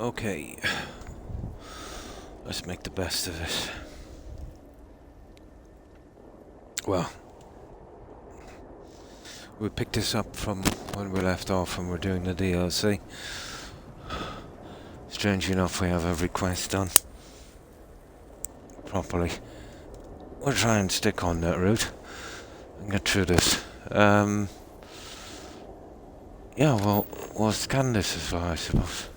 Okay. Let's make the best of it. Well, we picked this up from when we left off when we're doing the DLC. Strange enough, we have every quest done properly. We'll try and stick on that route and get through this. Yeah, well, we'll scan this as well, I suppose.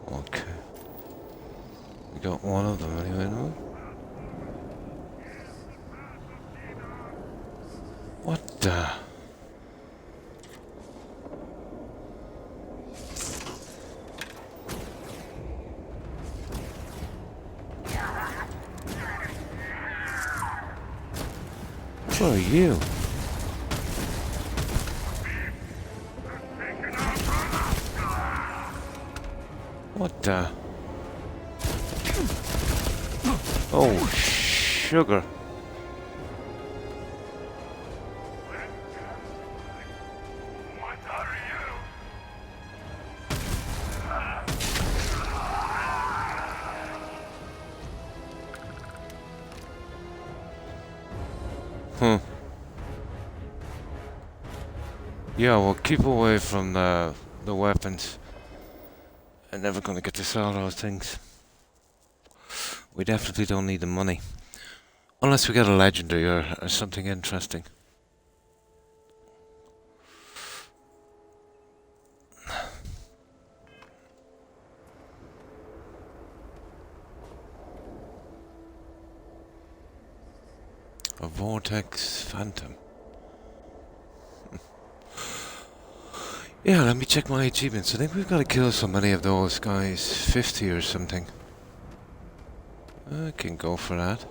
Okay. We got one of them anyway, no? What the? Who are you? What the? Oh, sugar. What are Hmm. Yeah, well, keep away from the weapons. I'm never gonna get to sell those things. We definitely don't need the money. Unless we get a legendary or something interesting. A Vortex Phantom. Yeah, let me check my achievements. I think we've got to kill so many of those guys. 50 or something. I can go for that.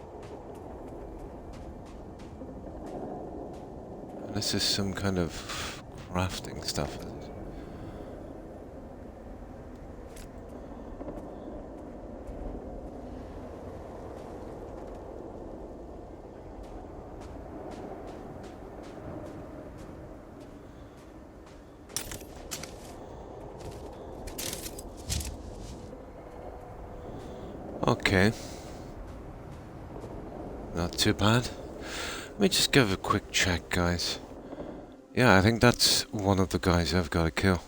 This is some kind of crafting stuff. Is it? Okay. Not too bad. Let me just give a quick check, guys. Yeah, I think that's one of the guys I've got to kill.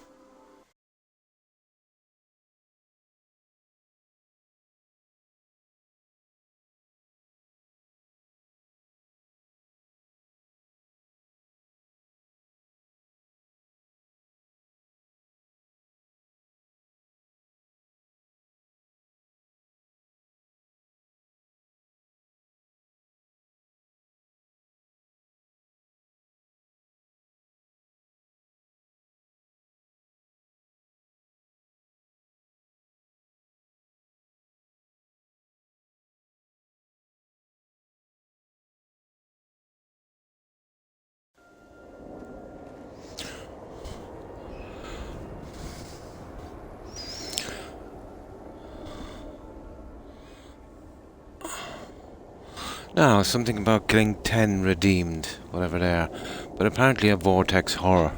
Now, something about getting 10 redeemed, whatever they are. But apparently a Vortex Horror.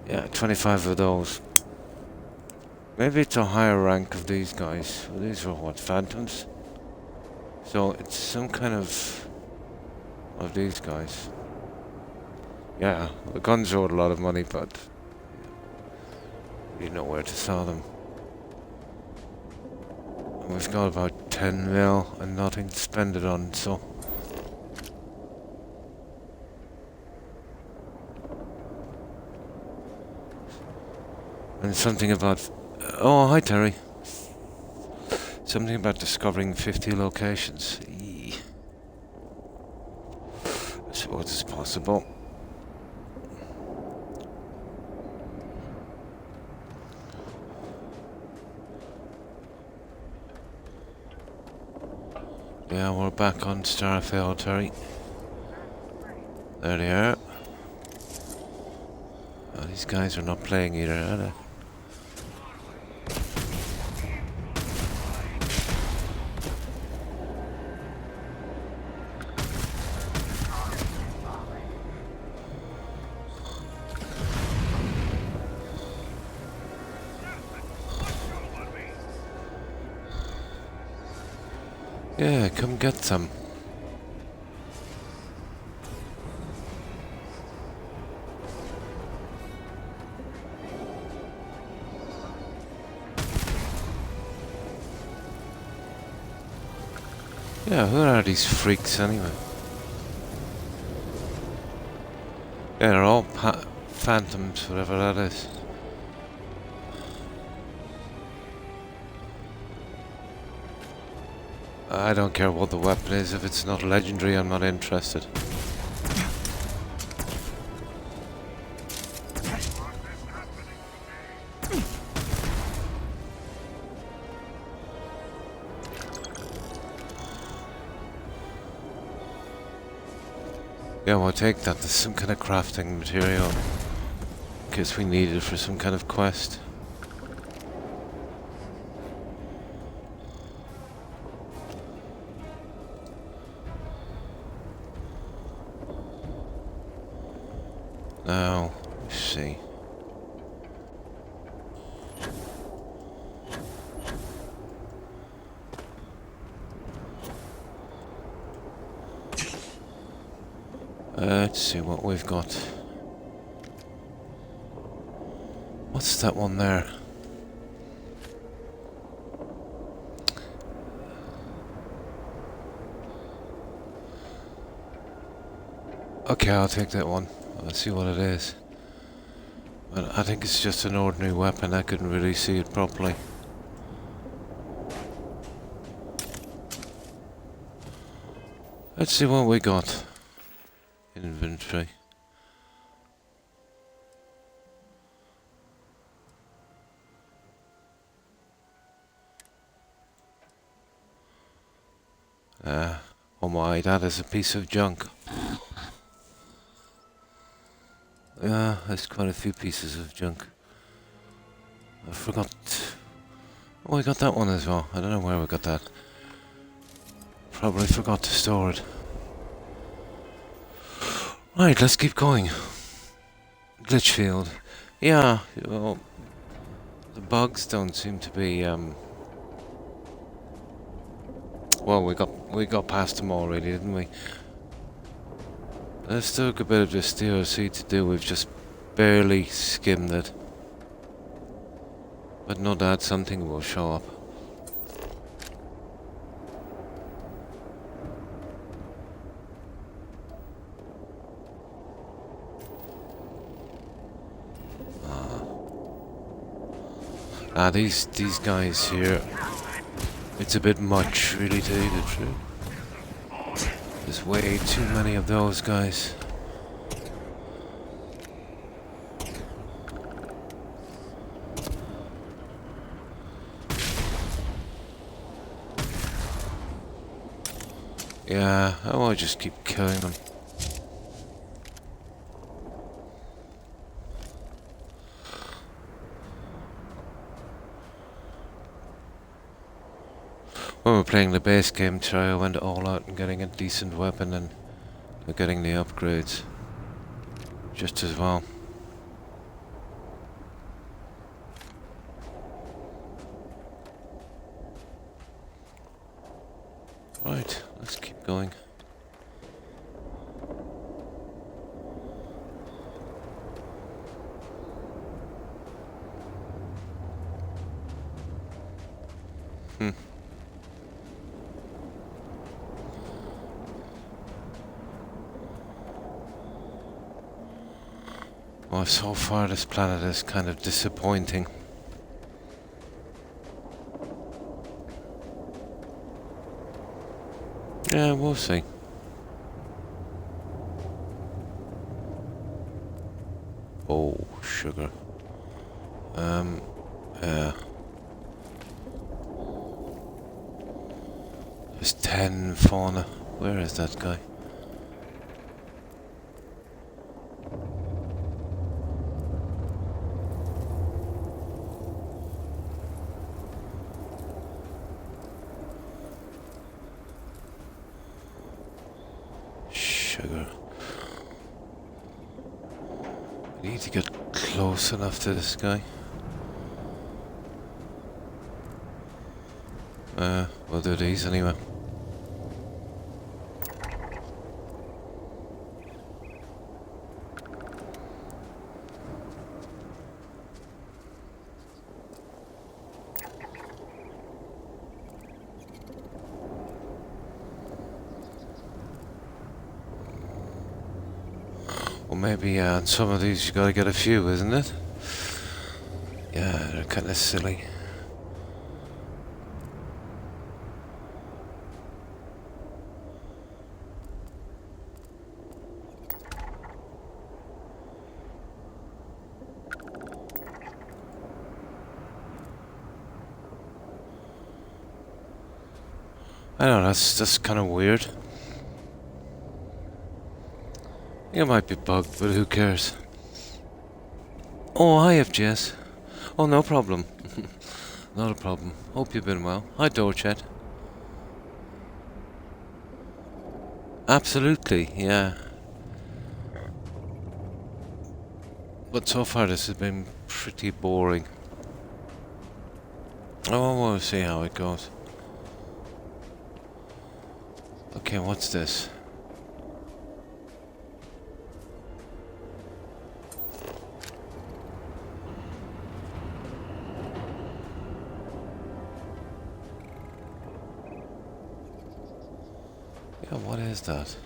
Yeah, 25 of those. Maybe it's a higher rank of these guys. Well, these are what, Phantoms? So it's some kind of these guys. Yeah, the guns are worth a lot of money, but you know where to sell them. And we've got about 10 mil and nothing to spend it on, so. And something about... oh, hi Terry. Something about discovering 50 locations. Eee. I suppose it's possible. Yeah, we're back on Starfield, Terry. There they are. Oh, these guys are not playing either, are they? Yeah, come get some. Yeah, who are these freaks anyway? Yeah, they're all phantoms, whatever that is. I don't care what the weapon is, if it's not legendary, I'm not interested. Yeah, we'll take that. There's some kind of crafting material. In case we need it for some kind of quest. Now, let's see. Let's see what we've got. What's that one there? Okay, I'll take that one. Let's see what it is. But I think it's just an ordinary weapon. I couldn't really see it properly. Let's see what we got. Inventory. Oh my, that is a piece of junk. Yeah, there's quite a few pieces of junk. I forgot. Oh, I got that one as well. I don't know where we got that. Probably forgot to store it. Right, let's keep going. Glitchfield. Yeah, well, the bugs don't seem to be, well, we got past them already, didn't we? There's still a bit of this DLC to do. We've just barely skimmed it. But no doubt something will show up. These guys here, it's a bit much, really, to tell you the truth. There's way too many of those guys. Yeah, I will just keep killing them. When we were playing the base game, I went all out and getting a decent weapon and getting the upgrades just as well. Right, let's keep going. Well, so far this planet is kind of disappointing. Yeah, we'll see. Oh, sugar. Yeah. There's 10 10 fauna. Where is that guy? Sugar. I need to get close enough to this guy. We'll do these anyway. Or maybe on some of these you gotta get a few, isn't it? Yeah, they're kinda silly. I don't know, that's kind of weird. You might be bugged, but who cares? Oh, hi, FGS. Oh, no problem. Not a problem. Hope you've been well. Hi, Dorchet. Absolutely, yeah. But so far this has been pretty boring. Oh, we'll see how it goes. Okay, what's this? Yeah, what is that?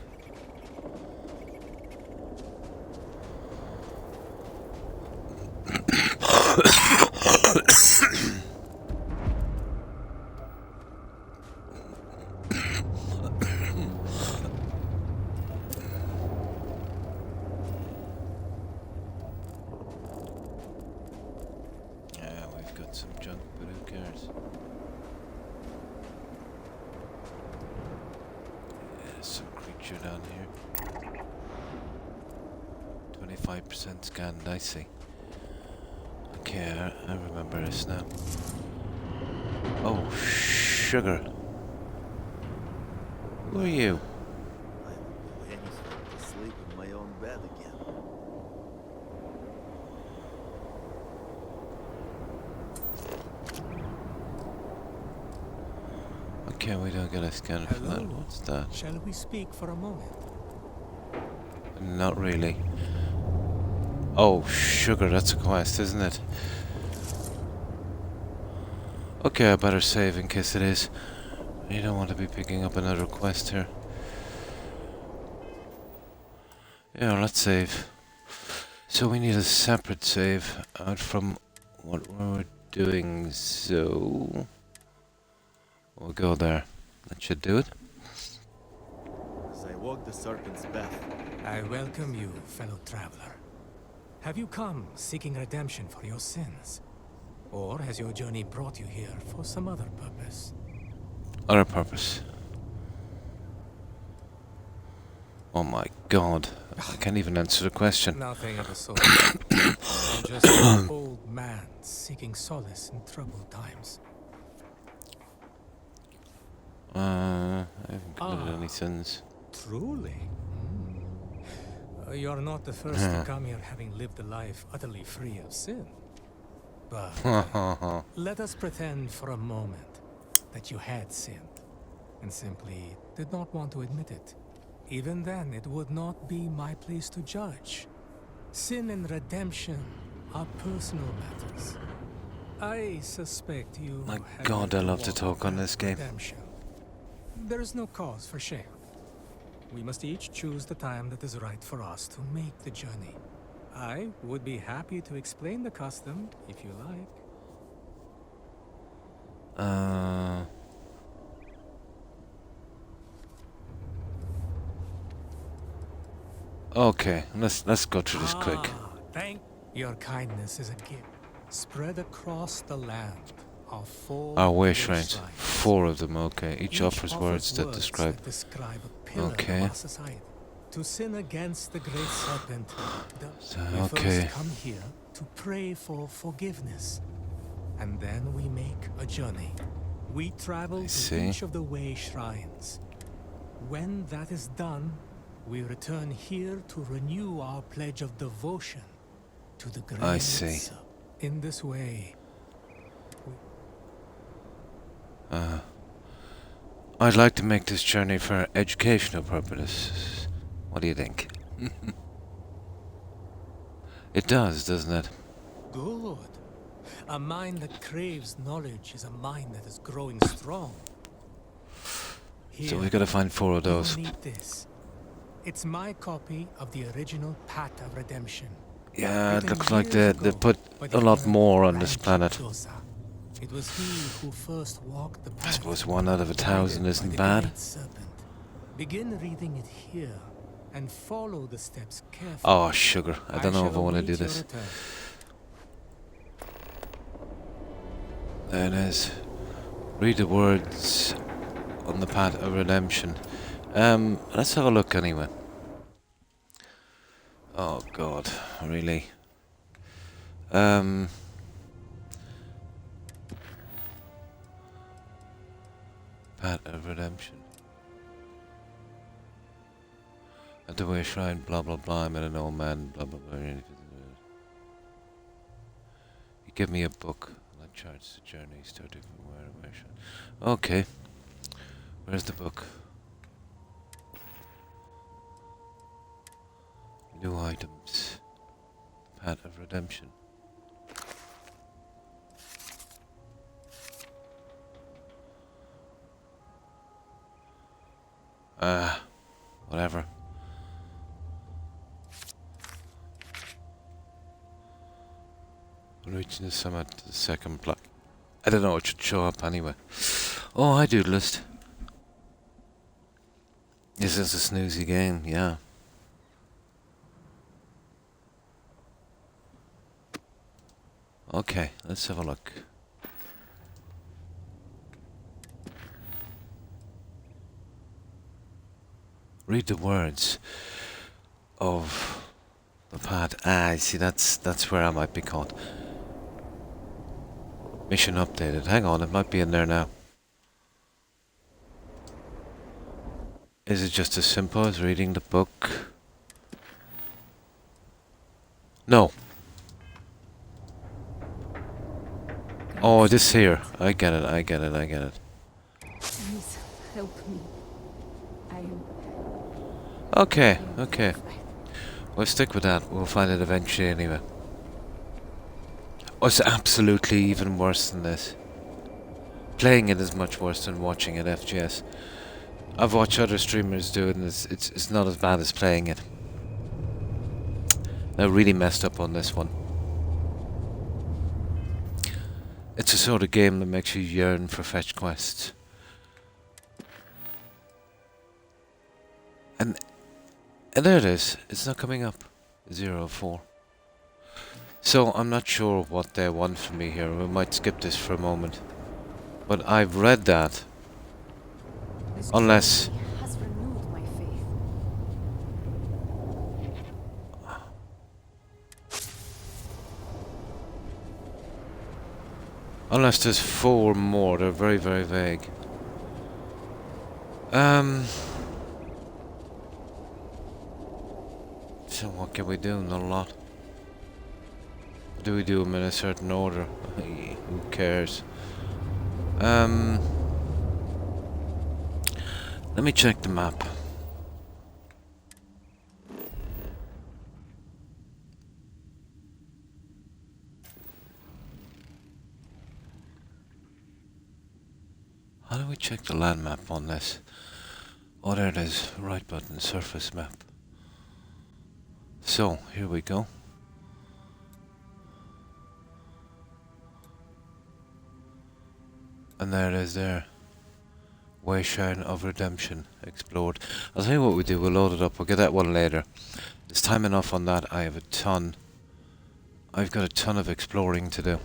Yeah, we've got some junk, but who cares? There's some creature down here. 25% scanned, I see. Okay, I remember this now. Oh, sugar. Who are you? I would do anything to sleep in my own bed again. Okay, we don't get a scanner for that. What's that? Shall we speak for a moment? Not really. Oh, sugar, that's a quest, isn't it? Okay, I better save in case it is. You don't want to be picking up another quest here. Yeah, let's save. So we need a separate save out from what we're doing, so... we'll go there. That should do it. As I walk the serpent's path, I welcome you, fellow traveler. Have you come seeking redemption for your sins? Or has your journey brought you here for some other purpose? Other purpose. Oh my god. I can't even answer the question. Nothing of the sort. I'm just an old man seeking solace in troubled times. I haven't committed any sins. Truly? You're not the first to come here having lived a life utterly free of sin. But let us pretend for a moment that you had sinned and simply did not want to admit it. Even then, it would not be my place to judge. Sin and redemption are personal matters. I suspect you. My have god, I love to walked talk on that this game. redemption. There is no cause for shame. We must each choose the time that is right for us to make the journey. I would be happy to explain the custom, if you like. Okay, let's go through this quick. Thank your kindness is a gift spread across the land. are 4 Our way way shrines. 4 of them, okay. Each offers words that describe. a pillar Okay. of our society. To sin against the great serpent, we Okay. first come here to pray for forgiveness. And then we make a journey. We travel to see. each of the way shrines. When that is done, we return here to renew our pledge of devotion to the great I see. serpent. In this way, I'd like to make this journey for educational purposes. What do you think? It does, doesn't it? good. A mind that craves knowledge is a mind that is growing strong. So we gotta find 4 of those. You'll need this. It's my copy of the original Path of Redemption. Yeah, it Written looks like years they ago put by a the lot Emperor more on this Ranchi planet. Dosa. It was he who first walked the I path. suppose 1 out of 1,000 guided isn't by the bad. great serpent. Begin reading it here and follow the steps carefully. Oh, sugar. I don't know if I shall want to await do your this. return. There it is. Read the words on the Path of Redemption. Let's have a look anyway. Oh God, really? Path of Redemption. At the way shrine, blah blah blah. I met an old man, blah blah blah. You give me a book that charts the journey, starting from where shrine. Okay. Where's the book? New items. Path of Redemption. Whatever. Reaching the summit, the second block. I don't know, it should show up anyway. Oh, I do list. This is a snoozy game, yeah. Okay, let's have a look. Read the words of the path. Ah, I see, that's where I might be caught. Mission updated. Hang on, it might be in there now. Is it just as simple as reading the book? No. Oh, this here. I get it, I get it, I get it. Please help me. I am. Okay, okay. We'll stick with that. We'll find it eventually anyway. Oh, it's absolutely even worse than this. Playing it is much worse than watching it FGS. I've watched other streamers do it and it's not as bad as playing it. They're really messed up on this one. It's a sort of game that makes you yearn for fetch quests. And there it is. It's not coming up. 04. So I'm not sure what they want from me here. We might skip this for a moment. But I've read that. This Unless... journey has renewed my faith. Unless there's 4 more. They're very, very vague. So what can we do? Not a lot. Do we do them in a certain order? Who cares? Let me check the map. How do we check the land map on this? Oh, there it is. Right button, surface map. So, here we go. And there it is there. Wayshrine of Redemption explored. I'll tell you what we do, we'll load it up, we'll get that one later. There's time enough on that, I've got a ton of exploring to do.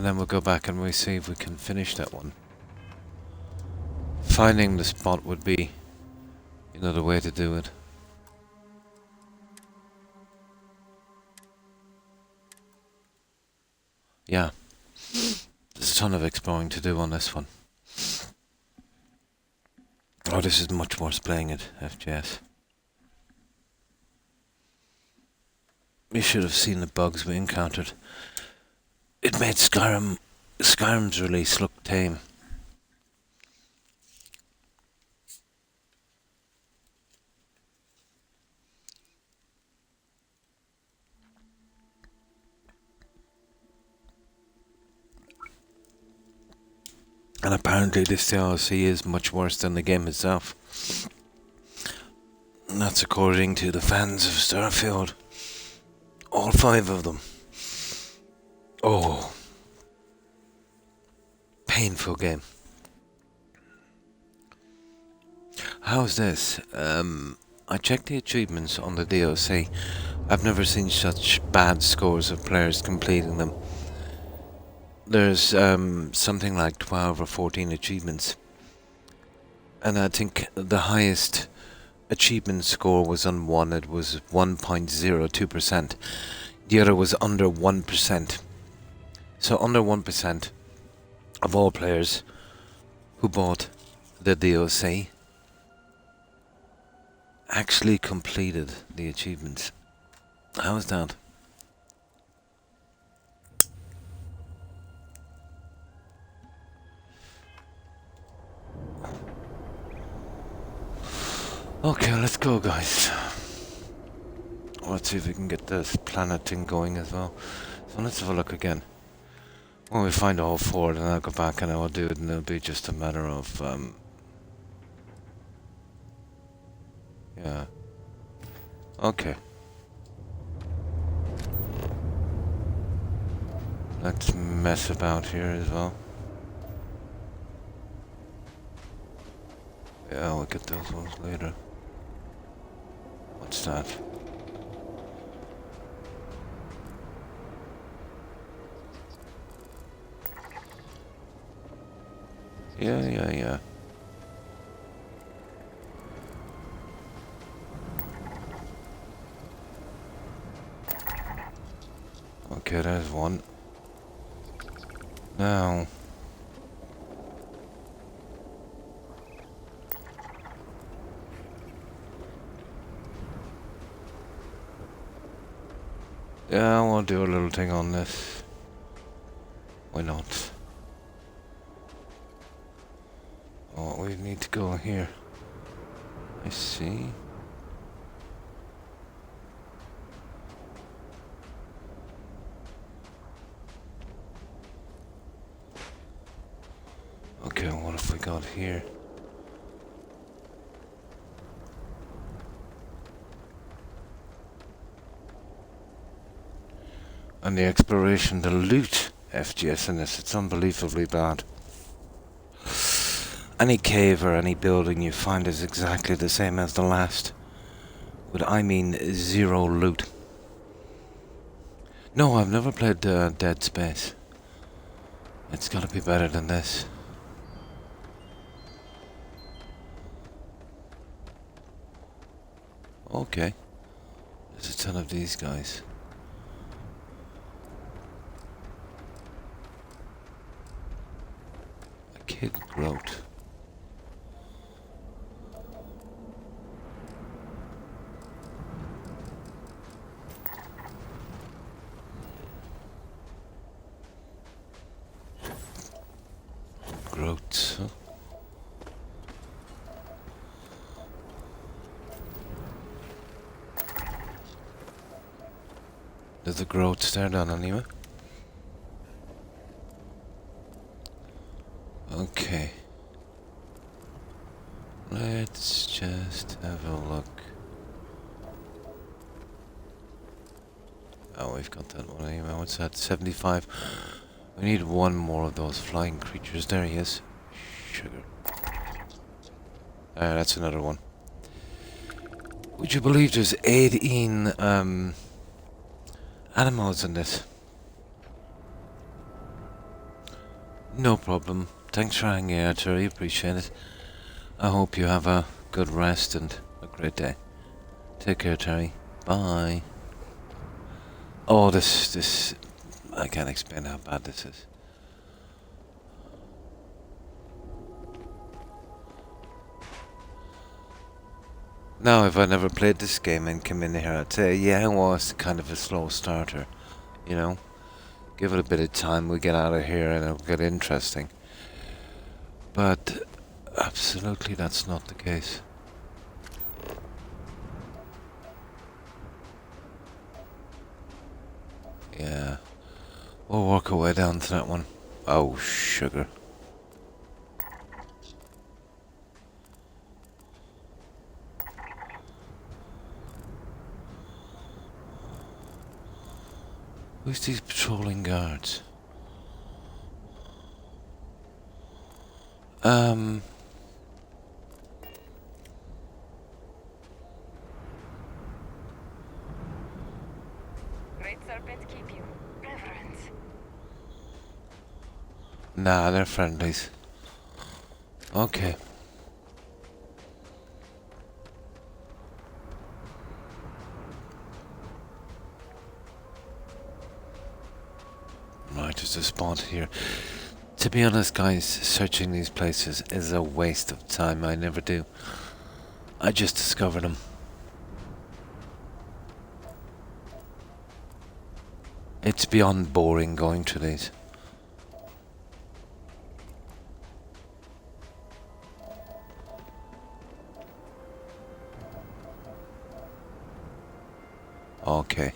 And then we'll go back and we'll see if we can finish that one. Finding the spot would be another way to do it. Yeah. There's a ton of exploring to do on this one. Oh, this is much worse playing it, FGS. You should have seen the bugs we encountered. It made Skyrim's release look tame. And apparently this DLC is much worse than the game itself. And that's according to the fans of Starfield. All 5 of them. Oh. Painful game. How's this? I checked the achievements on the DLC. I've never seen such bad scores of players completing them. There's something like 12 or 14 achievements. And I think the highest achievement score was on one. It was 1.02%. The other was under 1%. So under 1% of all players who bought the DLC actually completed the achievements. How is that? Okay, let's go, guys. Let's see if we can get this planet thing going as well. So let's have a look again. When we find all 4, then I'll go back and I'll do it, and it'll be just a matter of yeah. Okay. Let's mess about here as well. Yeah, we'll get those ones later. What's that? Yeah. Okay, there's one. Now... yeah, I want to do a little thing on this. Why not? Oh, we need to go here. I see. Okay, what have we got here? And the exploration, the loot FGS in this, it's unbelievably bad. Any cave or any building you find is exactly the same as the last. But I mean 0 loot. No, I've never played Dead Space. It's gotta be better than this. Okay. There's a ton of these guys. A kid growth. Growths, huh? There's the growths there done anyway. Okay. Let's just have a look. Oh, we've got that one anyway. What's that? 75. We need one more of those flying creatures. There he is. Sugar. That's another one. Would you believe there's 18 animals in this? No problem. Thanks for hanging out, Terry. Appreciate it. I hope you have a good rest and a great day. Take care, Terry. Bye. Oh, this... I can't explain how bad this is. Now, if I never played this game and come in here, I'd say, yeah, it was kind of a slow starter. You know? Give it a bit of time, we'll get out of here and it'll get interesting. But absolutely that's not the case. Yeah. We'll work our way down to that one. Oh, sugar. Who's these patrolling guards? Great serpent keep you. Reverence. Nah, they're friendlies. Okay. Right, there's a spot here. To be honest, guys, searching these places is a waste of time. I never do. I just discovered them. It's beyond boring going to these. Okay.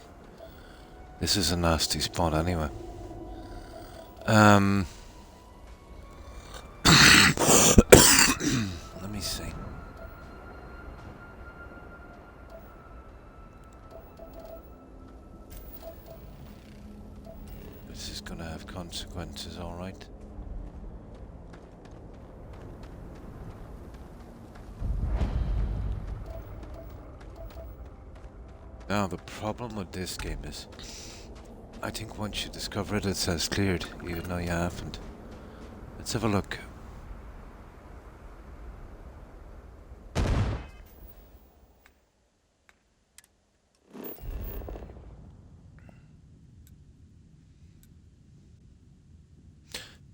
This is a nasty spot anyway. Let me see. This is gonna have consequences, alright. Now the problem with this game is, I think once you discover it, it says cleared, even though you haven't. Let's have a look.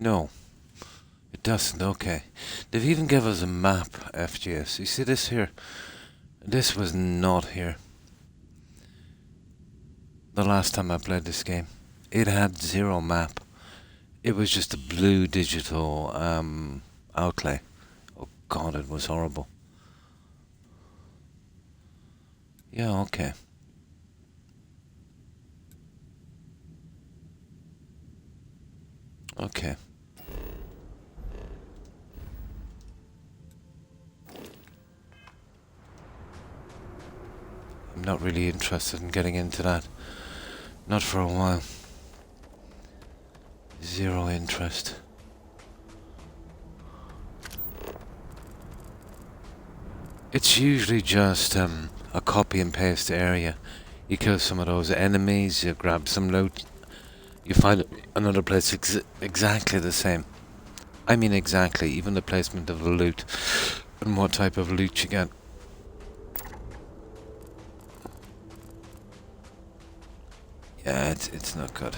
No, it doesn't. Okay. They've even given us a map, FGS. You see this here? This was not here. The last time I played this game, it had zero map. It was just a blue digital outlay. Oh god, it was horrible. Yeah, okay. Okay. I'm not really interested in getting into that. Not for a while. Zero interest. It's usually just a copy and paste area. You kill some of those enemies, you grab some loot, you find another place exactly the same. I mean exactly, even the placement of the loot and what type of loot you get. Yeah, it's not good.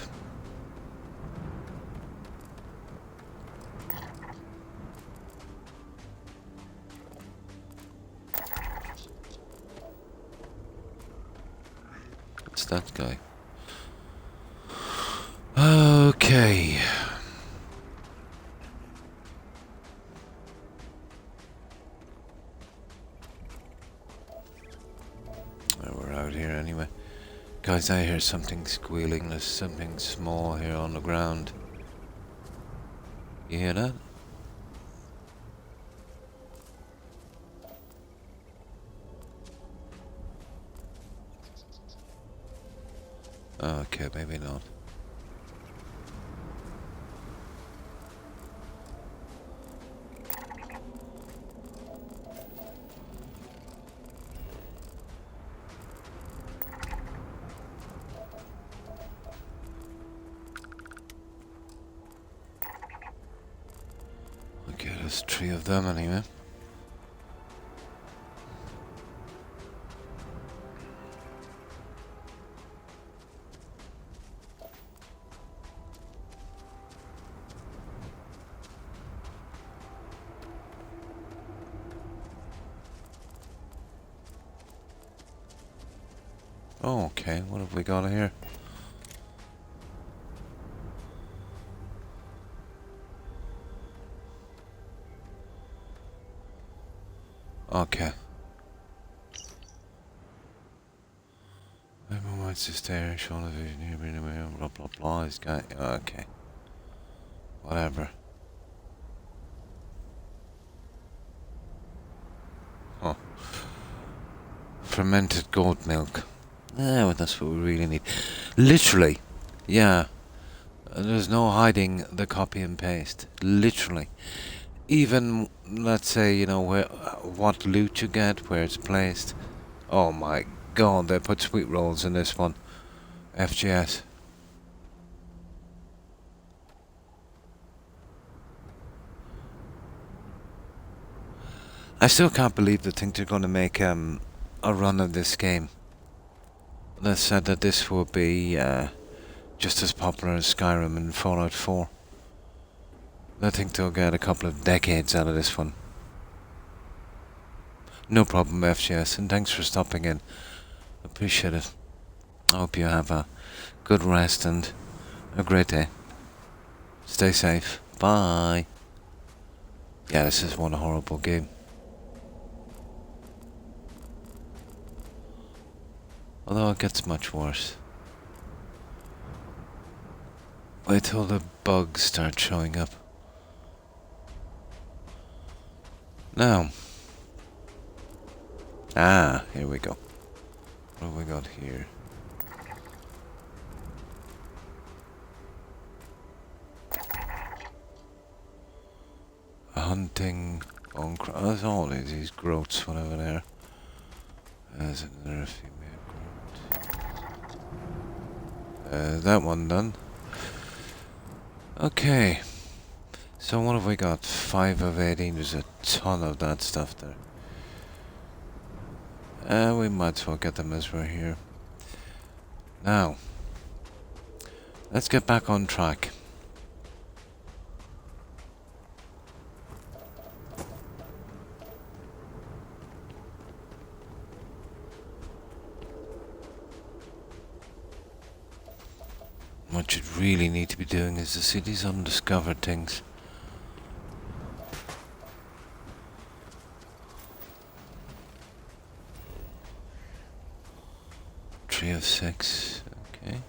It's that guy. Okay. We're out here anyway. Guys, I hear something squealing. There's something small here on the ground. You hear that? Okay, maybe not. Okay, there's 3 of them anyway. Oh, okay, what have we got here? Okay. Everyone wants to stare, show the vision here, blah blah blah. This guy. Okay. Whatever. Oh. Fermented goat milk. Yeah, well, that's what we really need. Literally. Yeah. There's no hiding the copy and paste. Literally. Even, let's say, you know, where what loot you get, where it's placed. Oh my god, they put sweet rolls in this one. FGS. I still can't believe they think they're going to make a run of this game. They said that this will be just as popular as Skyrim and Fallout 4. I think they'll get a couple of decades out of this one. No problem, FGS, and thanks for stopping in. Appreciate it. I hope you have a good rest and a great day. Stay safe. Bye. Yeah, this is one horrible game. Although it gets much worse. Wait till the bugs start showing up. Now. Ah, here we go. What have we got here? A hunting bone crab. That's all these groats, whatever they are. There's another female groat. That one done. Okay. So what have we got? 5 of 18. There's a ton of that stuff there. We might as well get them as we're here. Now, let's get back on track. What you really need to be doing is to see these undiscovered things. Tree of 6, okay.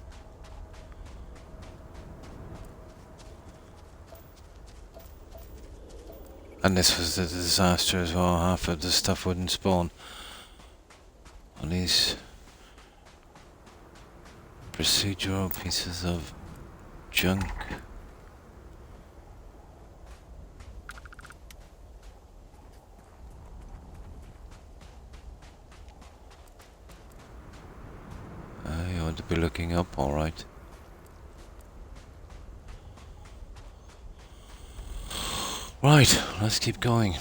And this was the disaster as well. Half of the stuff wouldn't spawn on these procedural pieces of junk. You ought to be looking up, alright. Right, let's keep going.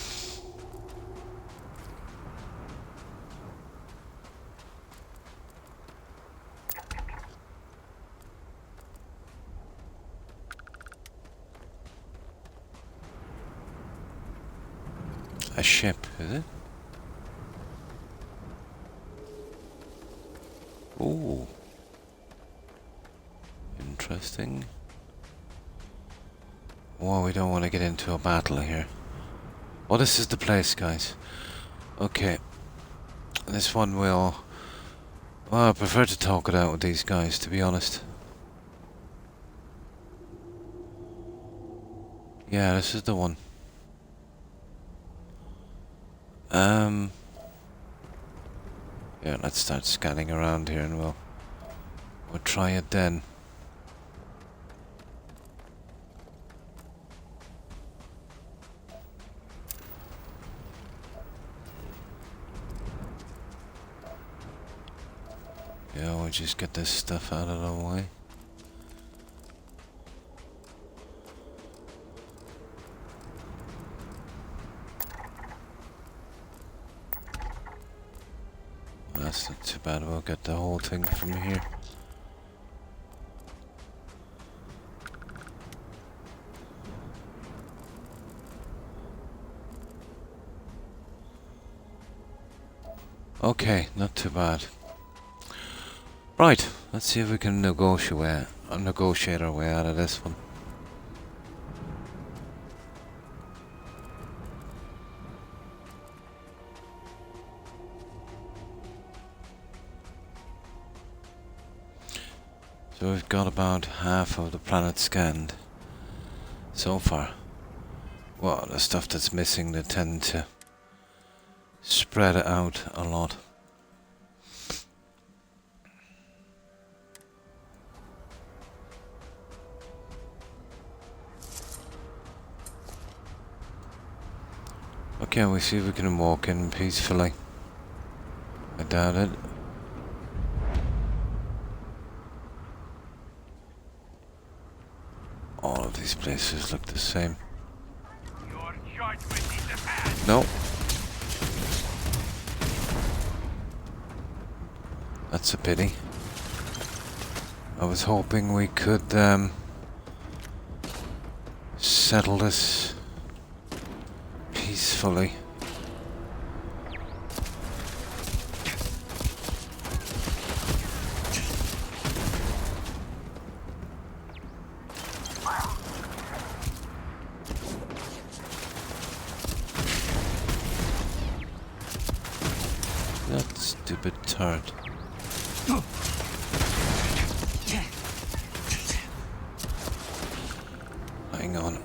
A ship, is it? Ooh. Interesting. Well, we don't want to get into a battle here. Well, this is the place, guys. Okay. This one will... Well, I prefer to talk it out with these guys, to be honest. Yeah, this is the one. Yeah, let's start scanning around here and we'll try it then. Yeah, we'll just get this stuff out of the way. It's not too bad. We'll get the whole thing from here. Okay, not too bad. Right, let's see if we can negotiate our way out of this one. So we've got about half of the planet scanned so far. Well, the stuff that's missing, they tend to spread it out a lot. Okay, we see if we can walk in peacefully. I doubt it. All of these places look the same. Your judgment is at hand. No. That's a pity. I was hoping we could settle this peacefully. That stupid turret. Hang on.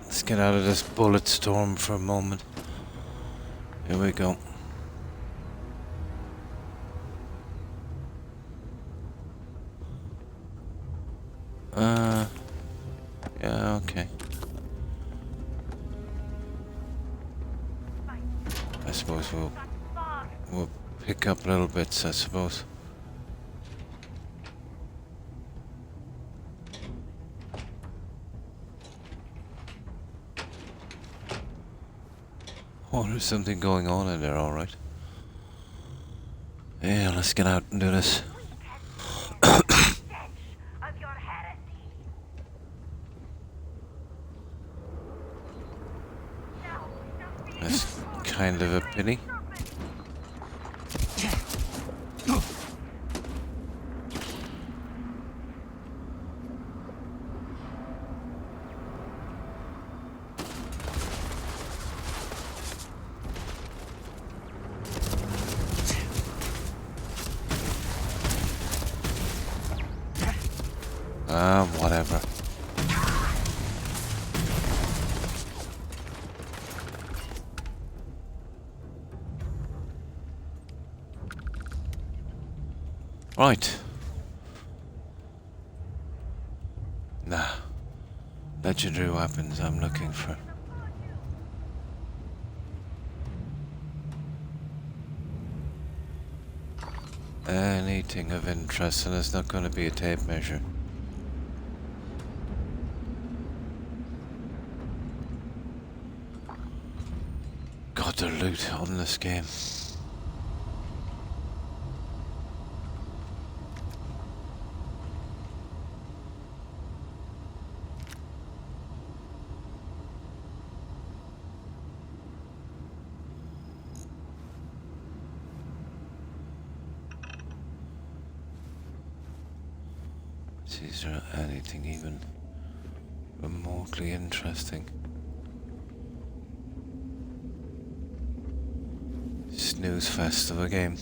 Let's get out of this bullet storm for a moment. Here we go. Yeah, okay. I suppose we'll pick up little bits, I suppose. Oh, there's something going on in there, alright. Yeah, let's get out and do this. Of your heresy. That's kind of a pity. Whatever. Right. Nah. Legendary weapons I'm looking for. Anything of interest, and it's not going to be a tape measure. God, the loot on this game. Is there anything even remotely interesting? Snooze fest of a game.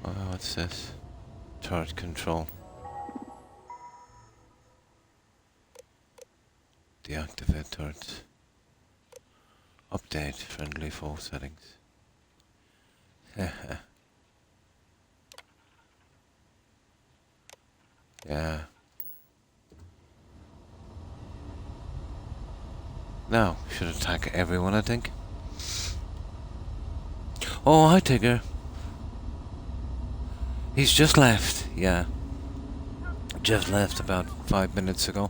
Oh, what's this? Turret control. Deactivate turrets. Update friendly foe settings. Yeah. Now, should attack everyone, I think. Oh, hi, Tigger. He's just left, yeah. Just left about 5 minutes ago.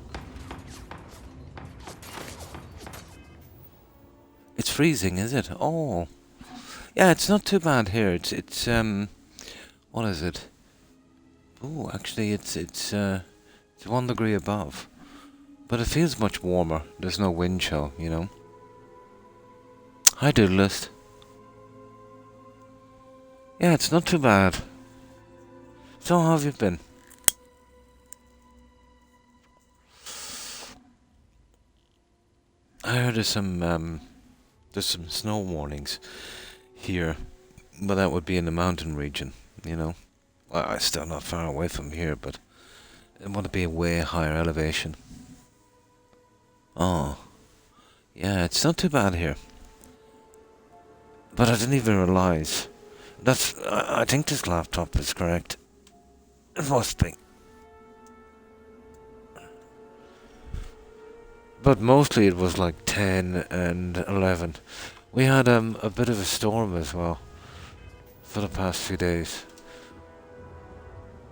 It's freezing, is it? Oh. Yeah, it's not too bad here. It's what is it? Oh, actually it's 1 degree above. But it feels much warmer. There's no wind chill, you know. Hi, Doodlist. Yeah, it's not too bad. So how have you been? I heard there's some snow warnings here, but that would be in the mountain region, you know. Well, I'm still not far away from here, but it want to be a way higher elevation. Oh, yeah, it's not too bad here. But I didn't even realize. I think this laptop is correct. It must be. But mostly it was like 10 and 11. We had a bit of a storm as well for the past few days.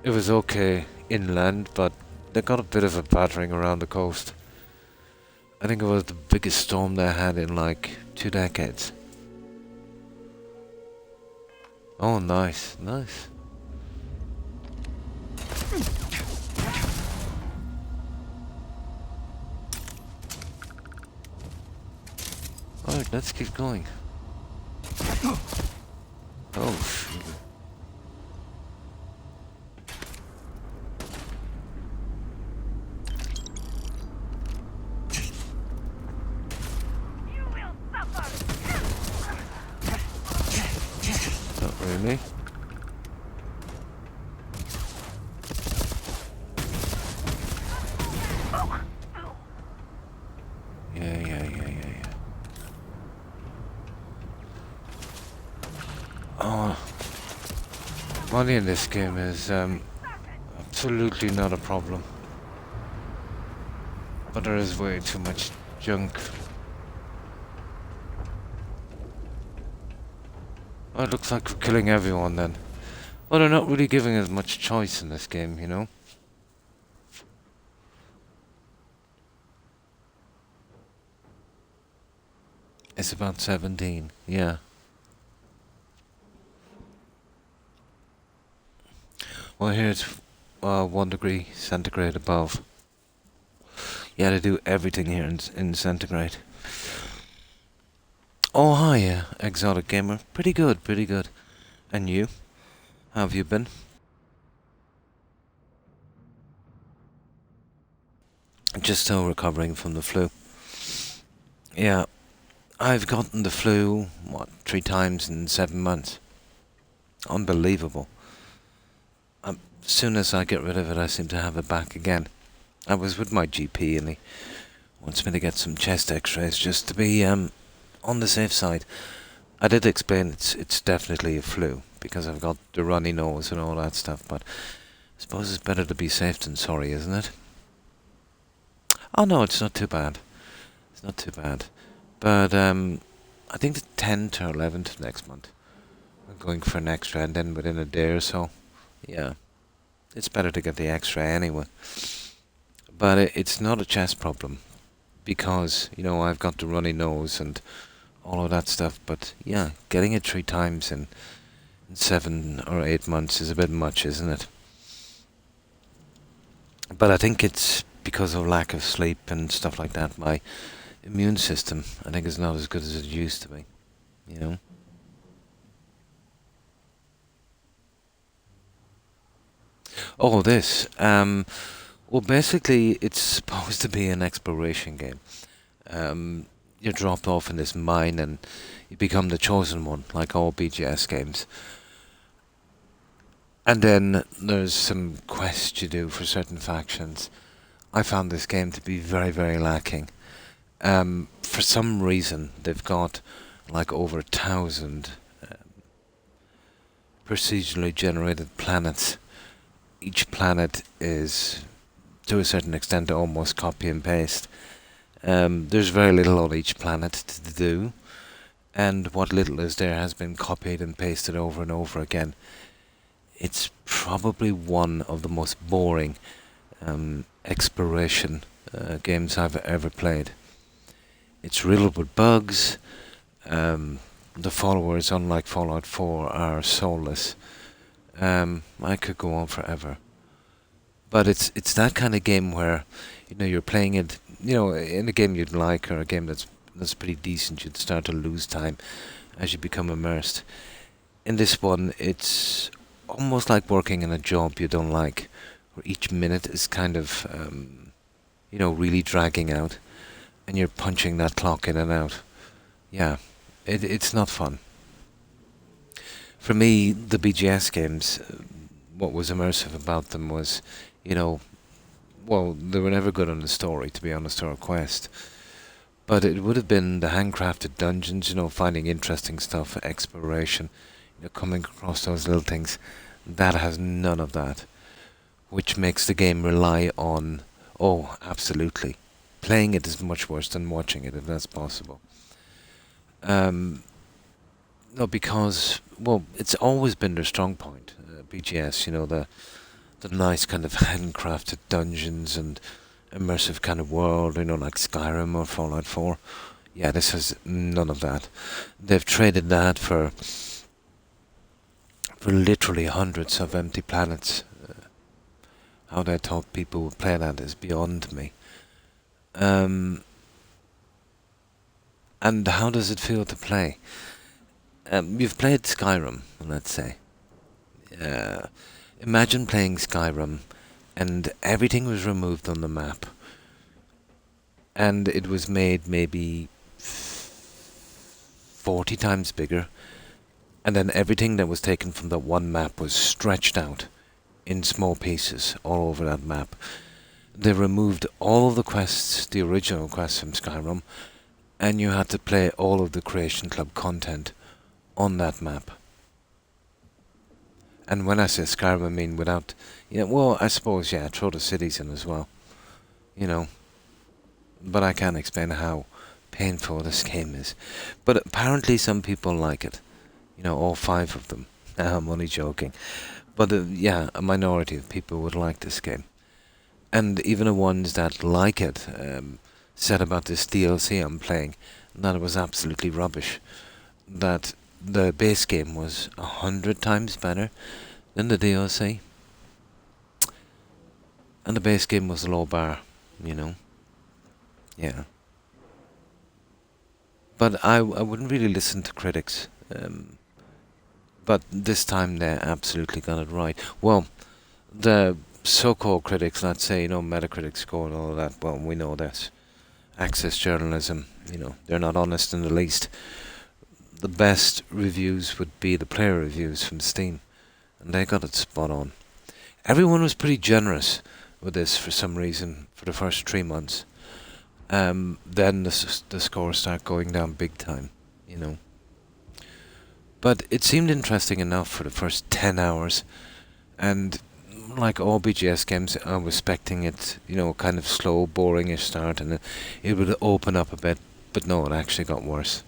It was okay inland, but they got a bit of a battering around the coast. I think it was the biggest storm they had in like 2 decades. Oh, nice, nice. Alright, let's keep going. Oh, shoot. You will suffer. Not really. Yeah. Oh, money in this game is absolutely not a problem. But there is way too much junk. Oh, it looks like we're killing everyone then. Well, they're not really giving us much choice in this game, you know? It's about 17, yeah. Well, here it's 1 degree centigrade above. Yeah, they do everything here in centigrade. Oh, hi, yeah, Exotic Gamer. Pretty good, pretty good. And you? How have you been? Just still recovering from the flu. Yeah, I've gotten the flu, 3 times in 7 months. Unbelievable. As soon as I get rid of it, I seem to have it back again. I was with my GP and he wants me to get some chest x-rays just to be on the safe side. I did explain it's definitely a flu because I've got the runny nose and all that stuff, but I suppose it's better to be safe than sorry, isn't it? Oh no, it's not too bad. It's not too bad. But I think the 10th or 11th next month I'm going for an x-ray, and then within a day or so, yeah, it's better to get the x-ray anyway. But it's not a chest problem because, you know, I've got the runny nose and all of that stuff. But yeah, getting it 3 times in 7 or 8 months is a bit much, isn't it? But I think it's because of lack of sleep and stuff like that. My immune system, I think, is not as good as it used to be, you know? Oh, this. Well, basically, it's supposed to be an exploration game. You're dropped off in this mine and you become the chosen one, like all BGS games. And then there's some quests you do for certain factions. I found this game to be very, very lacking. For some reason, they've got like over 1,000 procedurally generated planets. Each planet is, to a certain extent, almost copy and paste. There's very little on each planet to do, and what little is there has been copied and pasted over and over again. it's probably one of the most boring exploration games I've ever played. It's riddled with bugs. The followers, unlike Fallout 4, are soulless. I could go on forever. But it's that kind of game where, you're playing it, in a game you'd like, or a game that's pretty decent, you'd start to lose time as you become immersed. In this one, it's almost like working in a job you don't like, where each minute is kind of, really dragging out, and you're punching that clock in and out. Yeah, it's not fun. For me, the BGS games, what was immersive about them was, well, they were never good on the story, to be honest, or a quest. But it would have been the handcrafted dungeons, finding interesting stuff, exploration, coming across those little things. That has none of that, which makes the game rely on, oh, absolutely. Playing it is much worse than watching it, if that's possible. No, because, well, it's always been their strong point, BGS, the nice kind of handcrafted dungeons and immersive kind of world, like Skyrim or Fallout 4. Yeah, this has none of that. They've traded that for literally hundreds of empty planets. How they thought people would play that is beyond me. And how does it feel to play? You've played Skyrim, let's say. Imagine playing Skyrim and everything was removed on the map. And it was made maybe 40 times bigger. And then everything that was taken from that one map was stretched out in small pieces all over that map. They removed all of the quests, the original quests from Skyrim, and you had to play all of the Creation Club content on that map. And when I say Skyrim, I mean without, well, I suppose, throw the cities in as well, But I can't explain how painful this game is. But apparently some people like it, all 5 of them. I'm only joking. But a minority of people would like this game. And even the ones that like it said about this DLC I'm playing that it was absolutely rubbish. That the base game was 100 times better than the DLC. And the base game was a low bar, Yeah. But I wouldn't really listen to critics. But this time they absolutely got it right. Well, the so-called critics, let's say, Metacritic score and all of that, well, we know this. Access journalism, they're not honest in the least. The best reviews would be the player reviews from Steam, and they got it spot on. Everyone was pretty generous with this for some reason for the first 3 months. Then the scores start going down big time, But it seemed interesting enough for the first 10 hours, and like all BGS games, I was expecting it, kind of slow, boring-ish start, and it would open up a bit, but no, it actually got worse,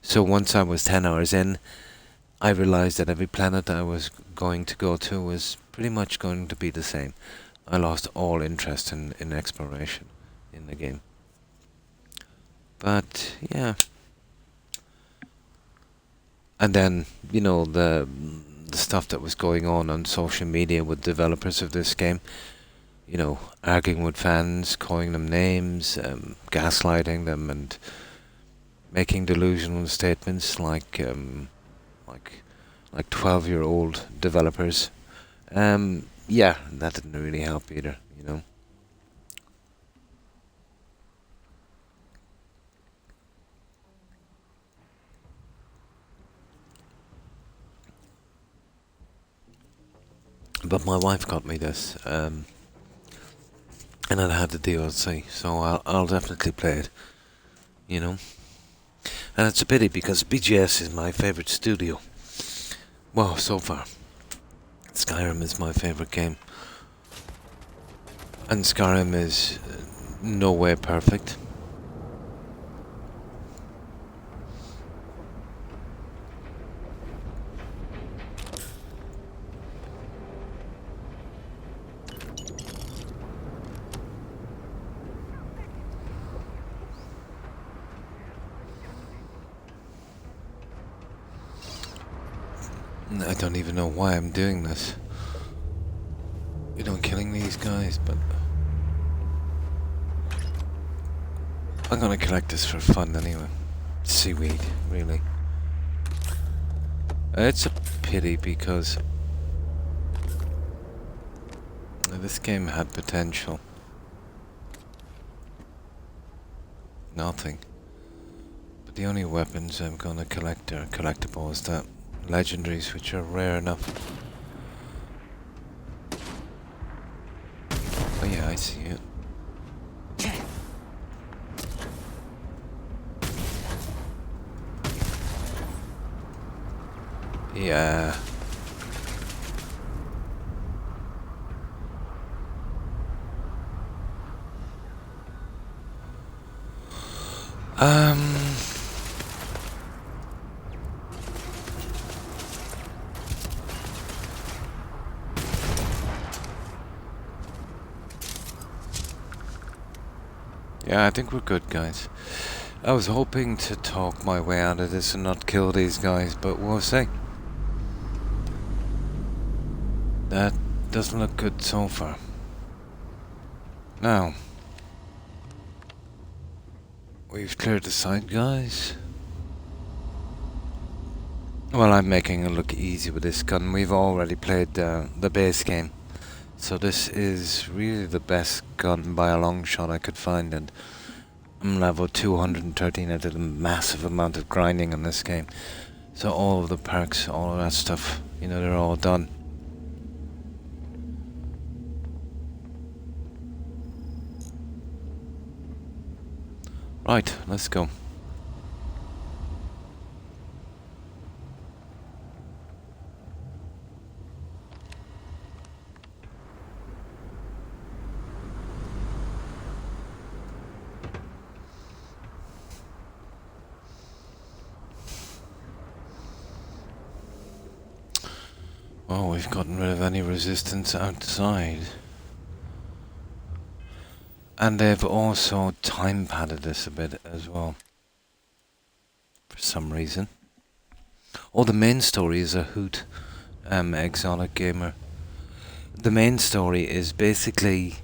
So once I was 10 hours in, I realized that every planet I was going to go to was pretty much going to be the same. I lost all interest in exploration in the game. But, yeah. And then, the stuff that was going on social media with developers of this game, arguing with fans, calling them names, gaslighting them, and making delusional statements like 12-year-old developers. That didn't really help either, But my wife got me this, and I had the DLC, so I'll definitely play it, And it's a pity because BGS is my favorite studio. Well, so far. Skyrim is my favorite game. And Skyrim is no way perfect. I don't even know why I'm doing this. You know, killing these guys, but I'm gonna collect this for fun anyway. Seaweed, really. It's a pity because this game had potential. Nothing. But the only weapons I'm gonna collect are collectibles, that legendaries, which are rare enough. Oh yeah, I see it. Yeah. Um. Yeah, I think we're good, guys. I was hoping to talk my way out of this and not kill these guys, but we'll see. That doesn't look good so far. Now, we've cleared the site, guys. Well, I'm making it look easy with this gun. We've already played the base game. So this is really the best gun by a long shot I could find, and I'm level 213. I did a massive amount of grinding on this game. So all of the perks, all of that stuff, you know, they're all done. Right, let's go. Well, we've gotten rid of any resistance outside. And they've also time padded this a bit as well. For some reason. Oh, the main story is a hoot, exotic gamer. The main story is basically,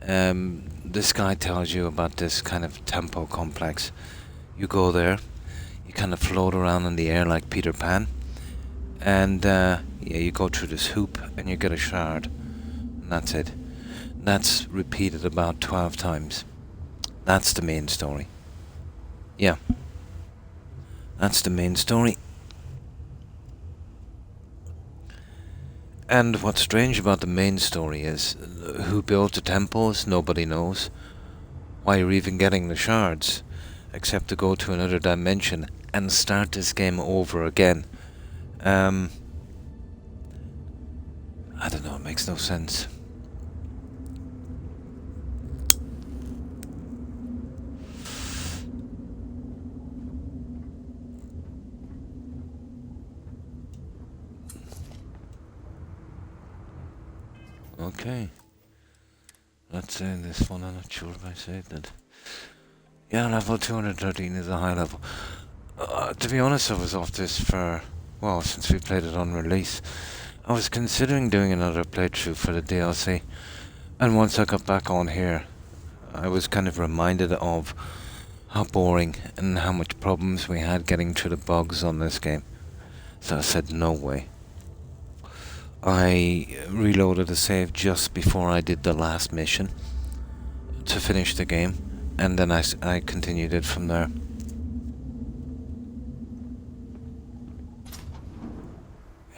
this guy tells you about this kind of temple complex. You go there, you kind of float around in the air like Peter Pan. And yeah, you go through this hoop and you get a shard. And that's it. That's repeated about 12 times. That's the main story. Yeah. That's the main story. And what's strange about the main story is who built the temples, nobody knows. Why you're even getting the shards, except to go to another dimension and start this game over again. I don't know, it makes no sense. Okay. Let's say this one, I'm not sure if I said that. Yeah, level 213 is a high level. To be honest, I was off this for, well, since we played it on release. I was considering doing another playthrough for the DLC. And once I got back on here, I was kind of reminded of how boring and how much problems we had getting through the bugs on this game. So I said, no way. I reloaded the save just before I did the last mission to finish the game, and then I continued it from there.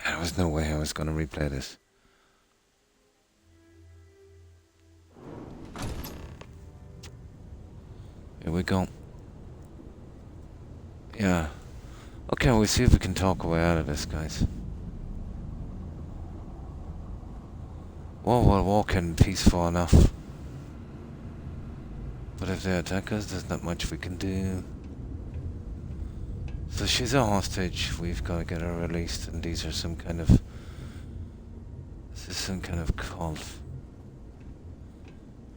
There was no way I was going to replay this. Here we go. Yeah. Okay, we'll see if we can talk our way out of this, guys. Well, we're walking peaceful enough. But if they attack us, there's not much we can do. So she's a hostage. We've got to get her released, and these are some kind of... This is some kind of cult.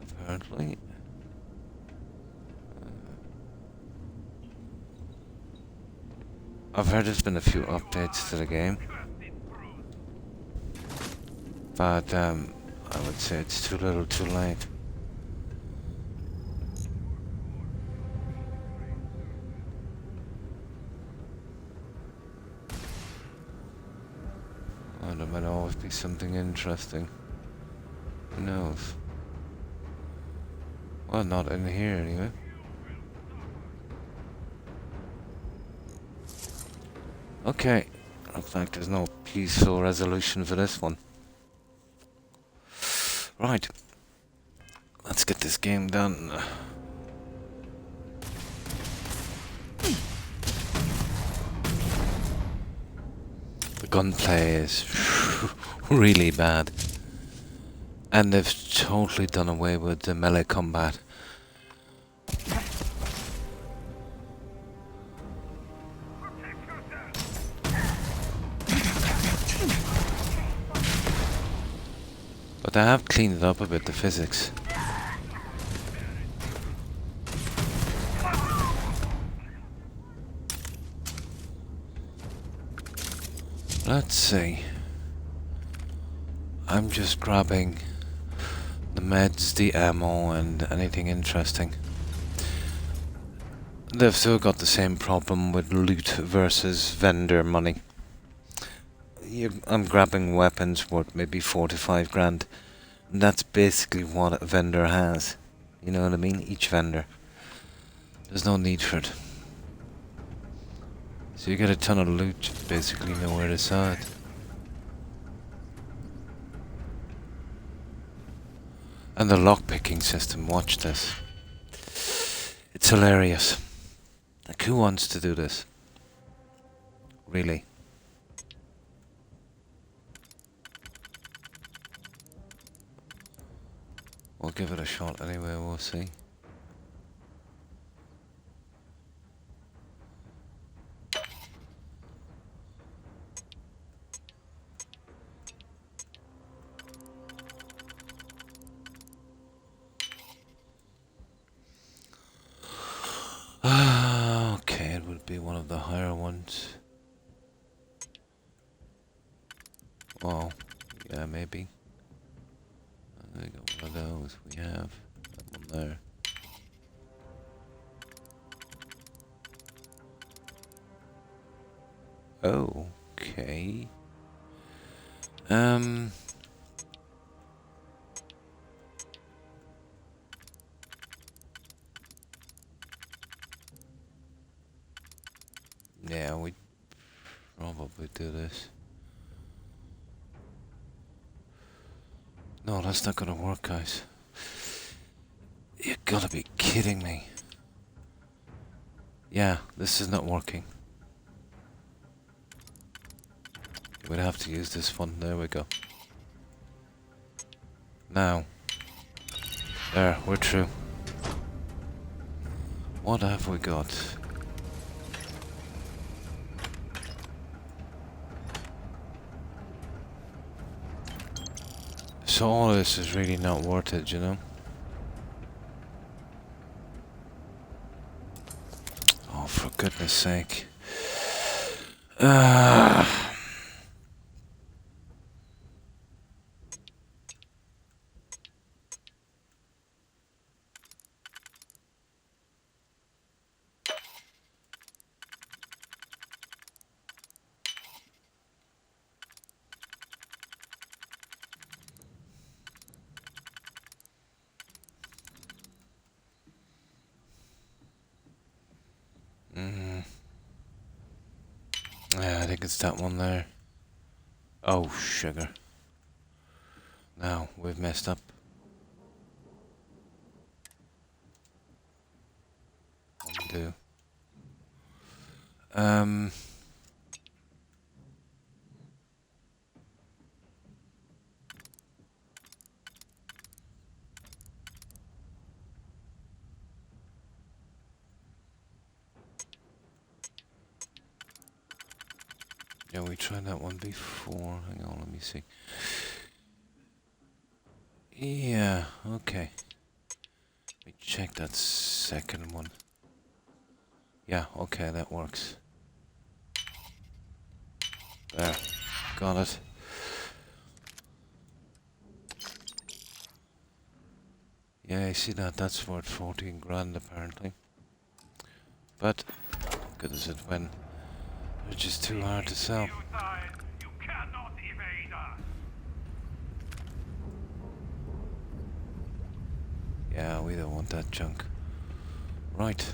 Apparently. I've heard there's been a few updates to the game. But I would say it's too little too late. Oh, there might always be something interesting. Who knows? Well, not in here anyway. Okay, looks like there's no peaceful resolution for this one. Right, let's get this game done. The gunplay is really bad. And they've totally done away with the melee combat. But they have cleaned it up a bit, the physics. Let's see. I'm just grabbing the meds, the ammo, and anything interesting. They've still got the same problem with loot versus vendor money. I'm grabbing weapons worth maybe 4 to 5 grand. And that's basically what a vendor has. You know what I mean? Each vendor. There's no need for it. So you get a ton of loot, basically nowhere to sell it. And the lockpicking system, watch this. It's hilarious. Like, who wants to do this? Really? We'll give it a shot anyway, we'll see. Okay, it would be one of the higher ones. Oh, yeah, maybe. There we go, one of those. We have that one there. Okay. Yeah, we probably do this. No, that's not gonna work, guys. You gotta be kidding me. Yeah, this is not working. We'd have to use this one. There we go. Now. There, we're through. What have we got? So all this is really not worth it, you know? Oh, for goodness sake. Yeah, I think it's that one there. Oh, sugar. Now, we've messed up. Undo. Yeah, we tried that one before. Hang on, let me see. Yeah, okay. Let me check that second one. Yeah, okay, that works. There, got it. Yeah, I see that. That's worth 14 grand apparently. But, good as it when they're just too hard to sell. Futile. You cannot evade us. Yeah, we don't want that junk. Right.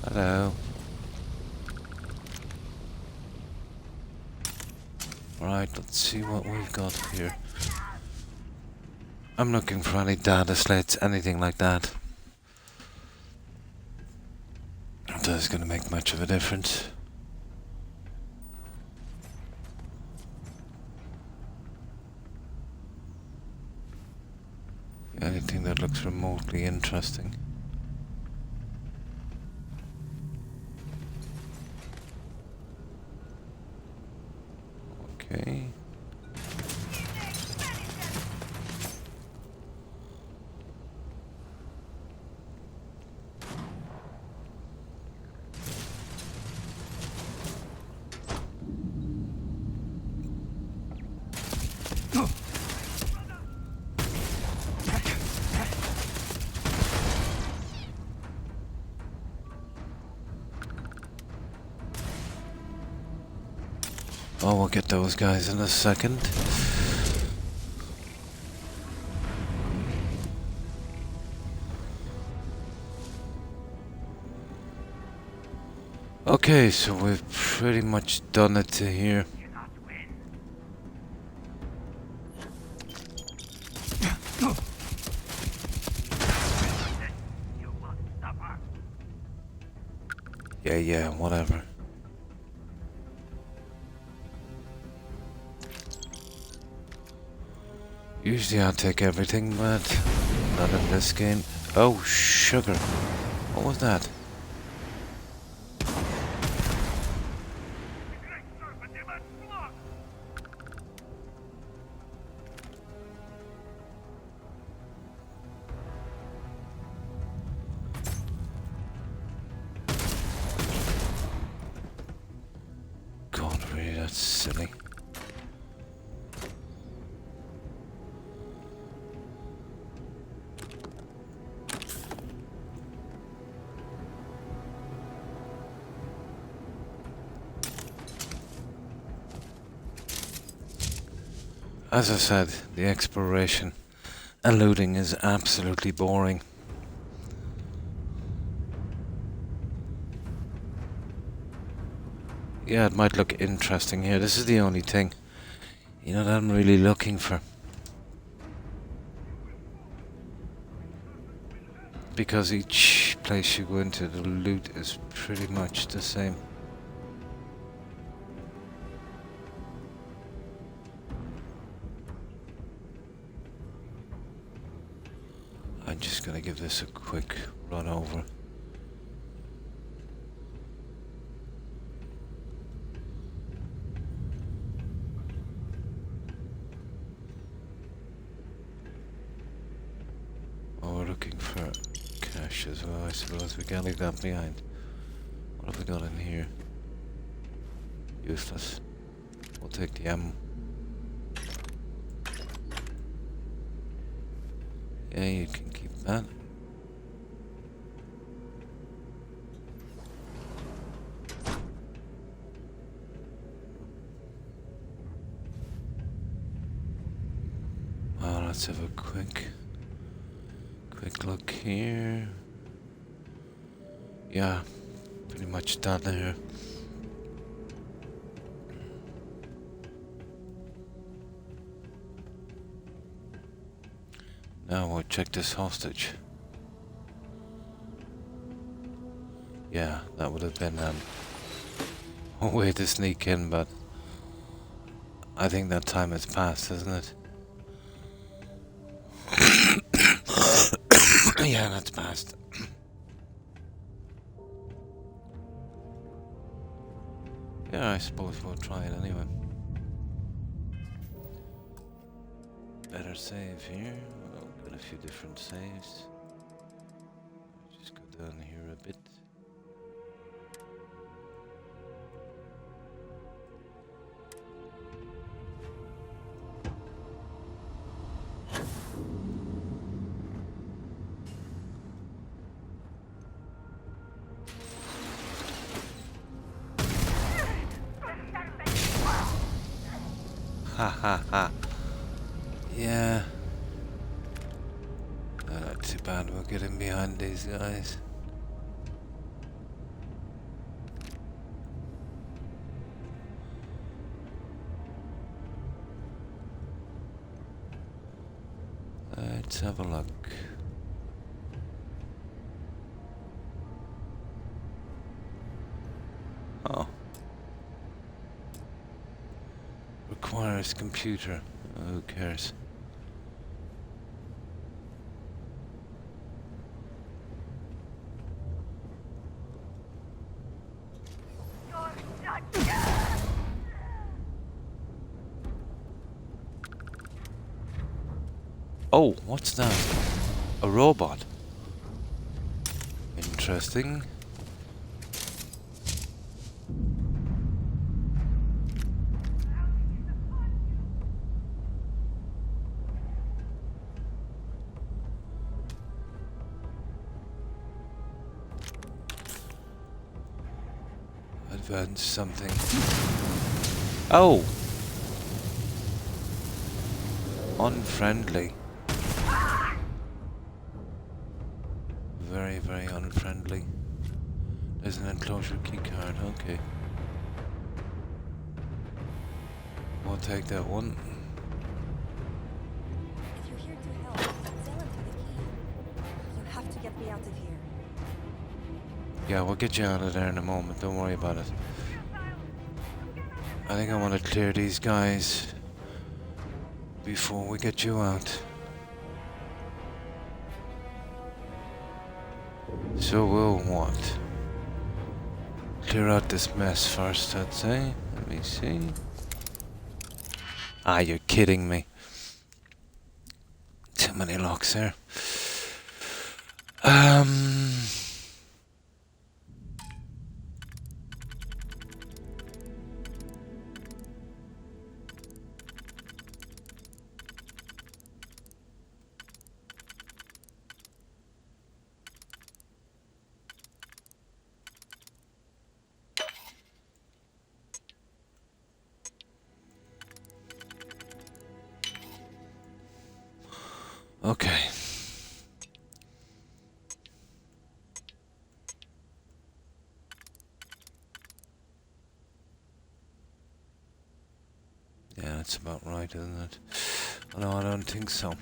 Hello. Right, let's see what we've got here. I'm looking for any data slates, anything like that. If that's going to make much of a difference. Anything that looks remotely interesting. Okay. Oh, we'll get those guys in a second. Okay, so we've pretty much done it to here. Cannot win. You will suffer. Yeah, whatever. Usually I'll take everything, but not in this game. Oh, sugar. What was that? Great serpent, you must block. God, really, that's silly. As I said, the exploration and looting is absolutely boring. Yeah, it might look interesting here. This is the only thing, you know, that I'm really looking for. Because each place you go into, the loot is pretty much the same. I'm just gonna give this a quick run over. Oh, we're looking for cash as well, I suppose. We can't leave that behind. What have we got in here? Useless. We'll take the ammo. Yeah, you can keep that. Well, let's have a quick look here. Yeah, pretty much done there. Now we'll check this hostage. Yeah, that would have been a way to sneak in, but I think that time has passed, hasn't it? Yeah, that's passed. Yeah, I suppose we'll try it anyway. Better save here. Oh, got a few different saves. down here a bit. Ha ha ha. Yeah. Not too bad, we'll get in behind these guys. Let's have a look. Oh. Requires computer. Who cares? You're not. Oh, what's that? A robot. Interesting. Advance something. Oh! Unfriendly. Very, very unfriendly. There's an enclosure key card, okay. We'll take that one. If you're here to help, sail into the key. You have to get me out of here. Yeah, we'll get you out of there in a moment, don't worry about it. I think I want to clear these guys before we get you out. So we'll what? Clear out this mess first, I'd say. Let me see. Ah, you're kidding me. Too many locks there. Okay. Yeah, that's about right, isn't it? No, I don't think so.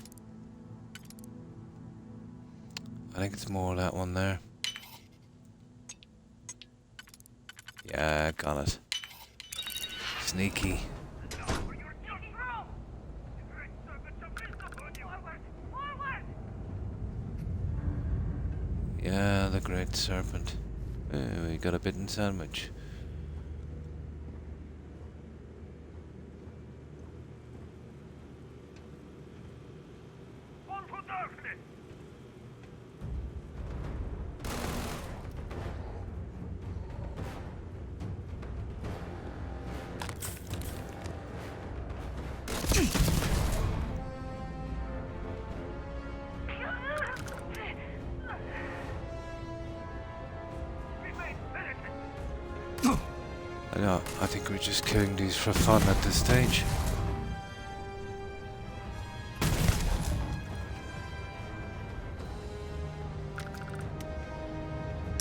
I think it's more that one there. Yeah, got it. Sneaky. Yeah, the great serpent. We got a bitten sandwich. On for darkness! Remain militant! No, I think we're just killing these for fun at this stage.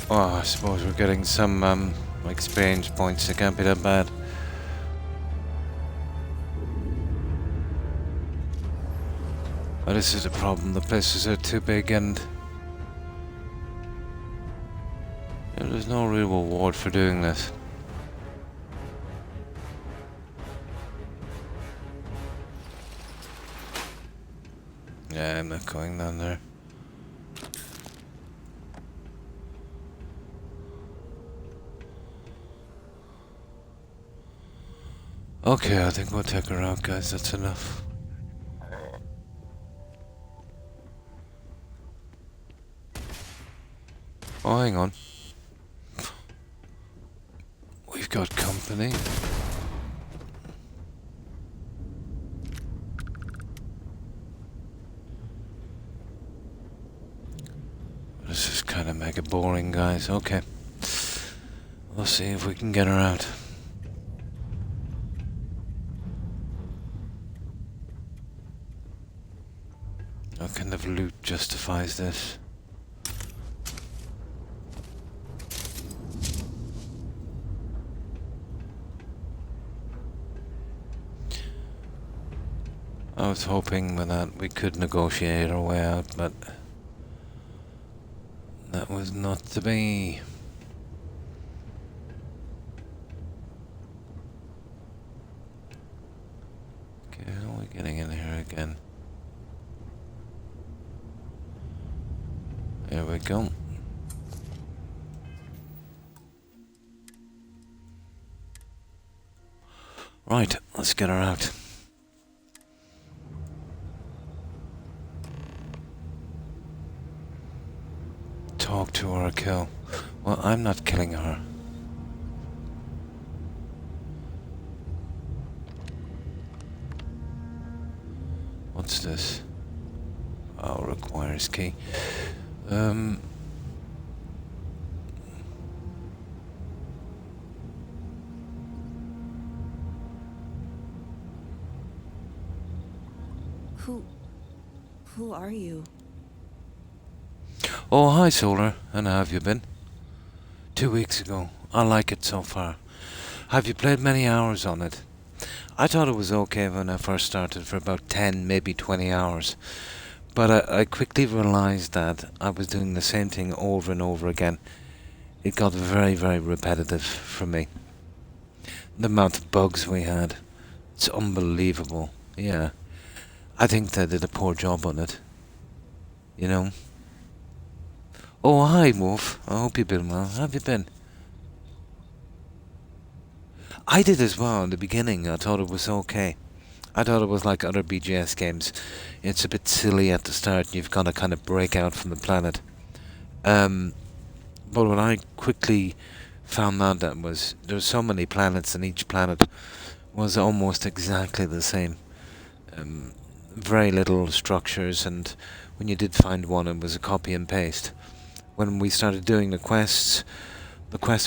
Oh, I suppose we're getting some experience points. It can't be that bad. Oh, this is the problem. The places are too big and there's no real reward for doing this. Yeah, I'm not going down there. Okay, I think we'll take her out, guys. That's enough. Oh, Oh, hang on. We've got company. This is kind of mega boring, guys. Okay. We'll see if we can get her out. What kind of loot justifies this? I was hoping with that we could negotiate our way out, but that was not to be. Okay, how are we getting in here again? There we go. Right, let's get her out. Talk to her or kill. Well, I'm not killing her. What's this? Oh, requires key. Who are you? Oh, hi, Solar. And how have you been? 2 weeks ago. I like it so far. Have you played many hours on it? I thought it was okay when I first started for about 10, maybe 20 hours. But I quickly realized that I was doing the same thing over and over again. It got very, very repetitive for me. The amount of bugs we had. It's unbelievable. Yeah. I think they did a poor job on it. You know? Oh, hi, Wolf. I hope you've been well. How have you been? I did as well in the beginning. I thought it was okay. I thought it was like other BGS games. It's a bit silly at the start. You've got to kind of break out from the planet. But what I quickly found out that was there's so many planets and each planet was almost exactly the same. Very little structures, and when you did find one, it was a copy and paste. When we started doing the quests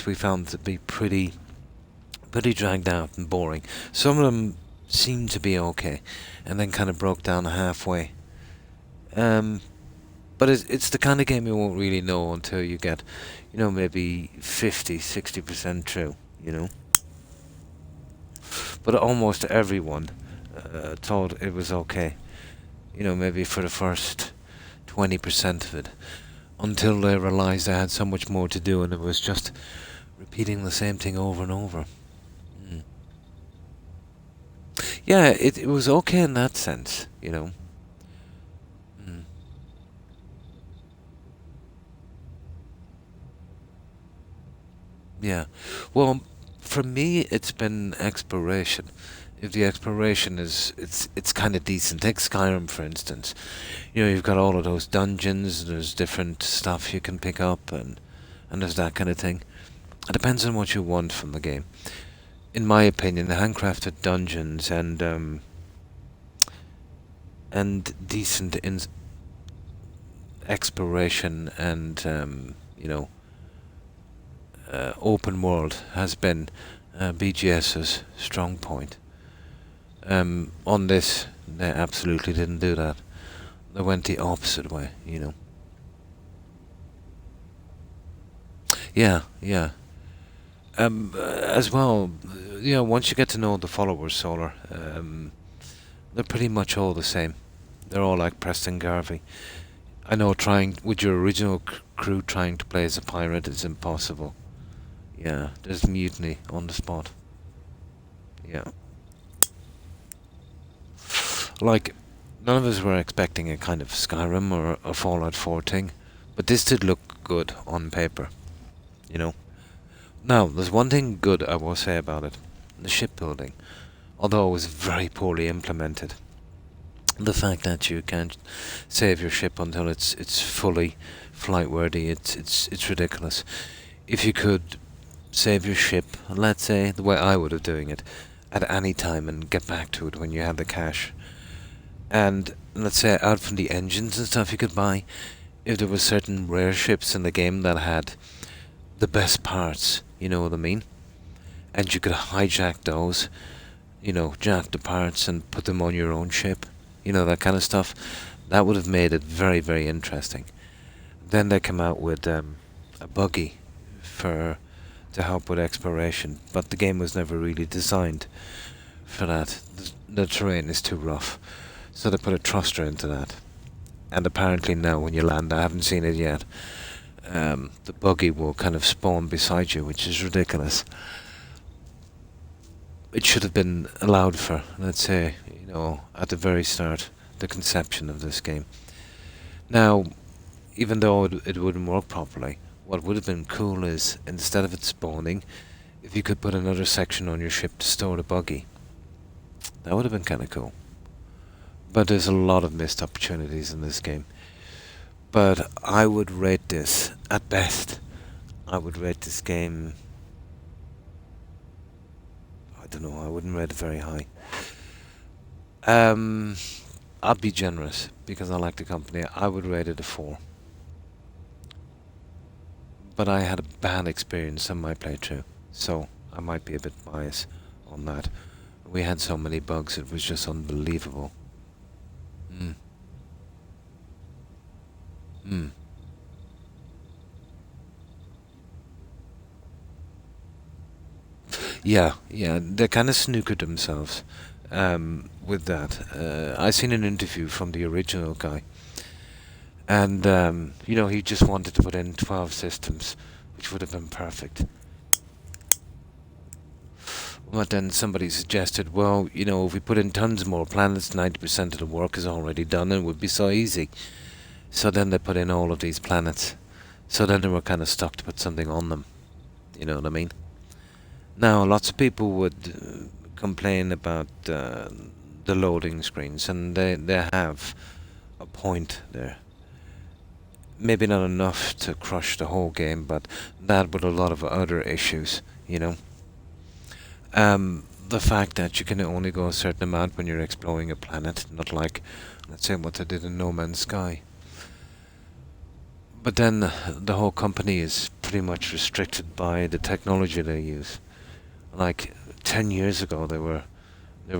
we found to be pretty dragged out and boring. Some of them seemed to be okay, and then kind of broke down halfway. But it's the kind of game you won't really know until you get, maybe 50-60% through, But almost everyone thought it was okay. Maybe for the first 20% of it. Until they realized I had so much more to do and it was just repeating the same thing over and over. Yeah, it was okay in that sense, Yeah. Well, for me, it's been exploration. If the exploration is, it's kind of decent. Take Skyrim, for instance. You've got all of those dungeons, there's different stuff you can pick up, and there's that kind of thing. It depends on what you want from the game. In my opinion, the handcrafted dungeons and decent exploration and open world has been BGS's strong point. On this, they absolutely didn't do that. They went the opposite way, Yeah. As well, once you get to know the followers, Solar, they're pretty much all the same. They're all like Preston Garvey. I know trying with your original crew trying to play as a pirate is impossible. Yeah, there's mutiny on the spot. Yeah. Like, none of us were expecting a kind of Skyrim or a Fallout 4 thing, but this did look good on paper, Now, there's one thing good I will say about it. The shipbuilding, although it was very poorly implemented. The fact that you can't save your ship until it's fully flight worthy, it's ridiculous. If you could save your ship, let's say the way I would have doing it, at any time and get back to it when you had the cash, and let's say out from the engines and stuff you could buy, if there were certain rare ships in the game that had the best parts, you know what I mean, and you could hijack those, you know, jack the parts and put them on your own ship, you know, that kind of stuff, that would have made it very, very interesting. Then they come out with a buggy to help with exploration, but the game was never really designed for that. The terrain is too rough, so they put a thruster into that. And apparently now when you land, I haven't seen it yet, the buggy will kind of spawn beside you, which is ridiculous. It should have been allowed for, let's say, you know, at the very start, the conception of this game. Now, even though it wouldn't work properly, what would have been cool is, instead of it spawning, if you could put another section on your ship to store the buggy. That would have been kind of cool. But there's a lot of missed opportunities in this game. But I would rate this, at best, I would rate this game, I don't know, I wouldn't rate it very high. I'd be generous, because I like the company. I would rate it a 4. But I had a bad experience on my playthrough, so I might be a bit biased on that. We had so many bugs, it was just unbelievable. Yeah, they kind of snookered themselves with that. I seen an interview from the original guy, and you know, he just wanted to put in 12 systems, which would have been perfect. But then somebody suggested, well, you know, if we put in tons more planets, 90% of the work is already done and it would be so easy. So then they put in all of these planets. So then they were kind of stuck to put something on them. You know what I mean? Now, lots of people would complain about the loading screens, and they have a point there. Maybe not enough to crush the whole game, but that with a lot of other issues, you know. The fact that you can only go a certain amount when you're exploring a planet, not like, let's say, what they did in No Man's Sky. But then the whole company is pretty much restricted by the technology they use. Like 10 years ago, they were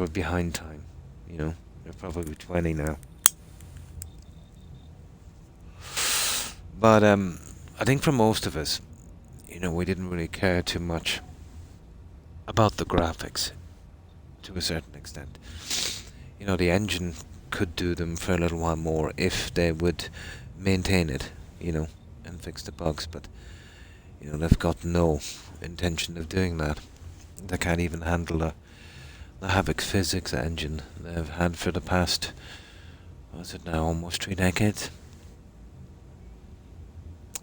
behind time. You know, they're probably 20 now. But I think for most of us, you know, we didn't really care too much about the graphics, to a certain extent. You know, the engine could do them for a little while more if they would maintain it, you know, and fix the bugs, but, you know, they've got no intention of doing that. They can't even handle the Havoc physics engine they've had for the past, what's it now, almost 3 decades?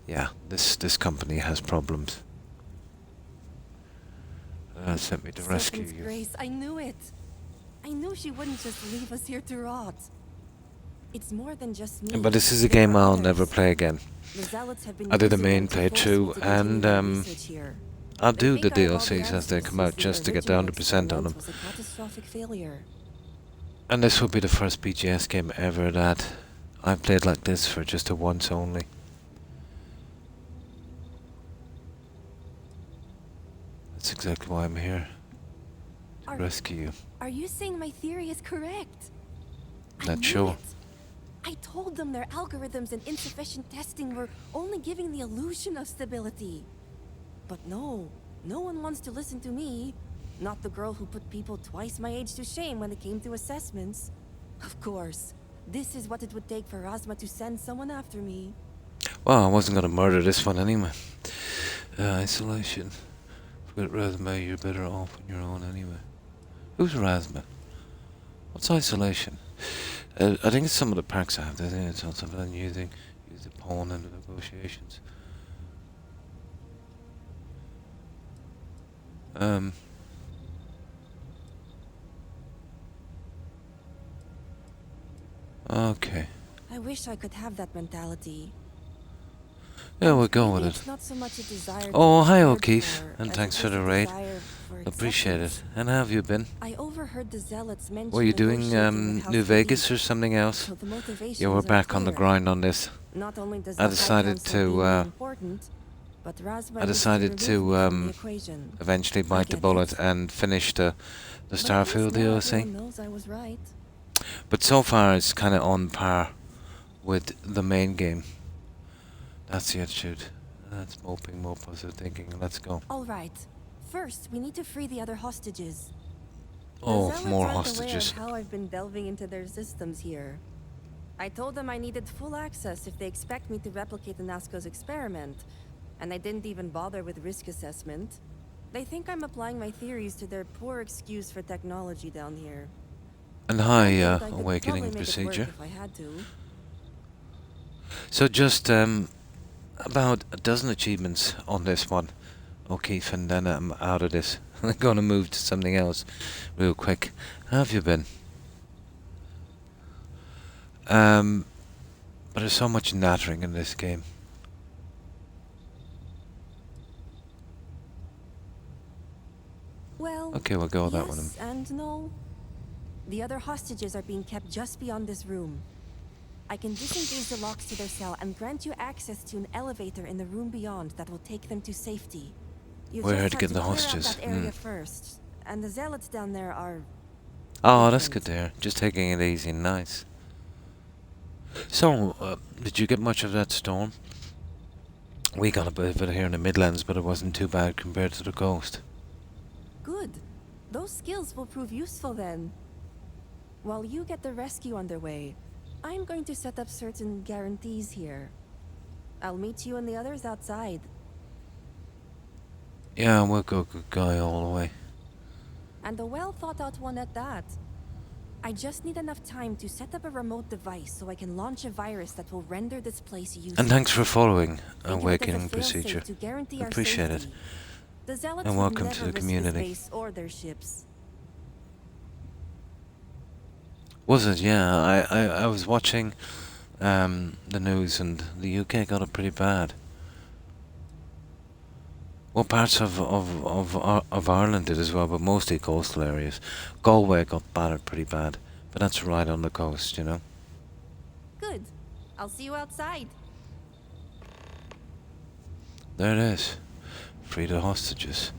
Yeah, this company has problems. Sent me to rescue Serpent's you. Grace, I knew it. I knew she wouldn't just leave us here to rot. It's more than just me. But this is a There game are I'll others. never play again. The Zealots have been I did the using main them to force me playthrough, to continue my and research here. I'll They do the think I have all DLCs as they answers come out since just to get the original 100% on them. experiment was a catastrophic failure. And this will be the first BGS game ever that I've played like this for just a once only. That's exactly why I'm here. To Are- rescue you. Are you saying my theory is correct? I Not knew sure. it. I told them their algorithms and insufficient testing were only giving the illusion of stability. But no one wants to listen to me. Not the girl who put people twice my age to shame when it came to assessments. Of course, this is what it would take for Razma to send someone after me. Well, I wasn't gonna murder this one anyway. Isolation. With Razma, you're better off on your own anyway. Who's Razma? What's isolation? I think it's some of the perks I have. I think it's also for using use the pawn in the negotiations. Okay. I wish I could have that mentality. Yeah, we'll And go maybe with it. it's not so much a desire to Oh, be hi cared O'Keefe, for and as thanks it for is the a raid. desire for Appreciate it. acceptance. And how have you been? I overheard the zealots mention Were you doing negotiating with House New Vegas Philippe, or something else? so the Yeah, motivations we're are back on the clear. grind on this. Not only does I the High decided Council to, deem me important, but Razvan I wishes decided to remove me from the to equation. eventually I bite the get bullet it. and finish the But at least Starfield now DLC. everyone knows I was right. But so far it's kind of on par with the main game. That's the attitude. That's moping mope, was I thinking. Let's go. All right. First, we need to free the other hostages. The Oh, zealots more aren't hostages. aware of how I've been delving into their systems here. I told them I needed full access if they expect me to replicate the Nazco's experiment, and I didn't even bother with risk assessment. They think I'm applying my theories to their poor excuse for technology down here. And I hi, think I could awakening probably make it work procedure. if I had to. So just about a dozen achievements on this one, O'Keefe, and then I'm out of this. I'm going to move to something else real quick. How have you been? But there's so much nattering in this game. Well, Okay, we'll go with that one. yes and no. The other hostages are being kept just beyond this room. I can disengage the locks to their cell and grant you access to an elevator in the room beyond that will take them to safety. You Where just to have get the clear out hostages? that area first, and the zealots down there are. Oh, that's different. good to hear. Just taking it easy and nice. So, did you get much of that storm? We got a bit of it here in the Midlands, but it wasn't too bad compared to the coast. Good. Those skills will prove useful then. While you get the rescue underway, I'm going to set up certain guarantees here. I'll meet you and the others outside. Yeah, we'll go good guy all the way. And a well thought out one at that. I just need enough time to set up a remote device so I can launch a virus that will render this place useless. And thanks for following Think of it as a Awakening fail-safe Procedure. to guarantee our Appreciate it. safety. The zealots And would welcome to never the risk community. this base or their ships. Was it? Yeah, I was watching the news, and the UK got it pretty bad. Well, parts of Ireland did as well, but mostly coastal areas. Galway got battered pretty bad, but that's right on the coast, you know. Good. I'll see you outside. There it is. Free the hostages.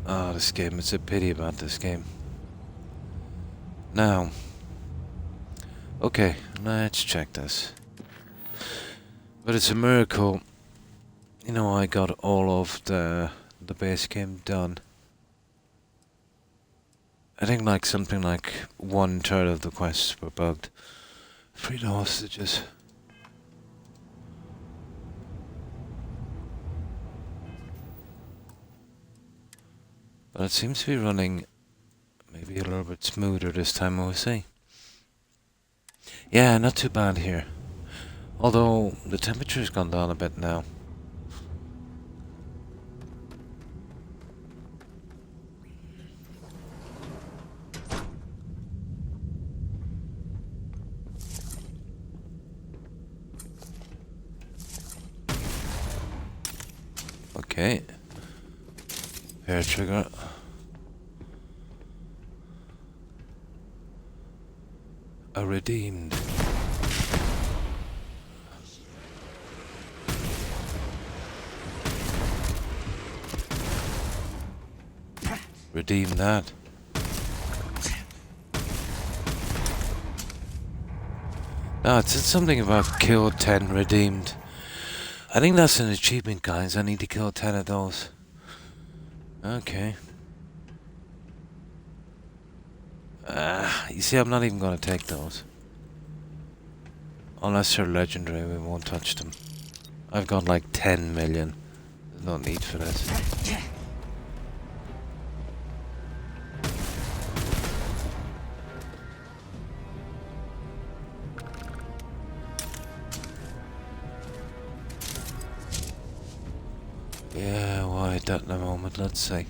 Oh, this game. It's a pity about this game. Now. Okay, let's check this. But it's a miracle. You know, I got all of the base game done. I think like something like 1/3 of the quests were bugged. Free the hostages. But it seems to be running maybe a little bit smoother this time, we'll see. Yeah, not too bad here. Although the temperature's gone down a bit now. Okay. Hair trigger. A redeemed. Redeem that. No, it said something about kill 10 redeemed. I think that's an achievement, guys. I need to kill 10 of those. Okay. You see, I'm not even going to take those. Unless they're legendary, we won't touch them. I've got like 10 million. There's no need for this. Yeah, we'll hit that in a moment. Let's see.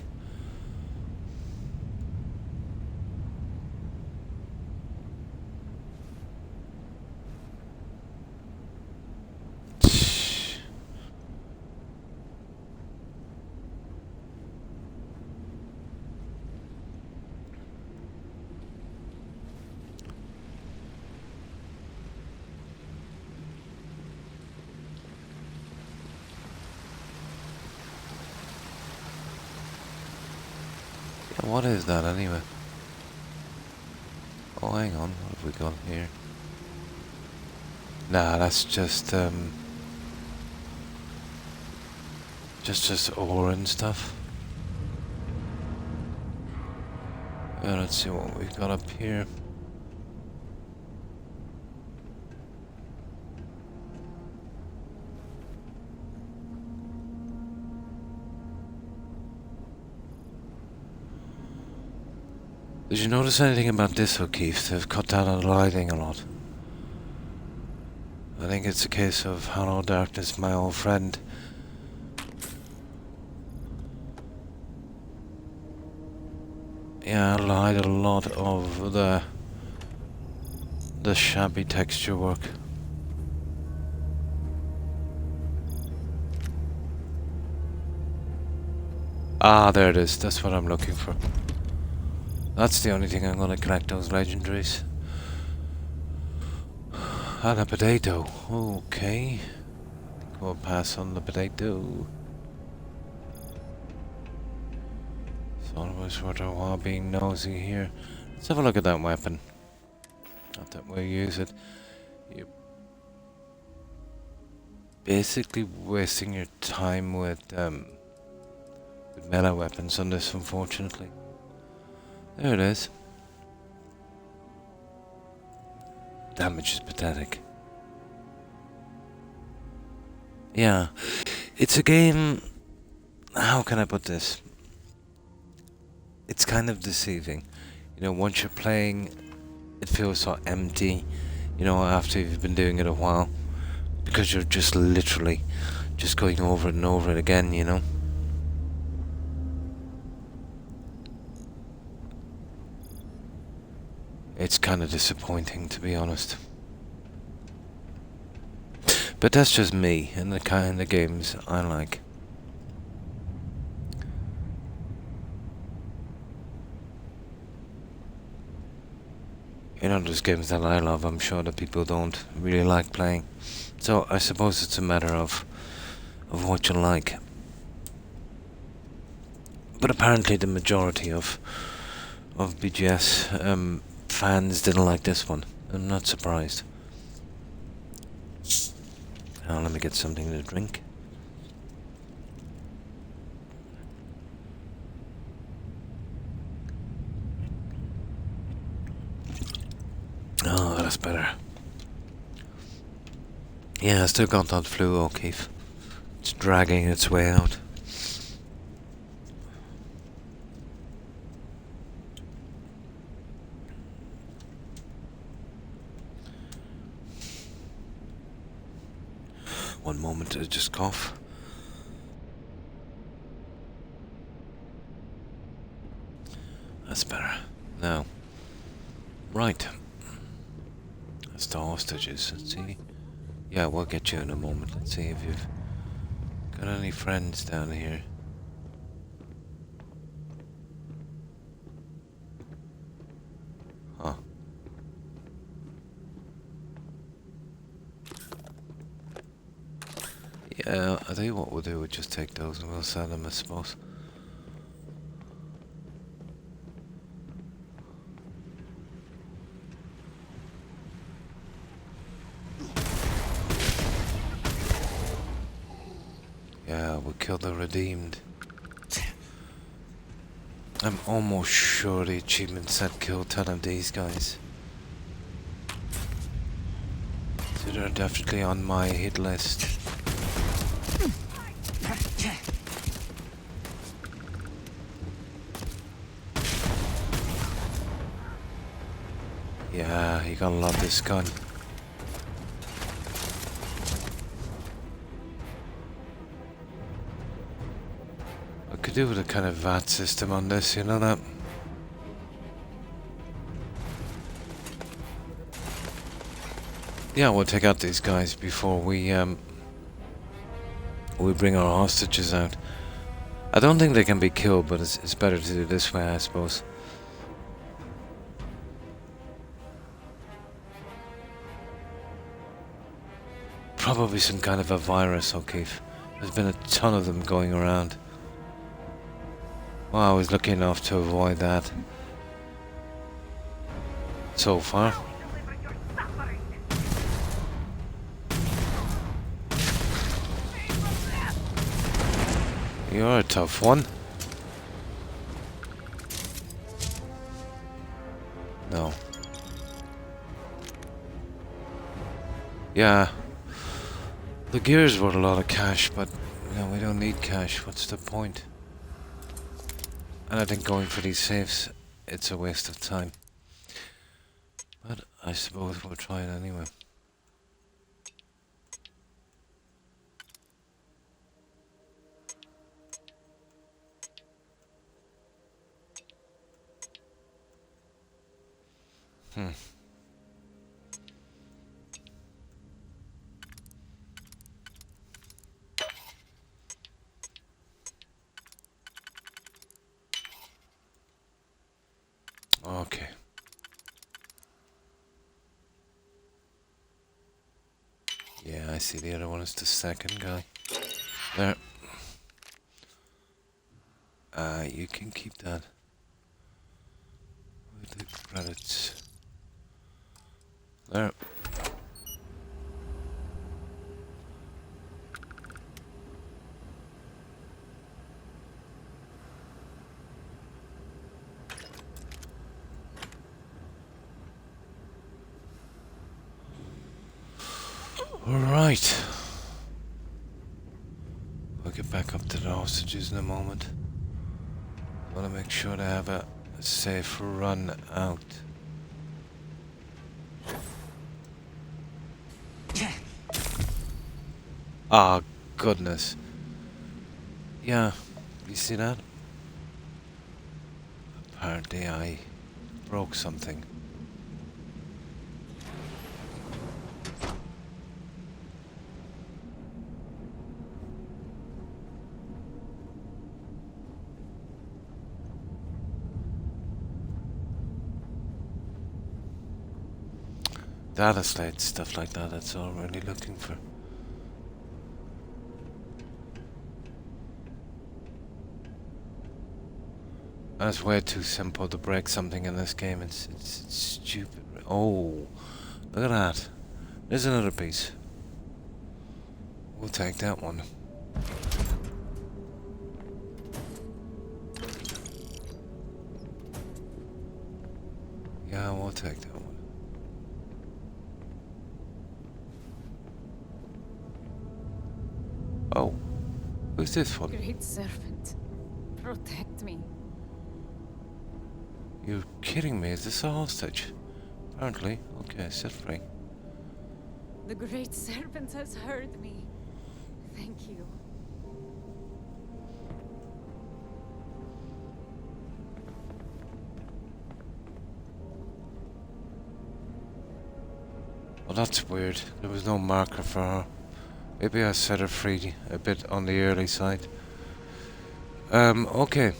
So what is that anyway? Oh, hang on, what have we got here? Nah, that's just ore and stuff. Let's see what we've got up here. Did you notice anything about this, O'Keefe? They've cut down on lighting a lot. I think it's a case of hello darkness, my old friend. Yeah, I hide a lot of the shabby texture work. Ah, there it is. That's what I'm looking for. That's the only thing I'm gonna collect, those legendaries. And a potato. Okay. We'll pass on the potato. It's always worth a while being nosy here. Let's have a look at that weapon. Not that we'll use it. You're basically wasting your time with melee weapons on this, unfortunately. There it is. Damage is pathetic. Yeah, it's a game. How can I put this? It's kind of deceiving. You know, once you're playing, it feels so empty. You know, after you've been doing it a while, because you're just literally just going over it and over it again. You know. It's kind of disappointing, to be honest. But that's just me and the kind of games I like. You know, there's games that I love, I'm sure that people don't really like playing. So I suppose it's a matter of what you like. But apparently the majority of BGS fans didn't like this one. I'm not surprised. Now let me get something to drink. Oh, that's better. Yeah, I still got that flu, O'Keefe. It's dragging its way out. One moment to just cough. That's better. Now, right. That's the hostages. Let's see. Yeah, we'll get you in a moment. Let's see if you've got any friends down here. Huh. Yeah, I tell you what we'll do, we'll just take those and we'll sell them, I suppose. Yeah, we'll kill the redeemed. I'm almost sure the achievement said kill 10 of these guys. So they're definitely on my hit list. Yeah, you gotta love this gun. I could do with a kind of VAT system on this, you know that? Yeah, we'll take out these guys before we bring our hostages out. I don't think they can be killed, but it's better to do this way, I suppose. Probably some kind of a virus, O'Keefe. There's been a ton of them going around. Well, I was lucky enough to avoid that. So far. Deliver your suffering. You're a tough one. No. Yeah. The gears were a lot of cash, but no, we don't need cash. What's the point? And I think going for these safes, it's a waste of time. But I suppose we'll try it anyway. Okay. Yeah, I see the other one is the second guy. There. You can keep that. With the credits. There. Alright. We'll get back up to the hostages in a moment. I want to make sure they have a safe run out. Ah, goodness. Yeah, you see that? Apparently I broke something. Data slates, stuff like that, that's all I'm really looking for. That's way too simple to break something in this game, it's stupid. Oh, look at that. There's another piece. We'll take that one. Yeah, we'll take that one. Oh, who's this one? Great serpent, protect me. You're kidding me, is this a hostage? Apparently. Okay, set free. The great serpent has heard me. Thank you. Well, that's weird. There was no marker for her. Maybe I set her free a bit on the early side. Okay.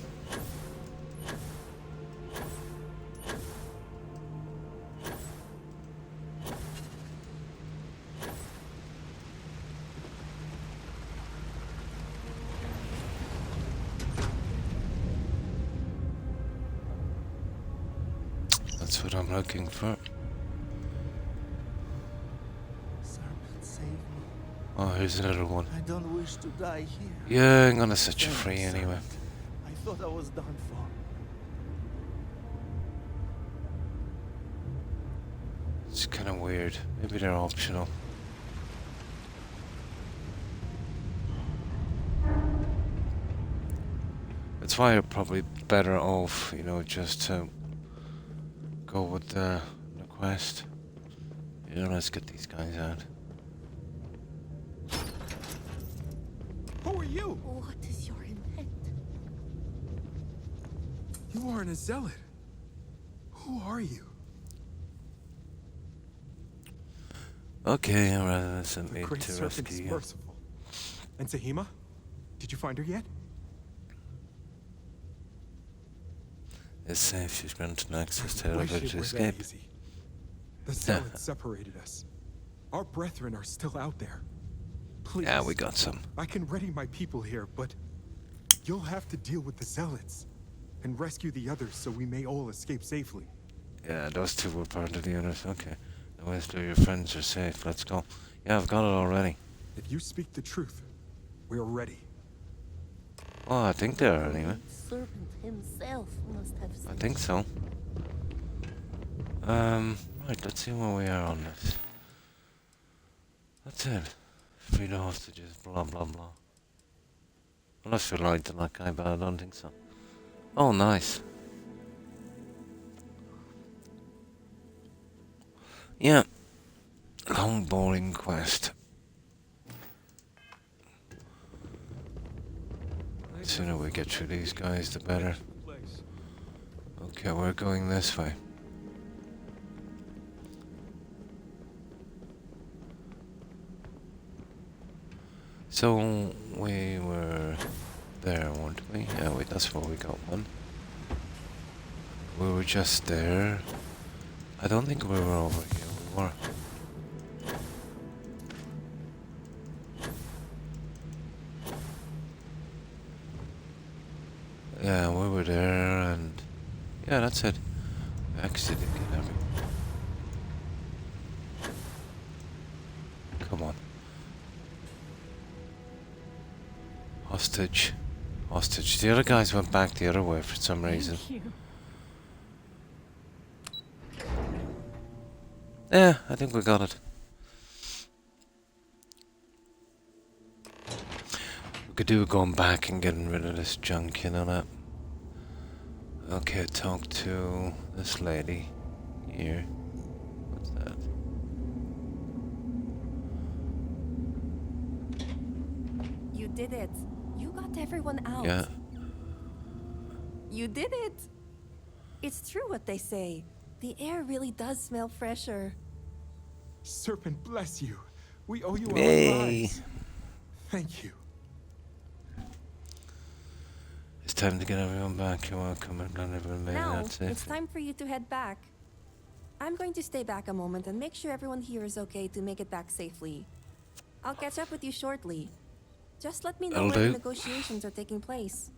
That's what I'm looking for. Serpent, save me. Oh, here's another one. I don't wish to die here. Yeah, I'm gonna set you Thank free you, anyway. Serpent. I thought I was done for. It's kind of weird. Maybe they're optional. That's why you're probably better off, you know, just to go with the quest. You know, let's get these guys out. Who are you? What is your intent? You aren't a zealot. Who are you? Okay, alright, that's The me great to serpent is rescue you. merciful. And Tahima? Did you find her yet? It's safe, she's granted access to I wish elevator it to were that escape. easy. The zealots separated us. Our brethren are still out there. Please. Yeah, we got some. I can ready my people here, but you'll have to deal with the zealots. and rescue the others so we may all escape safely. Yeah, those two were part of the others. Okay. The rest of your friends are safe. Let's go. Yeah, I've got it already. If you speak the truth, we're ready. Oh, I think they are anyway. Serpent himself must have I sent think so. Right, let's see where we are on this. That's it. Free the hostages, blah blah blah. Unless we lied to that guy, but I don't think so. Oh, nice. Yeah. Long boring quest. The sooner we get through these guys, the better. Okay, we're going this way. So, we were there, weren't we? Yeah, wait, that's where we got one. We were just there. I don't think we were over here. We were. Yeah, we were there, and yeah, that's it. I actually didn't get everything. Come on. Hostage. Hostage. The other guys went back the other way for some reason. Thank you. Yeah, I think we got it. We could do going back and getting rid of this junk, you know that? Okay, talk to this lady here. What's that? You did it. You got everyone out. Yeah. You did it. It's true what they say. The air really does smell fresher. Serpent bless you. We owe you our Yay. lives. Thank you. It's time to get everyone back. You're welcome. I'm not everyone made Now, that safe. it's time for you to head back. I'm going to stay back a moment and make sure everyone here is okay to make it back safely. I'll catch up with you shortly. Just let me know That'll where the do. negotiations are taking place.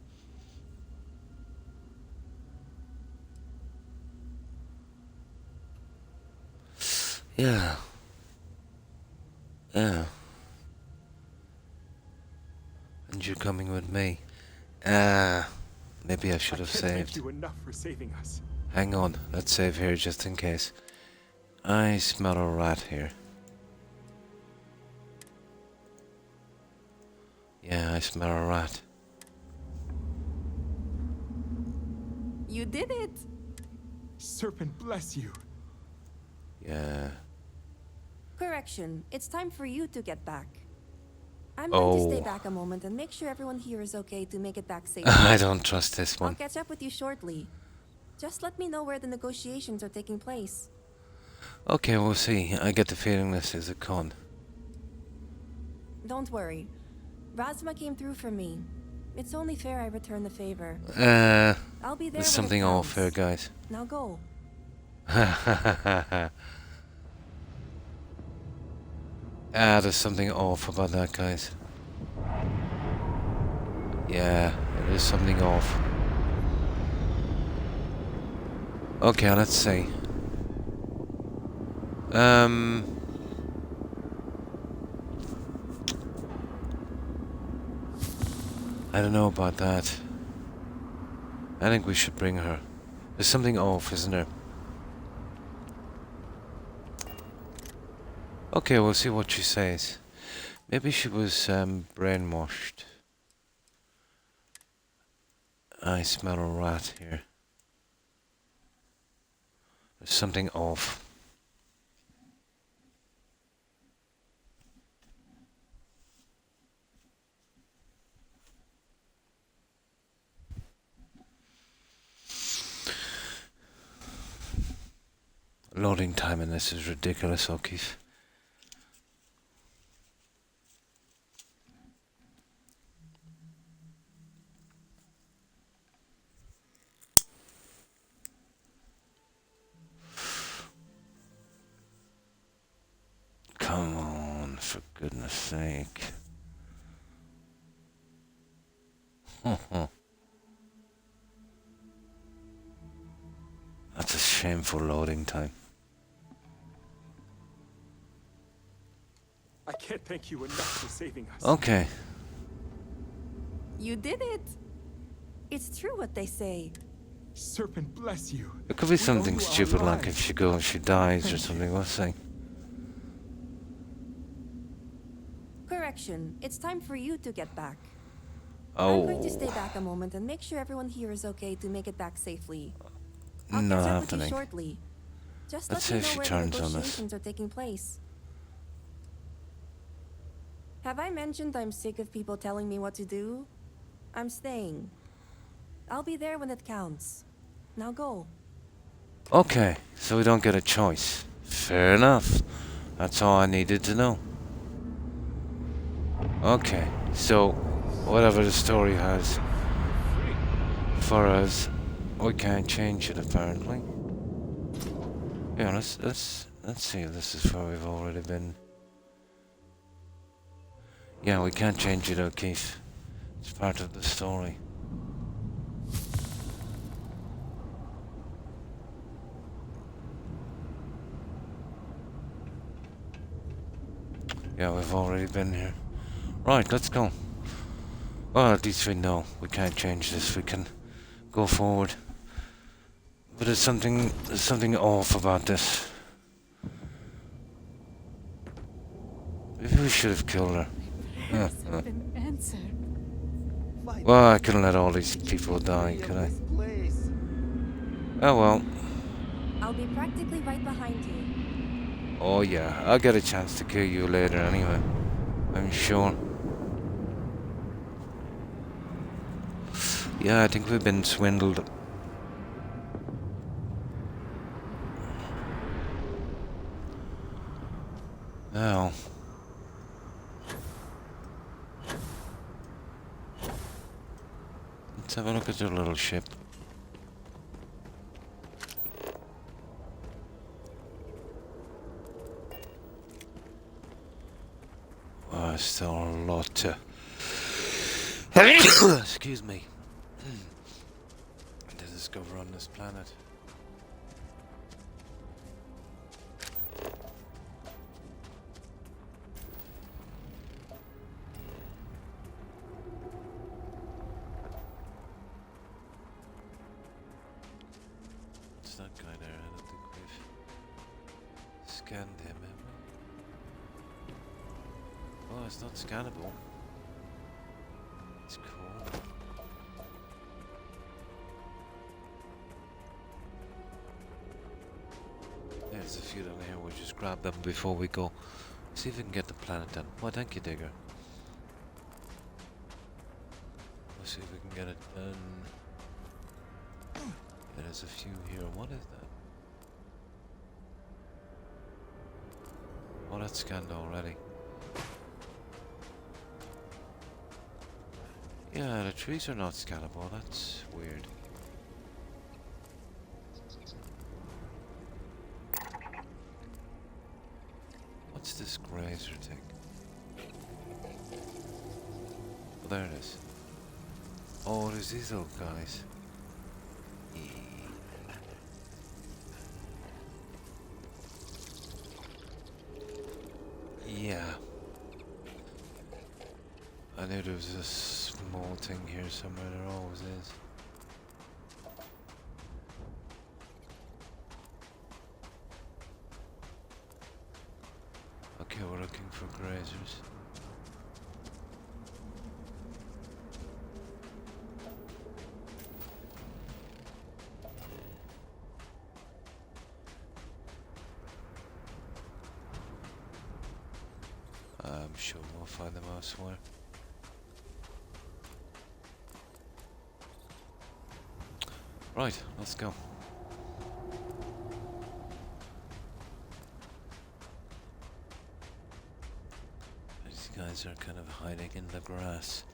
Yeah. Yeah. And you're coming with me. Maybe I should have I can't saved. thank you enough for saving us. Hang on, let's save here just in case. I smell a rat here. Yeah, I smell a rat. You did it! Serpent bless you. Yeah. Correction, it's time for you to get back. I'm going to Oh. stay back a moment and make sure everyone here is okay to make it back safely. I don't trust this I'll one. catch up with you shortly. Just let me know where the negotiations are taking place. Okay, we'll see. I get the feeling this is a con. Don't worry. Razma came through for me. It's only fair I return the favor. I'll be there There's when something it off here, counts. guys. Now go. There's something off about that, guys. Yeah, there is something off. Okay, let's see. I don't know about that. I think we should bring her. There's something off, isn't there? Okay, we'll see what she says. Maybe she was brainwashed. I smell a rat here. There's something off. Loading time in this is ridiculous, O'Keefe. Come on, for goodness sake. That's a shameful loading time. I can't thank you enough for saving us. Okay. You did it! It's true what they say. Serpent bless you. It could be We owe something you our stupid like if lives. she dies or Thank something. We'll see. Correction, it's time for you to get back. I'm going to stay Oh, back a moment and make sure everyone here is okay to make it back safely. I'll not catch up with you happening. shortly. Just Let's let me see if know she where turns the on us. negotiations are taking place. Have I mentioned I'm sick of people telling me what to do? I'm staying. I'll be there when it counts. Now go. Okay, so we don't get a choice. Fair enough. That's all I needed to know. Okay, so whatever the story has for us, we can't change it apparently. Yeah, let's see if this is where we've already been. Yeah, we can't change it, O'Keefe. It's part of the story. Yeah, we've already been here. Right, let's go. Well, at least we know we can't change this. We can go forward. But there's something off about this. Maybe we should have killed her. Prayers have been answered. Why Well, I couldn't let all these people die, could I? this place? Oh well. I'll be practically right behind you. Oh yeah, I'll get a chance to kill you later anyway. I'm sure. Yeah, I think we've been swindled. Now. Let's have a look at your little ship. Oh, there's still a lot to... Excuse me. To discover on this planet. It's that guy there. I don't think we've scanned him, have we? Oh, it's not scannable. It's cool. There's a few down here. We'll just grab them before we go. See if we can get the planet done. Well, thank you, Digger. Let's see if we can get it done. There's a few here. What is that? Oh, that's scanned already. Yeah, the trees are not scannable. That's weird. What's this grazer thing? Oh, there it is. Oh, there's these little guys. Yeah. I knew there was a small thing here somewhere. There always is. Okay, we're looking for grazers. I'm sure we'll find them elsewhere. Right, let's go. These guys are kind of hiding in the grass.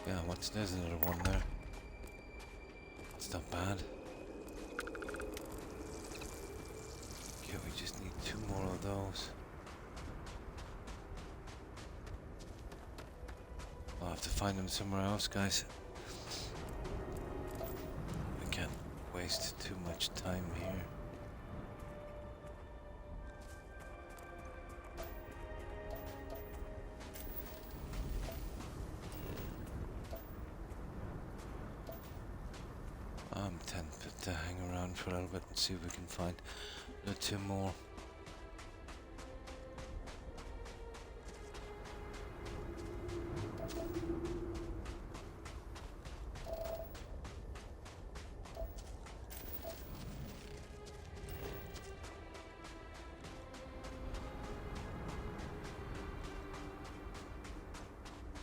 Yeah, there's another one there. That's not bad. Okay, we just need 2 more of those. I'll have to find them somewhere else, guys. We can't waste too much time here. I'm tempted to hang around for a little bit and see if we can find 2 more.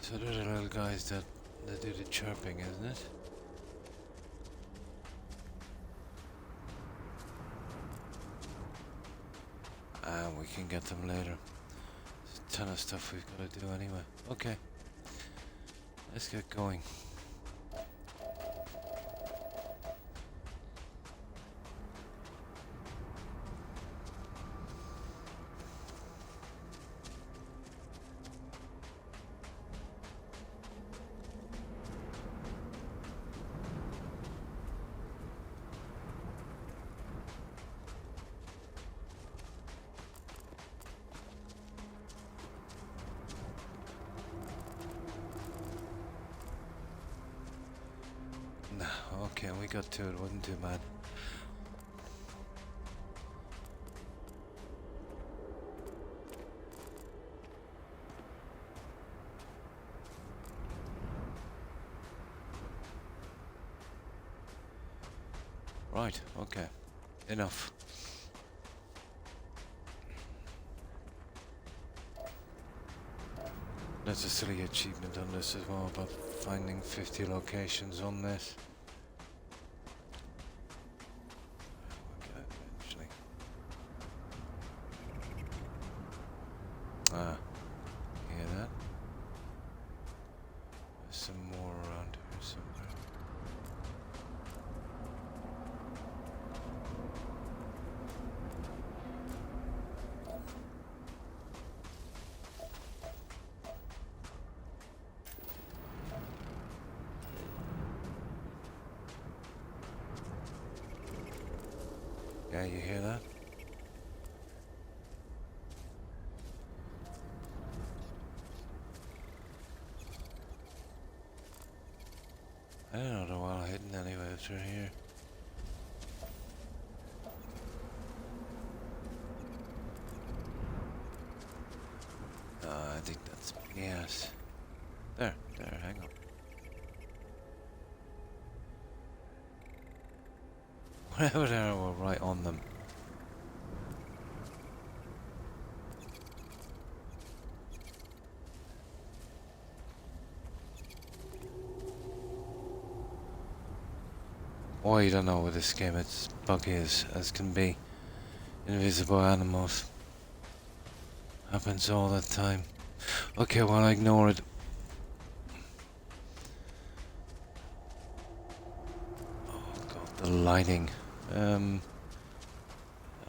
So they're the little guys that do the chirping, isn't it? And we can get them later. There's a ton of stuff we've got to do anyway. Okay. Let's get going. Okay, we got to it, wasn't too bad. Right, okay. Enough. There's a silly achievement on this as well about finding 50 locations on this. Ah, hear that? There's some more around here somewhere. Yeah, you hear that? I don't know, they're well hidden anyway if they're here. I think that's yes. There, hang on. Whatever they are, we're right on them. Oh, you don't know with this game, it's buggy as can be. Invisible animals. Happens all the time. Okay, well, I ignore it. Oh god, the lighting. I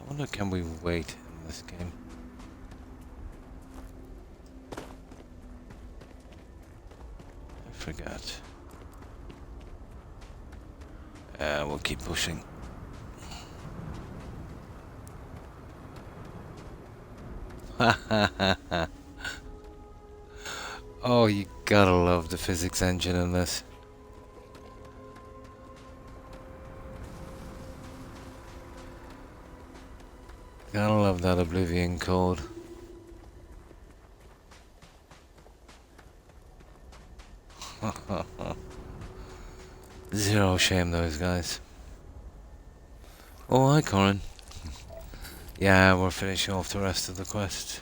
wonder, can we wait in this game? I forgot. We'll keep pushing. Oh, you gotta love the physics engine in this. Gotta love that Oblivion code. Zero shame, those guys. Oh, hi, Corin. Yeah, we're finishing off the rest of the quest.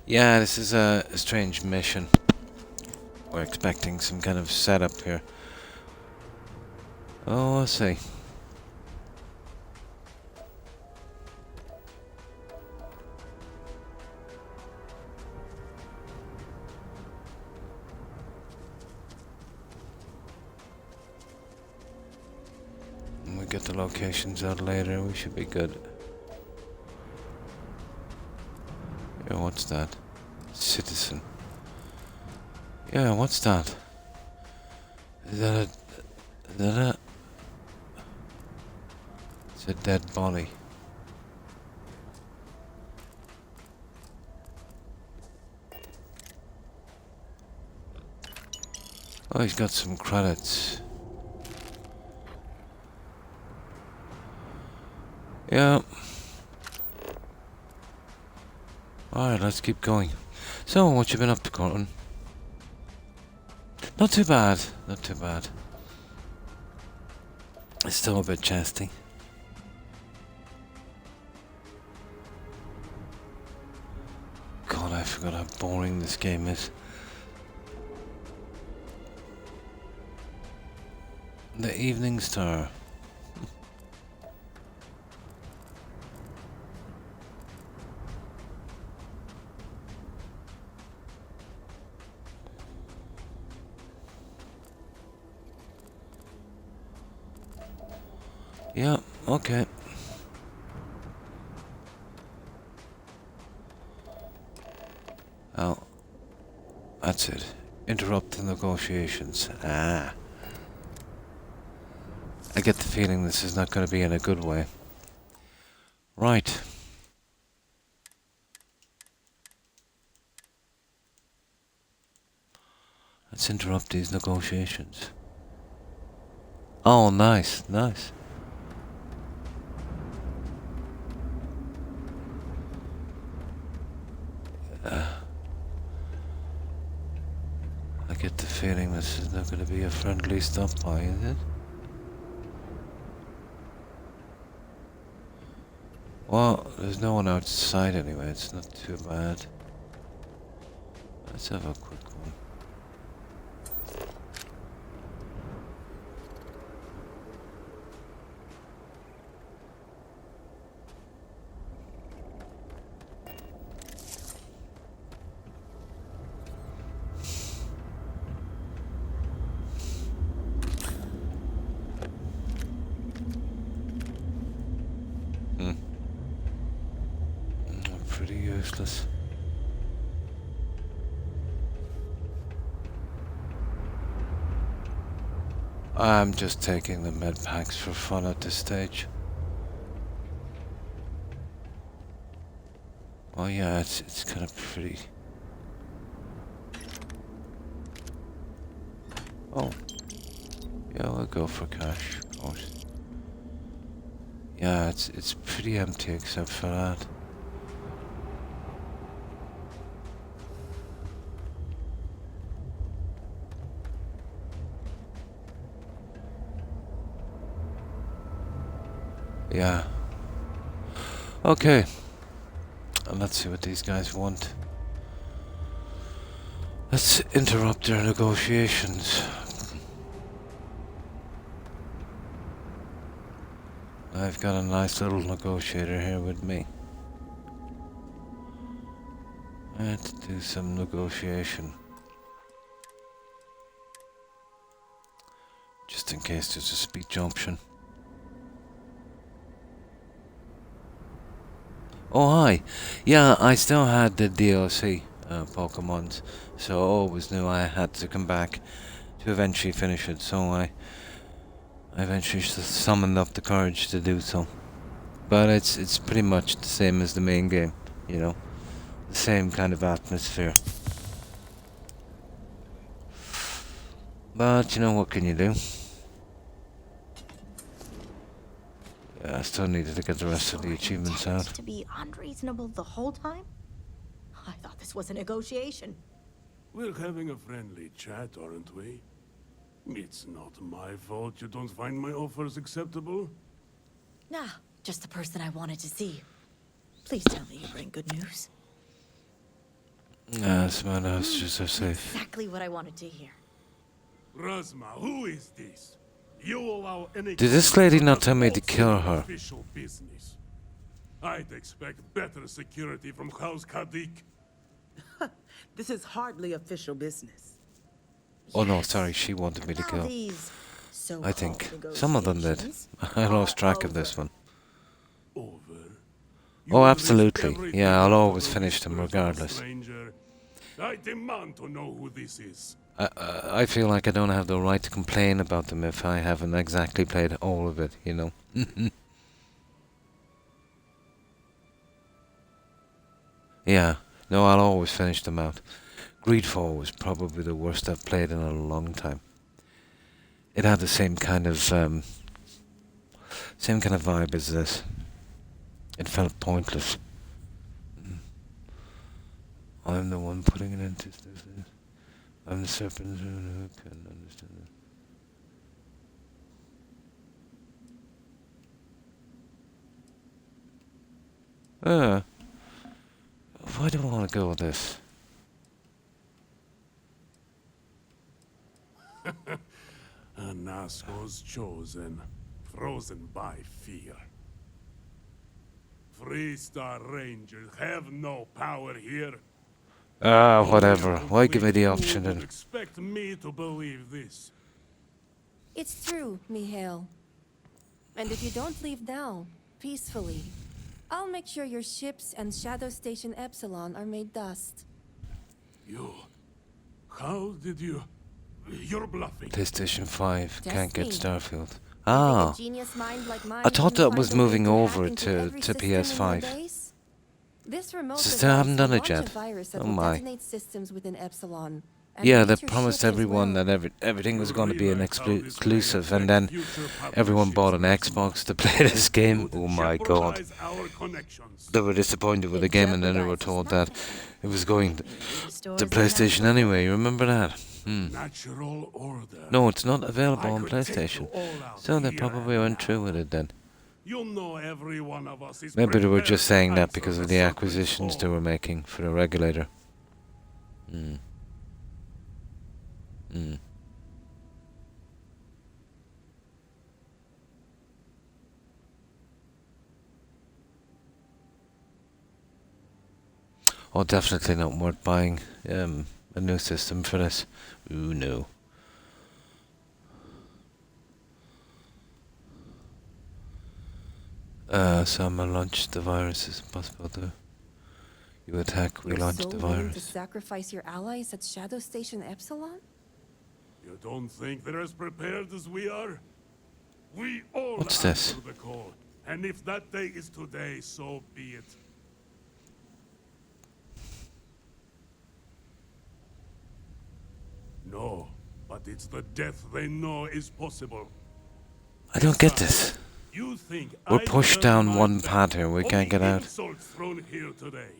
Yeah, this is a strange mission. We're expecting some kind of setup here. Oh, I see. get the locations out later. We should be good. Yeah, what's that? Citizen. Yeah, what's that? Is that a... It's a dead body. Oh, he's got some credits. Yeah. Alright, let's keep going. So, what you been up to, Corton? Not too bad. Not too bad. It's still a bit chesty. God, I forgot how boring this game is. The Evening Star. Yeah, okay. Oh, that's it. Interrupt the negotiations. Ah. I get the feeling this is not going to be in a good way. Right. Let's interrupt these negotiations. Oh, nice, nice. I get the feeling this is not going to be a friendly stop by, is it? Well, there's no one outside anyway, it's not too bad. Let's have a quick one. Pretty useless. I'm just taking the med packs for fun at this stage. Oh yeah, it's kind of pretty. Oh. Yeah, we'll go for cash, of course. Yeah, it's pretty empty except for that. Yeah. Okay. And let's see what these guys want. Let's interrupt their negotiations. I've got a nice little negotiator here with me. Let's do some negotiation. Just in case there's a speech option. Oh hi, yeah, I still had the DLC Pokemons, so I always knew I had to come back to eventually finish it, so I eventually summoned up the courage to do so. But it's pretty much the same as the main game, you know, the same kind of atmosphere. But you know, what can you do? Yeah, I still needed to get the rest of the achievements out. To be unreasonable the whole time? I thought this was a negotiation. We're having a friendly chat, aren't we? It's not my fault you don't find my offers acceptable. Nah, just the person I wanted to see. Please tell me you bring good news. Nah, it's my just so safe. Exactly what I wanted to hear. Razma, who is this? You allow any... Did this lady not tell me to kill her? Official business. I'd expect better security from House Kadik. This is hardly official business. Oh no, sorry, she wanted me to Now kill. these so-called I think. Some of them did. negotiations I lost are track of this over. one. Over. Oh, would risk absolutely. everything Yeah, I'll to always do finish this them for a regardless. stranger. I demand to know who this is. I feel like I don't have the right to complain about them if I haven't exactly played all of it, you know. Yeah, no, I'll always finish them out. Greedfall was probably the worst I've played in a long time. It had the same kind of vibe as this. It felt pointless. I'm the one putting it into this. I'm the serpent who can understand it. Why do I want to go with this? Nasco's chosen, frozen by fear. Freestar Rangers have no power here. Whatever. Why give me the option Who would then? expect me to believe this? It's true, Mihail. And if you don't leave now, peacefully, I'll make sure your ships and Shadow Station Epsilon are made dust. You... How did you... You're bluffing. PlayStation 5 Just can't get me. Starfield. You Ah, think a genius mind like mine I thought couldn't that was find a way moving to over hack into to every system in PS5. your base? This remote So still haven't device done it will launch yet. a virus that Oh will my. detonate systems within Epsilon. And Yeah, reach they your promised ships as everyone well. that everything was You going to be an realize how this may exclusive, and affect then future everyone bought an partnerships Xbox to play this game. Would Oh my god. jeopardize our connections. They were disappointed with the It game, and then they were jeopardizes told that nothing. it was going Restores to the PlayStation natural anyway. You remember that? Natural order. No, it's not available I on could take PlayStation. you all out So they here probably and went now. through with it then. You know every one of us is Maybe they were prepared just to saying that answer because of the the serpent's acquisitions they call. were making for the regulator. Oh, definitely not worth buying a new system for this. Ooh, no. So I'm gonna launch the virus. Is it possible to... You attack, we You're launch so the willing to virus. sacrifice your allies at Shadow Station Epsilon? You don't think they're as prepared as we are? We all What's answer this? the call. And if that day is today, so be it. No, but it's the death they know is possible. I don't get this. You think We're I pushed turn down my one back path here, we on can't the get out. insults thrown here today?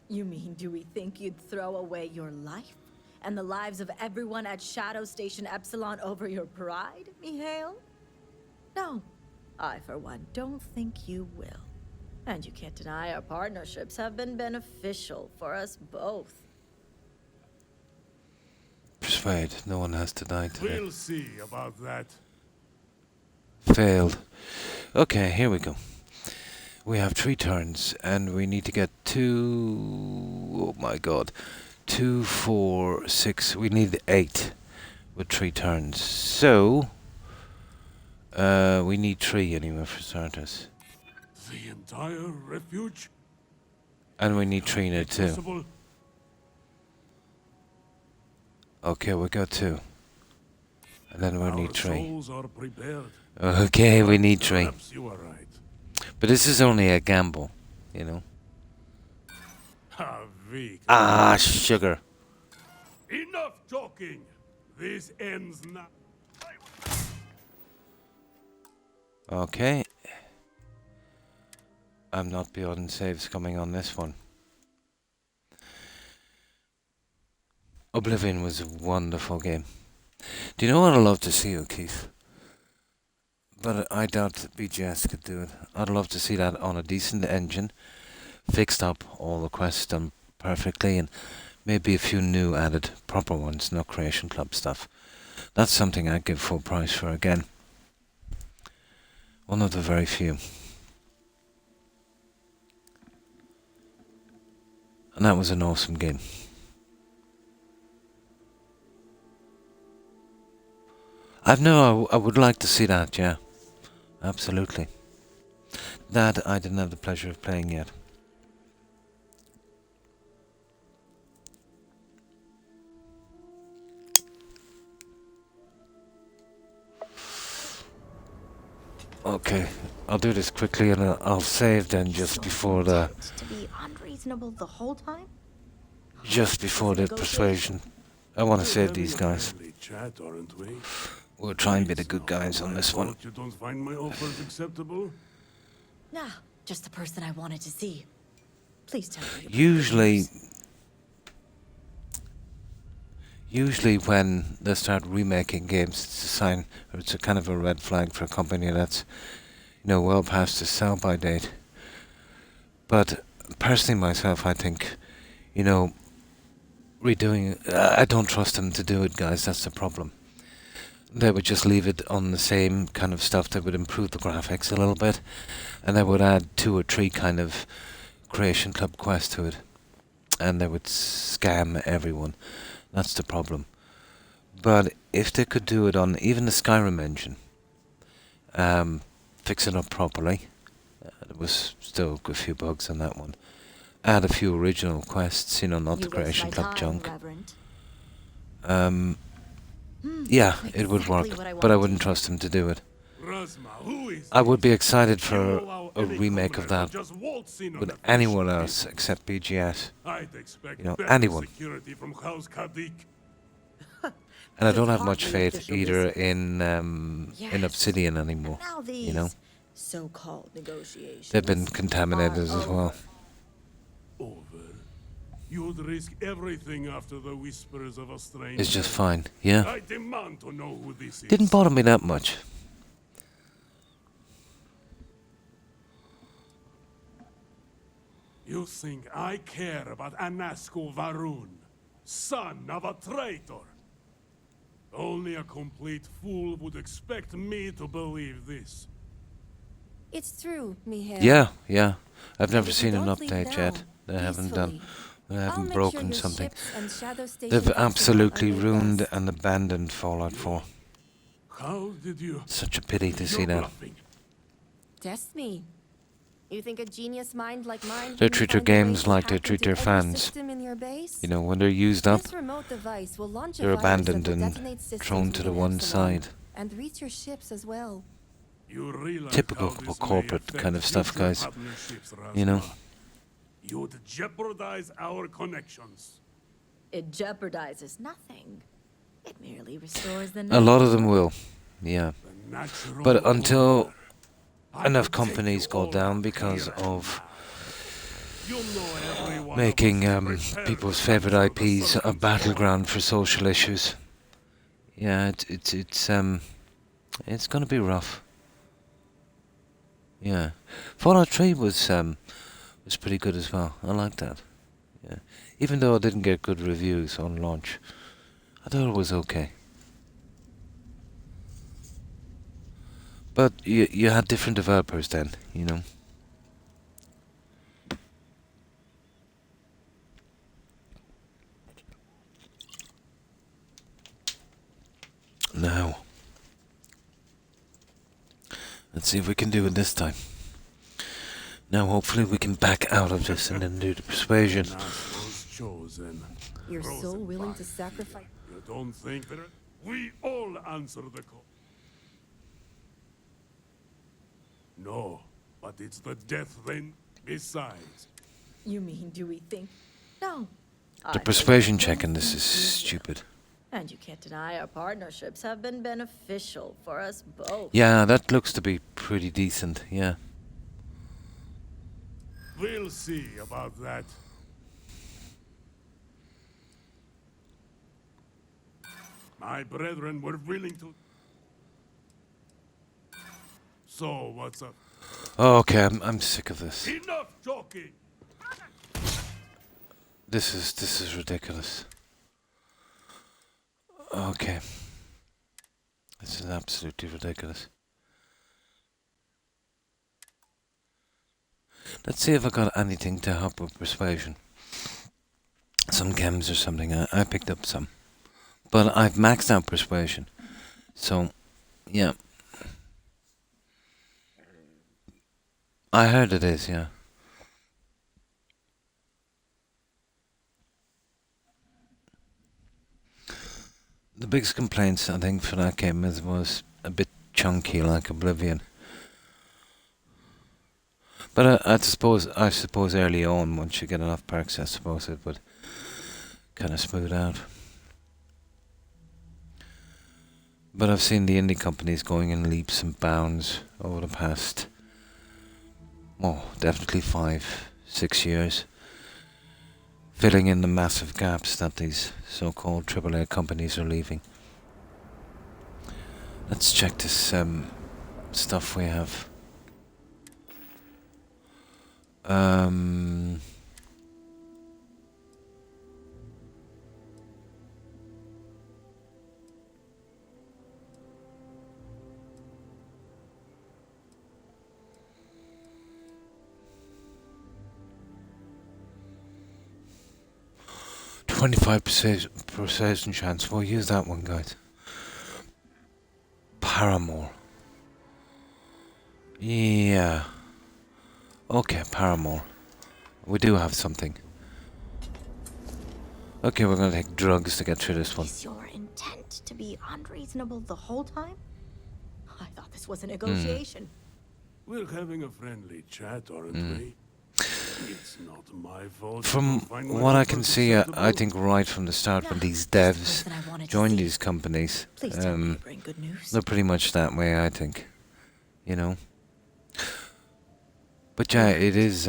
You mean, do we think you'd throw away your life and the lives of everyone at Shadow Station Epsilon over your pride, Mihail? No, I, for one, don't think you will. And you can't deny our partnerships have been beneficial for us both. Persuade, no one has to die today. We'll see about that. Failed. Okay, here we go. We have 3 turns, and we need to get 2... Oh my god. 2, 4, 6... We need 8 with 3 turns. So... we need 3 anyway for starters. The entire refuge? And we need 3 now too. Possible? Okay, we got 2. And then we Our need 3. souls are prepared. Okay, we need 3. Perhaps you are right. But this is only a gamble, you know. Ha, Vic. Ah, sugar. Enough talking. This ends now. Okay. I'm not beyond saves coming on this one. Oblivion was a wonderful game. Do you know what I'd love to see, Keith? But I doubt BGS could do it. I'd love to see that on a decent engine, fixed up, all the quests done perfectly, and maybe a few new added proper ones, no Creation Club stuff. That's something I'd give full price for again. One of the very few. And that was an awesome game. I would like to see that, yeah. Absolutely. That I didn't have the pleasure of playing yet. Okay, I'll do this quickly and I'll save then just before the... To be unreasonable the whole time? Just before the persuasion. I want to save these guys. Chat, aren't we? We'll try and be the good guys on this one. You don't find my offers acceptable? Nah, just the person I wanted to see. Please tell me. Usually when they start remaking games, it's a sign, or it's a kind of a red flag for a company that's, well past its sell-by date. But personally myself, I think, redoing, I don't trust them to do it, guys, that's the problem. They would just leave it on the same kind of stuff. They would improve the graphics a little bit, and they would add 2 or 3 kind of Creation Club quests to it, and they would scam everyone. That's the problem. But if they could do it on even the Skyrim engine, fix it up properly, there was still a few bugs on that one, add a few original quests, not the Creation Club junk. Yeah, it would work, but I wouldn't trust them to do it. I would be excited for a remake of that with anyone else except BGS. Anyone. And I don't have much faith either in Obsidian anymore. So-called negotiations. They've been contaminated as well. You would risk everything after the whispers of a stranger. It's just fine, yeah. I demand to know who this is. Didn't bother me that much. You think I care about Anasco Varun, son of a traitor? Only a complete fool would expect me to believe this. It's true, Mihail. Yeah. I've never seen an update yet. They haven't done. They haven't broken something. They've absolutely ruined and abandoned Fallout 4. How did you... Such a pity to see that. Test me. You think a genius mind like mine They treat their games like they treat their fans. When they're used up, they're abandoned and thrown to the one side. And reach your ships as well. Typical corporate kind of stuff, guys. You'd jeopardize our connections. It jeopardizes nothing. It merely restores the... A lot of them will, yeah. But until enough companies go down because of making people's favorite IPs a battleground for social issues, yeah, it's gonna be rough. Yeah, Fallout 3 was pretty good as well. I like that. Yeah, even though I didn't get good reviews on launch, I thought it was okay. But you had different developers then, Now, let's see if we can do it this time. Now, hopefully we can back out of this and then do the persuasion. You're so willing to sacrifice... You don't think that we all answer the call? No, but it's the death then, besides. You mean, do we think? No. The persuasion check in this is stupid. And you can't deny our partnerships have been beneficial for us both. Yeah, that looks to be pretty decent, yeah. We'll see about that. My brethren were willing to... So, what's up? Oh, okay, I'm sick of this. Enough talking! This is ridiculous. Okay. This is absolutely ridiculous. Let's see if I got anything to help with persuasion. Some chems or something. I picked up some. But I've maxed out persuasion. So Yeah. I heard it is, yeah. The biggest complaints, I think, for that game was a bit chunky, like Oblivion. But I suppose early on, once you get enough perks, I suppose it would kind of smooth out. But I've seen the indie companies going in leaps and bounds over the past, definitely 5, 6 years, filling in the massive gaps that these so-called AAA companies are leaving. Let's check this stuff we have. 25% chance. We'll use that one, guys. Paramore. Yeah. Okay, Paramore. We do have something. Okay, we're gonna take drugs to get through this one. Is your intent to be unreasonable the whole time? I thought this was a negotiation. We're having a friendly chat, aren't we? It's not my fault. From what I can see, I think right from the start when these devs joined these companies, they're pretty much that way, I think. You know? But yeah, it is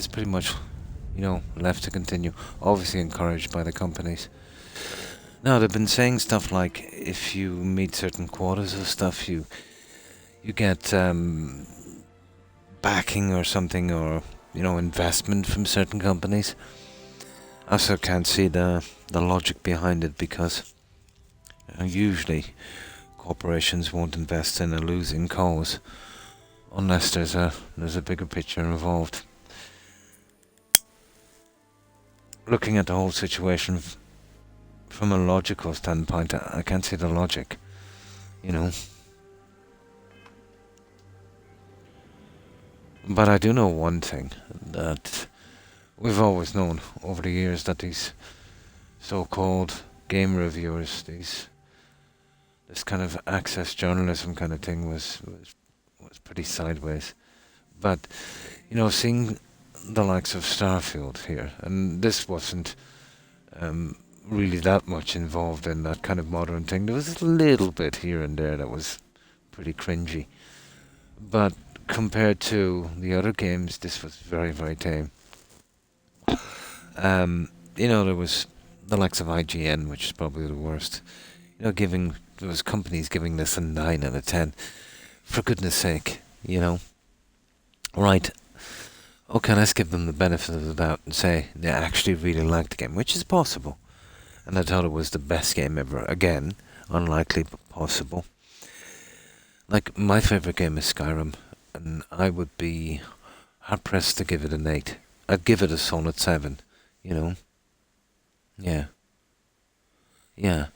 pretty much, left to continue. Obviously encouraged by the companies. Now, they've been saying stuff like, if you meet certain quotas of stuff, you get backing or something, or investment from certain companies. I also can't see the logic behind it, because usually corporations won't invest in a losing cause unless there's a bigger picture involved. Looking at the whole situation from a logical standpoint, I can't see the logic, But I do know one thing, that we've always known over the years, that these so-called game reviewers, this kind of access journalism kind of thing was pretty sideways. But, seeing the likes of Starfield here, and this wasn't really that much involved in that kind of modern thing. There was a little bit here and there that was pretty cringy. But compared to the other games, this was very, very tame. There was the likes of IGN, which is probably the worst. There was companies giving this a 9 out of 10. For goodness sake, Right. Okay, let's give them the benefit of the doubt and say they actually really liked the game, which is possible. And I thought it was the best game ever. Again, unlikely, but possible. Like, my favourite game is Skyrim, and I would be hard-pressed to give it an 8. I'd give it a solid 7, Yeah. Yeah.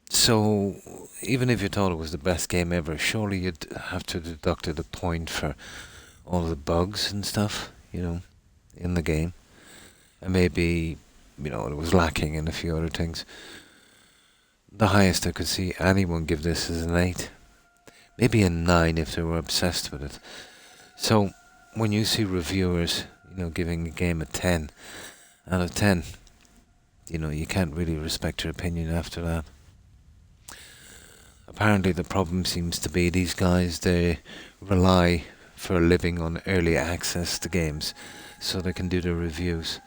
So, even if you thought it was the best game ever, surely you'd have to deduct a point for all the bugs and stuff, in the game. And maybe, it was lacking in a few other things. The highest I could see anyone give this is an 8. Maybe a 9 if they were obsessed with it. So, when you see reviewers, giving a game a 10 out of 10, you can't really respect your opinion after that. Apparently the problem seems to be these guys, they rely for a living on early access to games so they can do their reviews.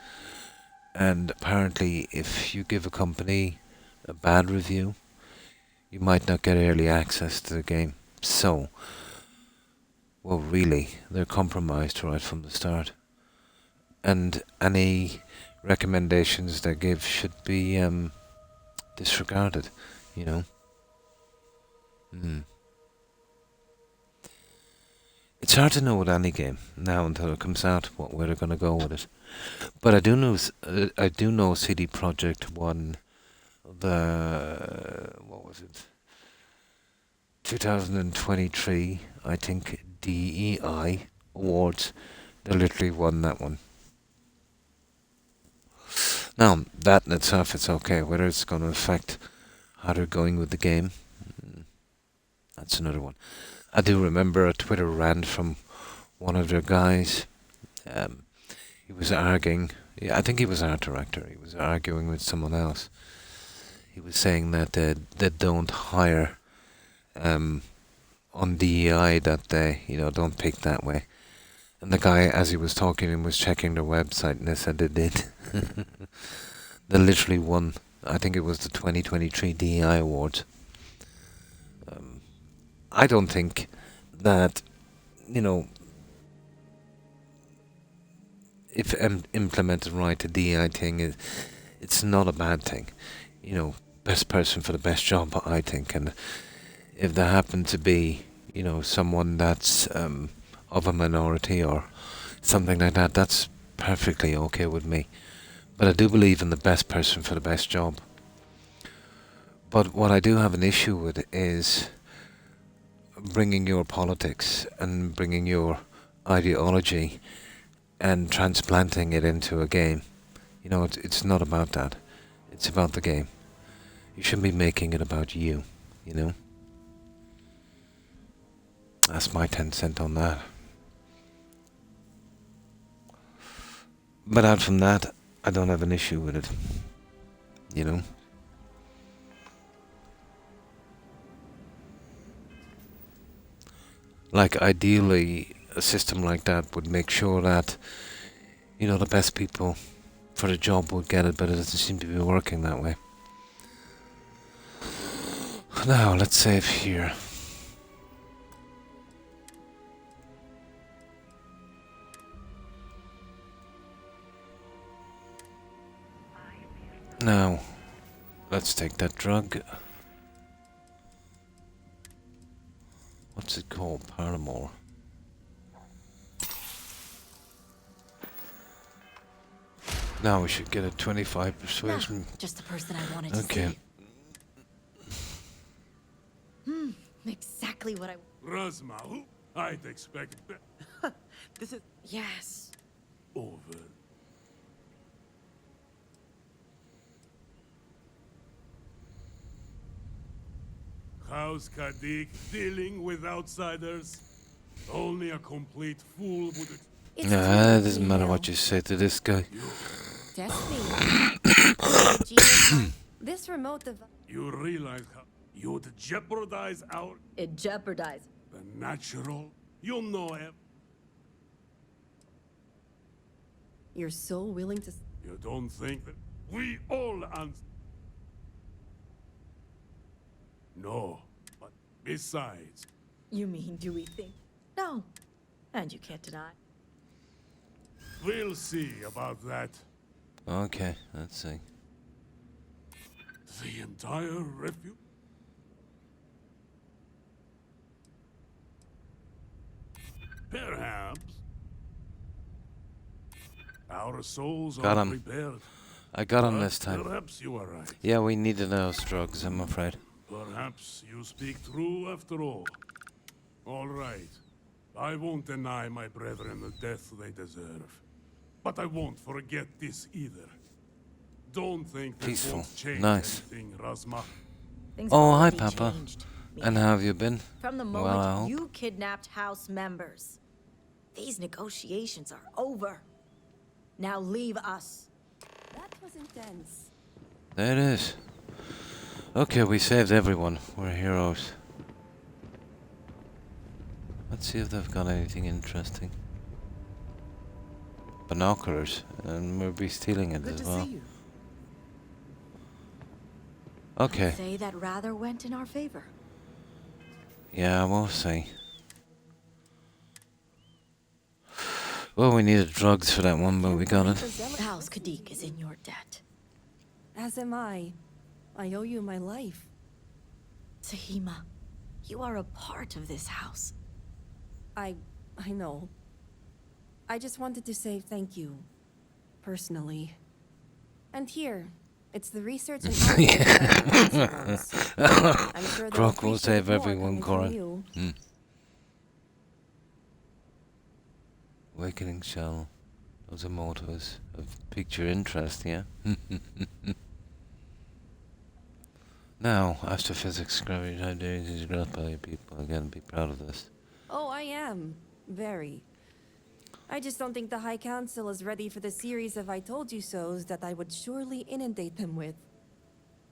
And apparently if you give a company a bad review, you might not get early access to the game. So, well, really, they're compromised right from the start. And any recommendations they give should be disregarded, It's hard to know with any game now until it comes out where they're going to go with it. But I do know CD Projekt won the what was it? 2023, I think, DEI awards. They literally won that one. Now, that in itself, it's okay. Whether it's going to affect how they're going with the game, that's another one. I do remember a Twitter rant from one of their guys. He was arguing. Yeah, I think he was art director. He was arguing with someone else. He was saying that they don't hire on DEI, that they don't pick that way. And the guy, as he was talking, and was checking their website, and they said they did. They literally won. I think it was the 2023 DEI awards. I don't think that, if implemented right, the DEI thing it's not a bad thing. Best person for the best job, I think. And if there happened to be, someone that's of a minority or something like that, that's perfectly okay with me. But I do believe in the best person for the best job. But what I do have an issue with is bringing your politics and bringing your ideology and transplanting it into a game. It's not about that. It's about the game. You shouldn't be making it about you, That's my 10 cents on that. But out from that, I don't have an issue with it. Like, ideally, a system like that would make sure that, the best people for the job would get it, but it doesn't seem to be working that way. Now, let's save here. Now, let's take that drug. What's it called? Paramore. Now we should get a 25 persuasion. Just the person I wanted to Okay. see. Exactly what I... Razma, who I'd expect This is Yes. over. How's Kadik dealing with outsiders? Only a complete fool would... It's Nah, it true, doesn't matter Miguel. what you say to this guy. Test me. Genius. This remote device. You realize how you'd jeopardize our... It jeopardized. the natural? You know him. You're so willing to... You don't think that we all answer? No, but besides, You mean, do we think? No. And you can't deny. we'll see about that. Okay, let's see. The entire refuge? Perhaps. Our souls Got are 'em. prepared. I got him But this time. Perhaps you are right. Yeah, we needed those drugs, I'm afraid. Perhaps you speak true after all. All right. I won't deny my brethren the death they deserve. But I won't forget this either. Don't think this Peaceful. won't change Nice. anything, Razma. Things Oh, have hi, already Papa. changed. And how have you been? From the Well, moment I hope. you kidnapped House members. These negotiations are over. Now leave us. That was intense. There it is. Okay, we saved everyone. We're heroes. Let's see if they've got anything interesting. Binoculars, and we'll be stealing it good as to well. see you. Okay. I'd say that rather went in our favor. Yeah, we'll see. Well, we needed drugs for that one, but we got it. House Kadik is in your debt. As am I. I owe you my life. Tahima, you are a part of this house. I I know. I just wanted to say thank you. Personally. And here, it's the research and I'm sure Croc will save everyone, Cora. You. Awakening shell. Those are motors of piqued your interest, yeah? Now, astrophysics, gravity, how days is growth by people. Again, be proud of this. Oh, I am. Very. I just don't think the High Council is ready for the series of I told you so's that I would surely inundate them with.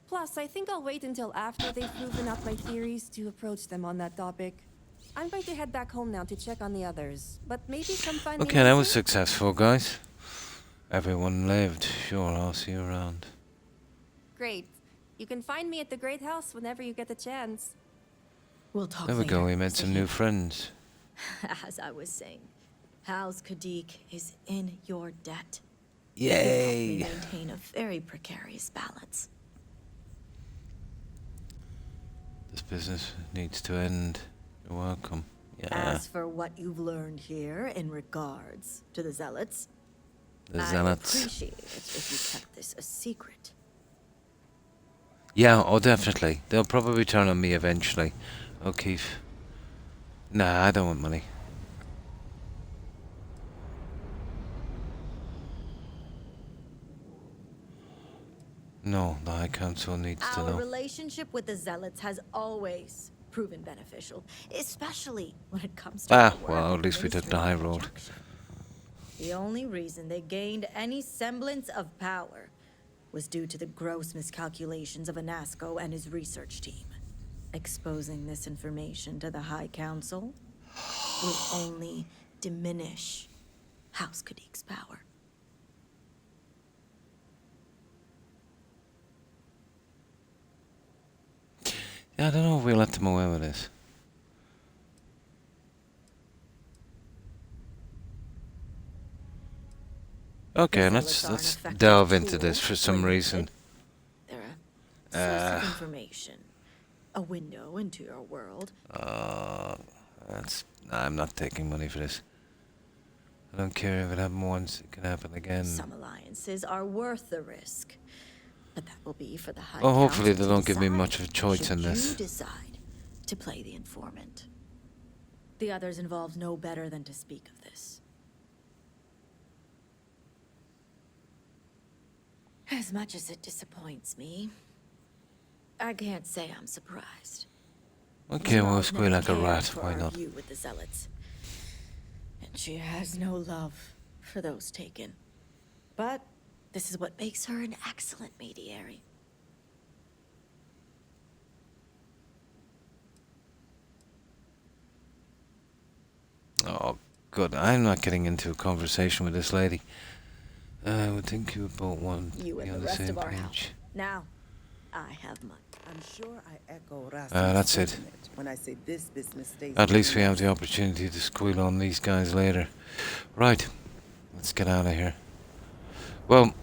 Plus, I think I'll wait until after they've proven out my theories to approach them on that topic. I'm going to head back home now to check on the others, but maybe come find me. Okay, that was successful, guys. Everyone lived. Sure, I'll see you around. Great. You can find me at the Great House whenever you get the chance. We'll talk There we later, go, we made Mr. some new Heath. friends. As I was saying, House Kadik is in your debt. Yay! You helped me maintain a very precarious balance. This business needs to end. You're welcome. Yeah. As for what you've learned here in regards to the Zealots, The I'd Zealots. appreciate it if you kept this a secret. Yeah, oh definitely. They'll probably turn on me eventually. O'Keefe. Nah, I don't want money. No, the High Council needs to Our know. relationship with the Zealots has always proven beneficial, especially when it comes to our work Well, with at least we took the high Ministry of road. Injunction. The only reason they gained any semblance of power was due to the gross miscalculations of Anasco and his research team. Exposing this information to the High Council will only diminish House Kadik's power. Yeah, I don't know if we'll let them away with this. Okay, The let's Zealots are an effective delve into tool this for some when reason. needed. They're a source of information, a window into your world. I'm not taking money for this. I don't care if it happened once, it can happen again. Some alliances are worth the risk, but that will be for the High Well, hopefully Council they to don't give me decide much of a choice should in this. You decide to play the informant. The others involved know better than to speak of this. As much as it disappoints me, I can't say I'm surprised. Okay, well, Jamal's squeal never like a cared rat, for why our not? view with the Zealots. And she has no love for those taken. But this is what makes her an excellent mediary. Oh, good. I'm not getting into a conversation with this lady. I would think you both want to You be and on the the rest same of our house. page. Now, I have money. I'm sure I echo that's it. sentiment when I say this business stays At least we between have the us. opportunity to squeal on these guys later. Right, let's get out of here. Well,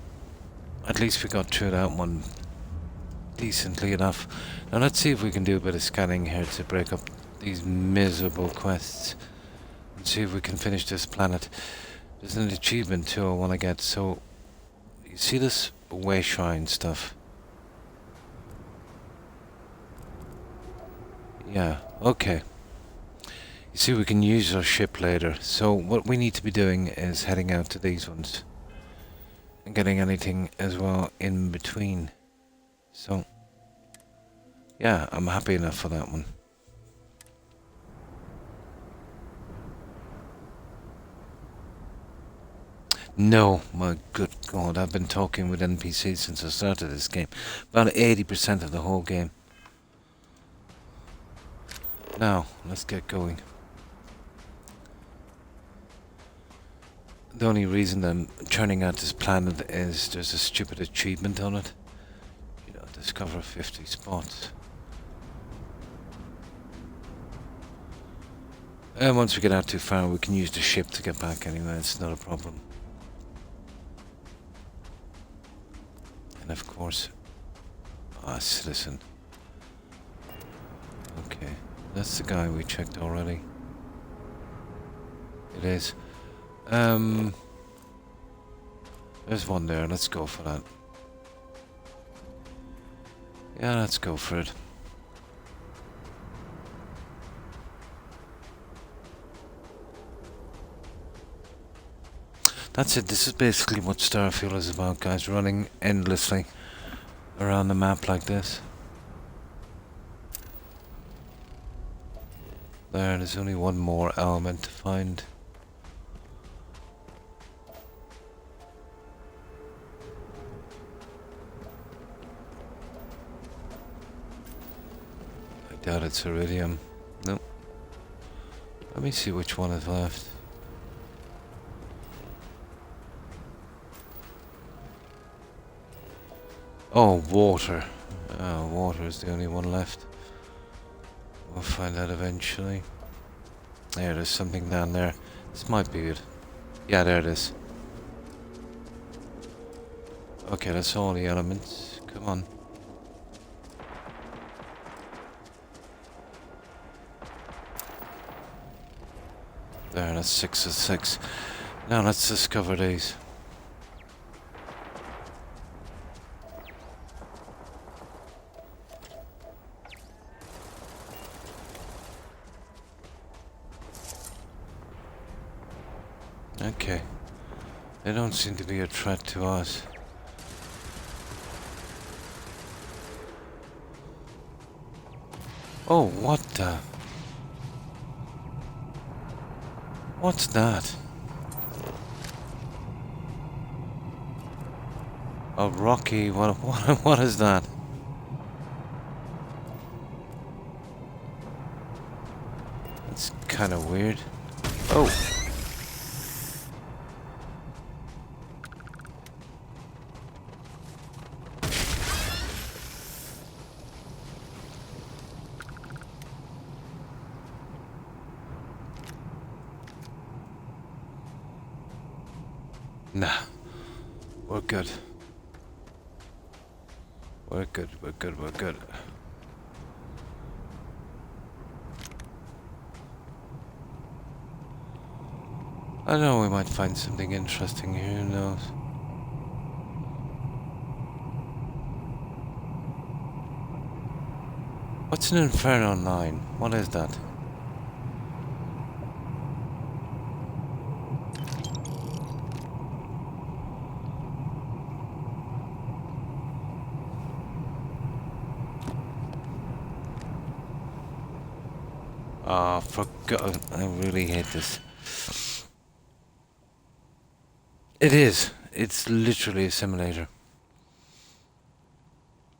at least we got through that one decently enough. Now let's see if we can do a bit of scanning here to break up these miserable quests. And see if we can finish this planet. There's an achievement too I want to get. So, you see this way shrine stuff? Yeah, okay. You see, we can use our ship later. So what we need to be doing is heading out to these ones. And getting anything as well in between. So, yeah, I'm happy enough for that one. No, my good God, I've been talking with NPCs since I started this game. About 80% of the whole game. Now, let's get going. The only reason I'm churning out this planet is there's a stupid achievement on it. You know, discover 50 spots. And once we get out too far, we can use the ship to get back anyway, it's not a problem. And of course, citizen. Okay, that's the guy we checked already. It is. There's one there. Let's go for that. Yeah, let's go for it. That's it. This is basically what Starfield is about, guys. Running endlessly around the map like this. There's only one more element to find. I doubt it's iridium. Nope. Let me see which one is left. Oh, water. Oh, water is the only one left. We'll find that eventually. There's something down there. This might be it. Yeah, there it is. Okay, that's all the elements. Come on. There, that's 6 of 6. Now let's discover these. Okay. They don't seem to be a threat to us. Oh, what the? What's that? A rocky, what is that? That's kind of weird. Oh. Nah, we're good. We're good, we're good, we're good. I know we might find something interesting here, who knows? What's an Inferno 9? What is that? Oh, for God, I really hate this. It is. It's literally a simulator.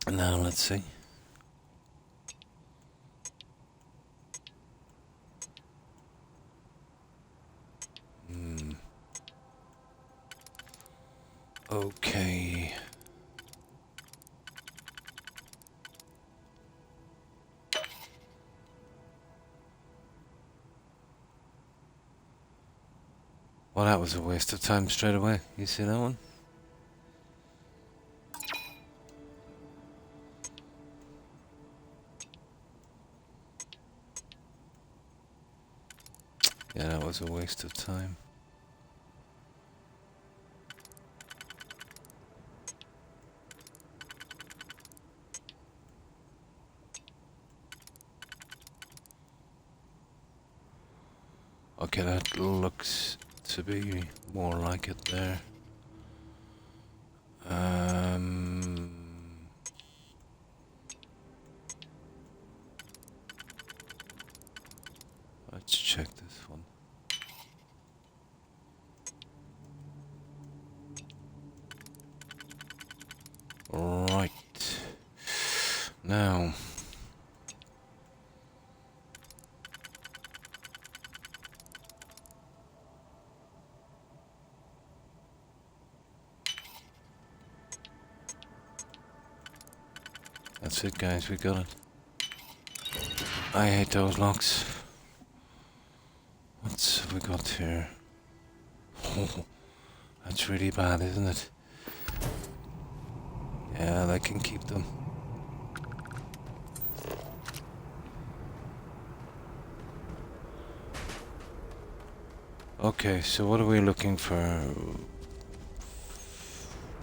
Now, let's see. Okay. Well, that was a waste of time straight away. You see that one? Yeah, that was a waste of time. Okay, that looks to be more like it there. Let's check this one. Right. Now. That's it, guys, we got it. I hate those locks. What's have we got here? Oh, that's really bad, isn't it? Yeah, they can keep them. Okay, so what are we looking for?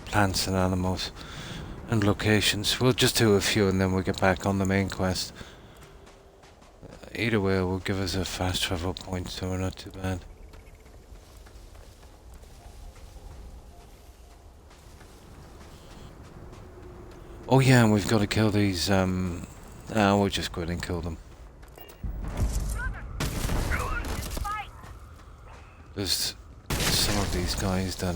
Plants and animals and locations. We'll just do a few and then we'll get back on the main quest. Either way, it will give us a fast travel point, so we're not too bad. Oh yeah, and we've got to kill these, we'll just go ahead and kill them. There's some of these guys that,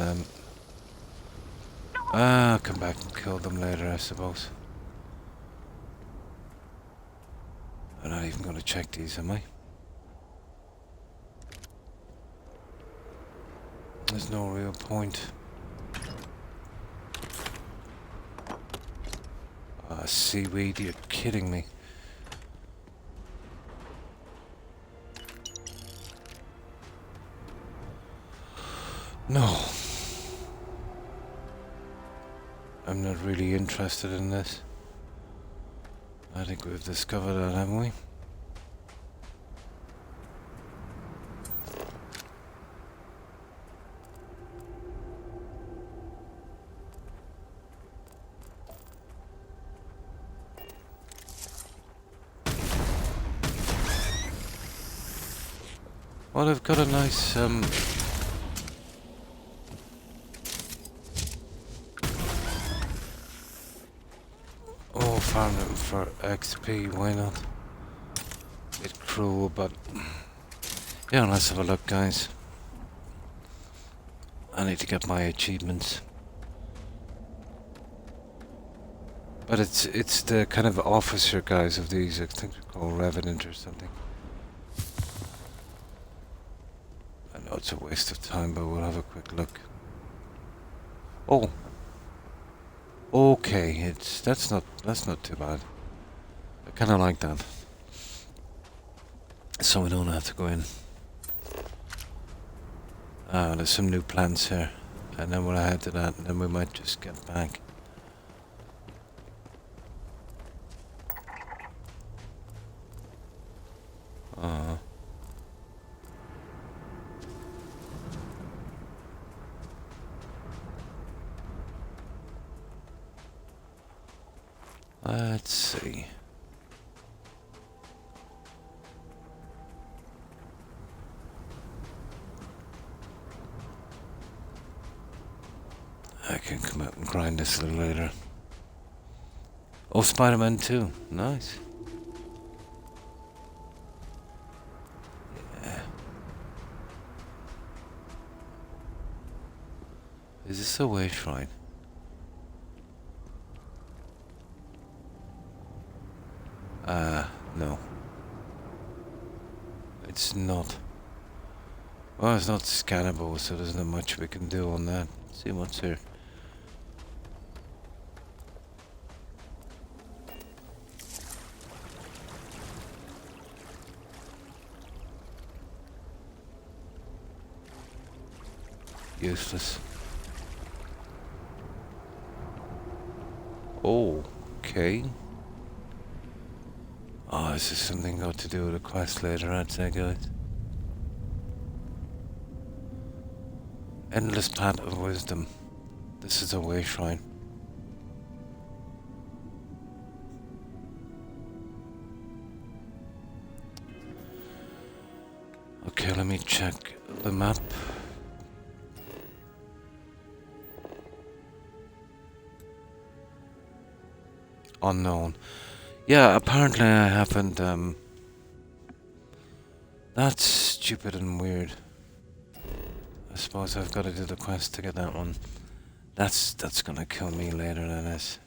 I'll come back and kill them later, I suppose. I'm not even going to check these, am I? There's no real point. Seaweed, you're kidding me. No. I'm not really interested in this. I think we've discovered that, haven't we? Well, I've got a nice, oh, found them for XP, why not? Bit cruel, but... Yeah, let's have a look, guys. I need to get my achievements. But it's the kind of officer guys of these, I think they're called Revenant or something. I know it's a waste of time, but we'll have a quick look. Oh. Okay, that's not too bad. I kinda like that. So we don't have to go in. Ah, there's some new plants here. And then we'll head to that and then we might just get back. Let's see. I can come out and grind this a little later. Oh, Spider-Man 2. Nice. Yeah. Is this a way shrine? No. It's not. Well, it's not scannable, so there's not much we can do on that. Let's see what's here. Useless. Okay. Oh, this is something got to do with a quest later, I'd say, guys. Endless path of wisdom. This is a way shrine. Okay, let me check the map. Unknown. Yeah, apparently I haven't, that's stupid and weird. I suppose I've got to do the quest to get that one. That's gonna kill me later, that is.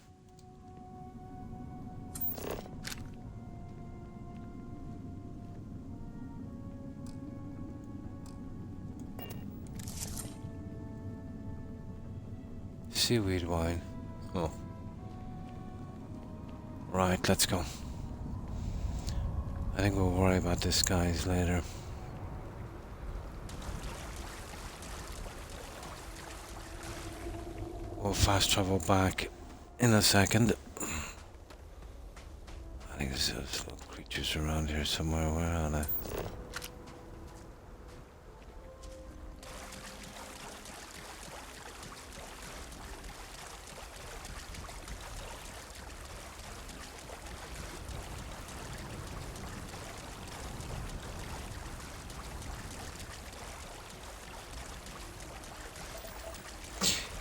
Seaweed wine. Oh. Right, let's go. I think we'll worry about this guys later. We'll fast travel back in a second. I think there's little creatures around here somewhere. Where are they?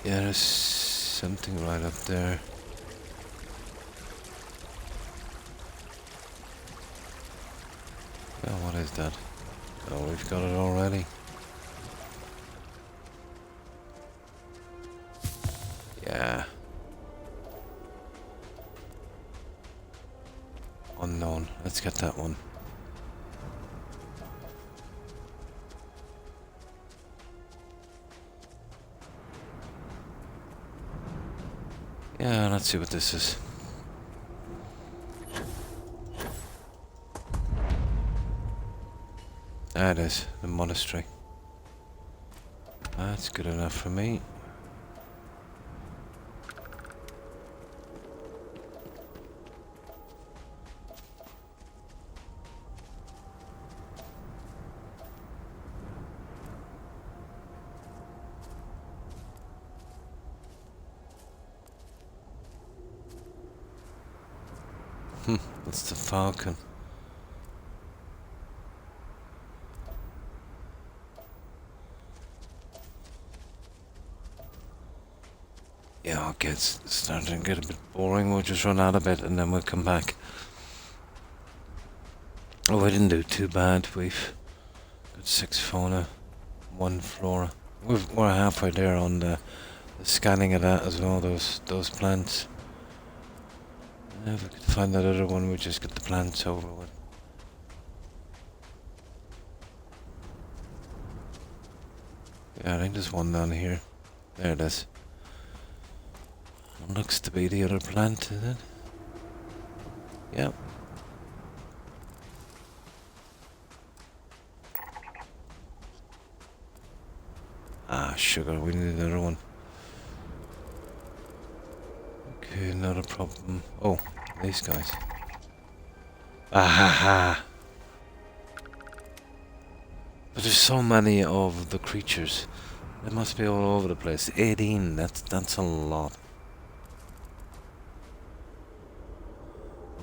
Yeah, there's something right up there. Oh, what is that? Oh, we've got it already. Yeah. Unknown. Let's get that one. Yeah, let's see what this is. There it is, the monastery. That's good enough for me. That's the falcon. Yeah, okay, it's starting to get a bit boring. We'll just run out a bit and then we'll come back. Oh, we didn't do too bad. We've got 6 fauna, 1 flora. We're halfway there on the scanning of that as well, those plants. If we could find that other one, we just get the plants over with. Yeah, I think there's one down here. There it is. Looks to be the other plant, is it? Yep. Ah, sugar, we need another one. Okay, not a problem. Oh, these guys. Ah ha ha! But there's so many of the creatures. They must be all over the place. 18, that's a lot.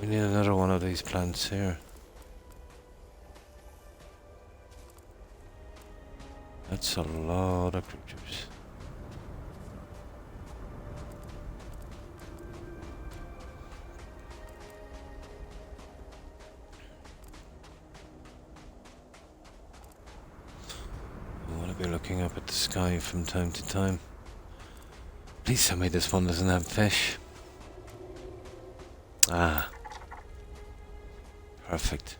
We need another one of these plants here. That's a lot of creatures. I want to be looking up at the sky from time to time. Please tell me this one doesn't have fish. Ah. Perfect.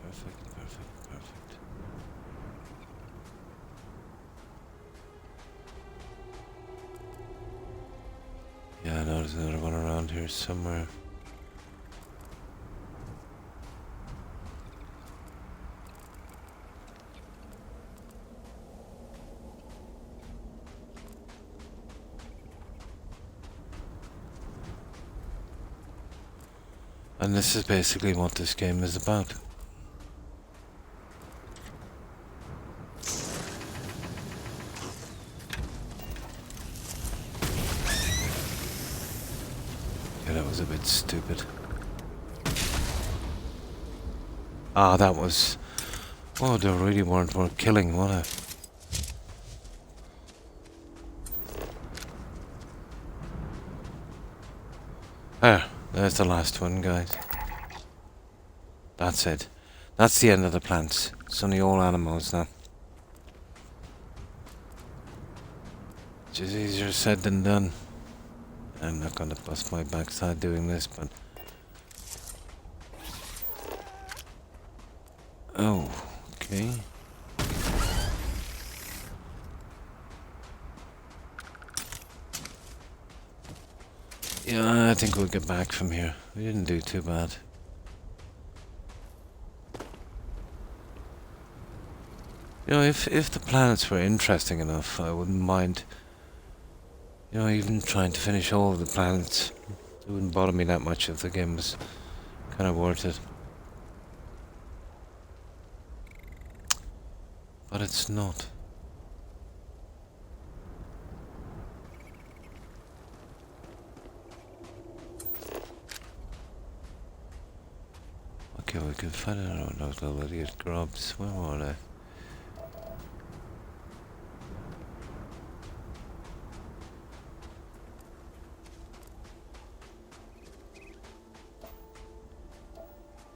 Perfect. Yeah, I know there's another one around here somewhere. And this is basically what this game is about. Yeah, that was a bit stupid. Ah, that was... Oh, they really weren't worth killing, what a... There's the last one, guys. That's it. That's the end of the plants. It's only all animals now. Just easier said than done. I'm not gonna bust my backside doing this, but... Oh, okay. Yeah, I think we'll get back from here. We didn't do too bad. You know, if the planets were interesting enough, I wouldn't mind, you know, even trying to finish all of the planets. It wouldn't bother me that much if the game was kind of worth it. But it's not. Okay, we can find out those little idiot grubs. Where are they?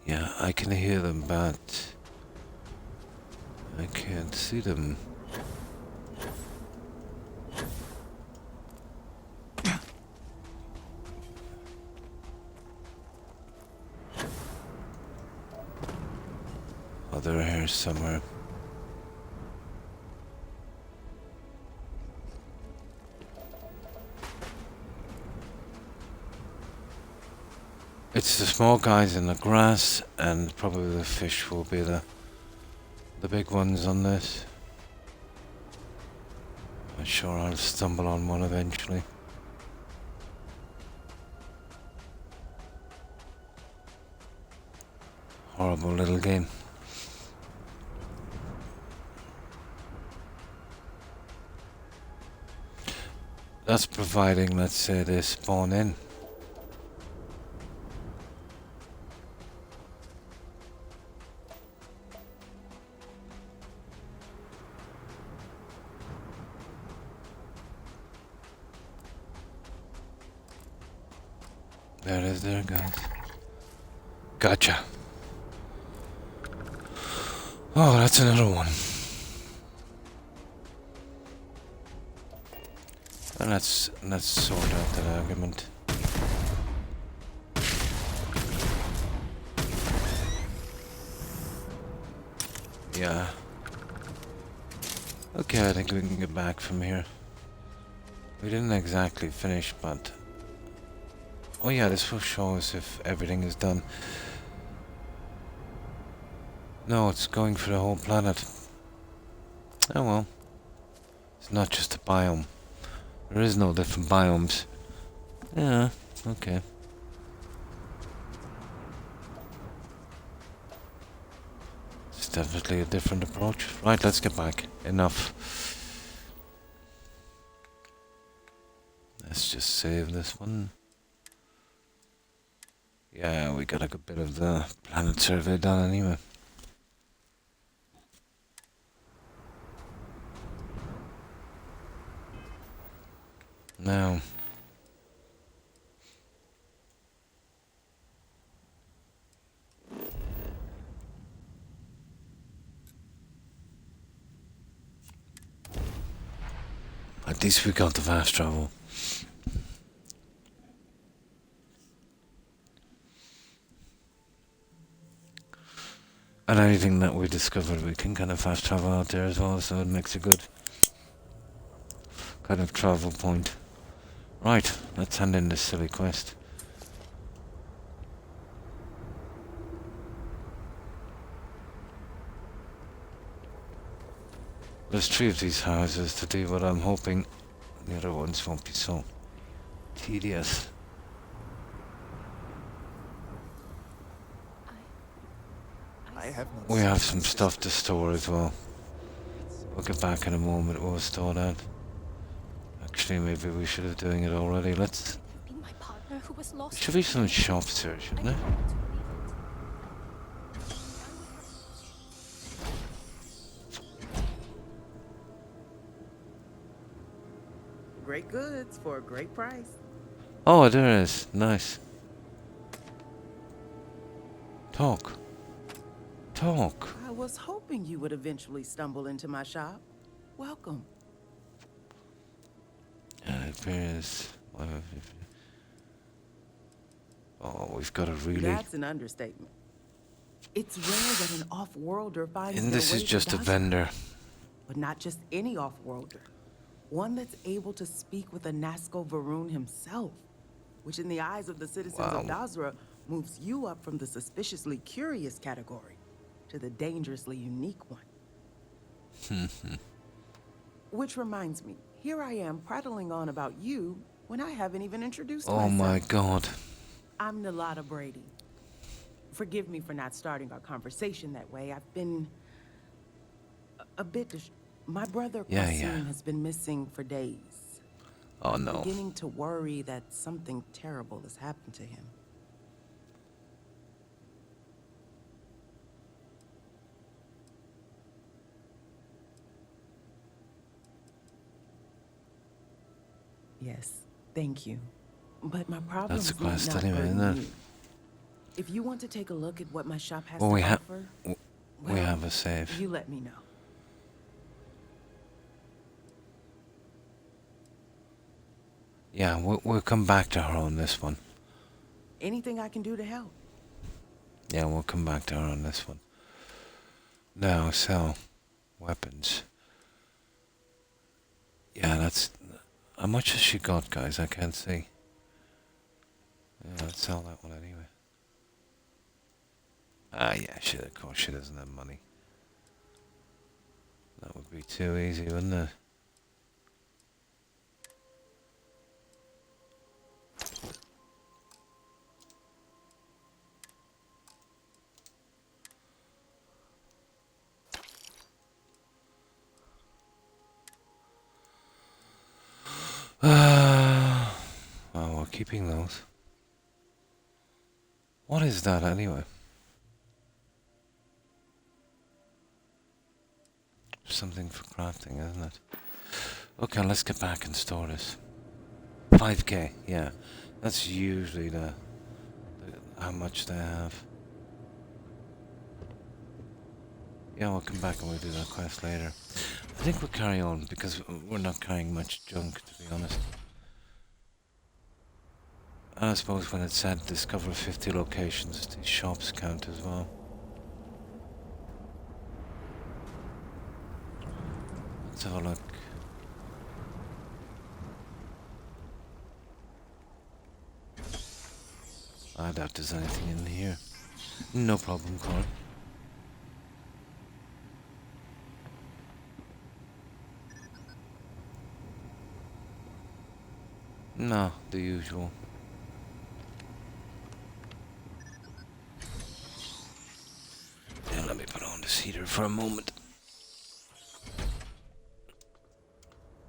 Yeah, I can hear them, but I can't see them. Oh, they're here somewhere. It's the small guys in the grass, and probably the fish will be the big ones on this. I'm sure I'll stumble on one eventually. Horrible little game. That's providing, let's say, they spawn in. There it is there, guys. Gotcha. Oh, that's another one. And let's sort out that argument. Yeah. Okay, I think we can get back from here. We didn't exactly finish, but... Oh yeah, this will show us if everything is done. No, it's going for the whole planet. Oh well. It's not just a biome. There is no different biomes. Yeah, okay. It's definitely a different approach. Right, let's get back. Enough. Let's just save this one. Yeah, we got a good bit of the planet survey done anyway. Now, at least we got the fast travel. And anything that we discovered, we can kind of fast travel out there as well, so it makes a good kind of travel point. Right, let's hand in this silly quest. There's 3 of these houses to do, but I'm hoping the other ones won't be so tedious. We have some stuff to store as well. We'll get back in a moment, we'll store that. Actually, maybe we should have doing it already. Let's... Be my partner who was lost. There should be some shops here, shouldn't there? Great goods for a great price. Oh, there is. Nice. Talk. Talk. I was hoping you would eventually stumble into my shop. Welcome. It appears... Oh, we've got a really... That's an understatement. It's rare that an off-worlder finds And their this way is to just a Dazra. vendor. But not just any off-worlder. One that's able to speak with a Nazco Varun himself, which in the eyes of the citizens of Dazra moves you up from the suspiciously curious category to the dangerously unique one. Which reminds me, here I am prattling on about you when I haven't even introduced myself. Oh my god. I'm Nalada Brady. Forgive me for not starting our conversation that way. I've been a bit my brother Qasim has been missing for days. Oh no. I'm beginning to worry that something terrible has happened to him. Yes, thank you. But my problem That's is a quest not anyway, isn't burden it? you. If you want to take a look at what my shop has Well, to we have offer, we have a save. you let me know. Yeah, we'll come back to her on this one. Anything I can do to help. Yeah, we'll come back to her on this one. Now, so weapons. Yeah, that's how much has she got, guys? I can't see. Yeah, let's sell that one anyway. Ah, yeah, shit. Of course, she doesn't have money. That would be too easy, wouldn't it? Well, we're keeping those. What is that anyway? Something for crafting, isn't it? Okay, let's get back and store this. 5k, yeah. That's usually the how much they have. Yeah, we'll come back and we'll do that quest later. I think we'll carry on because we're not carrying much junk, to be honest. And I suppose when it said discover 50 locations, these shops count as well. Let's have a look. I doubt there's anything in here. No problem, Connor. No, the usual. Yeah, let me put on this heater for a moment.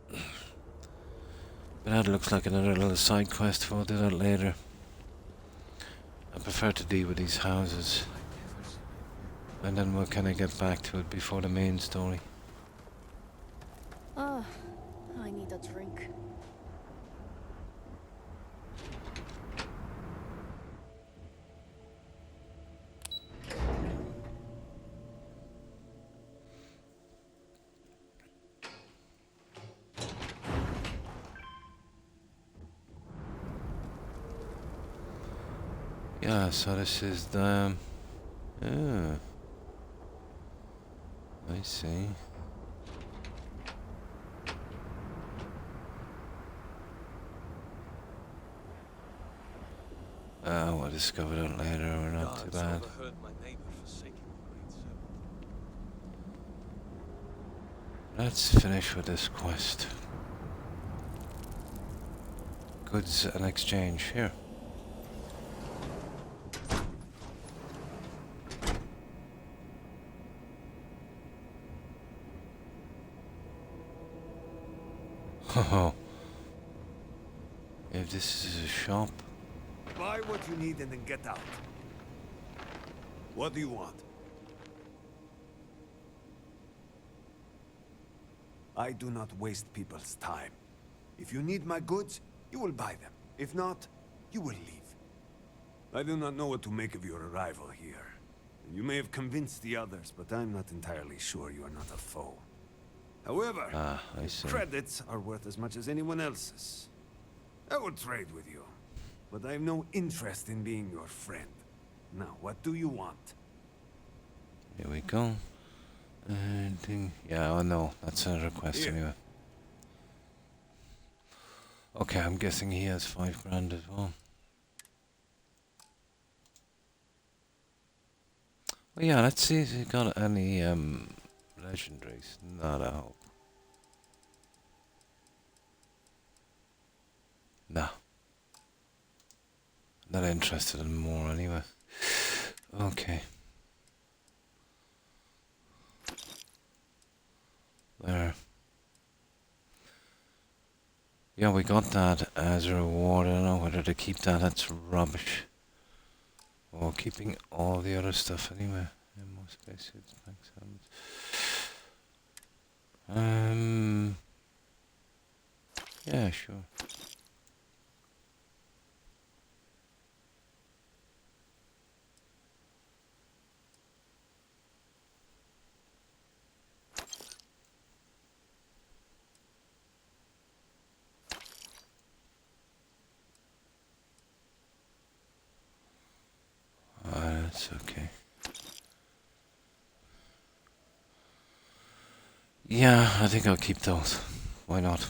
But that looks like another little side quest. We'll do that later. I prefer to deal with these houses. And then we'll kind of get back to it before the main story. Ah, I need a drink. Yeah, so this is the... Oh. I see. We'll discover that later, we're not too bad. Let's finish with this quest. Goods and exchange, here. Oh, if this is a shop. Buy what you need and then get out. What do you want? I do not waste people's time. If you need my goods, you will buy them. If not, you will leave. I do not know what to make of your arrival here. You may have convinced the others, but I'm not entirely sure you are not a foe. However, I see. credits are worth as much as anyone else's. I will trade with you, but I have no interest in being your friend. Now, what do you want? Here we go. Yeah, oh no, that's another quest anyway. Okay, I'm guessing he has 5 grand as well. Well, yeah, let's see if he got any legendaries. Not a hope. No. Not interested in more anyway. Okay. There. Yeah, we got that as a reward. I don't know whether to keep that. That's rubbish. Or keeping all the other stuff anyway. More spacesuits, max helmets. Yeah, sure. boots, okay. Yeah, I think I'll keep those. Why not?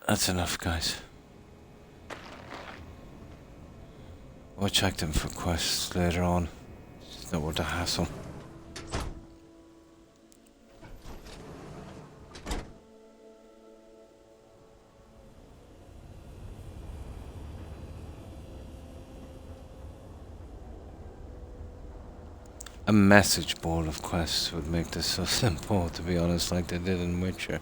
That's enough, guys. We'll check them for quests later on. It's not worth the hassle. A message board of quests would make this so simple, to be honest, like they did in Witcher.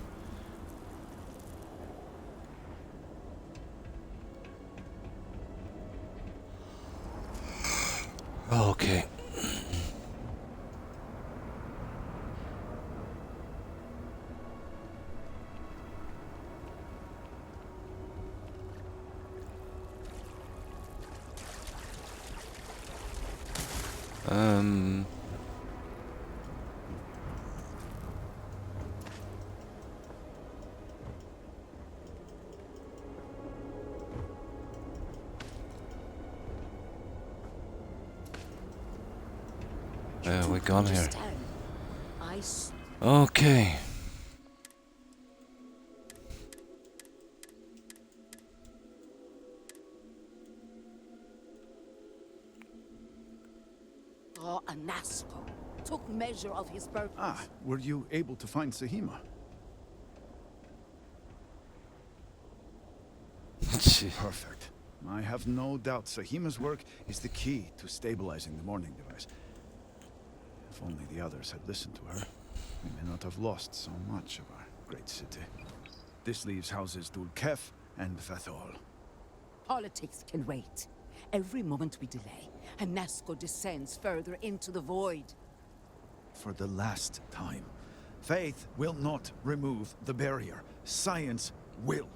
Okay. Where we gone here? Okay. Anasco took measure of his purpose. Ah, were you able to find Sahima? Perfect. I have no doubt Sahima's work is the key to stabilizing the morning device. If only the others had listened to her, we may not have lost so much of our great city. This leaves houses Dul Kef and Fathol. Politics can wait. Every moment we delay, Anasco descends further into the void. For the last time, faith will not remove the barrier. Science will.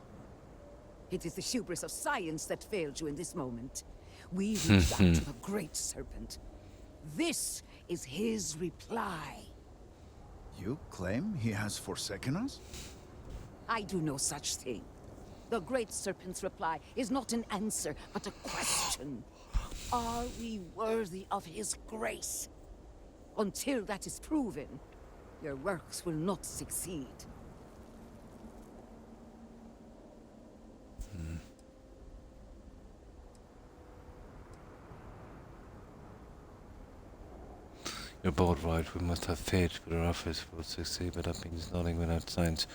It is the hubris of science that failed you in this moment. We reached out to the Great Serpent. This is his reply. You claim he has forsaken us? I do no such thing. The Great Serpent's reply is not an answer, but a question. Are we worthy of his grace? Until that is proven, your works will not succeed. You're both right. We must have faith, but our efforts will succeed, but that means nothing without science.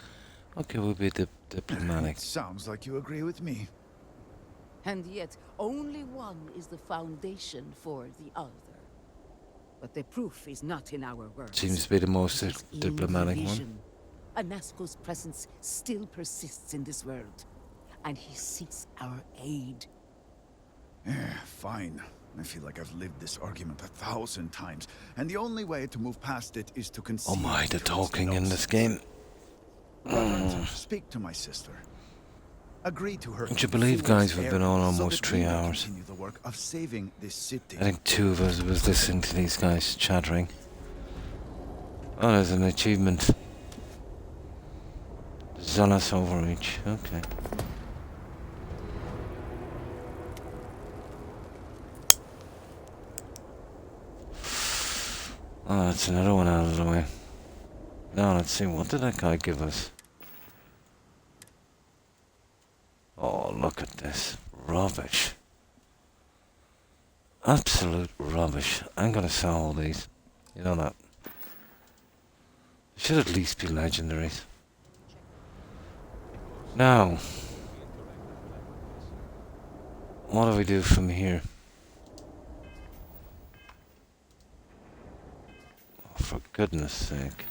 Okay, we'll be diplomatic. It sounds like you agree with me. And yet, only one is the foundation for the other. But the proof is not in our words. Seems to be the most It is in diplomatic the one. vision. Anasco's presence still persists in this world, and he seeks our aid. Fine. I feel like I've lived this argument 1,000 times, and the only way to move past it is to concede. Oh my, the to its talking in this nonsense. game. Reverend, speak to my sister. Agree to her. Would you believe, guys, we've been on almost 3 hours. Continue the work of saving this city. I think 2 of us was listening to these guys chattering. Oh, there's an achievement. Zealous overreach. Okay. Oh, that's another one out of the way. Now, let's see, what did that guy give us? Oh, look at this. Rubbish. Absolute rubbish. I'm gonna sell all these. You know that. They should at least be legendaries. Now, what do we do from here? Oh, for goodness sake.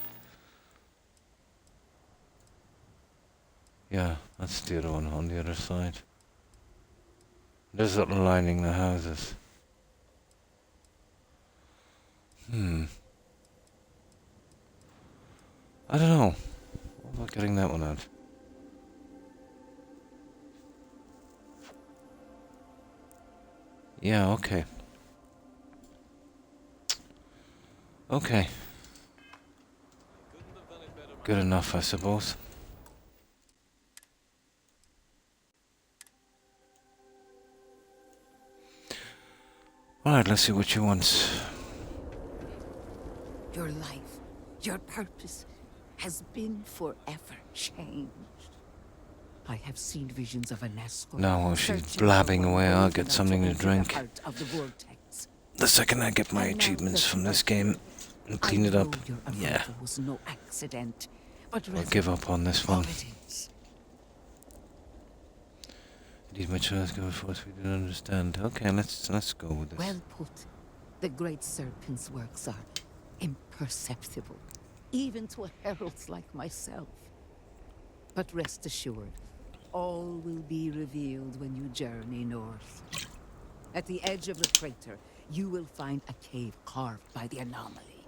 Yeah, that's the other one on the other side. There's that lining the houses. I don't know. What about getting that one out? Yeah, okay. Okay. Good enough, I suppose. Alright, let's see what she wants. Your life, your purpose, has been forever changed. I have seen visions of a Nasco. Now while she's blabbing away, I'll get something to drink. The second I get my achievements from this game and clean it up, yeah, was no accident, but I'll give up on this one. Indeed, my choice go forth we didn't understand. Okay, let's go with this. Well put. The great serpent's works are imperceptible, even to heralds like myself. But rest assured, all will be revealed when you journey north. At the edge of the crater, you will find a cave carved by the anomaly.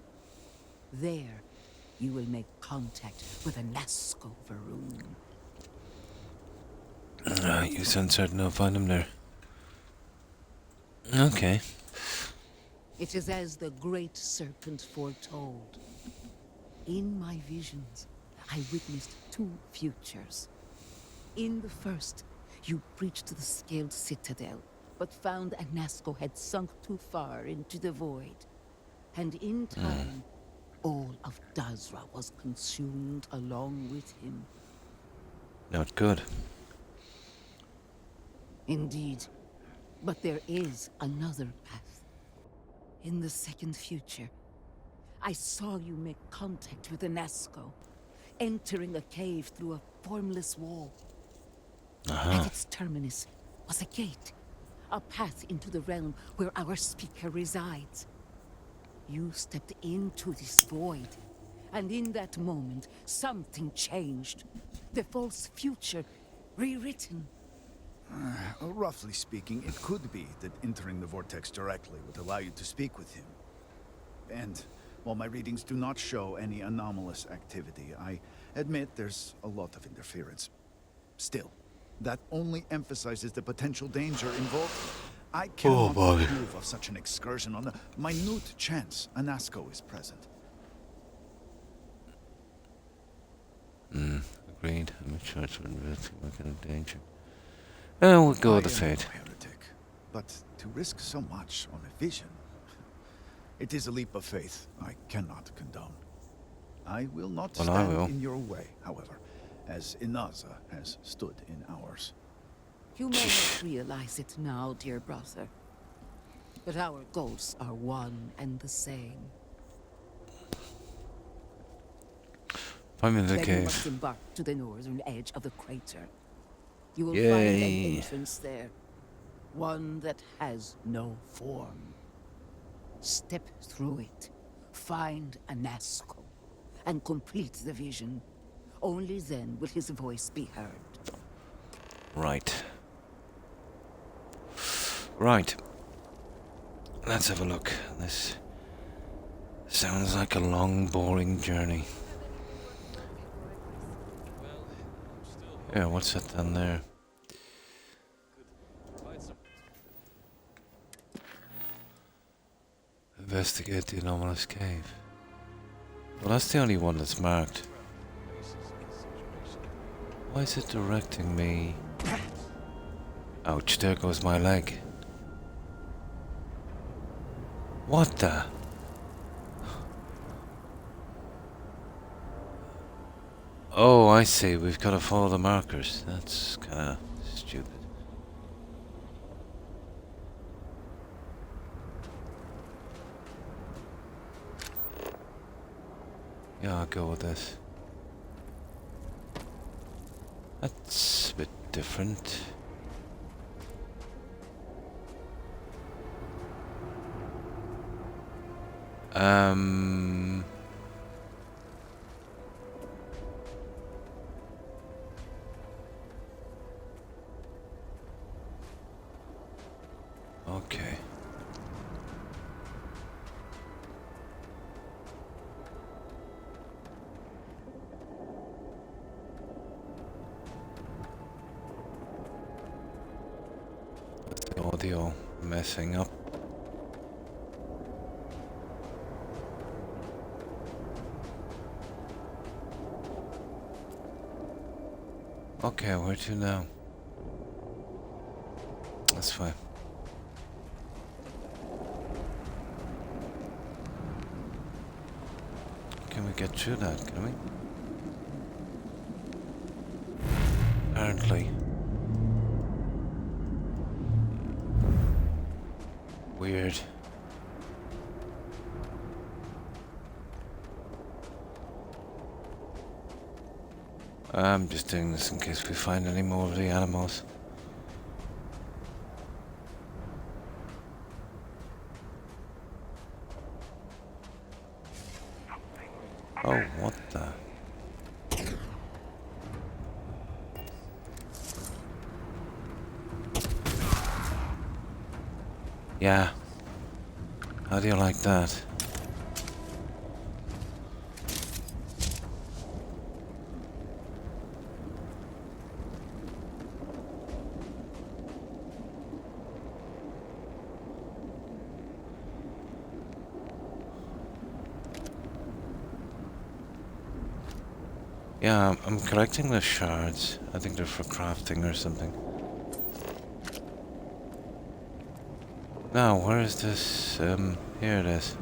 There, you will make contact with a Nasco Varun. You sound certain I'll find him there. Okay. It is as the great serpent foretold. In my visions, I witnessed 2 futures. In the first, you breached the scaled citadel, but found a Nasco had sunk too far into the void. And in time, all of Dazra was consumed along with him. Not good. Indeed. But there is another path. In the second future, I saw you make contact with a Nasco, entering a cave through a formless wall. At its terminus was a gate, a path into the realm where our speaker resides. You stepped into this void, and in that moment, something changed. The false future, rewritten. Roughly speaking, it could be that entering the vortex directly would allow you to speak with him. And while my readings do not show any anomalous activity, I admit there's a lot of interference. Still, that only emphasizes the potential danger involved. I cannot approve of such an excursion on the minute chance a Nasco is present. Agreed. I'm not sure it's what kind of danger. We'll go with the fate. Heretic, but to risk so much on a vision, it is a leap of faith I cannot condone. I will not stand in your way, however, as Inaza has stood in ours. You may not realize it now, dear brother, but our goals are one and the same. Find me in the Then cave. you must embark to the northern edge of the crater. You will Yay. find an entrance there, one that has no form. Step through it, find a Nasco, and complete the vision. Only then will his voice be heard. Right. Right. Let's have a look. This sounds like a long, boring journey. Yeah, what's that down there? Investigate the anomalous cave. Well, that's the only one that's marked. Why is it directing me? Ouch, there goes my leg. What the? Oh, I see. We've got to follow the markers. That's kind of stupid. Yeah, I'll go with this. That's a bit different. Okay. The audio messing up. Okay, where to now? That's fine. get through that, can we? Apparently. Weird. I'm just doing this in case we find any more of the animals. Oh, what the? Yeah. How do you like that? Yeah, I'm collecting the shards. I think they're for crafting or something. Now, where is this? Here it is.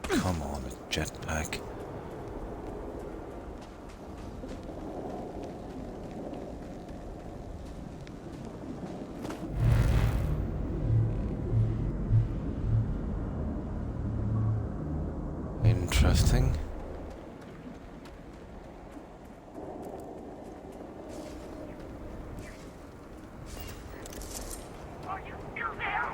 Come on, a jetpack. Interesting. Are you still there?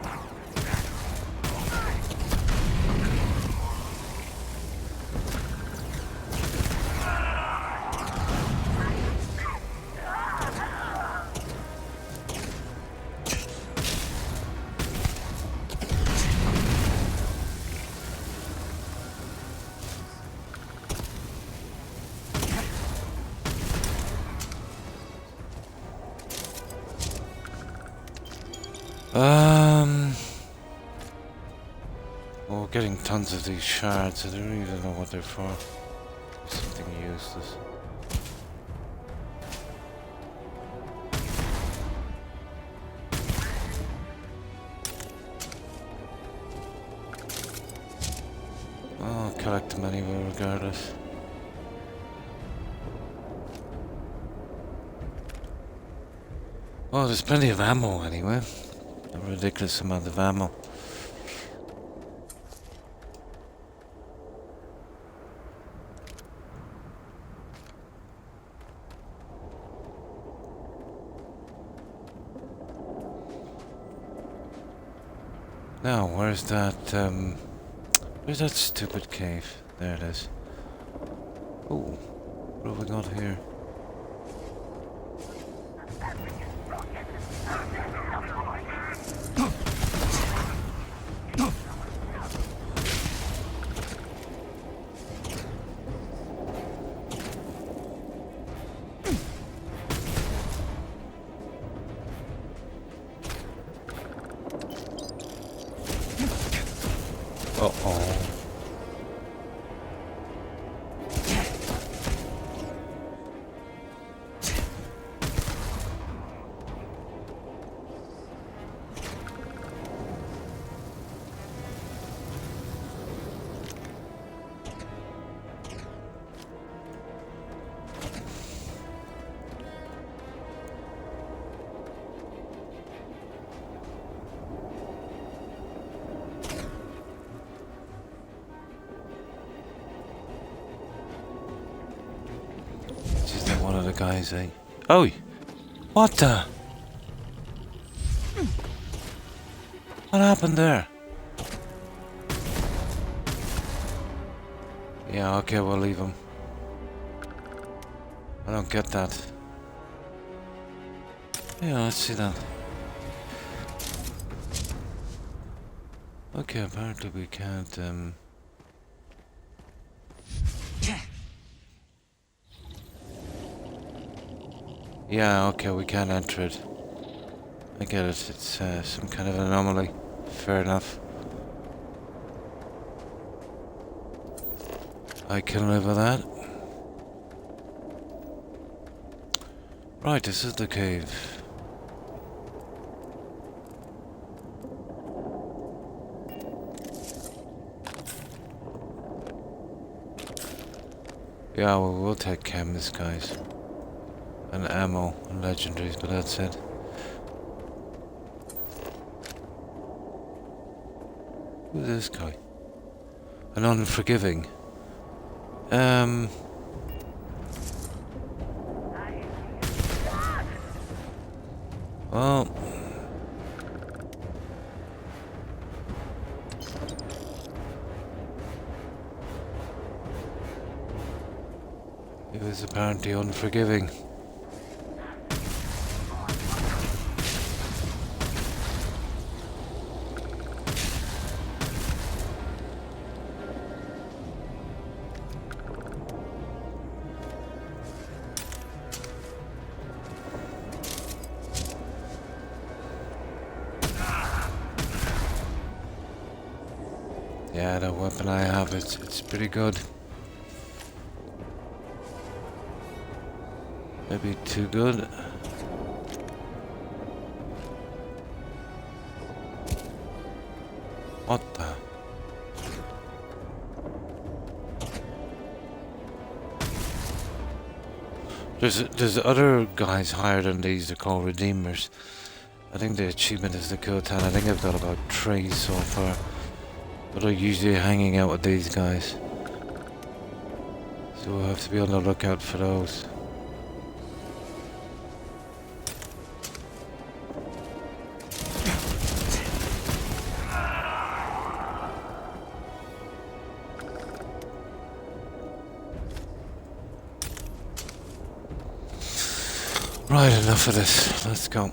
Well, we're getting tons of these shards. I don't even know what they're for. Something useless. I'll collect them anyway, regardless. Well, there's plenty of ammo anyway. A ridiculous amount of ammo. Now, where's that stupid cave? There it is. Oh, what have we got here? Uh-oh. Is that one of the guys, eh? Oh! What the? What happened there? Yeah, okay, we'll leave him. I don't get that. Yeah, let's see that. Okay, apparently we can't, yeah, okay, we can't enter it. I get it, it's some kind of anomaly. Fair enough. I can live with that. Right, this is the cave. Yeah, well, we'll take chems, guys. And ammo and legendaries, but that's it. Who's this guy? An unforgiving. Well. He was apparently unforgiving. Yeah, the weapon I have, it's pretty good. Maybe too good. What the? There's other guys higher than these. They're called Redeemers. I think the achievement is the kill 10. I think I've got about 3 so far. But I'm usually hanging out with these guys. So we'll have to be on the lookout for those. Right, enough of this. Let's go.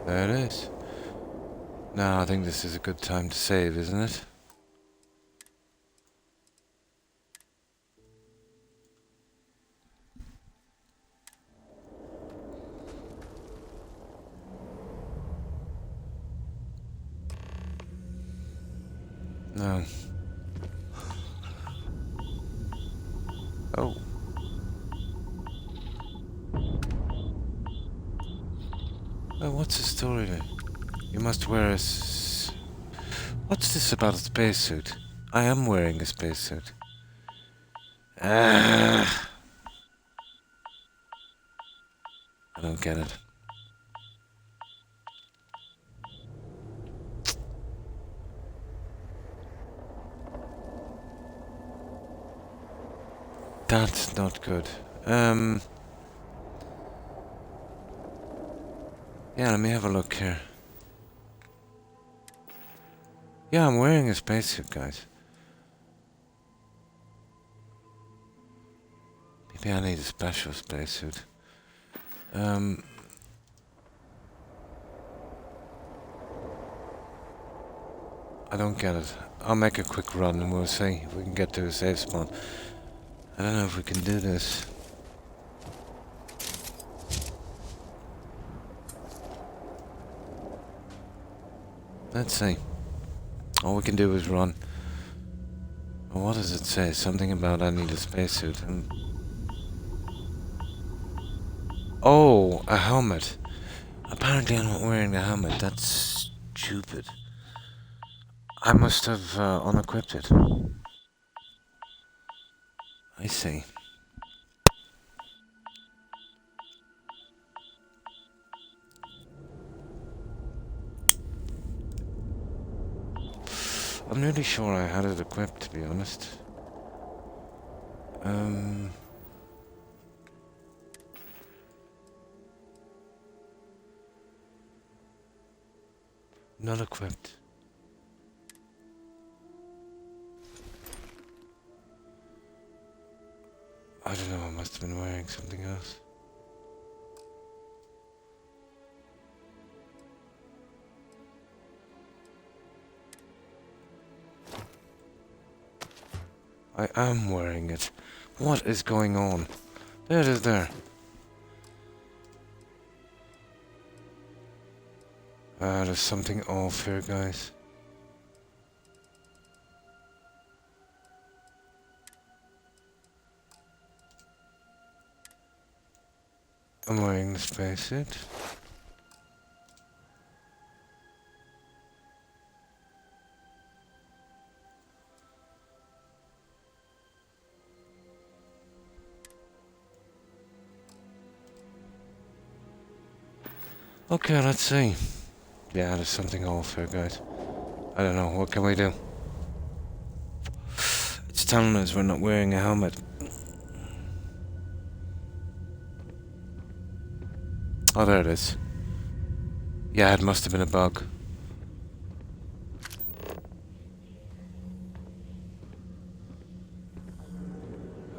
There it is. Now I think this is a good time to save, isn't it? No. Oh. Oh, what's the story then? You must wear a What's this about a spacesuit? I am wearing a spacesuit. Ah. I don't get it. That's not good. Yeah, let me have a look here. Yeah, I'm wearing a spacesuit, guys. Maybe I need a special spacesuit. I don't get it. I'll make a quick run and we'll see if we can get to a safe spot. I don't know if we can do this. Let's see. All we can do is run. Well, what does it say? Something about I need a spacesuit. Oh, a helmet. Apparently I'm not wearing a helmet. That's stupid. I must have unequipped it. I see. I'm really sure I had it equipped, to be honest. Not equipped. I don't know, I must have been wearing something else. I am wearing it. What is going on? There it is there. There's something off here, guys. I'm wearing the spacesuit. Okay, let's see. Yeah, there's something off here, guys. I don't know, what can we do? It's telling us we're not wearing a helmet. Oh, there it is. Yeah, it must have been a bug.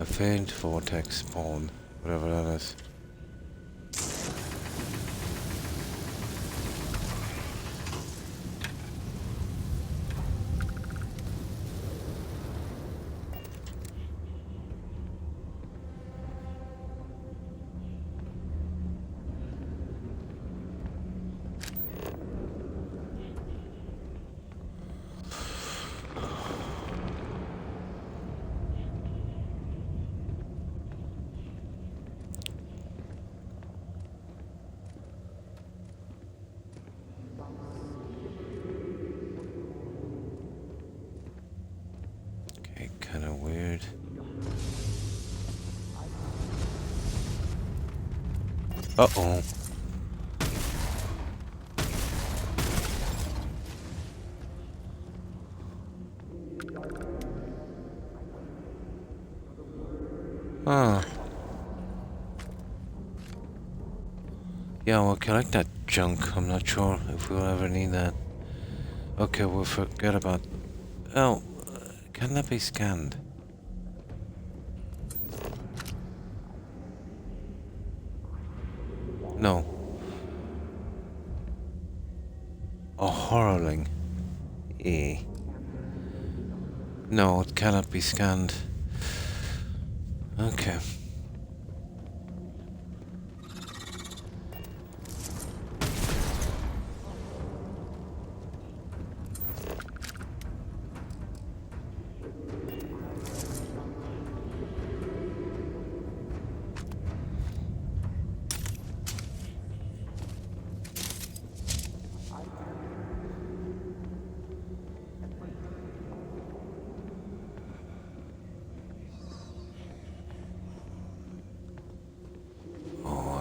A faint vortex spawn, whatever that is. Kind of weird. Uh-oh. Ah. Yeah, we'll collect that junk. I'm not sure if we'll ever need that. Okay, we'll forget about... Oh, can that be scanned? No. A horrorling. Eh. No, it cannot be scanned. Okay.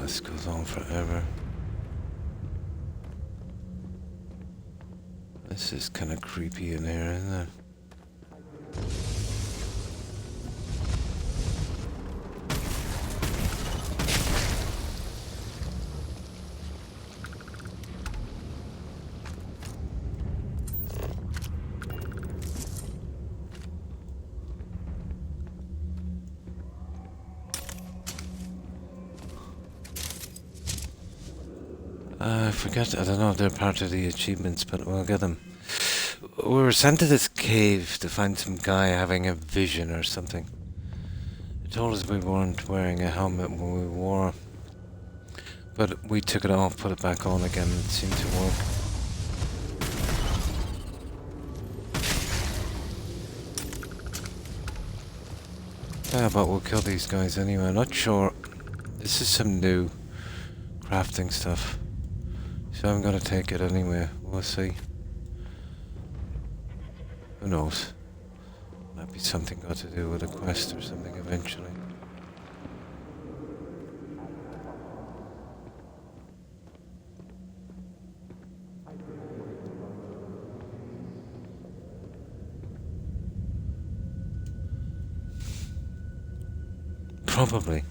This goes on forever. This is kind of creepy in here, isn't it? I forget, I don't know if they're part of the achievements, but we'll get them. We were sent to this cave to find some guy having a vision or something. It told us we weren't wearing a helmet when we wore, but we took it off, put it back on again, and it seemed to work. Yeah, but we'll kill these guys anyway. I'm not sure. This is some new crafting stuff. So I'm gonna take it anyway. We'll see. Who knows? Might be something got to do with a quest or something eventually. Probably.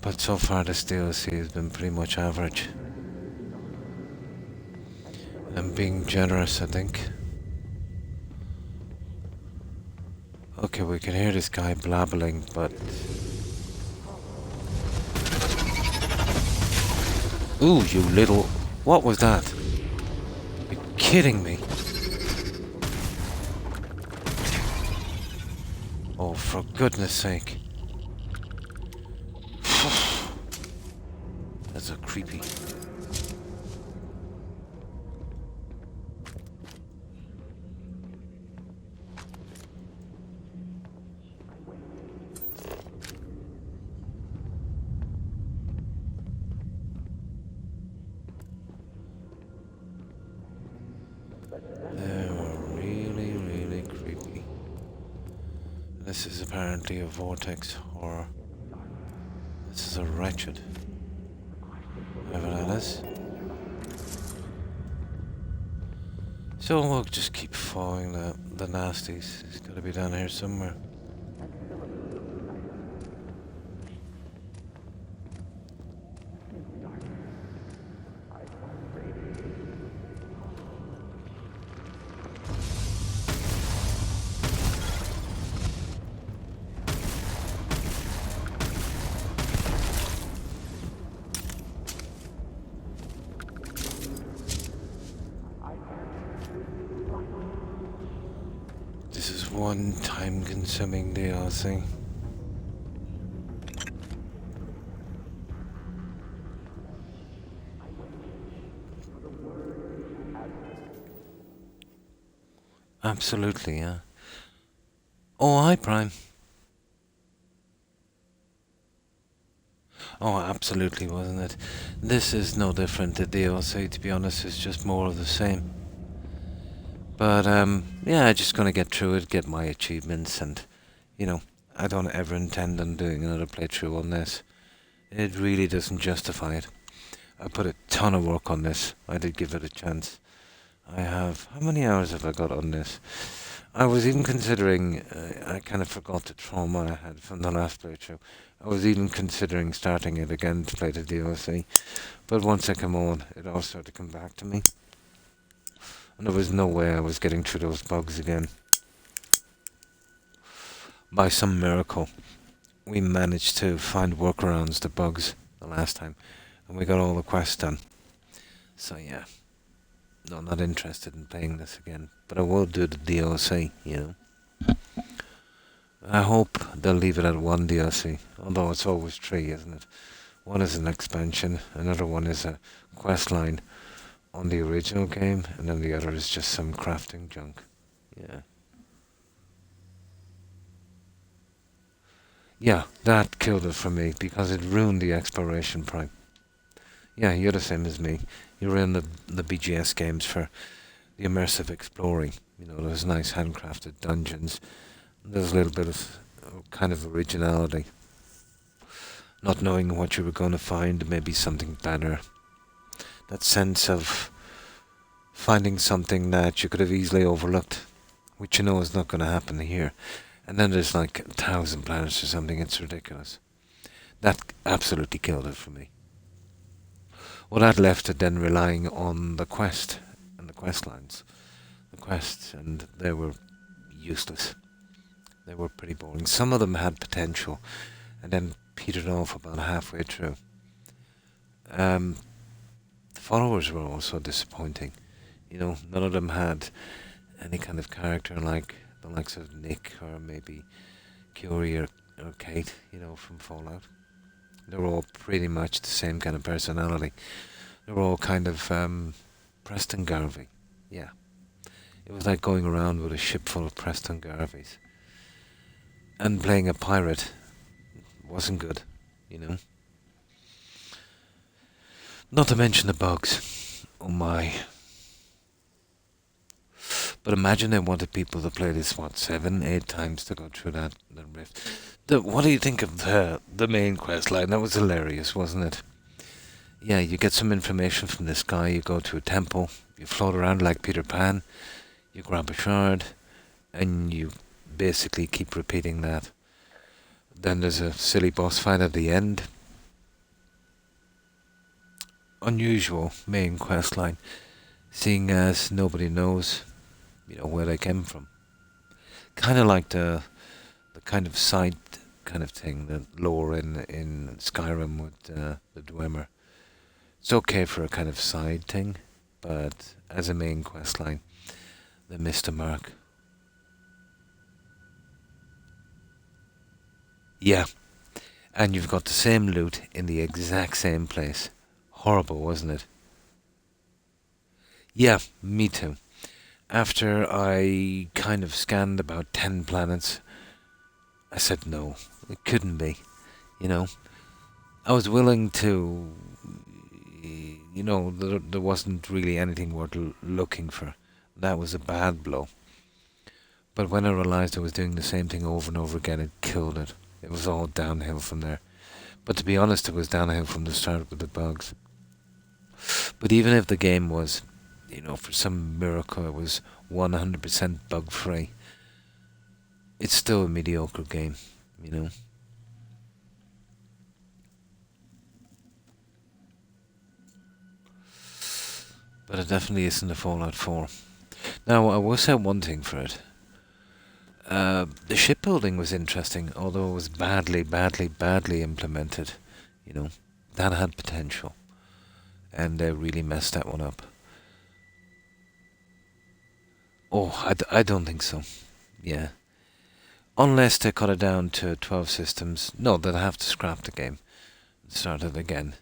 But so far this DLC has been pretty much average. I'm being generous, I think. Okay, we can hear this guy blabbling, but... Ooh, you little... What was that? You're kidding me. Oh, for goodness sake. That's a creepy. They were really, really creepy. This is apparently a vortex horror. This is a wretched. Whatever that is. So we'll just keep following the nasties. It's gotta be down here somewhere. This is one time-consuming DLC. Absolutely, yeah. Oh, hi, Prime. Oh, absolutely, wasn't it? This is no different to DLC, to be honest. It's just more of the same. But, yeah, just gonna get through it, get my achievements, and, you know, I don't ever intend on doing another playthrough on this. It really doesn't justify it. I put a ton of work on this. I did give it a chance. I have... How many hours have I got on this? I was even considering... I kind of forgot the trauma I had from the last playthrough. I was even considering starting it again to play the DLC. But once I come on, it all started to come back to me. And there was no way I was getting through those bugs again. By some miracle, we managed to find workarounds to bugs the last time. And we got all the quests done. So yeah. No, not interested in playing this again. But I will do the DLC, you know. I hope they'll leave it at one DLC. Although it's always three, isn't it? One is an expansion, another one is a quest line on the original game, and then the other is just some crafting junk. Yeah. Yeah, that killed it for me, because it ruined the exploration prime. Yeah, you're the same as me. You're in the BGS games for the immersive exploring. You know, those nice handcrafted dungeons. There's a little bit of kind of originality. Not knowing what you were going to find, maybe something better. That sense of finding something that you could have easily overlooked, which you know is not going to happen here. And then there's like 1,000 planets or something, it's ridiculous. That absolutely killed it for me. Well, that left it then relying on the quest and the quest lines. The quests, and they were useless. They were pretty boring. Some of them had potential, and then petered off about halfway through. The followers were also disappointing. You know, none of them had any kind of character like the likes of Nick or maybe Curie or Kate, you know, from Fallout. They were all pretty much the same kind of personality. They were all kind of Preston Garvey. Yeah. It was like going around with a ship full of Preston Garveys. And playing a pirate wasn't good, you know. Not to mention the bugs. Oh my. But imagine they wanted people to play this, what, 7, 8 times to go through that rift. What do you think of the main quest line? That was hilarious, wasn't it? Yeah, you get some information from this guy, you go to a temple, you float around like Peter Pan, you grab a shard, and you basically keep repeating that. Then there's a silly boss fight at the end. Unusual main quest line, seeing as nobody knows, you know, where they came from. Kind of like the kind of side kind of thing, the lore in Skyrim with the Dwemer. It's okay for a kind of side thing, but as a main quest line, they missed the mark. Yeah, and you've got the same loot in the exact same place. Horrible, wasn't it? Yeah, me too. After I kind of scanned about 10 planets, I said no, it couldn't be, you know. I was willing to, there wasn't really anything worth looking for. That was a bad blow. But when I realized I was doing the same thing over and over again, it killed it. It was all downhill from there. But to be honest, it was downhill from the start with the bugs. But even if the game was, for some miracle it was 100% bug free, it's still a mediocre game, you know. But it definitely isn't a Fallout 4. Now, I will say one thing for it. The shipbuilding was interesting, although it was badly implemented. You know, that had potential, and they really messed that one up. Oh, I don't think so. Yeah. Unless they cut it down to 12 systems. No, they'd have to scrap the game and start it again.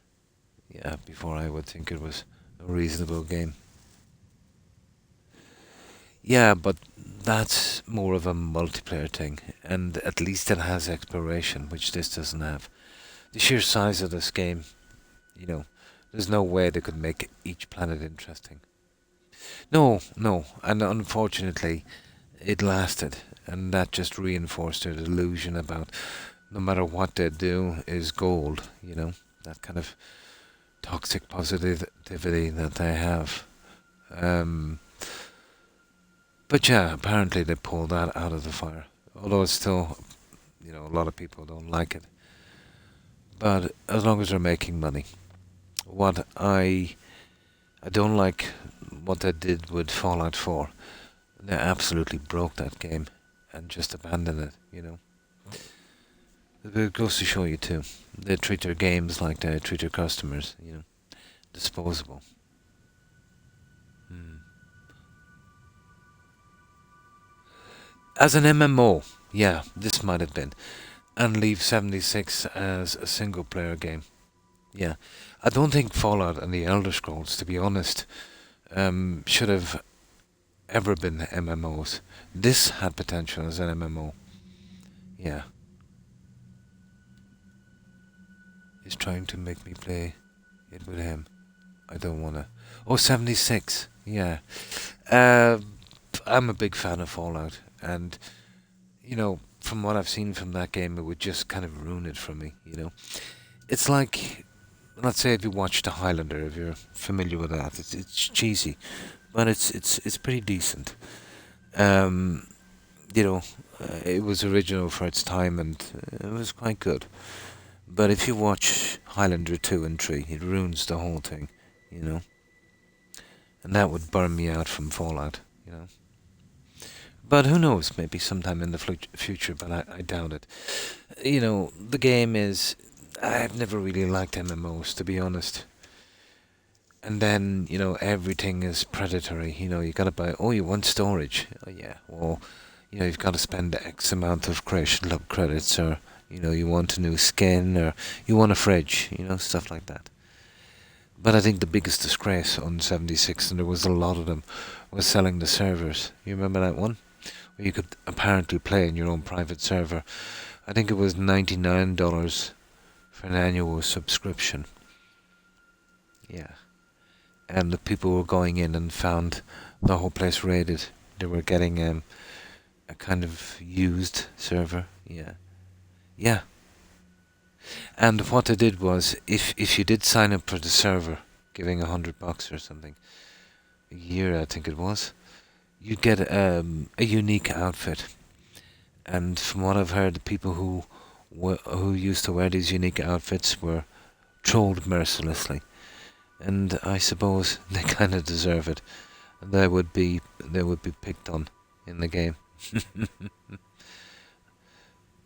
Yeah, before I would think it was a reasonable game. Yeah, but that's more of a multiplayer thing, and at least it has exploration, which this doesn't have. The sheer size of this game, there's no way they could make each planet interesting. No, and unfortunately, it lasted, and that just reinforced their delusion about no matter what they do is gold, that kind of toxic positivity that they have. But yeah, apparently they pulled that out of the fire. Although it's still, a lot of people don't like it. But as long as they're making money. What I don't like what they did with Fallout 4. They absolutely broke that game and just abandoned it, It goes to show you too. They treat their games like they treat their customers, disposable. As an MMO, yeah, this might have been. And leave 76 as a single player game. Yeah. I don't think Fallout and the Elder Scrolls, to be honest, should have ever been MMOs. This had potential as an MMO. Yeah. He's trying to make me play it with him. I don't wanna. Oh, 76. Yeah. I'm a big fan of Fallout, and from what I've seen from that game, it would just kind of ruin it for me. It's like, let's say if you watched The Highlander, if you're familiar with that, it's cheesy, but it's pretty decent. It was original for its time, and it was quite good. But if you watch Highlander 2 and 3, it ruins the whole thing, And that would burn me out from Fallout, But who knows, maybe sometime in the future, but I doubt it. The game is... I've never really liked MMOs, to be honest. And then, everything is predatory. You gotta buy... Oh, you want storage? Oh, yeah. Well, you've got to spend X amount of creation log credits, or... you want a new skin, or you want a fridge, stuff like that. But I think the biggest disgrace on 76, and there was a lot of them, was selling the servers. You remember that one? Where you could apparently play in your own private server. I think it was $99 for an annual subscription. Yeah. And the people were going in and found the whole place raided. They were getting a kind of used server. Yeah. Yeah. And what they did was, if you did sign up for the server, giving $100 or something, a year I think it was, you'd get a unique outfit. And from what I've heard, the people who used to wear these unique outfits were trolled mercilessly. And I suppose they kind of deserve it. And they would be picked on in the game.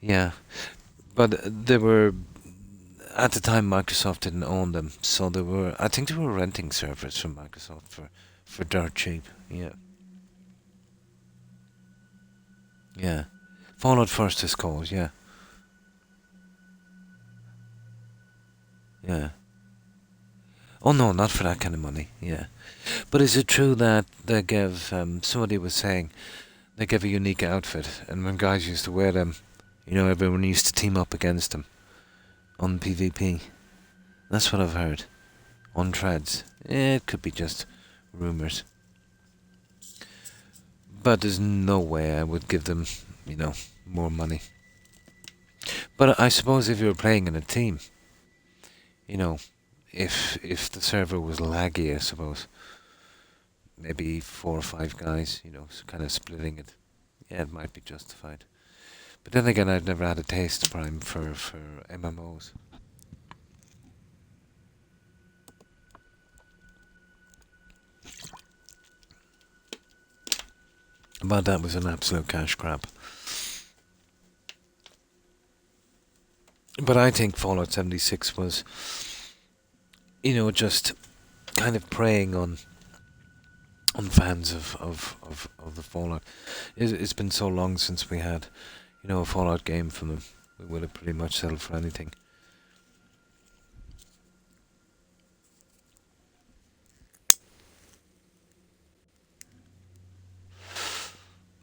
Yeah. But they were, at the time, Microsoft didn't own them, so I think they were renting servers from Microsoft for dirt cheap. Yeah. Yeah. Fallout First is called, yeah. Yeah. Oh no, not for that kind of money. Yeah. But is it true that they give, somebody was saying, they give a unique outfit, and when guys used to wear them, everyone used to team up against them on PvP. That's what I've heard. On threads. It could be just rumours. But there's no way I would give them, more money. But I suppose if you were playing in a team, if the server was laggy, I suppose, maybe 4 or 5 guys, kind of splitting it, yeah, it might be justified. But then again, I've never had a taste prime for MMOs. But that was an absolute cash grab. But I think Fallout 76 was, just kind of preying on fans of the Fallout. It's been so long since we had, a Fallout game from them. We would have pretty much settled for anything.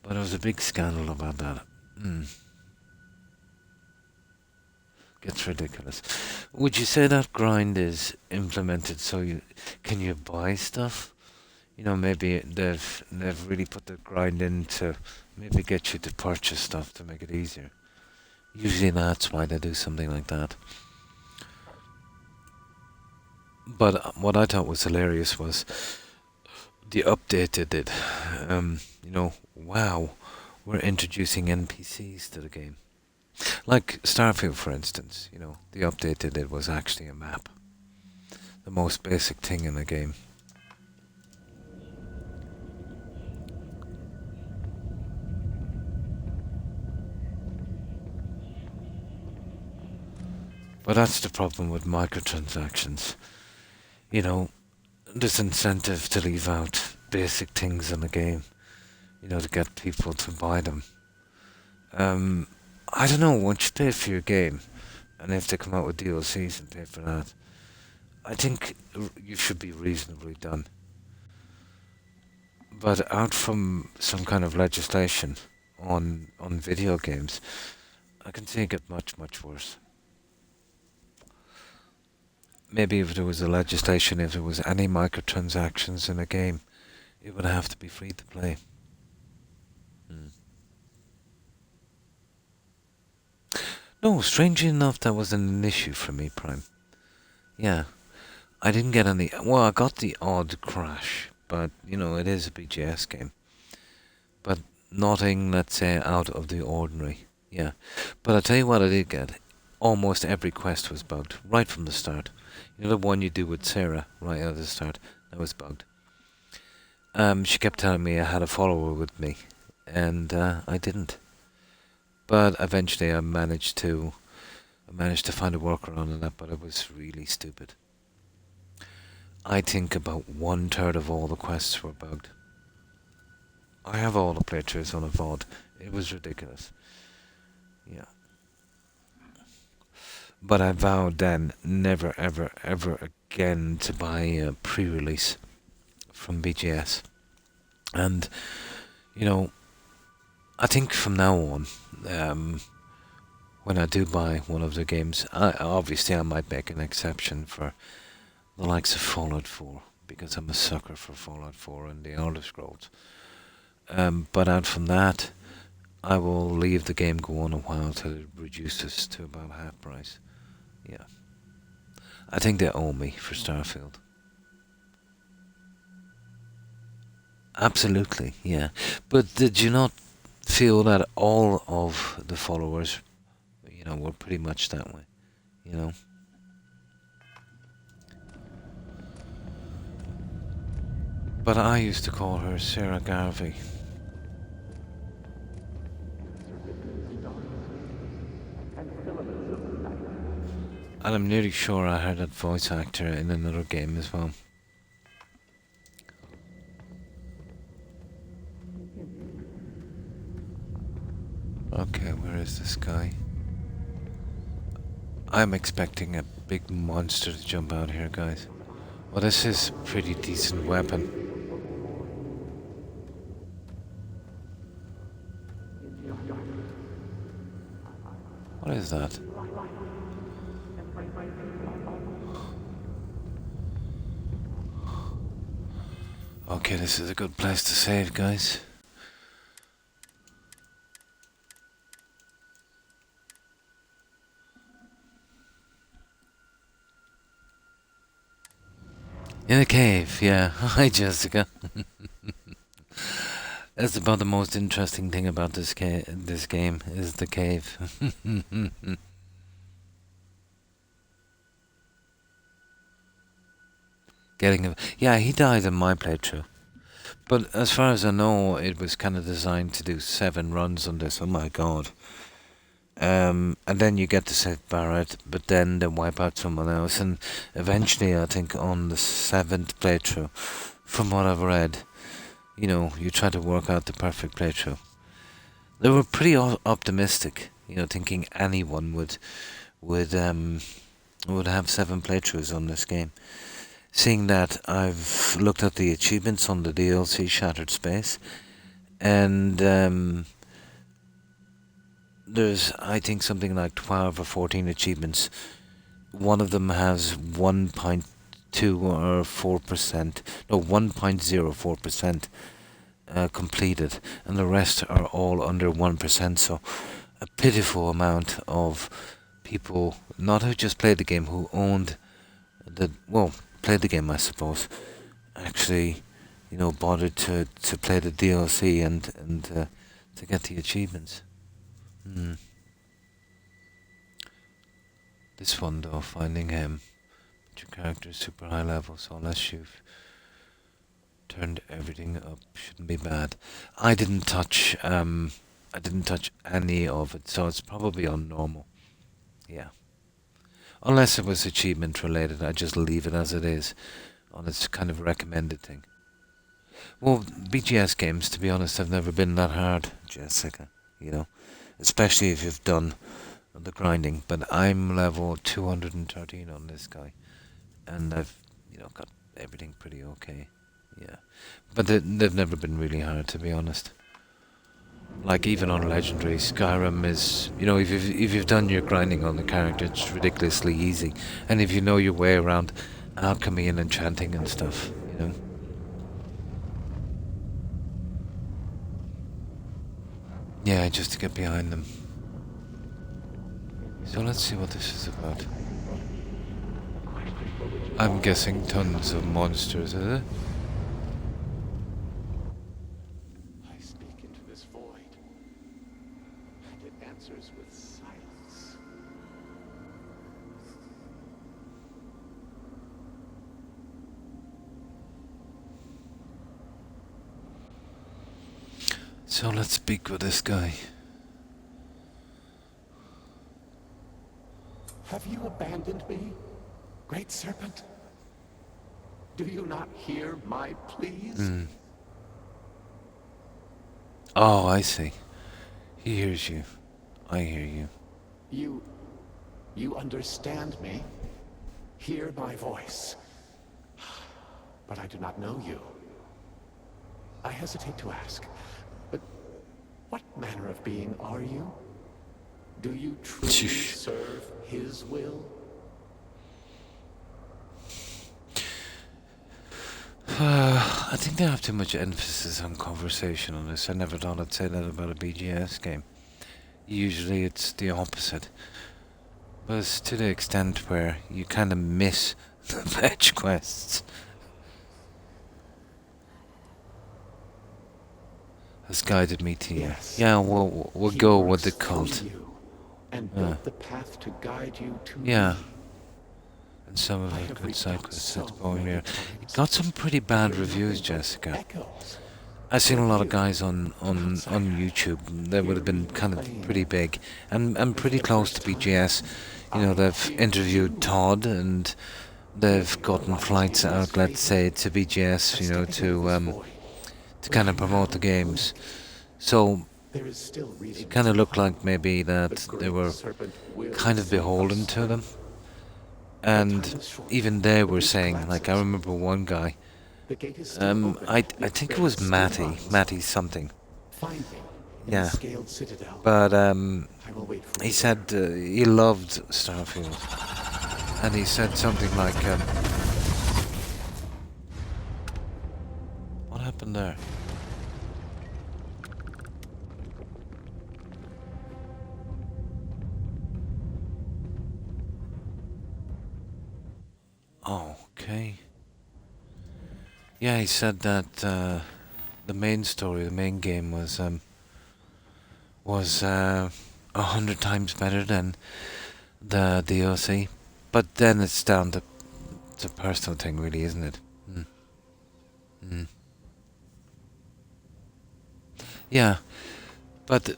But there was a big scandal about that. Gets ridiculous. Would you say that grind is implemented so can you buy stuff? Maybe they've really put the grind in to maybe get you to purchase stuff to make it easier. Usually that's why they do something like that. But what I thought was hilarious was the update they did. Wow, we're introducing NPCs to the game. Like Starfield, for instance, the update they did was actually a map. The most basic thing in the game. But that's the problem with microtransactions. There's incentive to leave out basic things in the game, to get people to buy them. I don't know, once you pay for your game, and if they come out with DLCs and pay for that, I think you should be reasonably done. But out from some kind of legislation on video games, I can see it get much, much worse. Maybe if there was a legislation, if there was any microtransactions in a game, it would have to be free to play. No, strangely enough, that wasn't an issue for me, Prime. Yeah. I didn't get any... Well, I got the odd crash, but, it is a BGS game. But nothing, let's say, out of the ordinary. Yeah. But I'll tell you what I did get. Almost every quest was bugged, right from the start. The one you do with Sarah, right at the start, that was bugged. She kept telling me I had a follower with me, and I didn't. But eventually I managed to find a workaround on that, but it was really stupid. I think about 1/3 of all the quests were bugged. I have all the playthroughs on a VOD. It was ridiculous. Yeah. But I vowed then never, ever, ever again to buy a pre-release from BGS. And, I think from now on, when I do buy one of the games, obviously I might make an exception for the likes of Fallout 4, because I'm a sucker for Fallout 4 and the Elder Scrolls. But out from that, I will leave the game go on a while till it reduces to about half price. Yeah. I think they owe me for Starfield. Absolutely, yeah. But did you not feel that all of the followers, were pretty much that way, But I used to call her Sarah Garvey. And I'm nearly sure I heard that voice actor in another game as well. Okay, where is this guy? I'm expecting a big monster to jump out here, guys. Well, this is a pretty decent weapon. What is that? Okay, this is a good place to save, guys. In a cave, yeah. Hi, Jessica. That's about the most interesting thing about this game is the cave. Yeah, he died in my playthrough. But as far as I know, it was kind of designed to do 7 runs on this. Oh my god. And then you get to save Barrett, but then they wipe out someone else. And eventually, I think on the 7th playthrough, from what I've read, you know, you try to work out the perfect playthrough. They were pretty optimistic, you know, thinking anyone would have 7 playthroughs on this game. Seeing that I've looked at the achievements on the DLC Shattered Space, and there's, I think, something like 12 or 14 achievements. One of them has 1.2 or 4%, no, 1.04% completed, and the rest are all under 1%. So a pitiful amount of people, not who just played the game, who owned the, well, played the game, I suppose, actually, you know, bothered to play the DLC and to get the achievements. This one though, finding him, but your character is super high level, so unless you've turned everything up, shouldn't be bad. I didn't touch any of it, so it's probably on normal. Yeah. Unless it was achievement related, I just leave it as it is on its kind of recommended thing. Well, BGS games, to be honest, have never been that hard, Jessica, you know, especially if you've done the grinding. But I'm level 213 on this guy, and I've, you know, got everything pretty okay. Yeah, but they've never been really hard, to be honest. Like even on Legendary, Skyrim is, you know, if you've done your grinding on the character, it's ridiculously easy, and if you know your way around alchemy and enchanting and stuff, you know. Yeah, just to get behind them. So let's see what this is about. I'm guessing tons of monsters, is it? I speak into this void, and it answers with silence. So let's speak with this guy. Have you abandoned me, Great Serpent? Do you not hear my pleas? Oh, I see. He hears you. I hear you. You understand me? Hear my voice. But I do not know you. I hesitate to ask, but what manner of being are you? Do you truly serve his will? I think they have too much emphasis on conversation on this. I never thought I'd say that about a BGS game. Usually it's the opposite. But it's to the extent where you kind of miss the fetch quests. Has guided me to you. Yes. Yeah, we'll go with the cult. And built the path to guide you to yeah. me. And some of the good side quests that's going there. It got some pretty bad reviews, Jessica. I've seen a lot of guys on YouTube that would have been kind of pretty big and pretty close to BGS. You know, they've interviewed Todd and they've gotten flights out, let's say, to BGS, you know, to kind of promote the games. So it kind of looked like maybe that they were kind of beholden to them. And even they were saying, like, I remember one guy, The gate is still open. I think it was Matty something. Find me in Yeah. the scaled citadel. But I will wait for he you said he loved Starfield. And he said something like, what happened there? Oh, okay. Yeah, he said that the main story, the main game was 100 times better than the DLC, but then it's down to a personal thing, really, isn't it? Yeah, but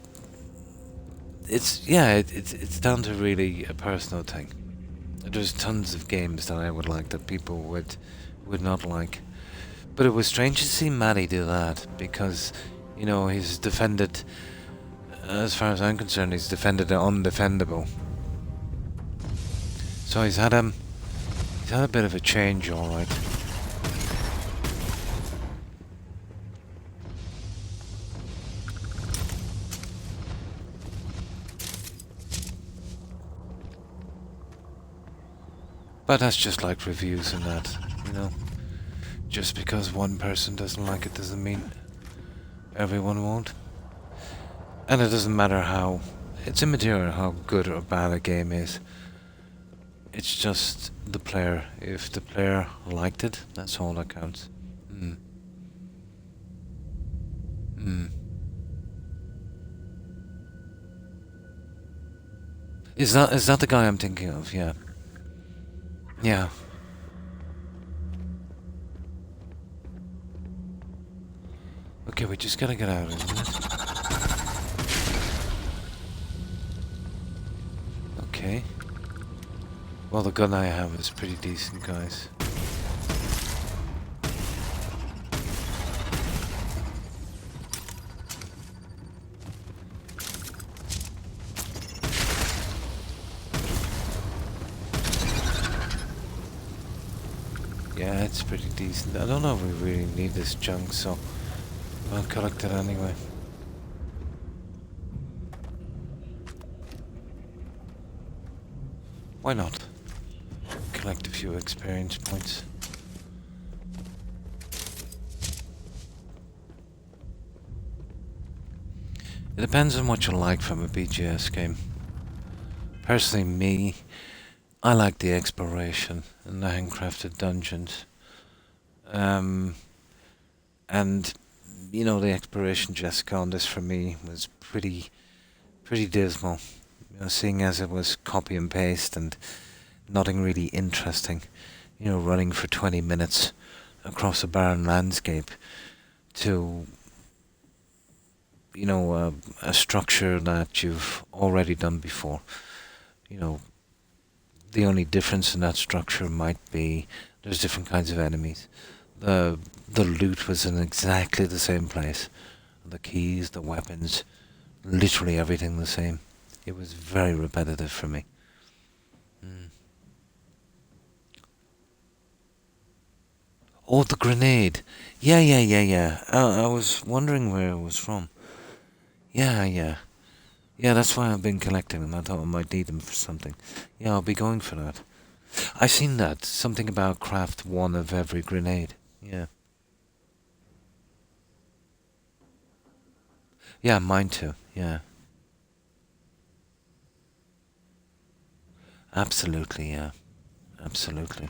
it's down to really a personal thing. There's tons of games that I would like that people would not like. But it was strange to see Matty do that, because, you know, he's defended, as far as I'm concerned, he's defended the undefendable. So he's had a bit of a change, alright. But that's just like reviews and that, you know. Just because one person doesn't like it doesn't mean everyone won't. And it doesn't matter how... It's immaterial how good or bad a game is. It's just the player. If the player liked it, that's all that counts. Is that the guy I'm thinking of? Yeah. Yeah. Okay, we just gotta get out of here. Okay. Well, the gun I have is pretty decent, guys. Yeah, it's pretty decent. I don't know if we really need this junk, so I'll collect it anyway. Why not? Collect a few experience points. It depends on what you like from a BGS game. Personally, me, I like the exploration and the handcrafted dungeons. And, you know, the exploration Jessica on this for me was pretty dismal. You know, seeing as it was copy and paste and nothing really interesting. You know, running for 20 minutes across a barren landscape to, you know, a structure that you've already done before. You know, the only difference in that structure might be there's different kinds of enemies. The loot was in exactly the same place. The keys, the weapons, literally everything the same. It was very repetitive for me. Oh, the grenade. Yeah. I was wondering where it was from. Yeah, that's why I've been collecting them. I thought I might need them for something. Yeah, I'll be going for that. I've seen that. Something about craft one of every grenade. Yeah. Yeah, mine too. Yeah. Absolutely, yeah. Absolutely.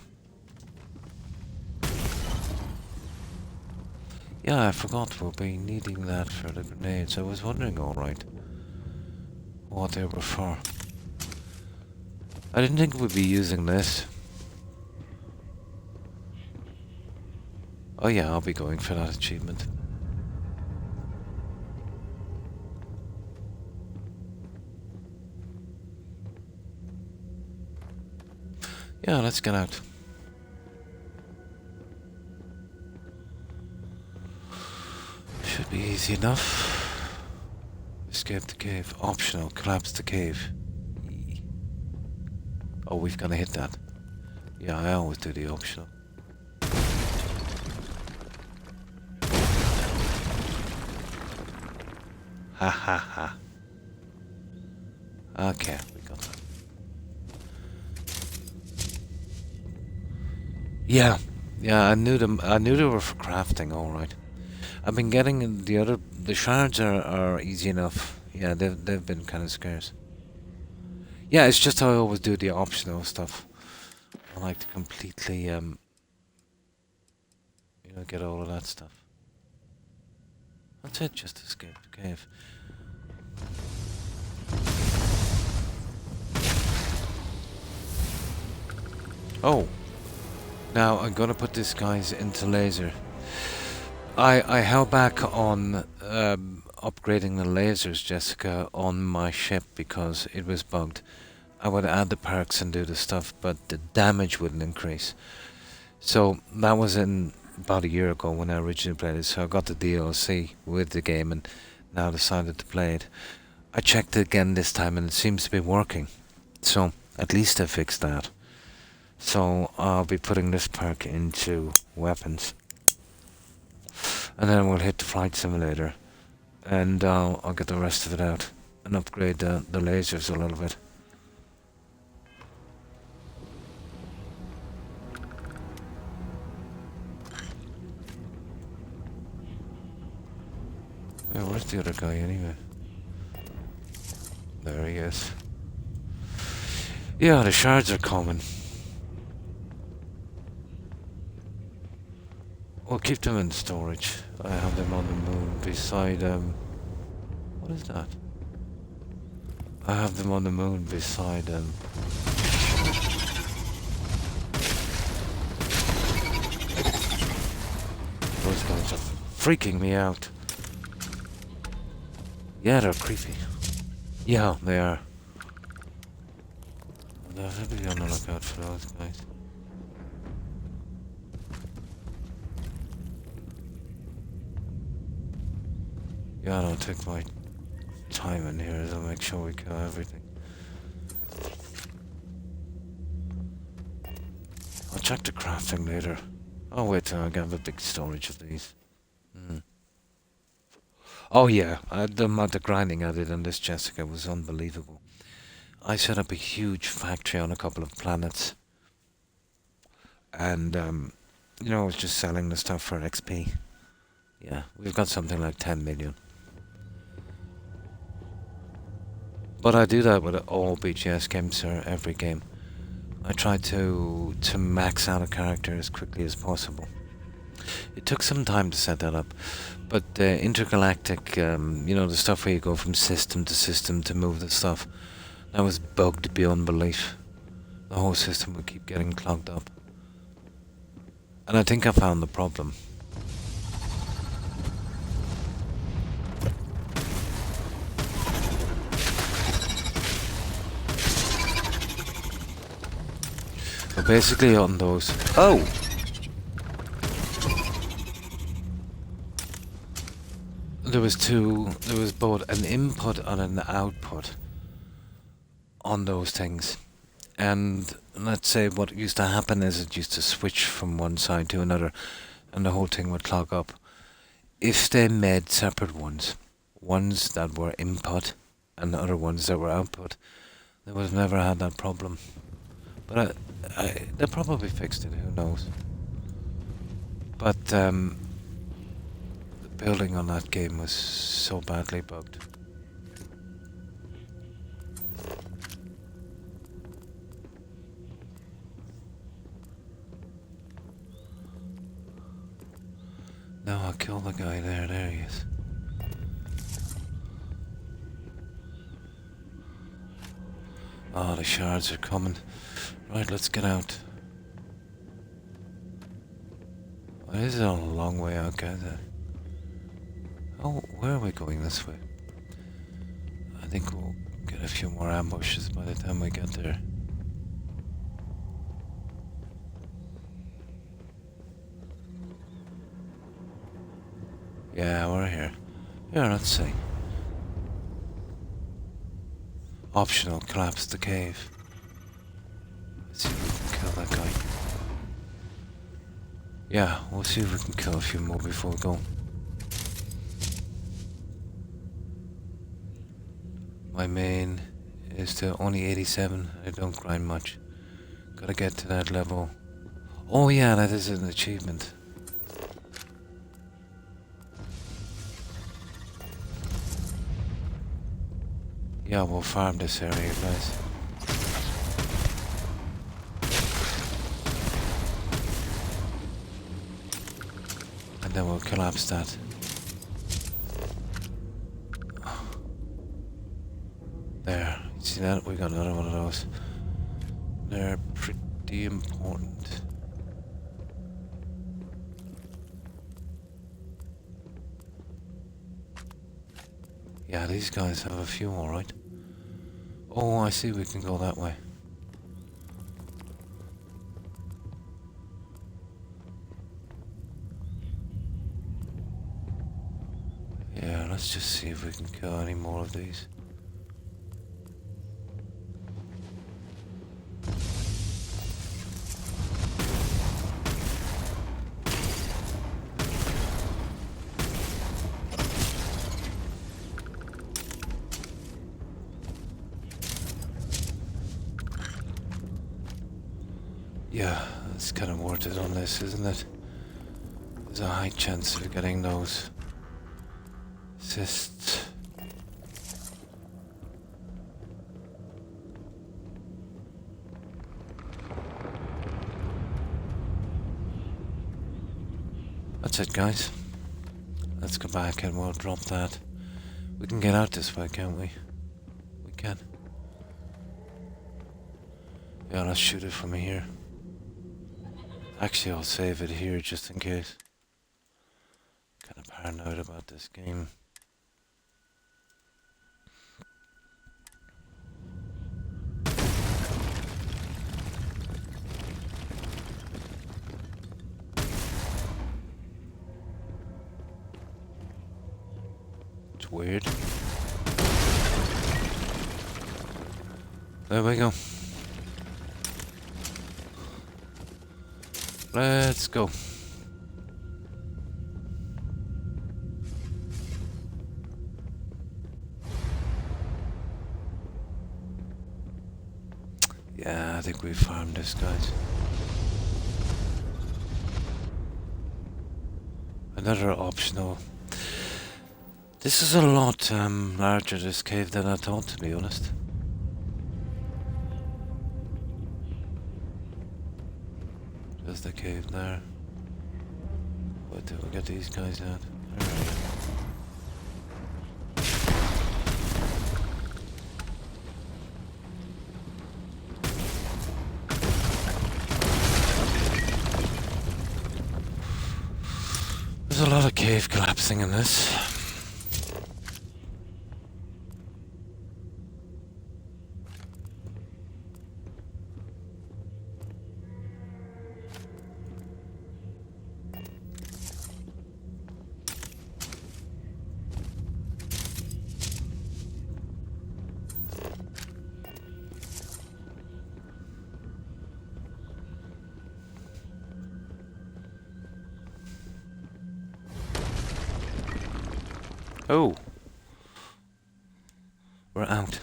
Yeah, I forgot we'll be needing that for the grenades. I was wondering, alright, what they were for. I didn't think we'd be using this. Oh yeah, I'll be going for that achievement. Yeah, let's get out. Should be easy enough. Escape the cave. Optional. Collapse the cave. Oh, we've gotta hit that. Yeah, I always do the optional. Ha ha ha. Okay, we got that. Yeah, yeah, I knew them. I knew they were for crafting, all right. I've been getting the shards are easy enough. Yeah, they've been kind of scarce. Yeah, it's just how I always do the optional stuff. I like to completely get all of that stuff. That's it, just escape the cave. Oh, now I'm gonna put this guys into laser. I held back on upgrading the lasers, Jessica, on my ship because it was bugged. I would add the perks and do the stuff, but the damage wouldn't increase. So that was in about a year ago when I originally played it. So I got the DLC with the game and now decided to play it. I checked it again this time and it seems to be working. So at least I fixed that. So I'll be putting this perk into weapons. And then we'll hit the flight simulator. And I'll get the rest of it out and upgrade the lasers a little bit. Yeah, where's the other guy anyway? There he is. Yeah, the shards are coming. We'll keep them in storage. I have them on the moon beside, what is that? I have them on the moon beside, Those guys are freaking me out. Yeah, they're creepy. Yeah, they are. I'll have to be on the lookout for those guys. Yeah, I'll take my time in here to make sure we kill everything. I'll check the crafting later. I'll wait till I have a big storage of these. Oh yeah, the amount of grinding I did on this, Jessica, was unbelievable. I set up a huge factory on a couple of planets. And, I was just selling the stuff for XP. Yeah, we've got something like 10 million. But I do that with all BGS games, sir, every game. I try to max out a character as quickly as possible. It took some time to set that up, but the intergalactic, the stuff where you go from system to move the stuff, that was bugged beyond belief. The whole system would keep getting clogged up. And I think I found the problem. But basically on those... Oh! There was both an input and an output on those things. And let's say what used to happen is it used to switch from one side to another and the whole thing would clog up. If they made separate ones that were input and other ones that were output, they would have never had that problem. But they probably fixed it, who knows. But the building on that game was so badly bugged. No, I'll kill the guy there. There he is. Oh, the shards are coming. Right, let's get out. Well, this is a long way out, guys. Oh, where are we going this way? I think we'll get a few more ambushes by the time we get there. Yeah, we're here. Yeah, let's see. Optional, collapse the cave. Let's see if we can kill that guy. Yeah, we'll see if we can kill a few more before we go. My main is to only 87. I don't grind much. Gotta get to that level. Oh yeah, that is an achievement. Yeah, we'll farm this area, guys. And then we'll collapse that. There. See that? We got another one of those. They're pretty important. Yeah, these guys have a few, alright. Oh, I see we can go that way. Yeah, let's just see if we can kill any more of these. Yeah, it's kind of worth it on this, isn't it? There's a high chance of getting those assists. That's it, guys. Let's go back and we'll drop that. We can get out this way, can't we? We can. Yeah, let's shoot it from here. Actually, I'll save it here just in case. Kind of paranoid about this game. It's weird. There we go. Let's go. Yeah, I think we farmed this, guys. Another optional. This is a lot larger, this cave, than I thought, to be honest. There's the cave there. Wait till we get these guys out. Alright. There's a lot of cave collapsing in this. Oh, we're out.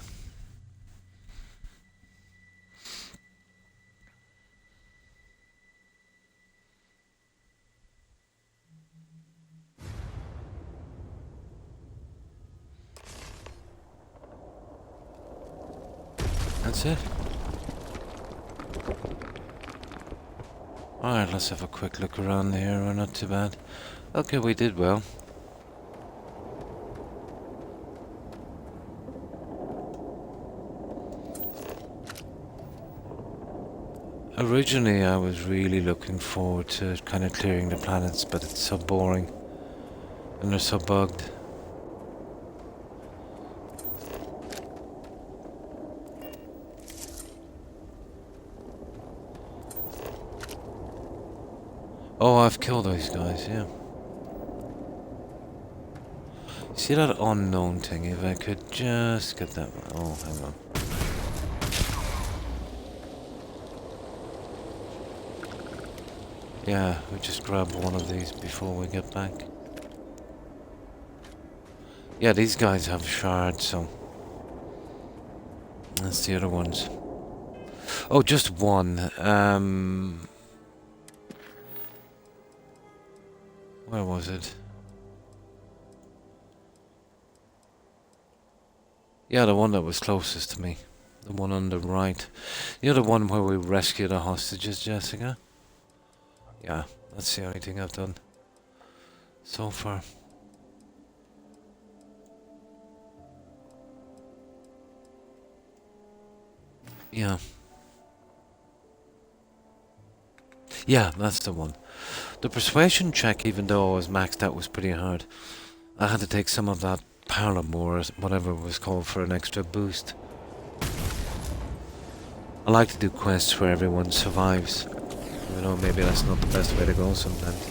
That's it. Alright, let's have a quick look around here. We're not too bad. Okay, we did well. Originally, I was really looking forward to kind of clearing the planets, but it's so boring. And they're so bugged. Oh, I've killed those guys, yeah. See that unknown thing? If I could just get that one. Oh, hang on. Yeah, we just grab one of these before we get back. Yeah, these guys have shards, so that's the other ones. Oh, just one. Where was it? Yeah, the one that was closest to me. The one on the right. The other one where we rescue the hostages, Jessica. Yeah, that's the only thing I've done so far. Yeah. Yeah, that's the one. The persuasion check, even though I was maxed out, was pretty hard. I had to take some of that Paramore, whatever it was called, for an extra boost. I like to do quests where everyone survives. You know, maybe that's not the best way to go sometimes.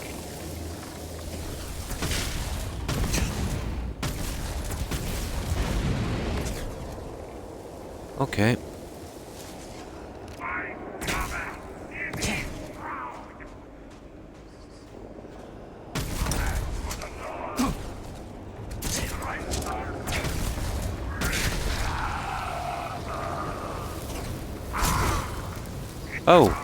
Okay. Oh!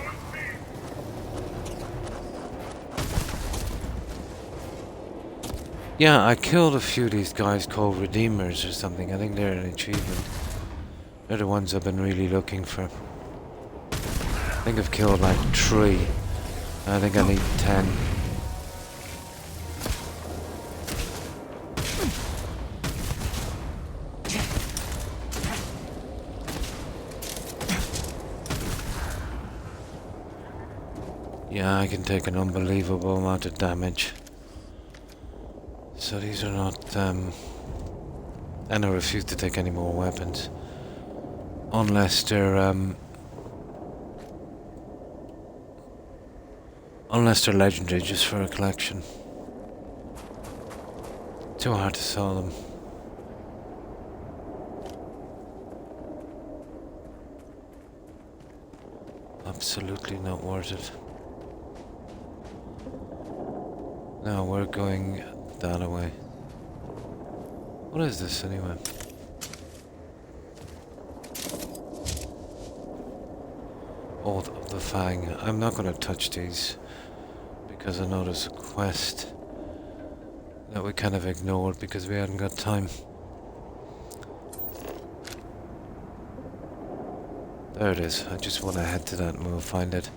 Yeah, I killed a few of these guys called Redeemers or something. I think they're an achievement. They're the ones I've been really looking for. I think I've killed like 3. I think I need 10. Yeah, I can take an unbelievable amount of damage. So these are not, and I refuse to take any more weapons. Unless they're legendary, just for a collection. Too hard to sell them. Absolutely not worth it. No, we're going that way. What is this anyway? Oath of the Fang. I'm not going to touch these because I know there's a quest that we kind of ignored because we hadn't got time. There it is. I just want to head to that and we'll find it.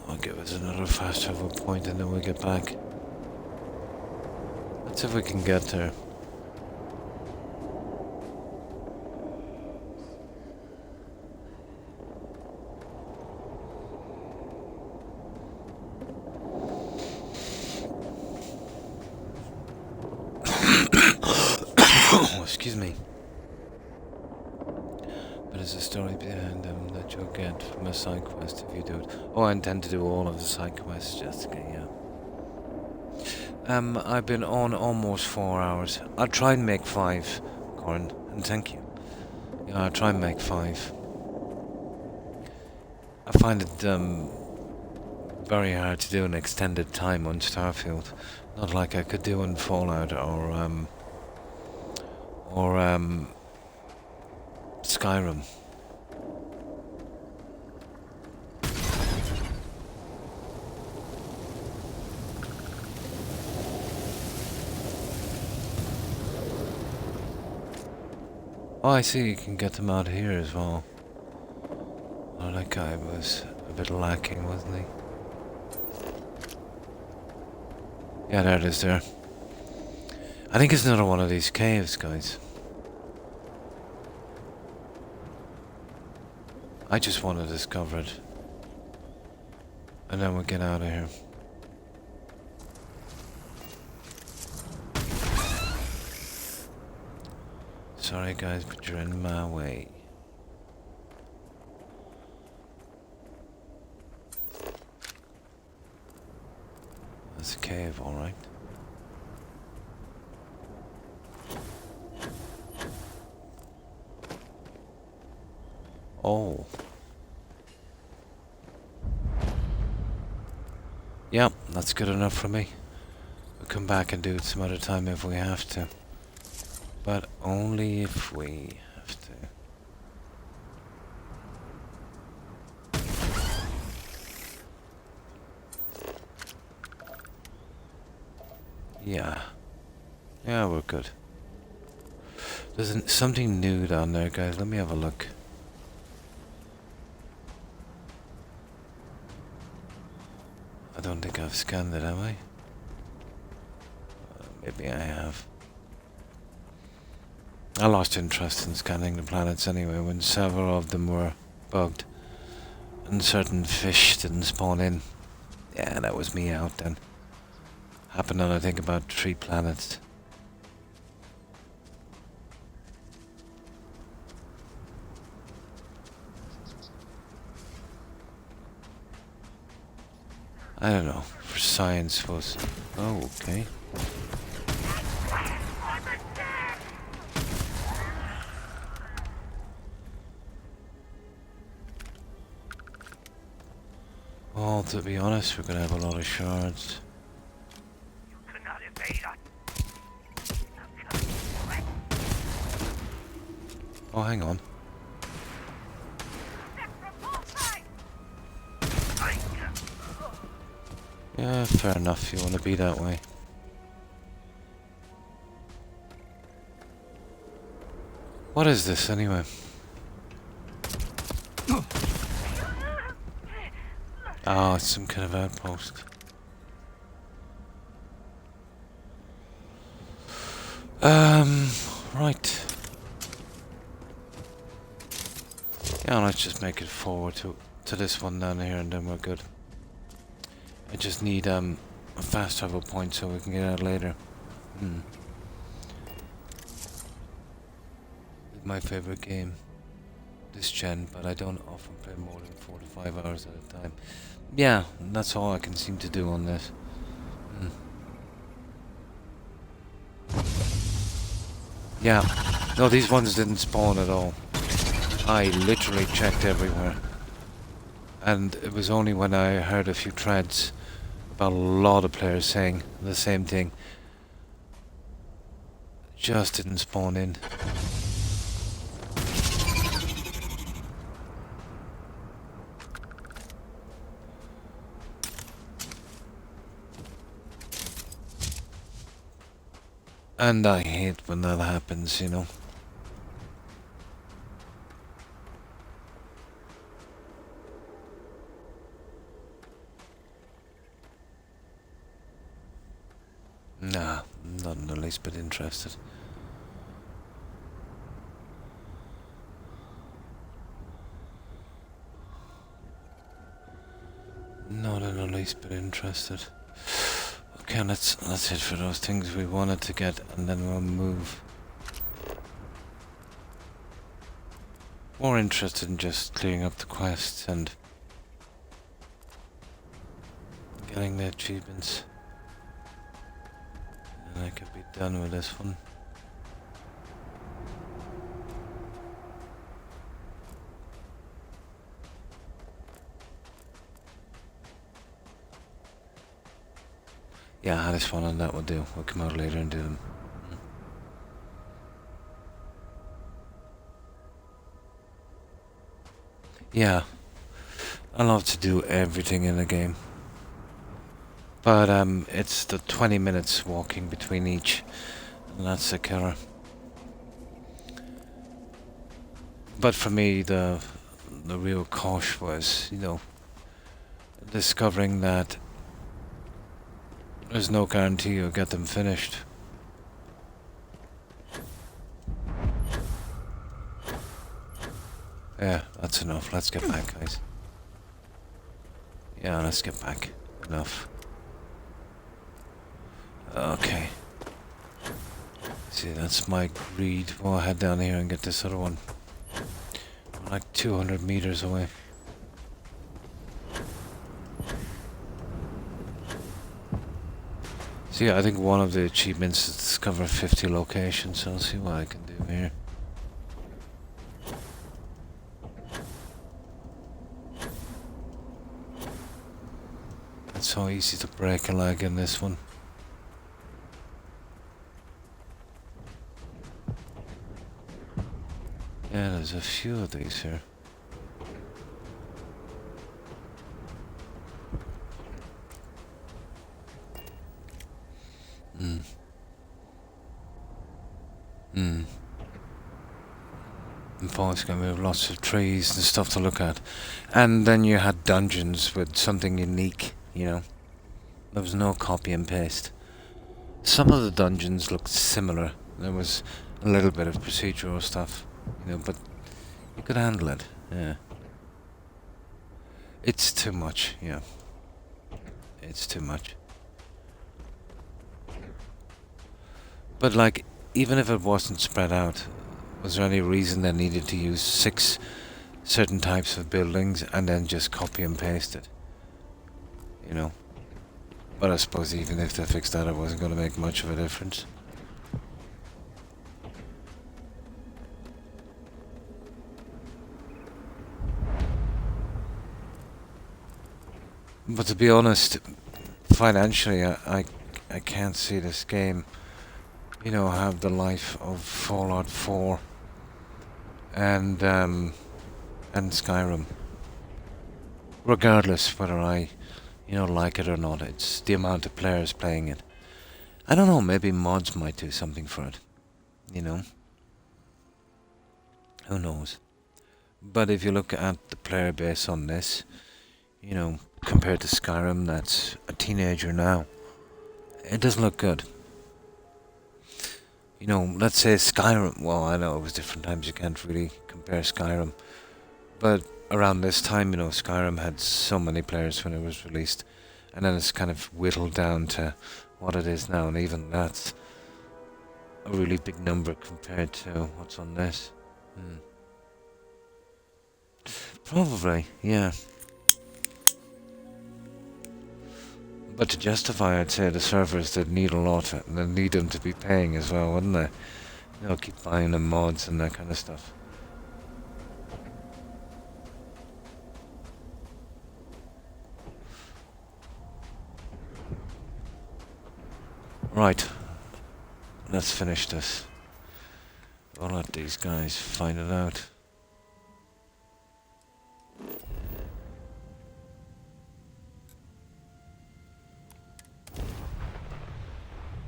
I'll give us another fast travel point and then we'll get back. Let's see if we can get there. Excuse me. But there's a story behind them that you'll get from a side quest if you do it. Oh, I intend to do all of the side quests, Jessica, yeah. I've been on almost 4 hours. I'll try and make 5, Corin, and thank you. Yeah, I'll try and make 5. I find it very hard to do an extended time on Starfield. Not like I could do in Fallout or Skyrim. Oh, I see you can get them out here as well. Oh, that guy was a bit lacking, wasn't he? Yeah, there it is there. I think it's another one of these caves, guys. I just want to discover it. And then we'll get out of here. Sorry guys, but you're in my way. That's a cave, alright. Oh. Yep, that's good enough for me. We'll come back and do it some other time if we have to. But only if we have to. Yeah. Yeah, we're good. There's something new down there, guys. Let me have a look. I don't think I've scanned it, have I? Maybe I have. I lost interest in scanning the planets anyway when several of them were bugged and certain fish didn't spawn in. Yeah, that was me out then. Happened on I think about 3 planets. I don't know, for science was... Oh, okay. Well, to be honest, we're gonna have a lot of shards. You cannot evade us. Oh, hang on. Yeah, fair enough, you want to be that way. What is this, anyway? Oh, it's some kind of outpost. Right. Yeah, let's just make it forward to this one down here and then we're good. I just need a fast travel point so we can get out later. It's my favorite game this gen, but I don't often play more than 4 to 5 hours at a time. Yeah, that's all I can seem to do on this. Yeah, no, these ones didn't spawn at all. I literally checked everywhere. And it was only when I heard a few threads about a lot of players saying the same thing. Just didn't spawn in. And I hate when that happens, you know. Nah, not in the least bit interested. Not in the least bit interested. Okay, that's it for those things we wanted to get, and then we'll move. More interested in just clearing up the quests and getting the achievements. And I could be done with this one. Yeah, this one and that will do. We'll come out later and do them. Yeah, I love to do everything in the game. But it's the 20 minutes walking between each, and that's a killer. But for me, the real cosh was, you know, discovering that there's no guarantee you'll get them finished. Yeah, that's enough. Let's get back, guys. Yeah, let's get back. Enough. Okay. See, that's my greed. We'll head down here and get this other one. We're like 200 meters away. See, I think one of the achievements is discover 50 locations, so I'll see what I can do here. so easy to break a leg in this one. Yeah, there's a few of these here. In Forest Gummy, we have lots of trees and stuff to look at. And then you had dungeons with something unique, you know. There was no copy and paste. Some of the dungeons looked similar. There was a little bit of procedural stuff, you know, but you could handle it, yeah. It's too much, yeah. It's too much. But like, even if it wasn't spread out, was there any reason they needed to use 6 certain types of buildings and then just copy and paste it? You know? But I suppose even if they fixed that, it wasn't going to make much of a difference. But to be honest, financially, I can't see this game, you know, have the life of Fallout 4 and Skyrim. Regardless whether I, you know, like it or not, it's the amount of players playing it. I don't know, maybe mods might do something for it, you know. Who knows? But if you look at the player base on this, you know, compared to Skyrim, that's a teenager now, it doesn't look good. You know, let's say Skyrim, well, I know it was different times, you can't really compare Skyrim. But around this time, you know, Skyrim had so many players when it was released. And then it's kind of whittled down to what it is now. And even that's a really big number compared to what's on this. Probably, yeah. But to justify, I'd say the servers that need a lot, and they need them to be paying as well, wouldn't they? You know, keep buying them mods and that kind of stuff. Right. Let's finish this. I'll let these guys find it out.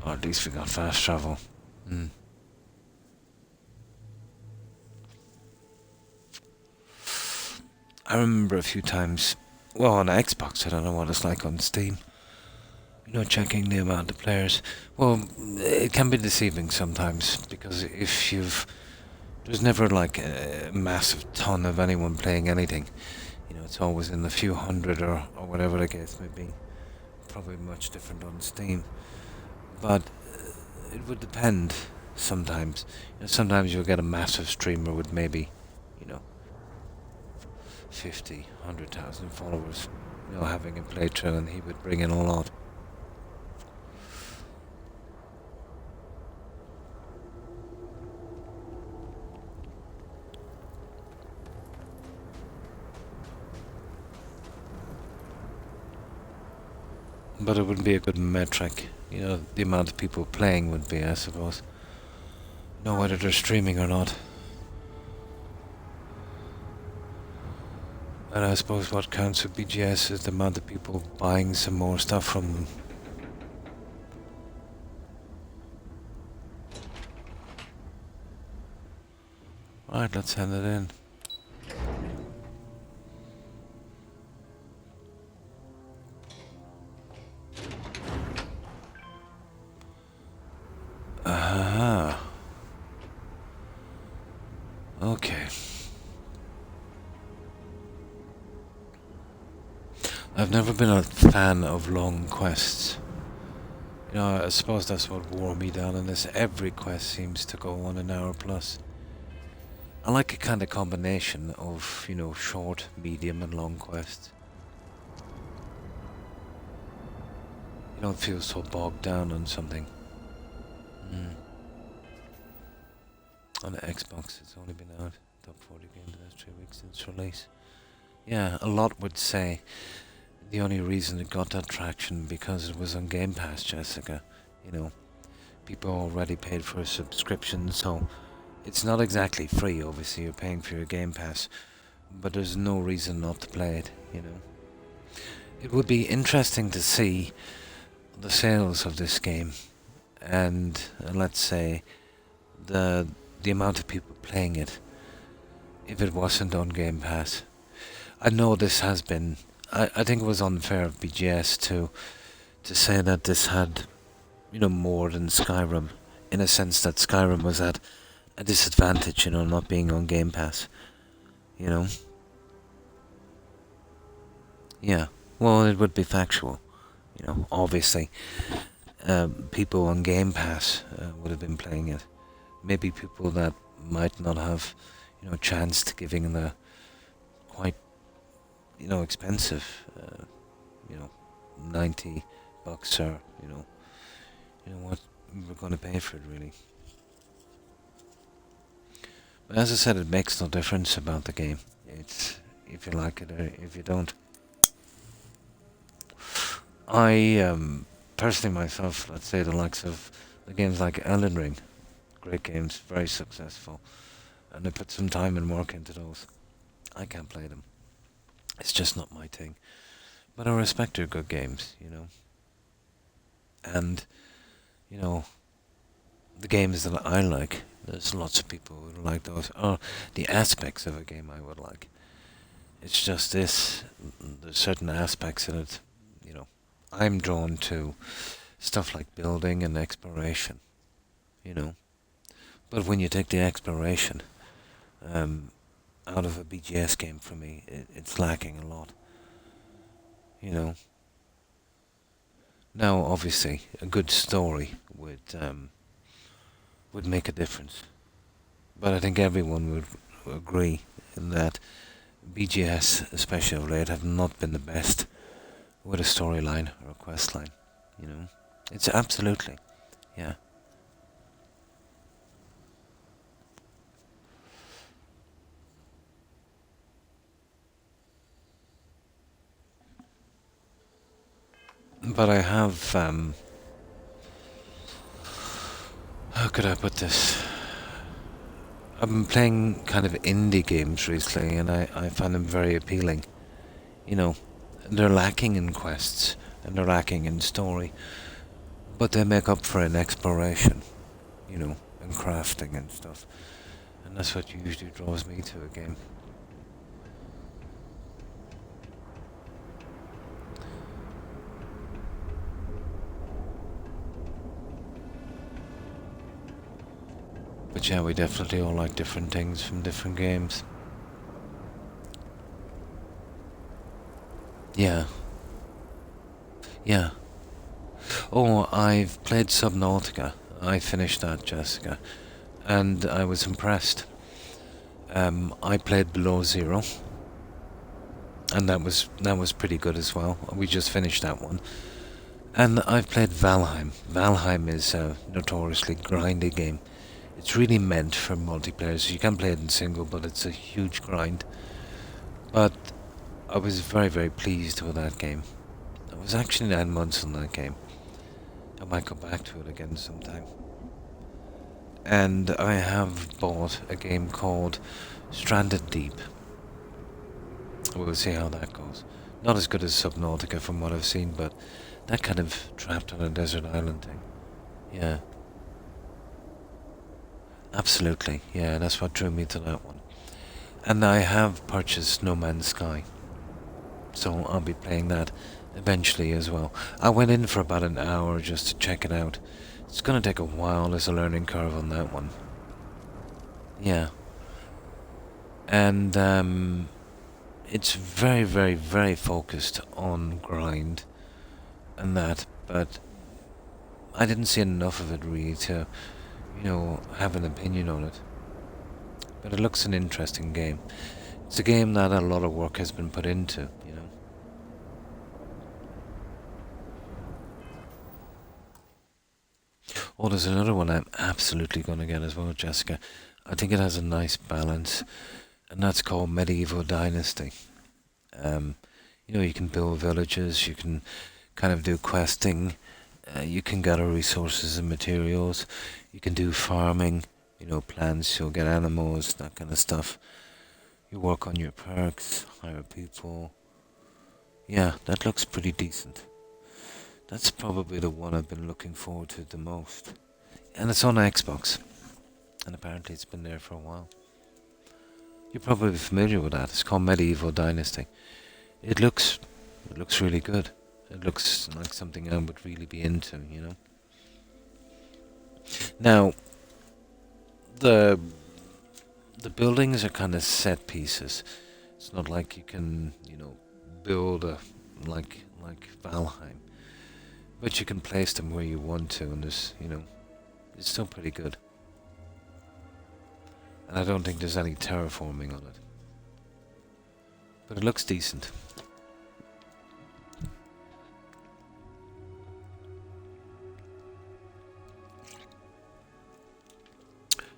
Or at least we got fast travel. I remember a few times, well, on Xbox, I don't know what it's like on Steam. You know, checking the amount of players. Well, it can be deceiving sometimes, because if there's never like a massive ton of anyone playing anything. You know, it's always in the few hundred or whatever the case may be. Probably much different on Steam. But it would depend sometimes. You know, sometimes you'll get a massive streamer with maybe, you know, 50, 100,000 followers, you know, having a playthrough, and he would bring in a lot. But it wouldn't be a good metric, you know, the amount of people playing would be, I suppose. Know whether they're streaming or not. And I suppose what counts with BGS is the amount of people buying some more stuff from them. Right, let's hand it in. Aha. Okay. I've never been a fan of long quests. You know, I suppose that's what wore me down in this. Every quest seems to go on an hour plus. I like a kind of combination of, you know, short, medium and long quests. You don't feel so bogged down on something. On the Xbox, it's only been out, top 40 game the last 3 weeks since release. Yeah, a lot would say the only reason it got that traction because it was on Game Pass, Jessica. You know, people already paid for a subscription, so it's not exactly free. Obviously, you're paying for your Game Pass, but there's no reason not to play it. You know, it would be interesting to see the sales of this game, and let's say the amount of people playing it if it wasn't on Game Pass. I know this has been. I think it was unfair of BGS to say that this had, you know, more than Skyrim, in a sense that Skyrim was at a disadvantage, you know, not being on Game Pass. You know. Yeah. Well, it would be factual. You know, obviously, people on Game Pass would have been playing it. Maybe people that might not have, you know, chance to giving the quite, you know, expensive, you know, $90 or, you know what we're going to pay for it, really. But as I said, it makes no difference about the game. It's if you like it or if you don't. I personally myself, let's say the likes of the games like Elden Ring, great games, very successful, and I put some time and work into those. I can't play them. It's just not my thing. But I respect their good games, you know. And, you know, the games that I like, there's lots of people who like those, or the aspects of a game I would like. It's just this, there's certain aspects in it, you know. I'm drawn to stuff like building and exploration, you know. But when you take the exploration out of a BGS game, for me, it's lacking a lot. You know. Now, obviously, a good story would make a difference. But I think everyone would agree in that BGS, especially of late, have not been the best with a storyline or a quest line. You know. It's absolutely, yeah. But I have, how could I put this? I've been playing kind of indie games recently, and I find them very appealing. You know, they're lacking in quests, and they're lacking in story, but they make up for in exploration, you know, and crafting and stuff. And that's what usually draws me to a game. But yeah, we definitely all like different things from different games. Yeah. Yeah. Oh, I've played Subnautica. I finished that, Jessica. And I was impressed. I played Below Zero. And that was pretty good as well. We just finished that one. And I've played Valheim. Valheim is a notoriously grindy game. It's really meant for multiplayer, so you can play it in single, but it's a huge grind. But I was very, very pleased with that game. I was actually 9 months on that game. I might go back to it again sometime. And I have bought a game called Stranded Deep. We'll see how that goes. Not as good as Subnautica from what I've seen, but that kind of trapped on a desert island thing. Yeah. Absolutely, yeah, that's what drew me to that one. And I have purchased No Man's Sky, so I'll be playing that eventually as well. I went in for about an hour just to check it out. It's gonna take a while, there's a learning curve on that one. Yeah. And it's very, very, very focused on grind and that, but I didn't see enough of it really to, you know, have an opinion on it. But it looks an interesting game. It's a game that a lot of work has been put into, you know. Oh, there's another one I'm absolutely going to get as well, Jessica. I think it has a nice balance, and that's called Medieval Dynasty. You know, you can build villages, you can kind of do questing, you can gather resources and materials, you can do farming, you know, plants, you'll get animals, that kind of stuff. You work on your perks, hire people. Yeah, that looks pretty decent. That's probably the one I've been looking forward to the most. And it's on Xbox. And apparently it's been there for a while. You're probably familiar with that. It's called Medieval Dynasty. It looks really good. It looks like something I would really be into, you know. Now, the buildings are kind of set pieces. It's not like you can, you know, build a like Valheim, but you can place them where you want to, and there's, you know, it's still pretty good. And I don't think there's any terraforming on it, but it looks decent.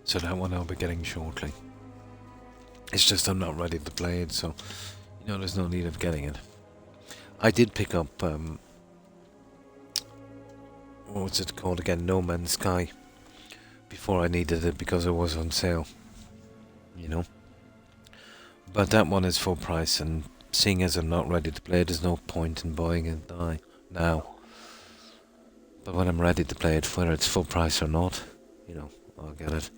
So that one I'll be getting shortly. It's just I'm not ready to play it, so, you know, there's no need of getting it. I did pick up, what's it called again? No Man's Sky. Before I needed it because it was on sale. You know? But that one is full price, and seeing as I'm not ready to play it, there's no point in buying it now. But when I'm ready to play it, whether it's full price or not, you know, I'll get it.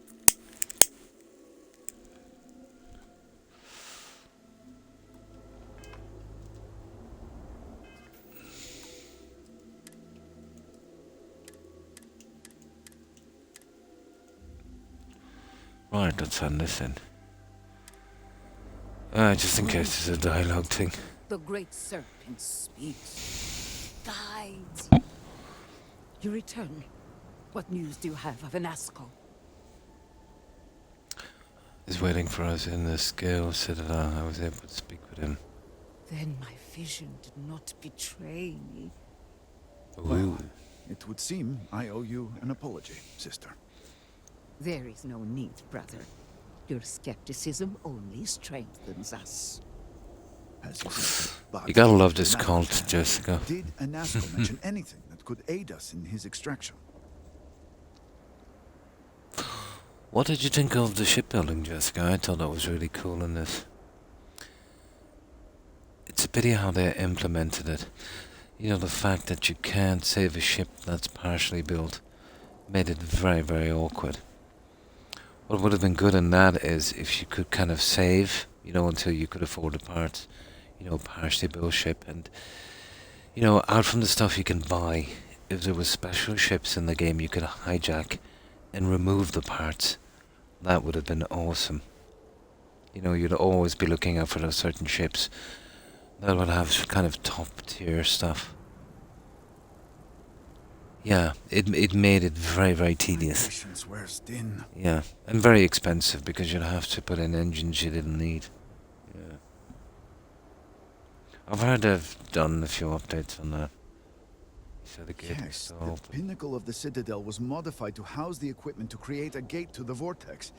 Right, let's send this in. Just in case there's a dialogue thing. The great serpent speaks. Guides. You return. What news do you have of Anasco? He's waiting for us in the Scale Citadel. I was able to speak with him. Then my vision did not betray me. Well, it would seem I owe you an apology, sister. There is no need, brother. Your skepticism only strengthens us. As you said, but You gotta love this cult, Jessica. Did Anasco mention anything that could aid us in his extraction? What did you think of the shipbuilding, Jessica? I thought that was really cool in this. It's a pity how they implemented it. You know, the fact that you can't save a ship that's partially built made it very, very awkward. What would have been good in that is if you could kind of save, you know, until you could afford the parts, you know, partially built ship, and, you know, out from the stuff you can buy, if there was special ships in the game you could hijack and remove the parts, that would have been awesome. You know, you'd always be looking out for those certain ships that would have kind of top tier stuff. Yeah, it made it very, very tedious. Yeah, and very expensive because you'd have to put in engines you didn't need. Yeah. I've heard they've done a few updates on that. So the gate is still The open. pinnacle of the Citadel was modified to house the equipment to create a gate to the vortex.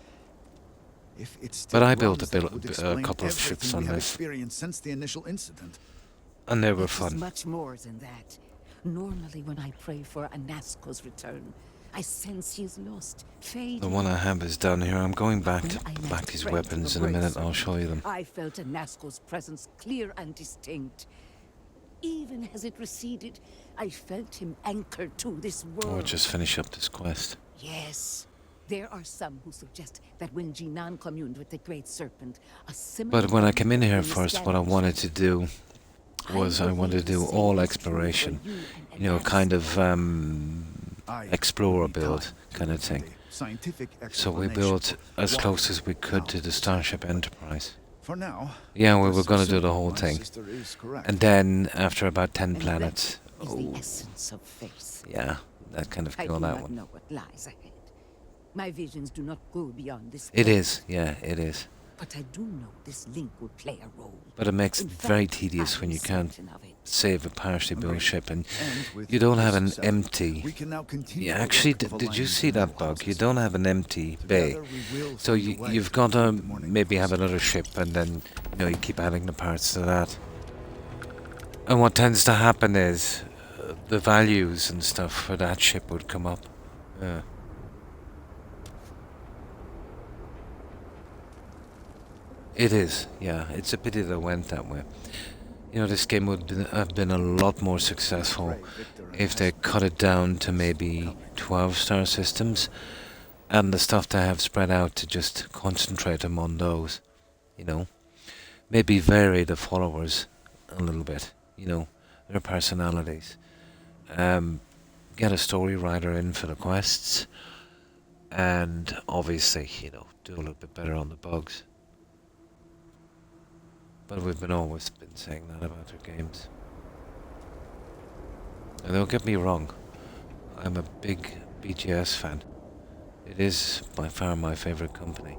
If it's still But I built runs, a that would couple explain of ships everything on we have this. experienced since the initial incident. And they were It is fun. much more than that. Normally when I pray for Anasco's return, I sense he is lost, fading. The one I have is down here. I'm going back to When I back left these Trent weapons the in a Great minute. I'll show you them. I felt Anasco's presence clear and distinct. Even as it receded, I felt him anchored to this world. Or just finish up this quest. Yes. There are some who suggest that when Jinan communed with the Great Serpent, a similar... But when I came in here was first, what I established. wanted to do was I wanted to do all exploration. You know, kind of explorer build kind of thing. So we built as close as we could to the Starship Enterprise. For now, Yeah, we were going to do the whole my thing. sister is correct. And then, after about 10 And planets... that is the essence of faith. Yeah, that kind of I do killed that not one. know what lies ahead. My visions do not go beyond this. It world. is, yeah, it is. But I do know this link will play a role. But it makes In it very fact, tedious I when am you can't certain of it. save a partially built ship and with you don't have this an success, empty... we can now continue Yeah, the actually, work of did you aligning see the that new bug? You houses. don't have an empty bay. Together we will So find a way you've to got to complete the morning maybe have process. another ship and then, you know, you keep adding the parts to that. And what tends to happen is the values and stuff for that ship would come up. Yeah. It is, yeah. It's a pity that it went that way. You know, this game would have been a lot more successful if they cut it down to maybe 12-star systems and the stuff they have spread out to just concentrate them on those, you know. Maybe vary the followers a little bit, you know, their personalities. Get a story writer in for the quests and obviously, you know, do a little bit better on the bugs. But we've always been saying that about their games. And don't get me wrong, I'm a big BGS fan. It is by far my favorite company.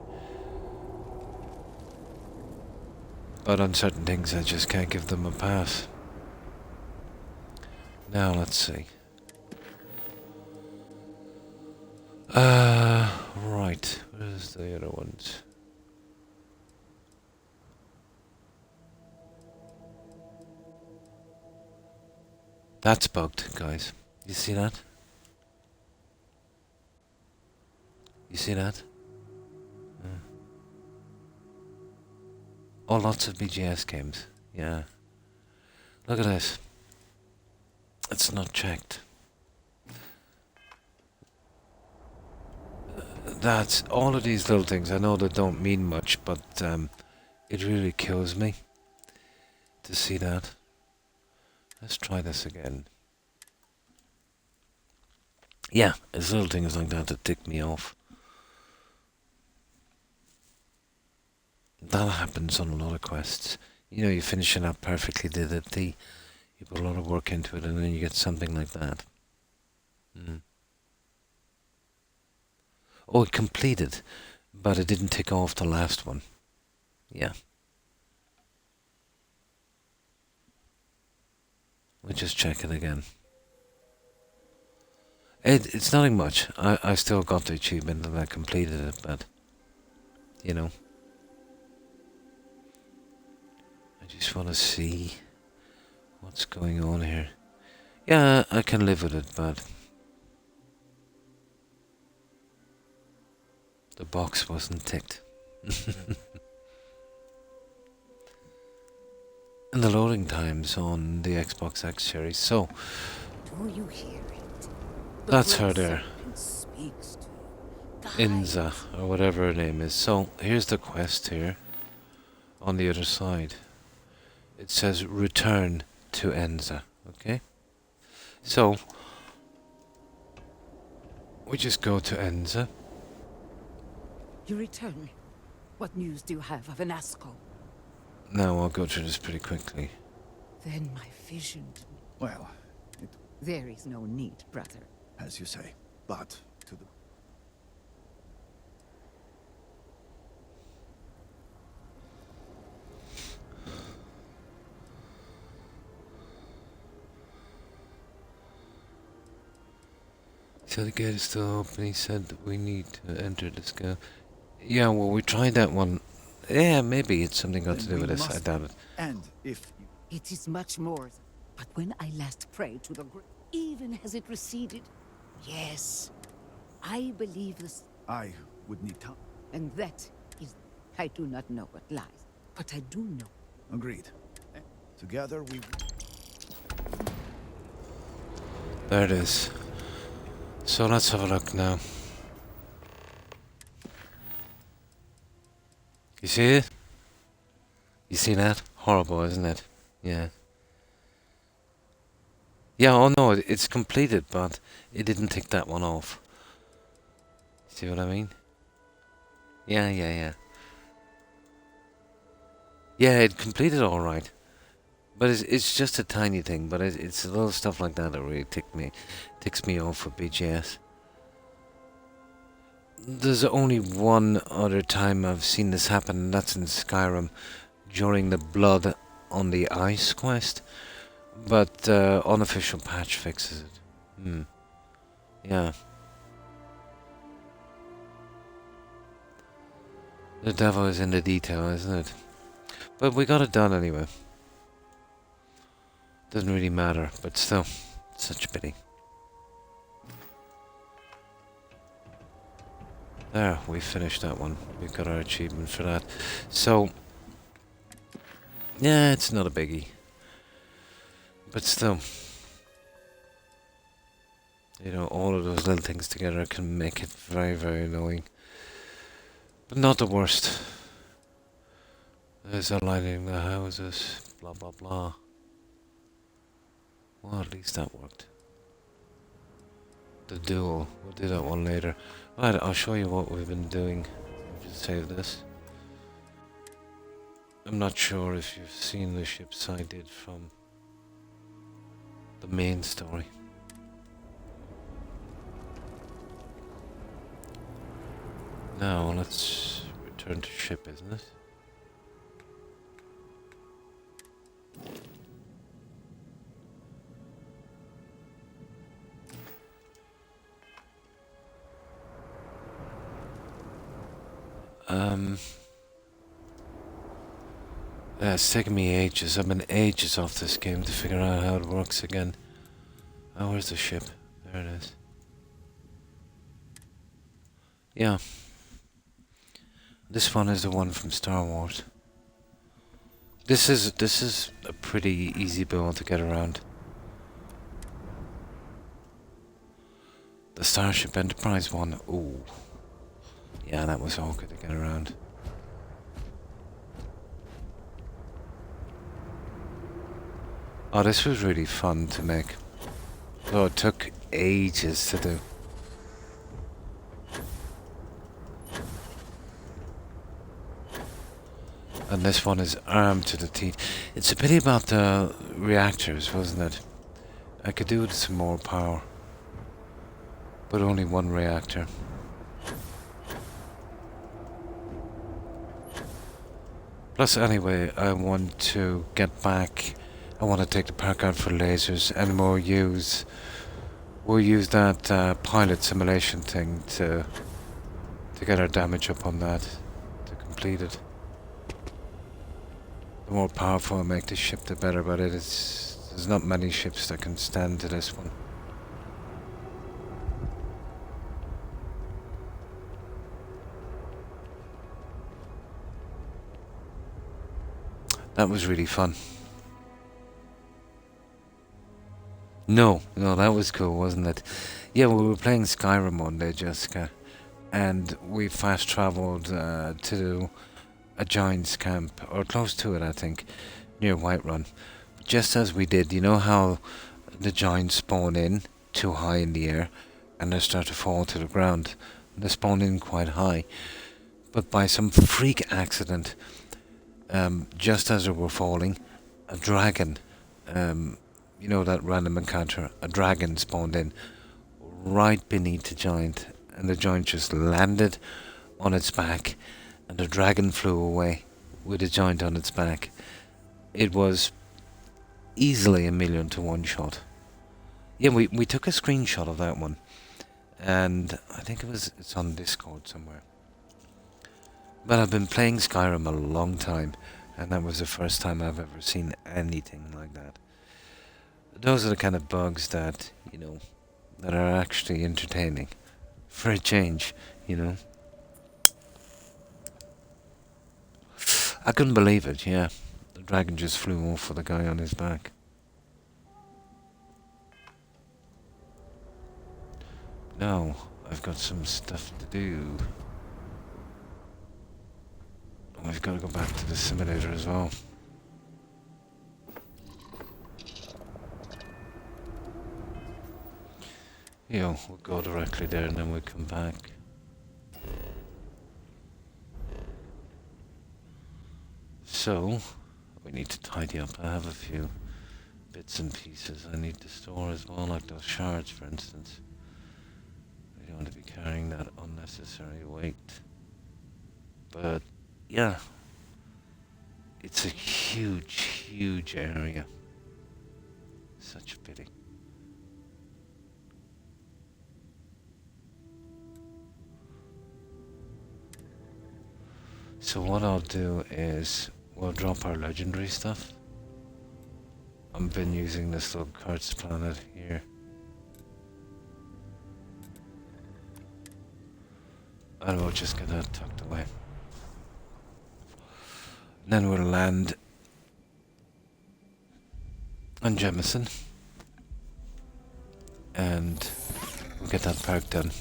But on certain things I just can't give them a pass. Now let's see. Right, where's the other ones? That's bugged, guys. You see that? You see that? Yeah. Oh, lots of BGS games. Yeah. Look at this. It's not checked. That's all of these little things. I know they don't mean much, but it really kills me to see that. Let's try this again. Yeah, it's little things like that that tick me off. That happens on a lot of quests. You know, you finish it up perfectly, you put a lot of work into it, and then you get something like that. Oh, it completed, but it didn't tick off the last one. Yeah. We'll just check it again. It's nothing much. I still got the achievement and I completed it, but, you know. I just want to see what's going on here. Yeah, I can live with it, but the box wasn't ticked. And the loading times on the Xbox X series. So, do you hear it? That's her there. Inza, or whatever her name is. So, here's the quest here. On the other side. It says, return to Enza. Okay? So, we just go to Enza. You return. What news do you have of Anasco? Now, I'll go through this pretty quickly. Then my vision... Well, there is no need, brother. as you say, but to the... So the gate is still open. He said that we need to enter this go. Yeah, well, we tried that one. Yeah, maybe it's something got to do with this. I doubt it. And if... It is much more. But when I last prayed to the even has it receded? Yes. I believe this. I would need time. And that is... I do not know what lies. But I do know. Agreed. Together we... There it is. So let's have a look now. You see it? You see that? Horrible, isn't it? Yeah. Yeah, oh no, it's completed, but it didn't tick that one off. See what I mean? Yeah. Yeah, it completed alright. But it's just a tiny thing, but it's a little stuff like that that really ticks me off with BGS. There's only one other time I've seen this happen, and that's in Skyrim, during the Blood on the Ice quest. But unofficial patch fixes it. Yeah. The devil is in the detail, isn't it? But we got it done anyway. Doesn't really matter, but still, such a pity. There, we finished that one. We got our achievement for that. So, yeah, it's not a biggie. But still, you know, all of those little things together can make it very, very annoying. But not the worst. There's aligning the houses, blah, blah, blah. Well, at least that worked. The duel, we'll do that one later. Right, I'll show you what we've been doing. I'll just save this. I'm not sure if you've seen the ships I did from the main story. Now, let's return to ship business. Yeah, it's taken me ages. I've been ages off this game to figure out how it works again. Oh, where's the ship? There it is. Yeah. This one is the one from Star Wars. This is a pretty easy build to get around. The Starship Enterprise one. Ooh. Yeah, that was awkward to get around. Oh, this was really fun to make. Though it took ages to do. And this one is armed to the teeth. It's a pity about the reactors, wasn't it? I could do with some more power. But only one reactor. Plus, anyway, I want to get back. I want to take the park out for lasers, and we'll use that pilot simulation thing to get our damage up on that, to complete it. The more powerful I make this ship, the better. But there's not many ships that can stand to this one. That was really fun. No, that was cool, wasn't it? Yeah, we were playing Skyrim one day, Jessica, and we fast traveled to a giant's camp, or close to it, I think, near Whiterun. Just as we did, you know how the giants spawn in too high in the air, and they start to fall to the ground. They spawn in quite high, but by some freak accident, just as they were falling, a dragon, you know, that random encounter, a dragon spawned in right beneath the giant, and the giant just landed on its back, and the dragon flew away with the giant on its back. It was easily 1,000,000 to 1 shot. Yeah, we took a screenshot of that one, and I think it's on Discord somewhere. But I've been playing Skyrim a long time, and that was the first time I've ever seen anything like that. Those are the kind of bugs that, you know, that are actually entertaining. For a change, you know. I couldn't believe it, yeah. The dragon just flew off with the guy on his back. Now, I've got some stuff to do. I've got to go back to the simulator as well. You know, we'll go directly there and then we'll come back. So, we need to tidy up. I have a few bits and pieces I need to store as well, like those shards, for instance. I don't want to be carrying that unnecessary weight. But, yeah. It's a huge, huge area. Such a pity. So what I'll do is we'll drop our legendary stuff I've been using this little quartz planet here. And we'll just get that tucked away. And then we'll land on Jemison. And we'll get that park done.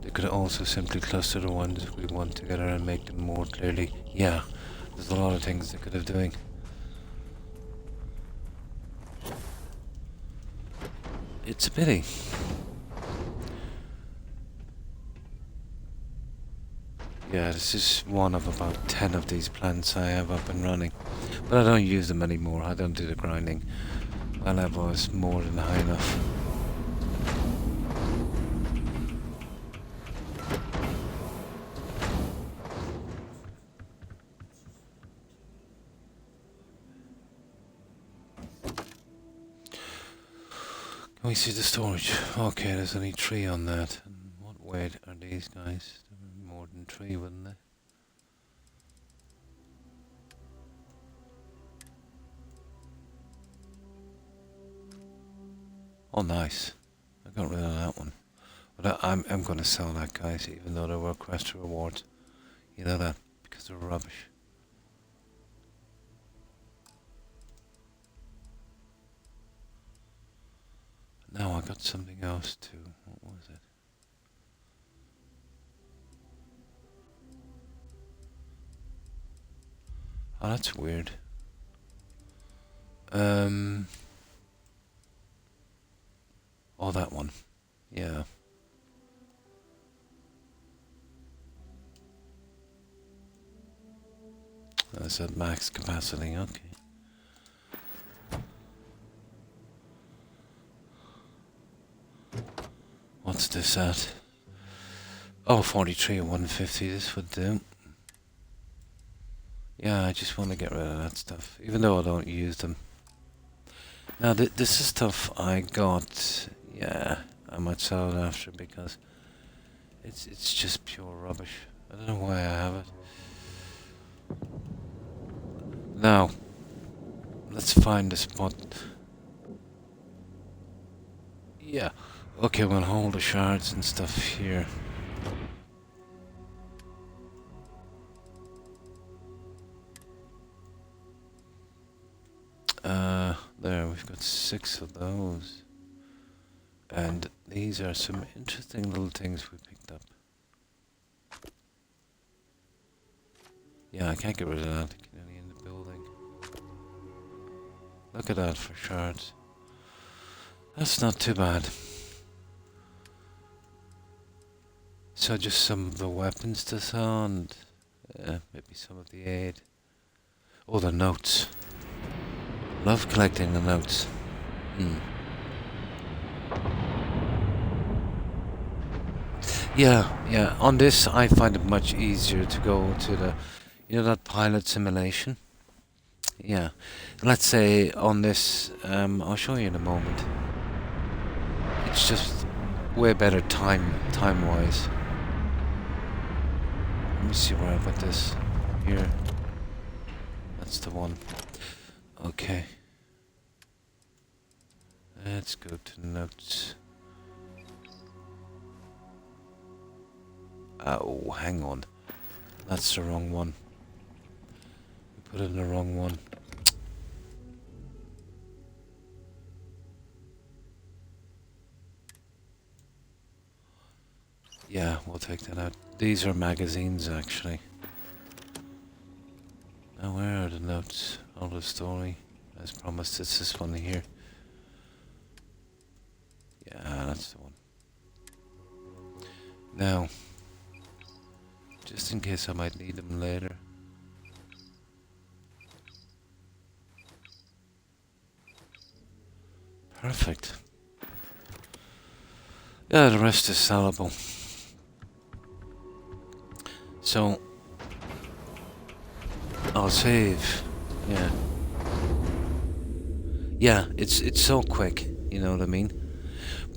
They could also simply cluster the ones we want together and make them more clearly. Yeah, there's a lot of things they could have doing. It's a pity. Yeah, this is one of about 10 of these plants I have up and running. But I don't use them anymore. I don't do the grinding. My level is more than high enough. Can we see the storage? Okay, there's only 3 on that. And what weight are these guys? More than 3, wouldn't they? Oh, nice. I got rid of that one. But I'm going to sell that, guys, even though there were quest rewards. You know that, because they're rubbish. Now I got something else too. What was it? Oh, that's weird. Oh, that one. Yeah. That's at max capacity, okay. What's this at? Oh, 43 or 150, this would do. Yeah, I just want to get rid of that stuff, even though I don't use them. Now, this is stuff I got, yeah, I might sell it after because it's just pure rubbish. I don't know why I have it. Now, let's find a spot. Yeah, okay, we'll hold the shards and stuff here. There, we've got 6 of those. And these are some interesting little things we picked up. Yeah, I can't get rid of that. I can only in the building. Look at that for shards. That's not too bad. So just some of the weapons to sell and maybe some of the aid. Oh, the notes. Love collecting the notes. Yeah, on this I find it much easier to go to the, you know, that pilot simulation? Yeah, let's say on this, I'll show you in a moment. It's just way better time-wise. Let me see where I put this. Here. That's the one. Okay. Let's go to notes. Oh, hang on. That's the wrong one. We put it in the wrong one. Yeah, we'll take that out. These are magazines, actually. Now, where are the notes? All the story. As promised, it's this one here. Yeah, that's the one. Now, just in case I might need them later. Perfect. Yeah, the rest is sellable. So, I'll save. Yeah. Yeah, it's so quick, you know what I mean?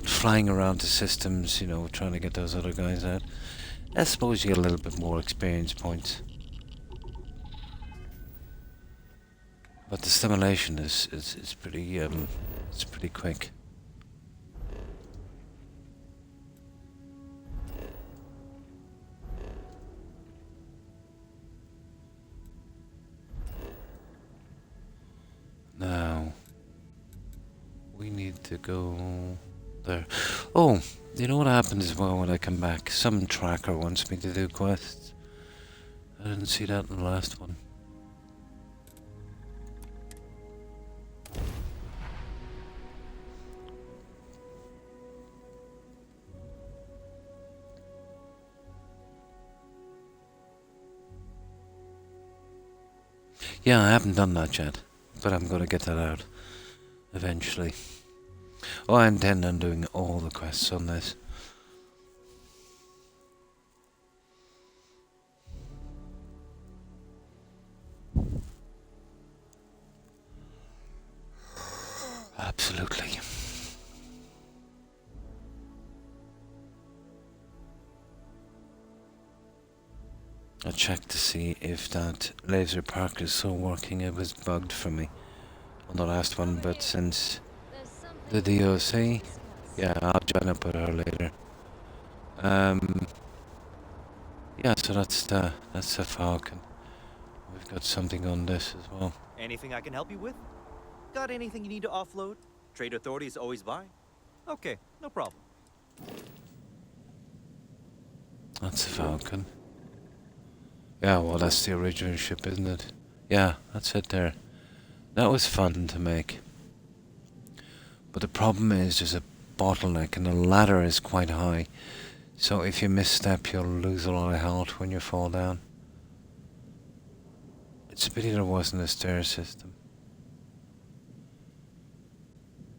Flying around the systems, you know, trying to get those other guys out. I suppose you get a little bit more experience points. But the stimulation is pretty it's pretty quick. Now we need to go there. Oh, you know what happens as well when I come back? Some tracker wants me to do quests. I didn't see that in the last one. Yeah, I haven't done that yet, but I'm gonna get that out eventually. Oh, I intend on doing all the quests on this. Absolutely. I checked to see if that laser park is still working. It was bugged for me on the last one, but since the DOC, yeah, I'll join up with her later. Yeah, so that's the Falcon. We've got something on this as well. Anything I can help you with? Got anything you need to offload? Trade Authority is always by. Okay, no problem. That's the Falcon. Yeah, well, that's the original ship, isn't it? Yeah, that's it there. That was fun to make. But the problem is there's a bottleneck and the ladder is quite high. So if you misstep, you'll lose a lot of health when you fall down. It's a pity there wasn't a stair system.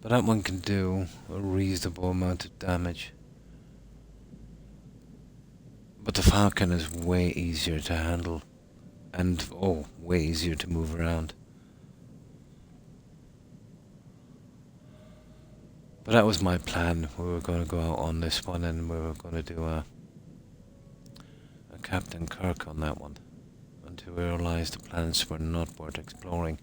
But that one can do a reasonable amount of damage. But the Falcon is way easier to handle. And, oh, way easier to move around. But that was my plan. We were going to go out on this one and we were going to do a Captain Kirk on that one. Until we realized the planets were not worth exploring.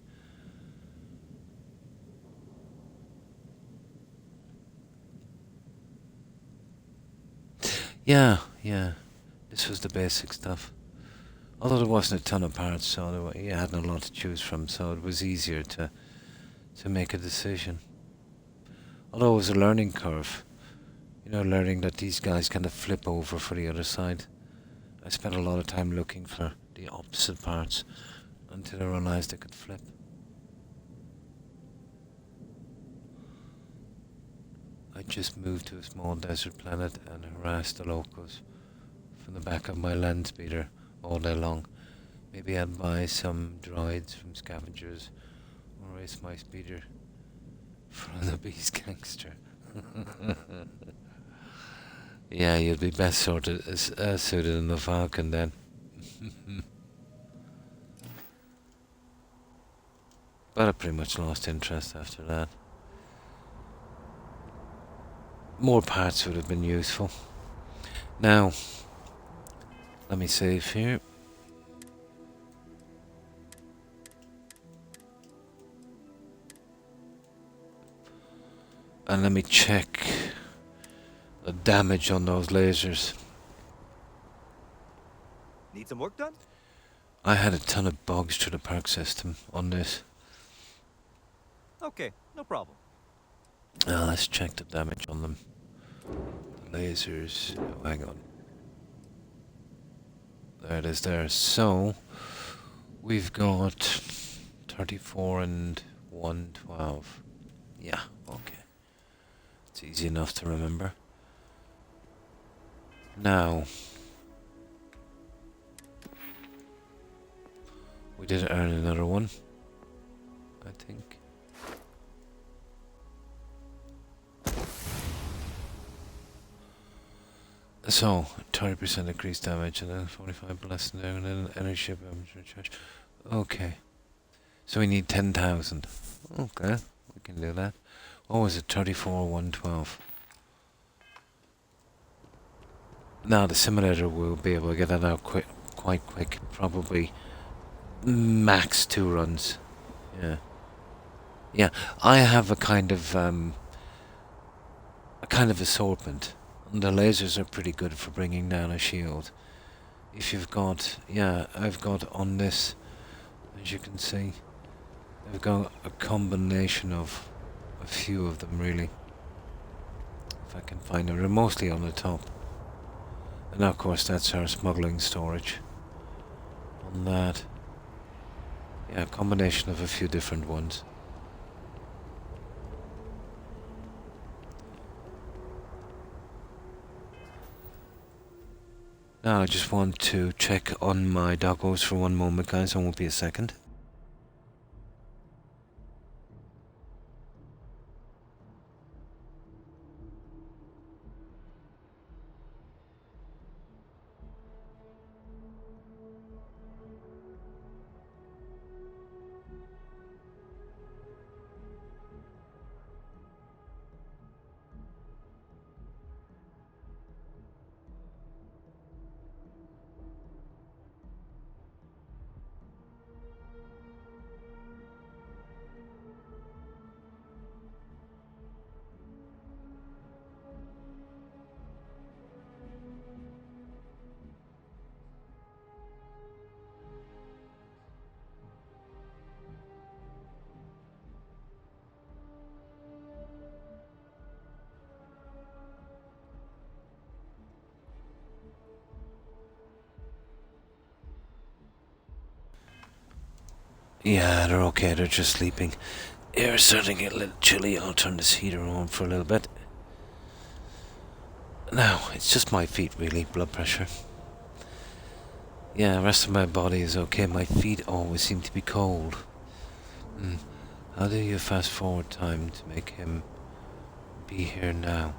Yeah. This was the basic stuff. Although there wasn't a ton of parts, so you hadn't a lot to choose from, so it was easier to make a decision. Although it was a learning curve. You know, learning that these guys kind of flip over for the other side. I spent a lot of time looking for the opposite parts until I realized they could flip. I just moved to a small desert planet and harassed the locals from the back of my land speeder all day long. Maybe I'd buy some droids from scavengers or race my speeder from the beast gangster. Yeah, you'd be best suited in the Falcon then. But I pretty much lost interest after that. More parts would have been useful. Now, let me save here. And let me check the damage on those lasers. Need some work done? I had a ton of bugs through the park system on this. Okay, no problem. Now let's check the damage on them. The lasers. Oh, hang on. There it is there. So, we've got 34 and 112. Yeah, okay. It's easy enough to remember. Now, we did earn another one, I think. So, 20% increased damage and then 45 less down and then energy ship damage recharge. Okay. So we need 10,000. Okay, we can do that. What was it? 34, 112. Now the simulator will be able to get that out quite quick. Probably max 2 runs. Yeah. Yeah, I have a kind of assortment. And the lasers are pretty good for bringing down a shield. If you've got, yeah, I've got on this, as you can see, I've got a combination of a few of them really. If I can find them, they're mostly on the top. And of course that's our smuggling storage. On that, yeah, a combination of a few different ones. Now I just want to check on my doggos for one moment, guys. I won't be a second. Yeah, they're okay, they're just sleeping. Air's starting to get a little chilly. I'll turn this heater on for a little bit. Now, it's just my feet really, blood pressure. Yeah, the rest of my body is okay. My feet always seem to be cold. How do you fast forward time to make him be here now?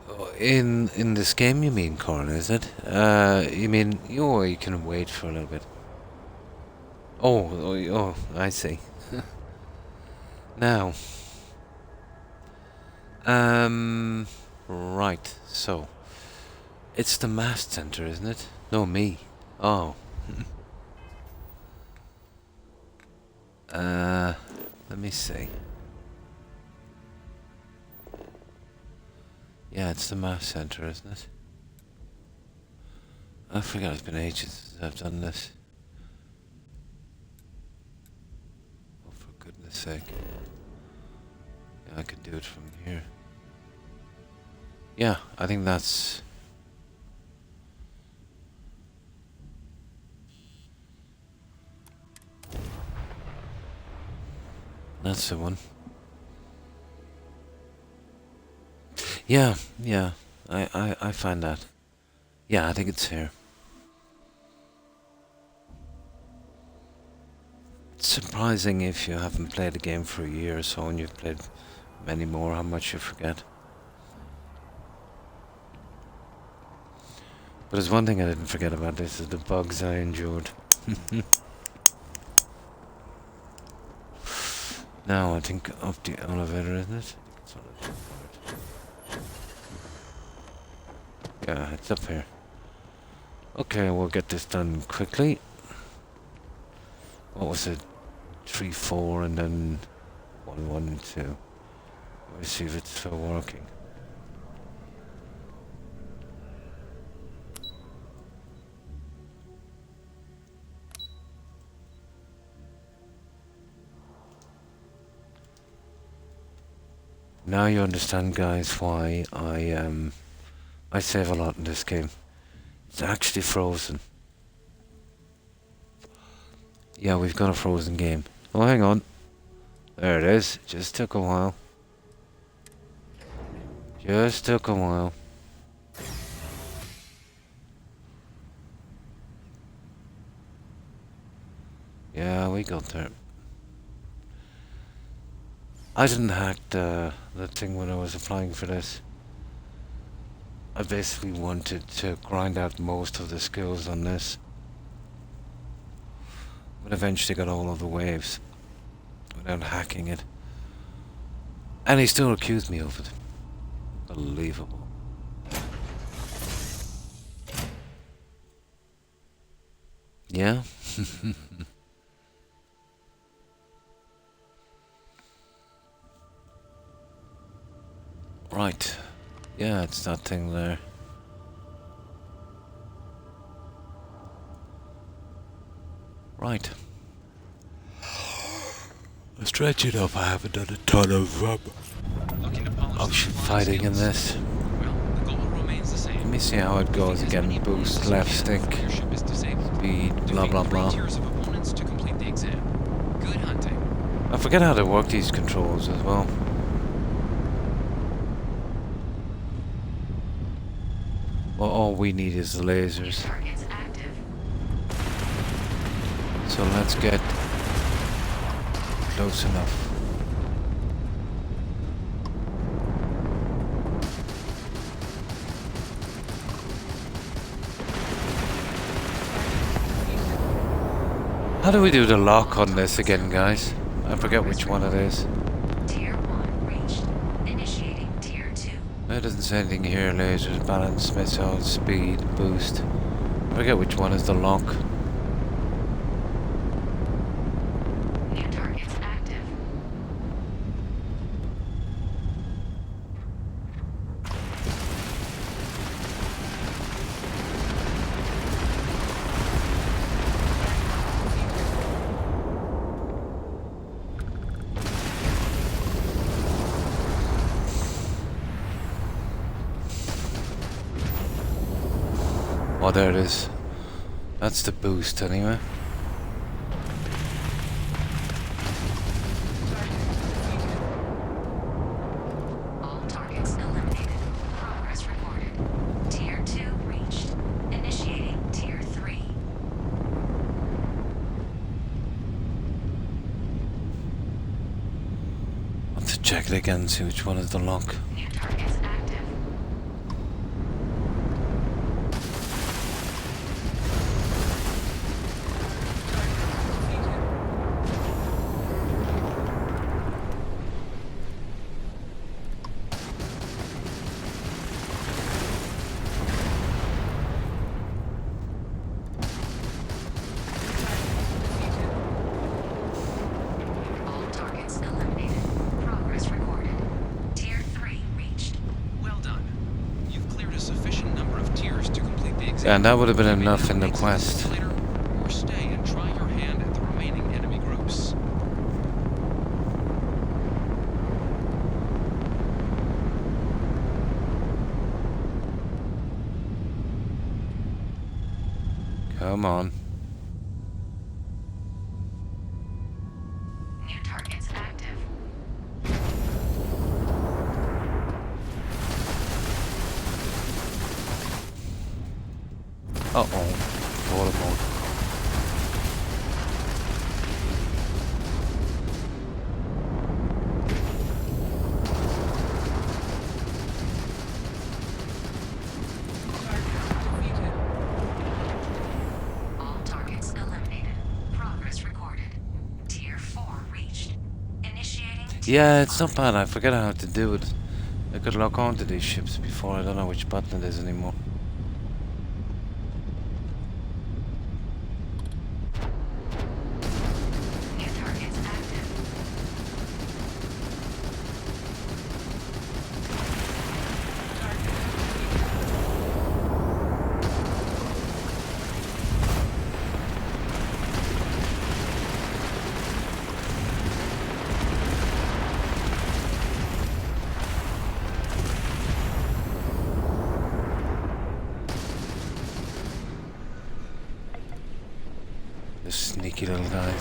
Oh, in this game you mean, Corin, is it? You mean, you can wait for a little bit. Oh, I see. Now. Right, so. It's the mast center, isn't it? No, me. Oh. Let me see. Yeah, it's the mast center, isn't it? I forgot, it's been ages since I've done this. Oh, for goodness sake. Yeah, I could do it from here. Yeah, I think that's... That's the one. Yeah, I find that. Yeah, I think it's here. It's surprising if you haven't played the game for a year or so and you've played many more, how much you forget. But there's one thing I didn't forget about this, is the bugs I endured. Now, I think up the elevator, isn't it? Yeah, it's up here. Okay, we'll get this done quickly. What was it? 3, 4, and then 1, 1, and 2. Let's see if it's still working. Now you understand, guys, why I save a lot in this game. It's actually frozen. Yeah, we've got a frozen game. Oh, hang on. There it is. Just took a while. Just took a while. Yeah, we got there. I didn't hack the thing when I was applying for this. I basically wanted to grind out most of the skills on this. But eventually got all of the waves without hacking it. And he still accused me of it. Unbelievable. Yeah? Right. Yeah, it's that thing there. Right. Stretch it up. I haven't done a ton of option fighting in this. Let me see how it goes again. Boost, left stick, speed, blah blah blah. I forget how to work these controls as well. Well, all we need is the lasers. So let's get close enough. How do we do the lock on this again, guys? I forget which one it is. Tier 1 reached. Initiating Tier 2. It doesn't say anything here. Lasers, balance, missile, speed, boost. I forget which one is the lock. New targets active. Oh, there it is. That's the boost, anyway. All targets eliminated. Progress recorded. Tier 2 reached. Initiating Tier 3. I'll have to check it again, see which one is the lock. New targets active. All targets eliminated. Progress recorded. Tier 3 reached. Well done. You've cleared a sufficient number of tiers to complete the exam. Yeah, and that would have been enough in the quest. Or stay and try your hand at the remaining enemy groups. Come on. New targets active. Uh-oh. Photo mode. All targets eliminated. Progress recorded. Tier 4 reached. Initiating. Yeah, it's not bad. I forget how to do it. I could lock onto these ships before. I don't know which button it is anymore. New targets active. This sneaky little guy.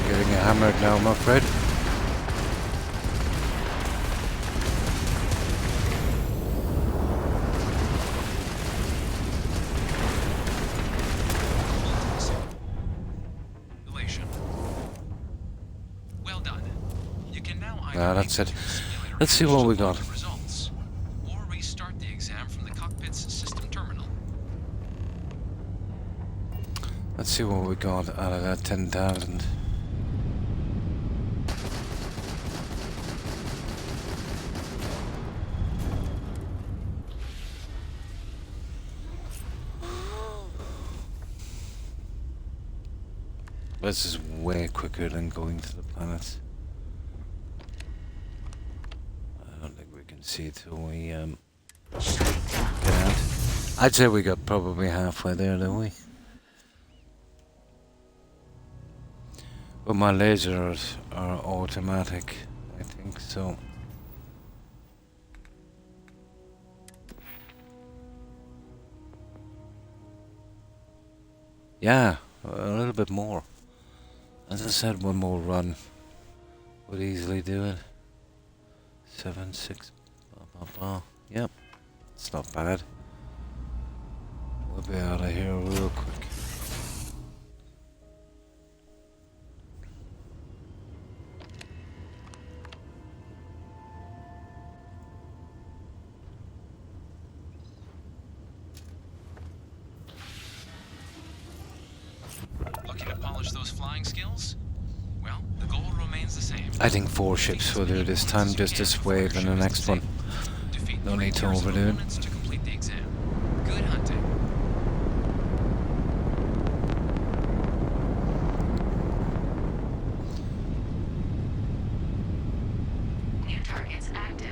Getting hammered now, I'm afraid. Nah, that's it. Let's see what we got. Results, or restart the exam from the cockpit's system terminal. Let's see what we got out of that 10,000. This is way quicker than going to the planets. I don't think we can see till we get out. I'd say we got probably halfway there, don't we? But my lasers are automatic, I think so. Yeah, a little bit more. As I said, one more run would easily do it. 7, 6, blah, blah, blah. Yep, it's not bad. We'll be out of here real quick. Looking to polish those flying skills? Well, the goal remains the same. I think 4 ships will do this time, just this wave and the next one. No need to overdo it. To complete the exam. Good hunting. New targets active.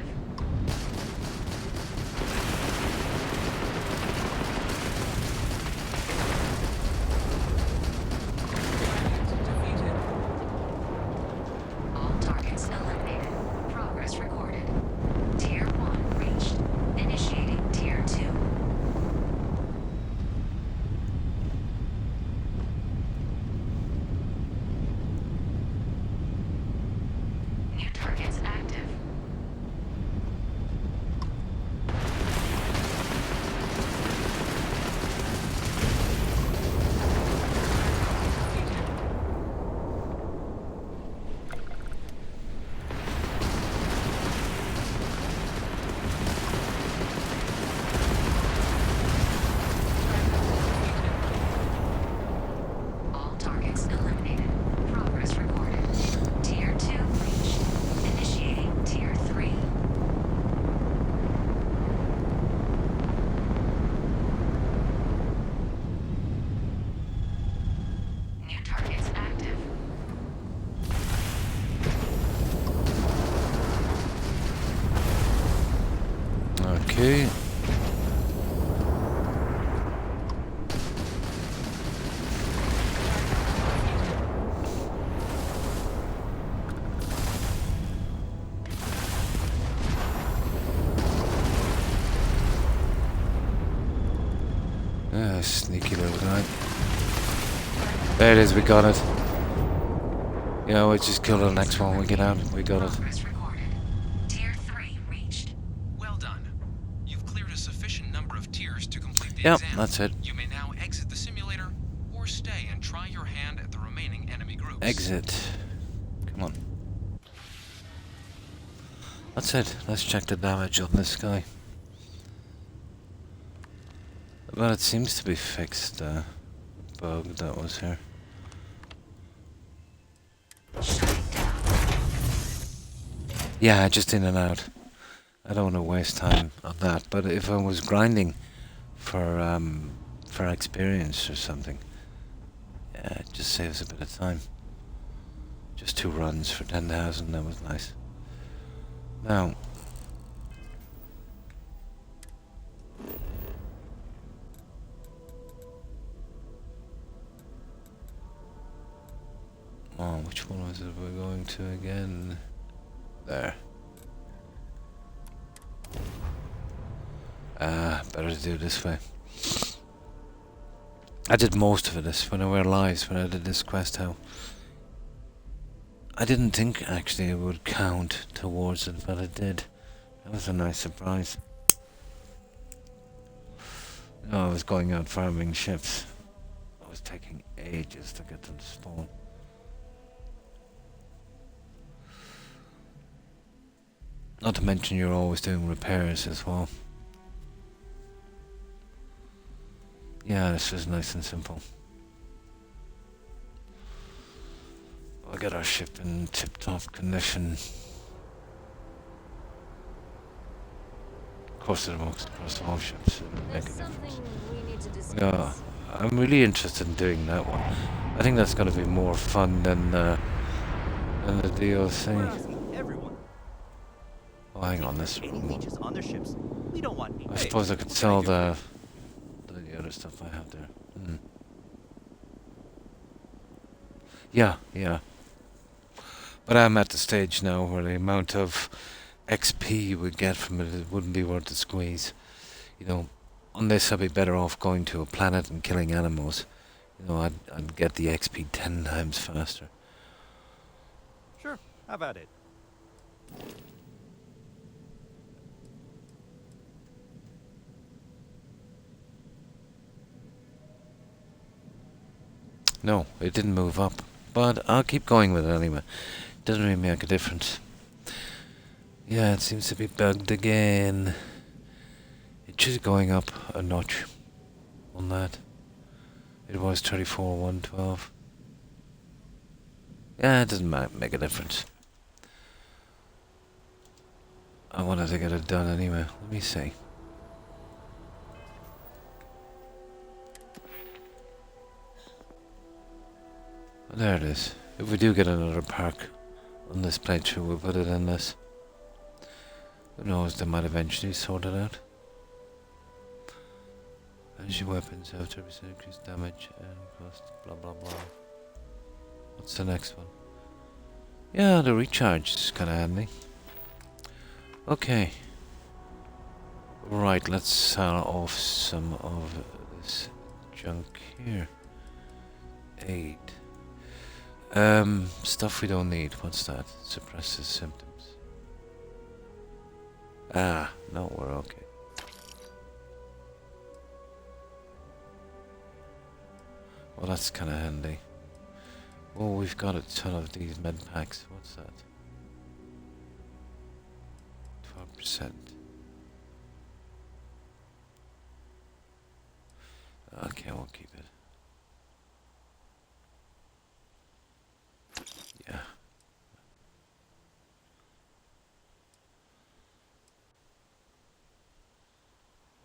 All targets eliminated. Progress recorded. Tier 1 reached. Initiating Tier 2. New targets active. All targets eliminated. Progress recorded. Tier 2 reached. Initiating Tier 3. New targets active. Okay. Sneaky little guy. There it is, we got it. Yeah, we just kill the next one when we get out. We got it. Progress recorded. Tier 3 reached. Well done. You've cleared a sufficient number of tiers to complete the Yep, exam. that's it. You may now exit the simulator or stay and try your hand at the remaining enemy groups. Exit. Come on. That's it. Let's check the damage on this guy. Well, it seems to be fixed, the bug that was here. Yeah, just in and out. I don't want to waste time on that, but if I was grinding for experience or something, yeah, it just saves a bit of time. Just 2 runs for 10,000, that was nice. Now, oh, which one was it we're going to again? There. Better to do it this way. I did most of this when I were live, when I did this quest how. I didn't think actually it would count towards it, but it did. That was a nice surprise. No, I was going out farming ships. It was taking ages to get them to spawn. Not to mention you're always doing repairs as well. Yeah, this is nice and simple. We'll get our ship in tip-top condition. Of course, across all ships. It'll make a difference. Yeah, I'm really interested in doing that one. I think that's going to be more fun than the DLC. Everyone. Oh, hang on, this Any leeches on their ships. We don't want any. I suppose I could sell the other stuff I have there. Yeah, yeah. But I'm at the stage now where the amount of XP we get from it wouldn't be worth the squeeze. You know, on this I'd be better off going to a planet and killing animals. You know, I'd get the XP 10 times faster. Sure, have at it. No, it didn't move up. But I'll keep going with it anyway. Doesn't really make a difference. Yeah, it seems to be bugged again. It's just going up a notch on that. It was 34, 112. Yeah, it doesn't make a difference. I wanted to get it done anyway. Let me see. There it is. If we do get another park on this playthrough, we'll put it in this. Who knows, they might eventually sort it out. Energy weapons have 30% increased damage and cost, blah blah blah. What's the next one? Yeah, the recharge is kinda handy. Okay. Right, let's sell off some of this junk here. 8. Stuff we don't need. What's that? Suppresses symptoms. Ah, no, we're okay. Well, that's kind of handy. Oh, we've got a ton of these med packs. What's that? 12%. Okay, we'll keep it. Yeah.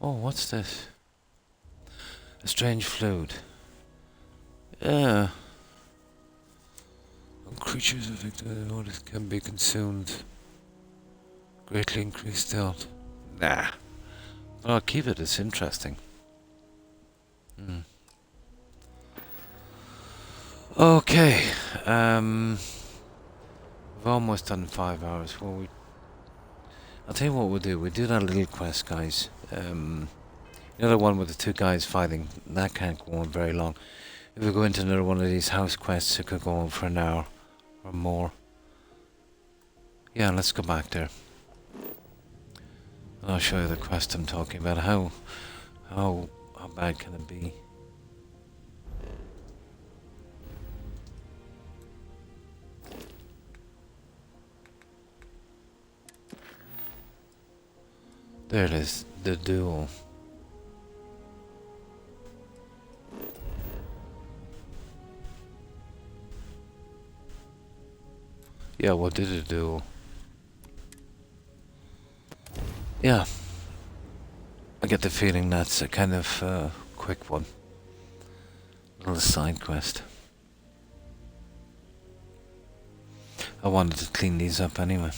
Oh, what's this? A strange fluid. Yeah. When creatures affected by notice can be consumed. Greatly increased health. Nah. But I'll keep it, it's interesting. Okay. We've almost done 5 hours. Well, I'll tell you what we'll do. We'll do that little quest, guys. The other one with the 2 guys fighting, that can't go on very long. If we go into another one of these house quests, it could go on for an hour or more. Yeah, let's go back there. And I'll show you the quest I'm talking about. How bad can it be? There it is, the duel. Yeah, what did it do? Yeah. I get the feeling that's a kind of quick one. Little side quest. I wanted to clean these up anyway.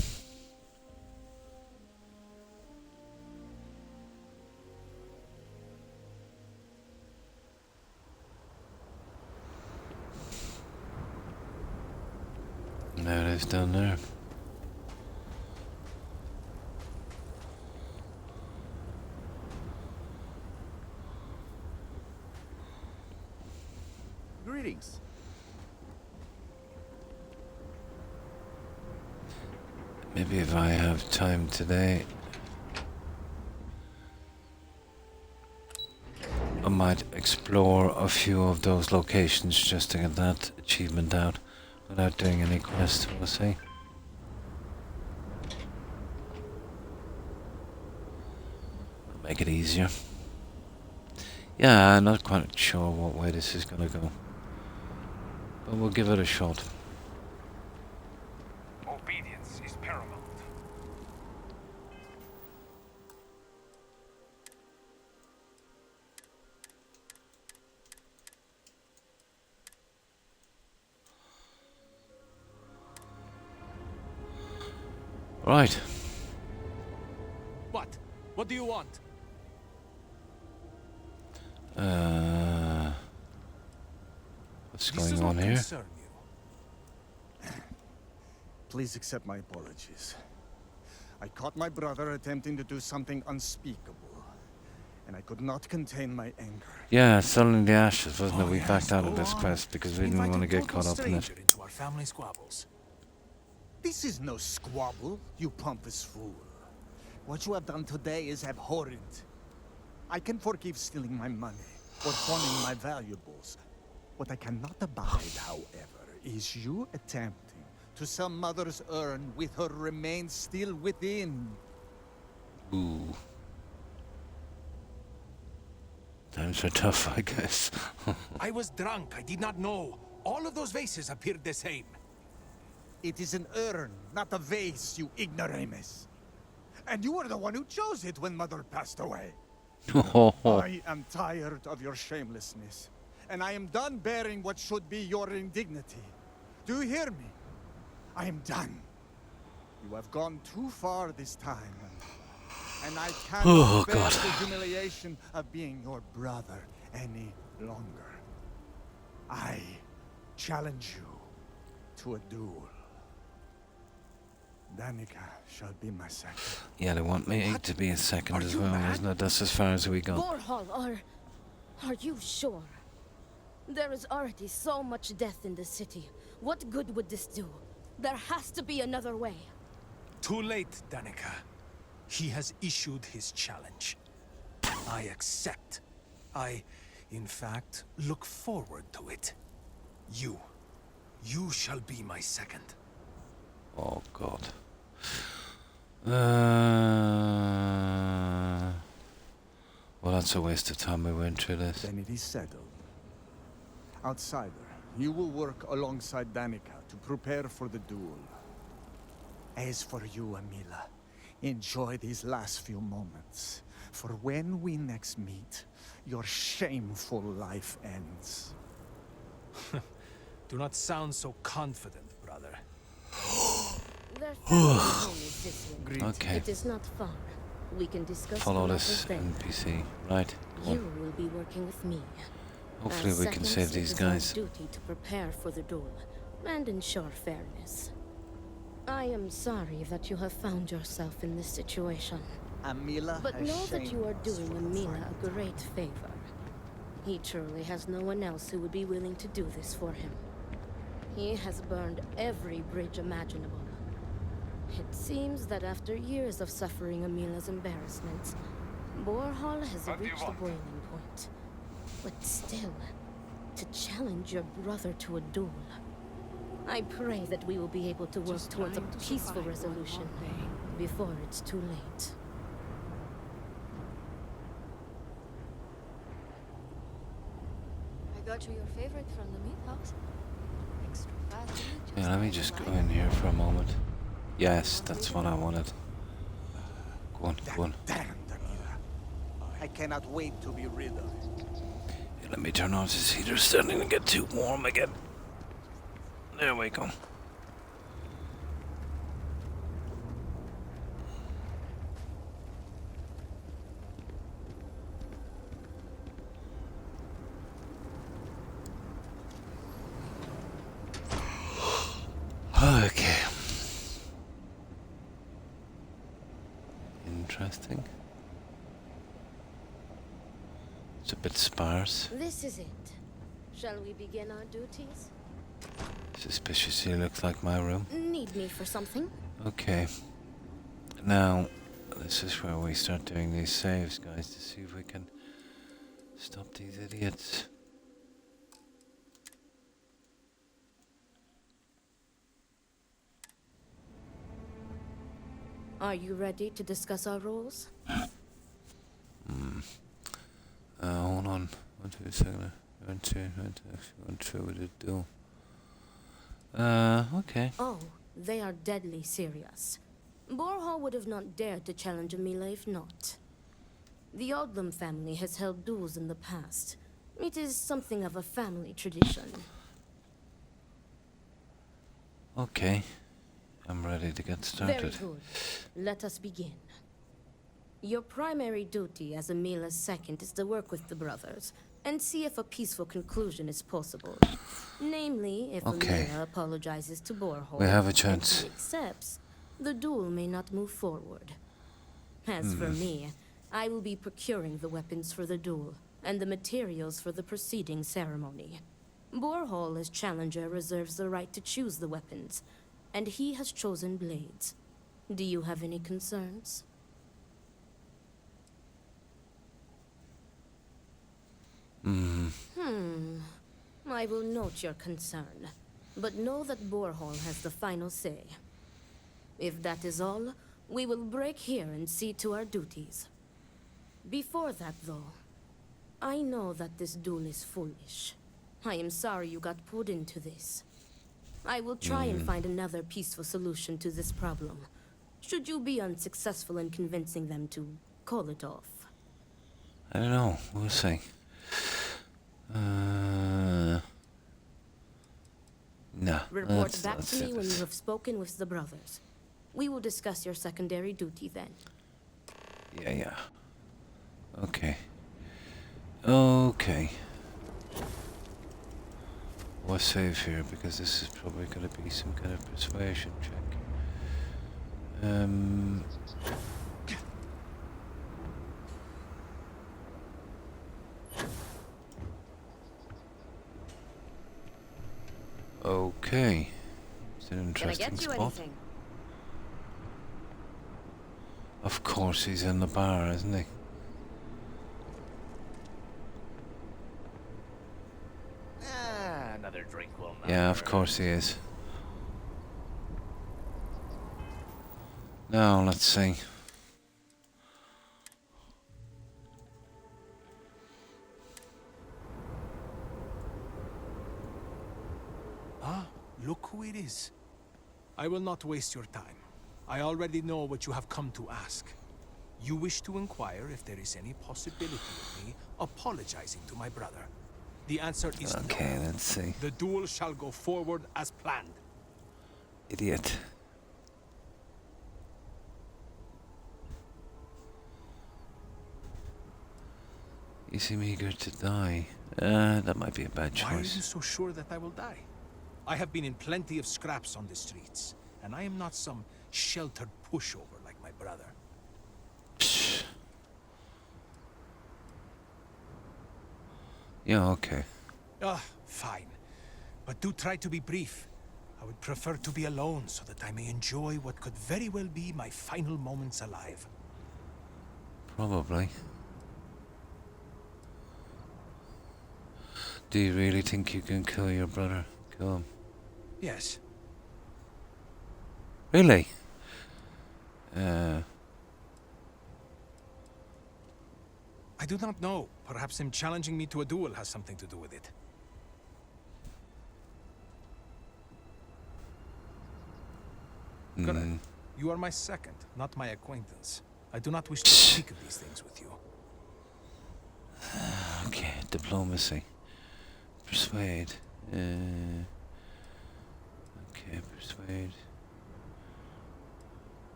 There it is down there. Greetings. Maybe if I have time today, I might explore a few of those locations just to get that achievement out without doing any quests, we'll see. Make it easier. Yeah, I'm not quite sure what way this is gonna go. But we'll give it a shot. Obedience is paramount. Right. What? What do you want? What's going on here? Please accept my apologies. I caught my brother attempting to do something unspeakable, and I could not contain my anger. Yeah, selling the ashes, wasn't it? We backed out of this quest because we didn't want to get caught up in it. Into our family squabbles. This is no squabble, you pompous fool. What you have done today is abhorrent. I can forgive stealing my money or pawning my valuables. What I cannot abide, however, is you attempting to sell Mother's urn with her remains still within. Ooh. Times are tough, I guess. I was drunk. I did not know. All of those vases appeared the same. It is an urn, not a vase, you ignoramus. And you were the one who chose it when Mother passed away. I am tired of your shamelessness, and I am done bearing what should be your indignity. Do you hear me? I am done. You have gone too far this time, and I cannot bear the humiliation of being your brother any longer. I challenge you to a duel. Danica shall be my second. Yeah, they want me to be a second as well, isn't it? That's as far as we go. Borhall, are you sure? There is already so much death in the city. What good would this do? There has to be another way. Too late, Danica. He has issued his challenge. I accept. In fact, look forward to it. You shall be my second. Oh, God. Well, that's a waste of time we went through this. Then it is settled. Outsider, you will work alongside Danica to prepare for the duel. As for you, Amila, enjoy these last few moments. For when we next meet, your shameful life ends. Do not sound so confident, brother. Okay. It is not far. We can discuss Follow this NPC. Right. Come You on. will be working with me. Hopefully we can save these guys. Duty to prepare for the duel and ensure fairness. I am sorry that you have found yourself in this situation. Amila But has know that you are shamed us doing for the Amila fight. a great favor. He truly has no one else who would be willing to do this for him. He has burned every bridge imaginable. It seems that after years of suffering Amila's embarrassments, Borhall has reached the boiling point. But still, to challenge your brother to a duel. I pray that we will be able to work towards a peaceful resolution before it's too late. I got you your favorite from the meat house. Extra fat. Yeah, let me just go in here for a moment. Yes, that's what I wanted. Go on, go on. I cannot wait to be rid of it. Yeah, let me turn on this heater. It's starting to get too warm again. There we go. Okay. Interesting. It's a bit sparse. This is it. Shall we begin our duties? Suspiciously looks like my room. Need me for something? Okay. Now, this is where we start doing these saves, guys, to see if we can stop these idiots. Are you ready to discuss our rules? 1, 2, second. 1, 2, 1 through with the duel. Okay. Oh, they are deadly serious. Borhall would have not dared to challenge a melee if not. The Odlum family has held duels in the past. It is something of a family tradition. Okay. I'm ready to get started. Very good. Let us begin. Your primary duty as Amila's second is to work with the brothers and see if a peaceful conclusion is possible. Namely, if Amila apologizes to Borhall We have a chance. and he accepts, the duel may not move forward. As for me, I will be procuring the weapons for the duel and the materials for the preceding ceremony. Borhall, as challenger, reserves the right to choose the weapons, and he has chosen blades. Do you have any concerns? I will note your concern, but know that Borhall has the final say. If that is all, we will break here and see to our duties. Before that, though, I know that this duel is foolish. I am sorry you got pulled into this. I will try and find another peaceful solution to this problem, should you be unsuccessful in convincing them to call it off. I don't know. We'll see. No. Report back to me when you have spoken with the brothers. We will discuss your secondary duty then. Yeah. Okay. Okay. We'll save here because this is probably going to be some kind of persuasion check. Okay. It's an interesting spot. Anything? Of course he's in the bar, isn't he? Another drink will not Yeah, of course he is. Now, let's see. Look who it is. I will not waste your time. I already know what you have come to ask. You wish to inquire if there is any possibility of me apologizing to my brother. The answer is no. Okay, let's see. The duel shall go forward as planned. Idiot. You seem eager to die. That might be a bad choice. Why are you so sure that I will die? I have been in plenty of scraps on the streets, and I am not some sheltered pushover like my brother. Psh. Yeah, okay. Fine. But do try to be brief. I would prefer to be alone so that I may enjoy what could very well be my final moments alive. Probably. Do you really think you can kill your brother? Kill him? Yes. Really? I do not know. Perhaps him challenging me to a duel has something to do with it. Correct. You are my second, not my acquaintance. I do not wish to speak of these things with you. Okay, diplomacy. Persuade. Okay, persuade.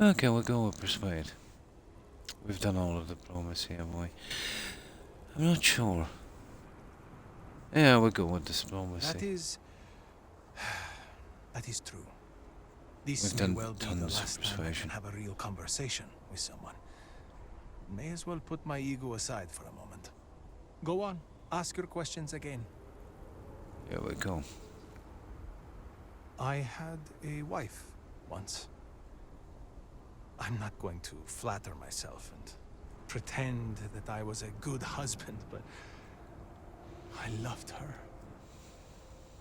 Okay, we'll go with persuade. We've done all of the diplomacy, haven't we? I'm not sure. Yeah, we'll go with diplomacy. That is true. This We've may done well be the tons of last time I persuasion. can have a real conversation with someone. May as well put my ego aside for a moment. Go on, ask your questions again. Here we go. I had a wife once. I'm not going to flatter myself and pretend that I was a good husband, but I loved her.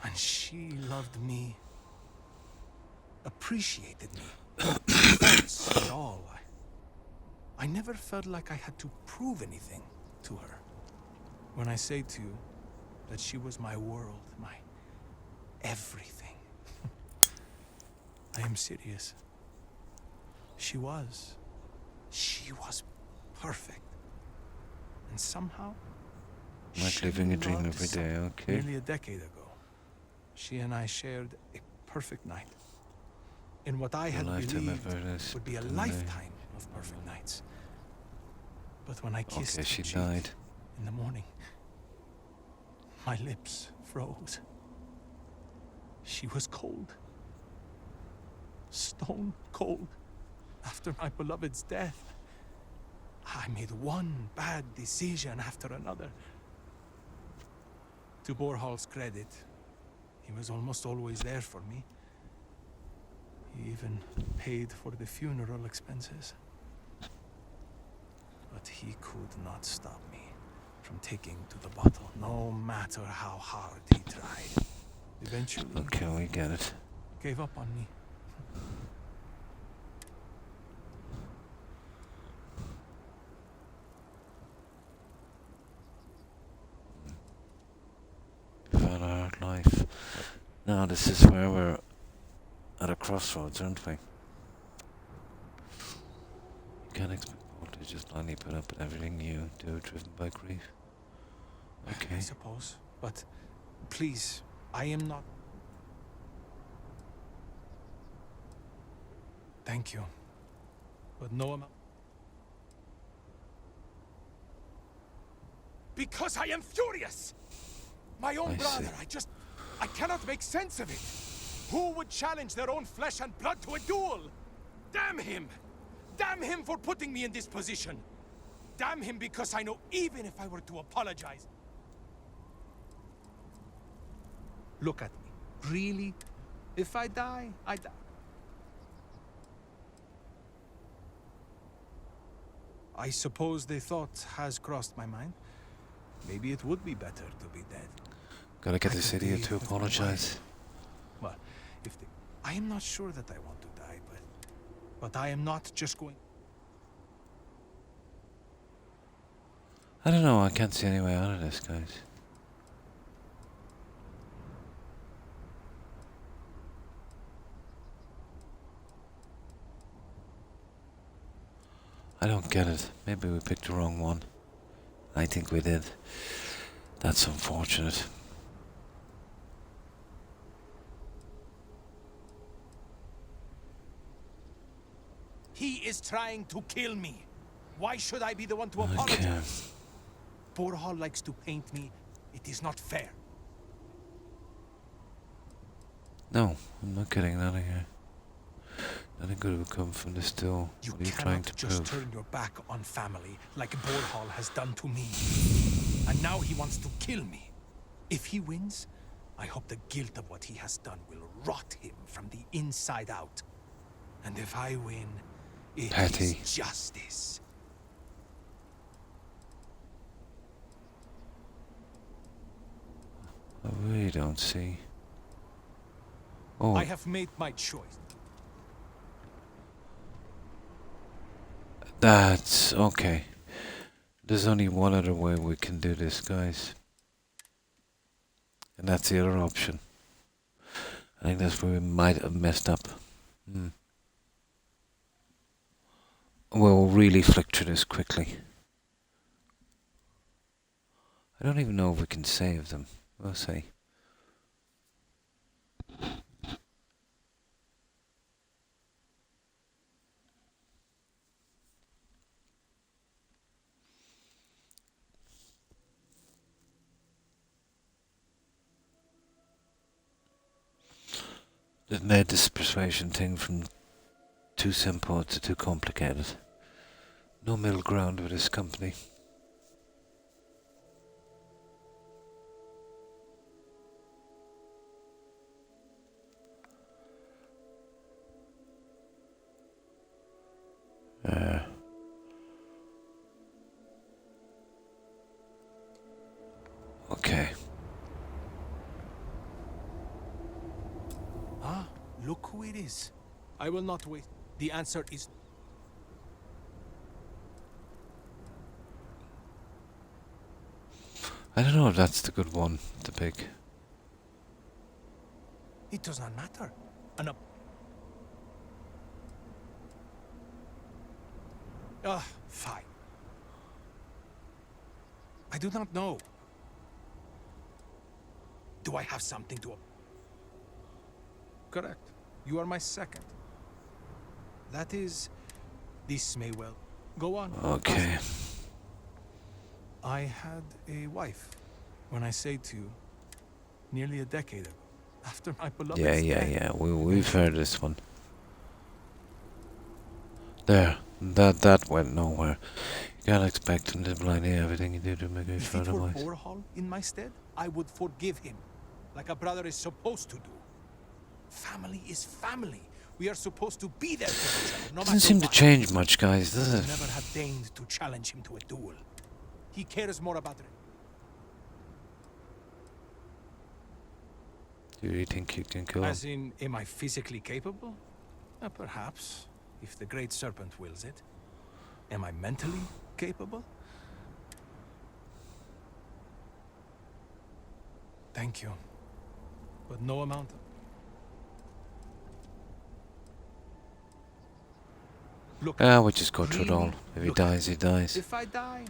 And she loved me. Appreciated me. Faults and all. I never felt like I had to prove anything to her. When I say to you that she was my world, my everything, I am serious. She was perfect. And somehow, Like living a dream every day, okay. nearly a decade ago, she and I shared a perfect night. In what I had believed would be a lifetime of perfect nights. But when I kissed Okay, she her cheek died. in the morning, my lips froze. She was cold. Stone cold. After my beloved's death, I made one bad decision after another. To Borhal's credit, he was almost always there for me. He even paid for the funeral expenses. But he could not stop me from taking to the bottle, no matter how hard he tried. Eventually, Okay, we get it. gave up on me. Found our hard life. Now this is where we're at a crossroads, aren't we? You can't expect people to just blindly put up with everything you do, driven by grief. Okay. I suppose, but please, I am not. Thank you, but no amount. Because I am furious! My own brother, I cannot make sense of it. Who would challenge their own flesh and blood to a duel? Damn him! Damn him for putting me in this position! Damn him because I know even if I were to apologize... Look at me. Really? If I die, I die. I suppose the thought has crossed my mind. Maybe it would be better to be dead. Gotta get this idiot to apologize. Well, I am not sure that I want to die, but I am not just going... I don't know, I can't see any way out of this, guys. I don't get it. Maybe we picked the wrong one. I think we did. That's unfortunate. He is trying to kill me. Why should I be the one to apologize? Borhal likes to paint me. It is not fair. No, I'm not getting out of here. Nothing good will come from this duel. What are you trying to just prove? turn your back on family like Borhal has done to me. And now he wants to kill me. If he wins, I hope the guilt of what he has done will rot him from the inside out. And if I win, it Petty. is justice. I really don't see. Oh. I have made my choice. That's okay. There's only one other way we can do this, guys. And that's the other option. I think that's where we might have messed up. We'll really flick through this quickly. I don't even know if we can save them. We'll see. They've made this persuasion thing from too simple to too complicated. No middle ground with this company. Okay. Ah, look who it is. I will not wait. The answer is... I don't know if that's the good one to pick. It does not matter. Fine. I do not know. Do I have something to... Correct. You are my second. That is... This may well... Go on. Okay. I had a wife, when I say to you, nearly a decade ago, after my beloved Yeah. We've heard this one. There. That went nowhere. You can't expect him to blind everything you do to make it for If it were otherwise. Borhall in my stead, I would forgive him, like a brother is supposed to do. Family is family. We are supposed to be there for each other, no Doesn't matter seem to what. change much, guys, does I it? never have deigned to challenge him to a duel. He cares more about it. Do you think you can kill him? As in, am I physically capable? Perhaps, if the Great Serpent wills it. Am I mentally capable? Thank you. But no amount of... Look, We'll just go through it all. really? If he Look, dies, he dies. If I die,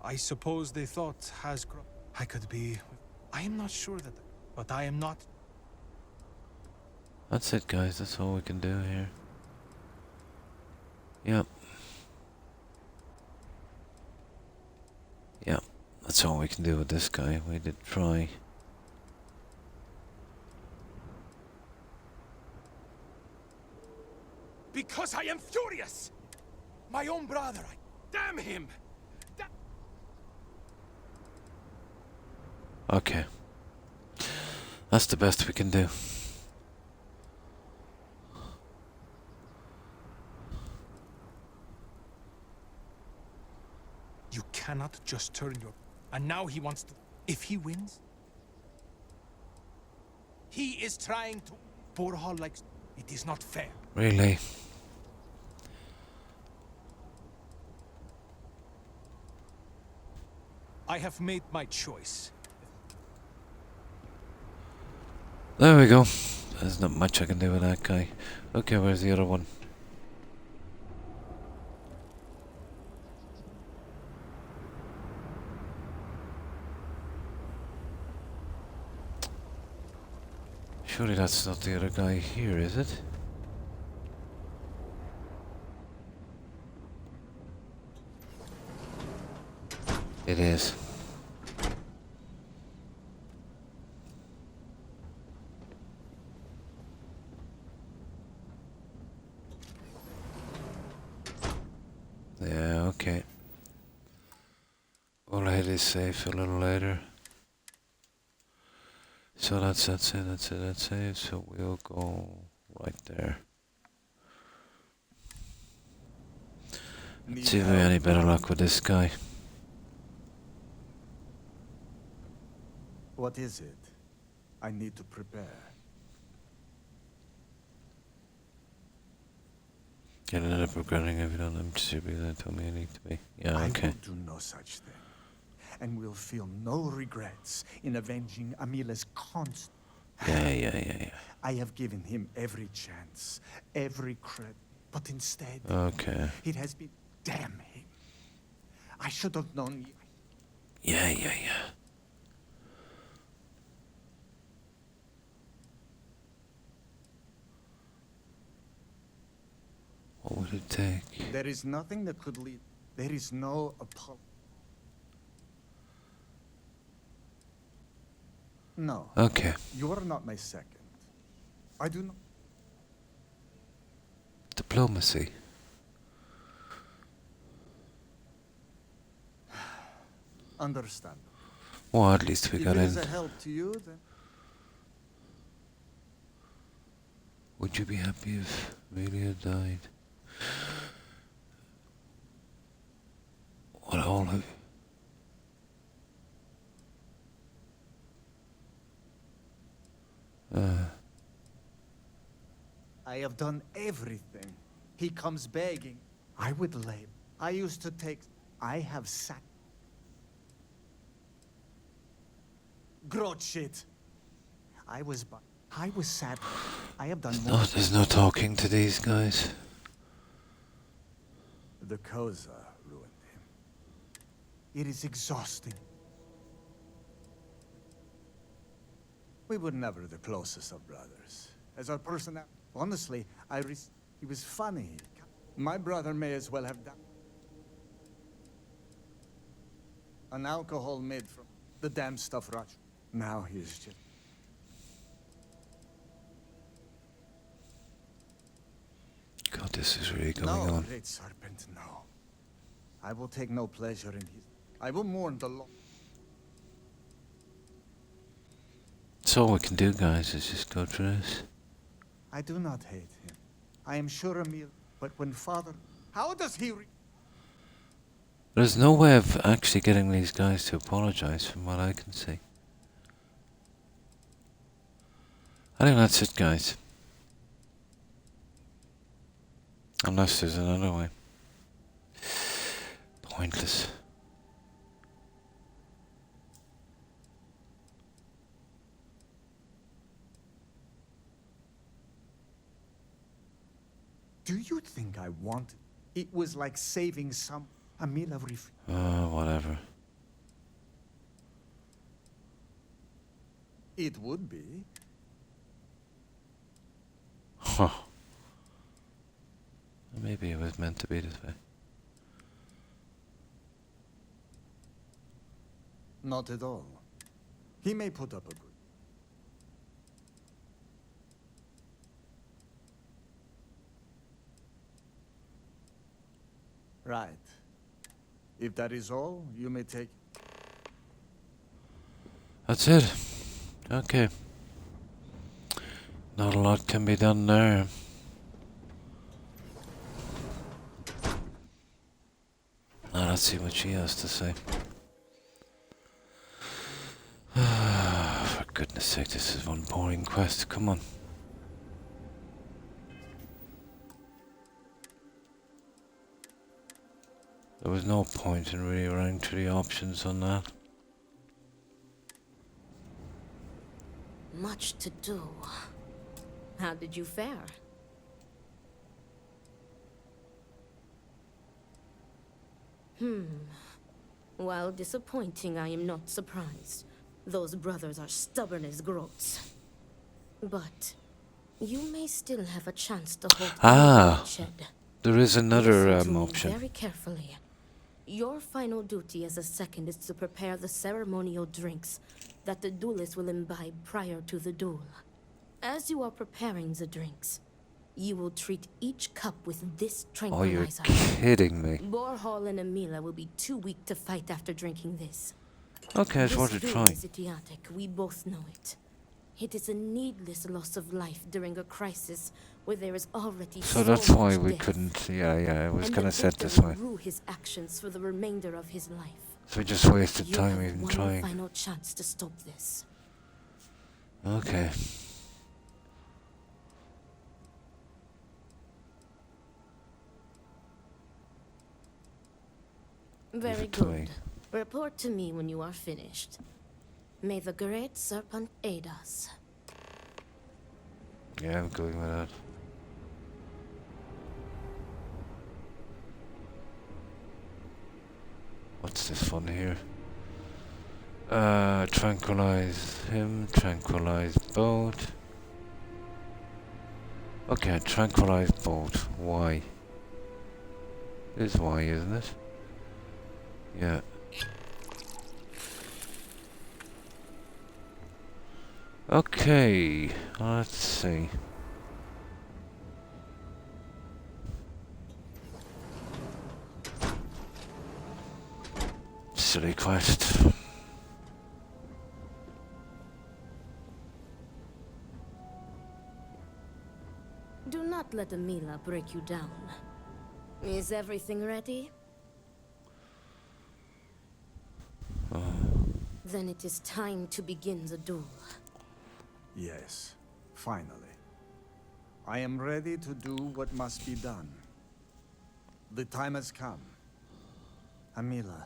I suppose they thought I could be... I am not sure that... But I am not... That's it, guys. That's all we can do here. Yep. Yep. That's all we can do with this guy. We did try. Because I am furious! My own brother, damn him! Okay. That's the best we can do. You cannot just turn your... And now he wants to... If he wins... He is trying to... Borhall likes... It is not fair. Really? I have made my choice. There we go. There's not much I can do with that guy. Okay, where's the other one? Surely that's not the other guy here, is it? It is. Yeah, okay. All ahead is safe a little later. So that's it, that's it. So we'll go right there. Let's see if we have any better luck with this guy. What is it? I need to prepare. Get another programming if you don't let me to be there, tell me I need to be. Yeah, okay. I will do no such thing. And will feel no regrets in avenging Amila's constant. Yeah. I have given him every chance, every credit, but instead, Okay. it has been... Damn him. I should have known... Yeah. What would it take? There is nothing that could lead... There is no apology. No. Okay. You are not my second. I do not... Diplomacy. Understand. Well, at least we got in. If it is a help to you, then... Would you be happy if Amelia died? What all of I have done everything. He comes begging. I would lay. I used to take... I have sat... Grot shit. I was sad. I have done more. No, there's no talking to these guys. The Koza ruined him. It is exhausting. We were never the closest of brothers. As our personality, honestly, he was funny. My brother may as well have done an alcohol made from the damn stuff Raj. Now he's just... God, this is really going no, on. Great Serpent, no. I will take no pleasure in his... I will mourn the loss. That's all we can do, guys, is just go through this. I do not hate him. I am sure Emil, but when father... How does he... There's no way of actually getting these guys to apologize from what I can see. I think that's it, guys. Unless there's another way. Pointless. Do you think I wanted? It was like saving some... Emil of ref... Whatever. It would be. Huh. Maybe it was meant to be this way. Not at all. He may put up a good... Right. If that is all, you may take... That's it. Okay. Not a lot can be done there. Now let's see what she has to say. For goodness sake, this is one boring quest. Come on. There was no point in really running through the options on that. Much to do. How did you fare? While disappointing, I am not surprised. Those brothers are stubborn as groats. But you may still have a chance to hold bloodshed. There is another Listen to me option. very carefully. Your final duty as a second is to prepare the ceremonial drinks that the duelist will imbibe prior to the duel. As you are preparing the drinks, you will treat each cup with this Oh, you're tranquilizer. kidding me. Borhall and Emila will be too weak to fight after drinking this. Okay, it's worth a This try. duel is idiotic, we both know it. It is a needless loss of life during a crisis where there is already So that's why much we death. couldn't. Yeah, it was And kind the of set victor this will way. rue his actions for the remainder of his life. So we just wasted You time have even one trying. final chance to stop this. Okay. Very it to me. good. Report to me when you are finished. May the great serpent aid us. Yeah, I'm going with that. What's this fun here? Tranquilize him, tranquilize boat. Okay, tranquilize boat. Why? This is why, isn't it? Yeah. Okay, let's see. Silly quest. Do not let Emila break you down. Is everything ready? Then it is time to begin the duel. Yes, finally. I am ready to do what must be done. The time has come. Emila,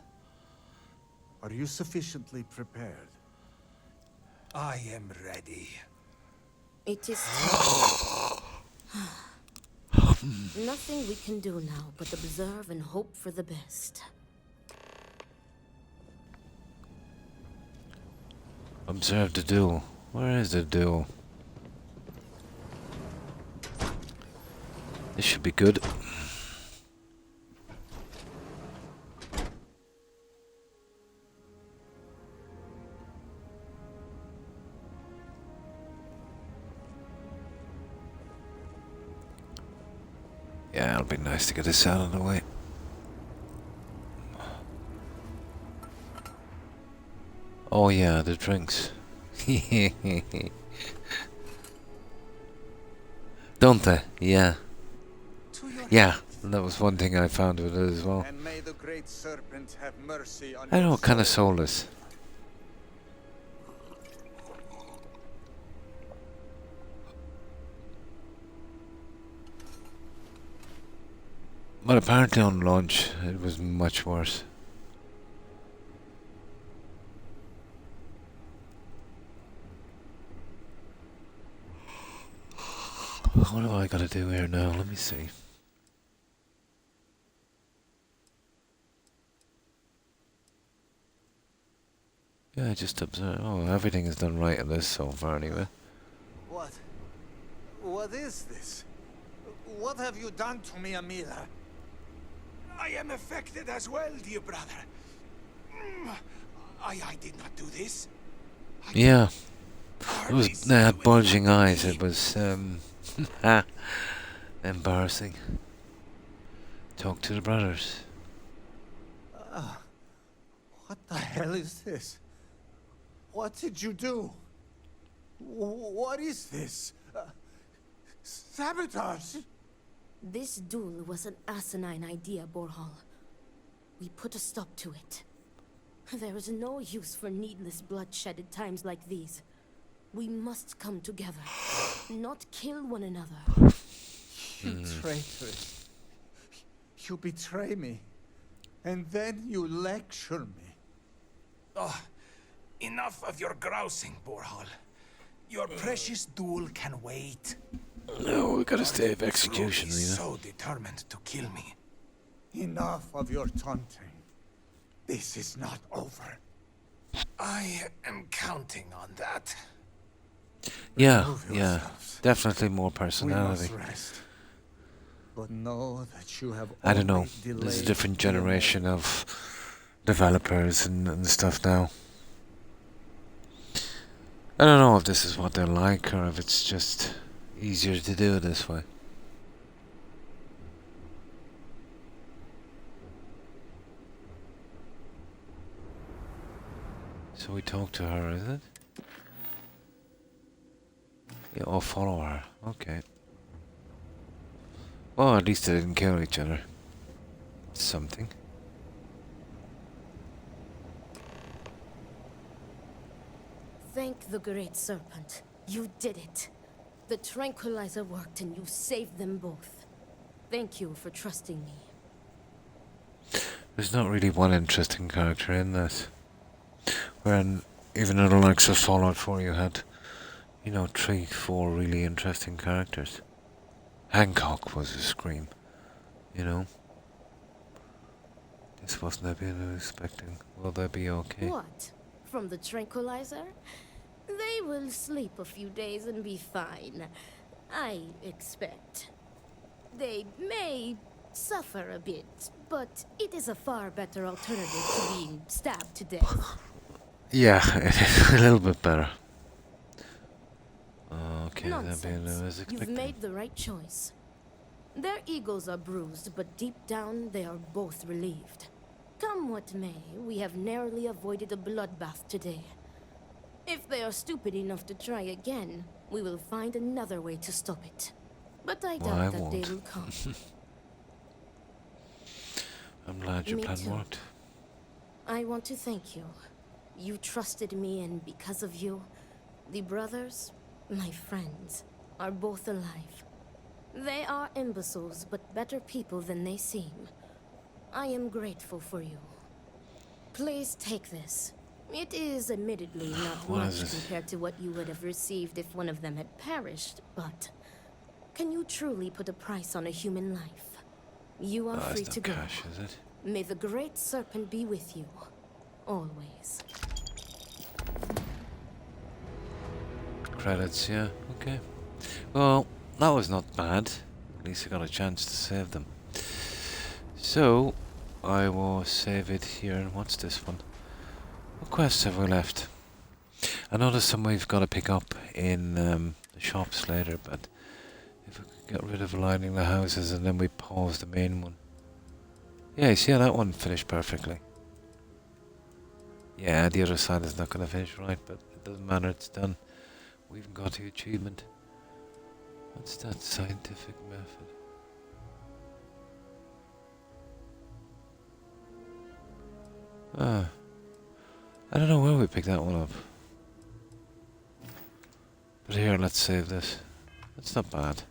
are you sufficiently prepared? I am ready. It is time. Nothing we can do now but observe and hope for the best. Observe the duel. Where is the duel? This should be good. Yeah, it'll be nice to get this out of the way. Oh yeah, the drinks. Don't they? Yeah. Yeah, that was one thing I found with it as well. And may the great serpent have mercy on I don't know your what kind of soul. soul is. But apparently on launch it was much worse. What do I gotta do here now? Let me see. Yeah, just observe. Oh, everything is done right in this so far anyway. What? What is this? What have you done to me, Amila? I am affected as well, dear brother. I did not do this. Yeah. It was, they had bulging eyes. It was, embarrassing. Talk to the brothers. What the hell is this? What did you do? What is this? Sabotage? This duel was an asinine idea, Borhal. We put a stop to it. There is no use for needless bloodshed at times like these. We must come together, not kill one another. You traitoress. You betray me. And then you lecture me. Oh, enough of your grousing, Borhal. Your precious duel can wait. No, we gotta stay of execution, Croc is Lena. so determined to kill me. Enough of your taunting. This is not over. I am counting on that. Yeah, yeah. Definitely more We personality. must rest. But know that you have I don't know. only There's a delayed different the generation of developers and stuff now. I don't know if this is what they're like or if it's just easier to do it this way. So we talk to her, is it? Yeah, or follow her. Okay. Well, at least they didn't kill each other. Something. Thank the Great Serpent. You did it. The tranquilizer worked and you saved them both. Thank you for trusting me. There's not really one interesting character in this. When even in the likes of Fallout 4 you had, you know, 3, 4 really interesting characters. Hancock was a scream, you know. This wasn't a bit expecting. Will they be okay? What? From the tranquilizer? They will sleep a few days and be fine. I expect. They may suffer a bit, but it is a far better alternative to being stabbed to death. Yeah, a little bit better. Okay, that'd be Nonsense. what I was You've expecting. made the right choice. Their egos are bruised, but deep down they are both relieved. Come what may, we have narrowly avoided a bloodbath today. If they are stupid enough to try again, we will find another way to stop it. But I Well, doubt I that they won't. will come. I'm glad your Me plan too. worked. I want to thank you. You trusted me, and because of you, the brothers, my friends, are both alive. They are imbeciles, but better people than they seem. I am grateful for you. Please take this. It is admittedly not What much is it? compared to what you would have received if one of them had perished, but can you truly put a price on a human life? You are free it's to not go. cash, is it? May the Great Serpent be with you, always. Credits, yeah, okay. Well, that was not bad. At least I got a chance to save them. So, I will save it here. And what's this one? What quests have we left? I know there's some we've got to pick up in the shops later, but if we could get rid of lighting the houses and then we pause the main one. Yeah, you see how that one finished perfectly. Yeah, the other side is not going to finish right, but it doesn't matter, it's done. We even got the achievement. What's that scientific method? I don't know where we picked that one up. But here, let's save this. That's not bad.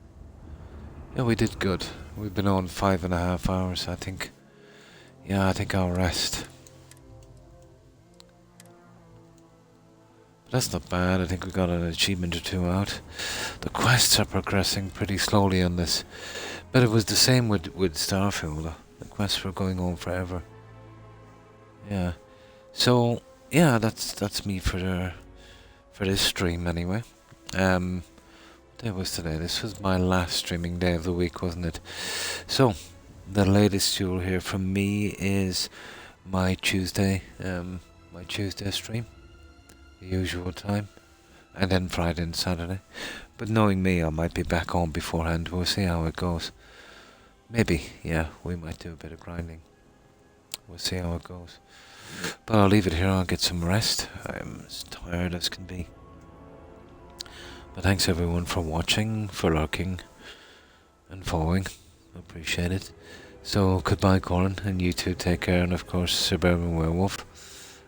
Yeah, we did good. We've been on 5.5 hours, I think. Yeah, I think I'll rest. But that's not bad. I think we got an achievement or two out. The quests are progressing pretty slowly on this. But it was the same with Starfield. The quests were going on forever. Yeah. So, yeah, that's me for this stream anyway. What day was today? This was my last streaming day of the week, wasn't it? So, the latest you'll hear from me is my Tuesday stream, the usual time, and then Friday and Saturday. But knowing me, I might be back on beforehand. We'll see how it goes. Maybe, yeah, we might do a bit of grinding. We'll see how it goes. But I'll leave it here. I'll get some rest. I'm as tired as can be. But thanks everyone for watching, for lurking, and following. Appreciate it. So goodbye, Corin, and you too. Take care, and of course, Suburban Werewolf.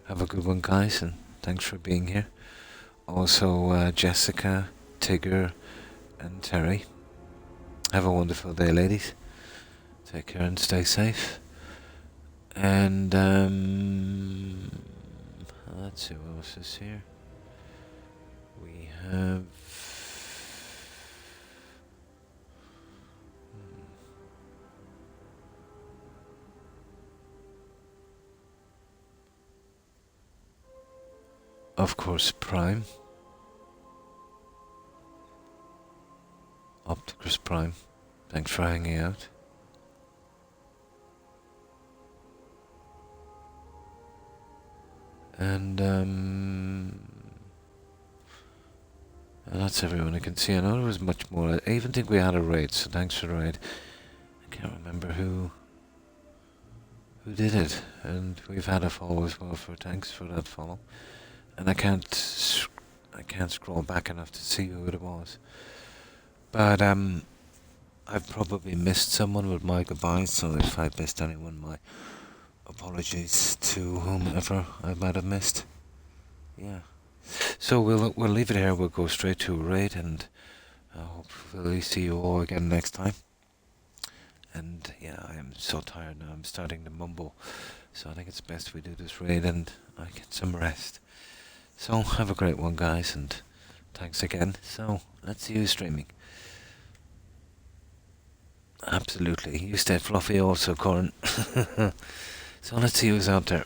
Have a good one, guys, and thanks for being here. Also, Jessica, Tigger, and Terry. Have a wonderful day, ladies. Take care and stay safe. And let's see what else is here. We have of course Prime. Opticus Prime. Thanks for hanging out. And that's everyone I can see. I know there was much more. I even think we had a raid, so thanks for the raid. I can't remember who did it, and we've had a follow as well. For thanks for that follow. And I can't scroll back enough to see who it was. But I've probably missed someone with my goodbyes. So if I missed anyone, my apologies to whomever I might have missed. Yeah. So we'll leave it here. We'll go straight to a raid, and hopefully see you all again next time. And yeah, I am so tired now. I'm starting to mumble. So I think it's best we do this raid and I get some rest. So have a great one, guys, and thanks again. So let's see who's streaming. Absolutely. You stay fluffy also, Corin. So let's see who's out there.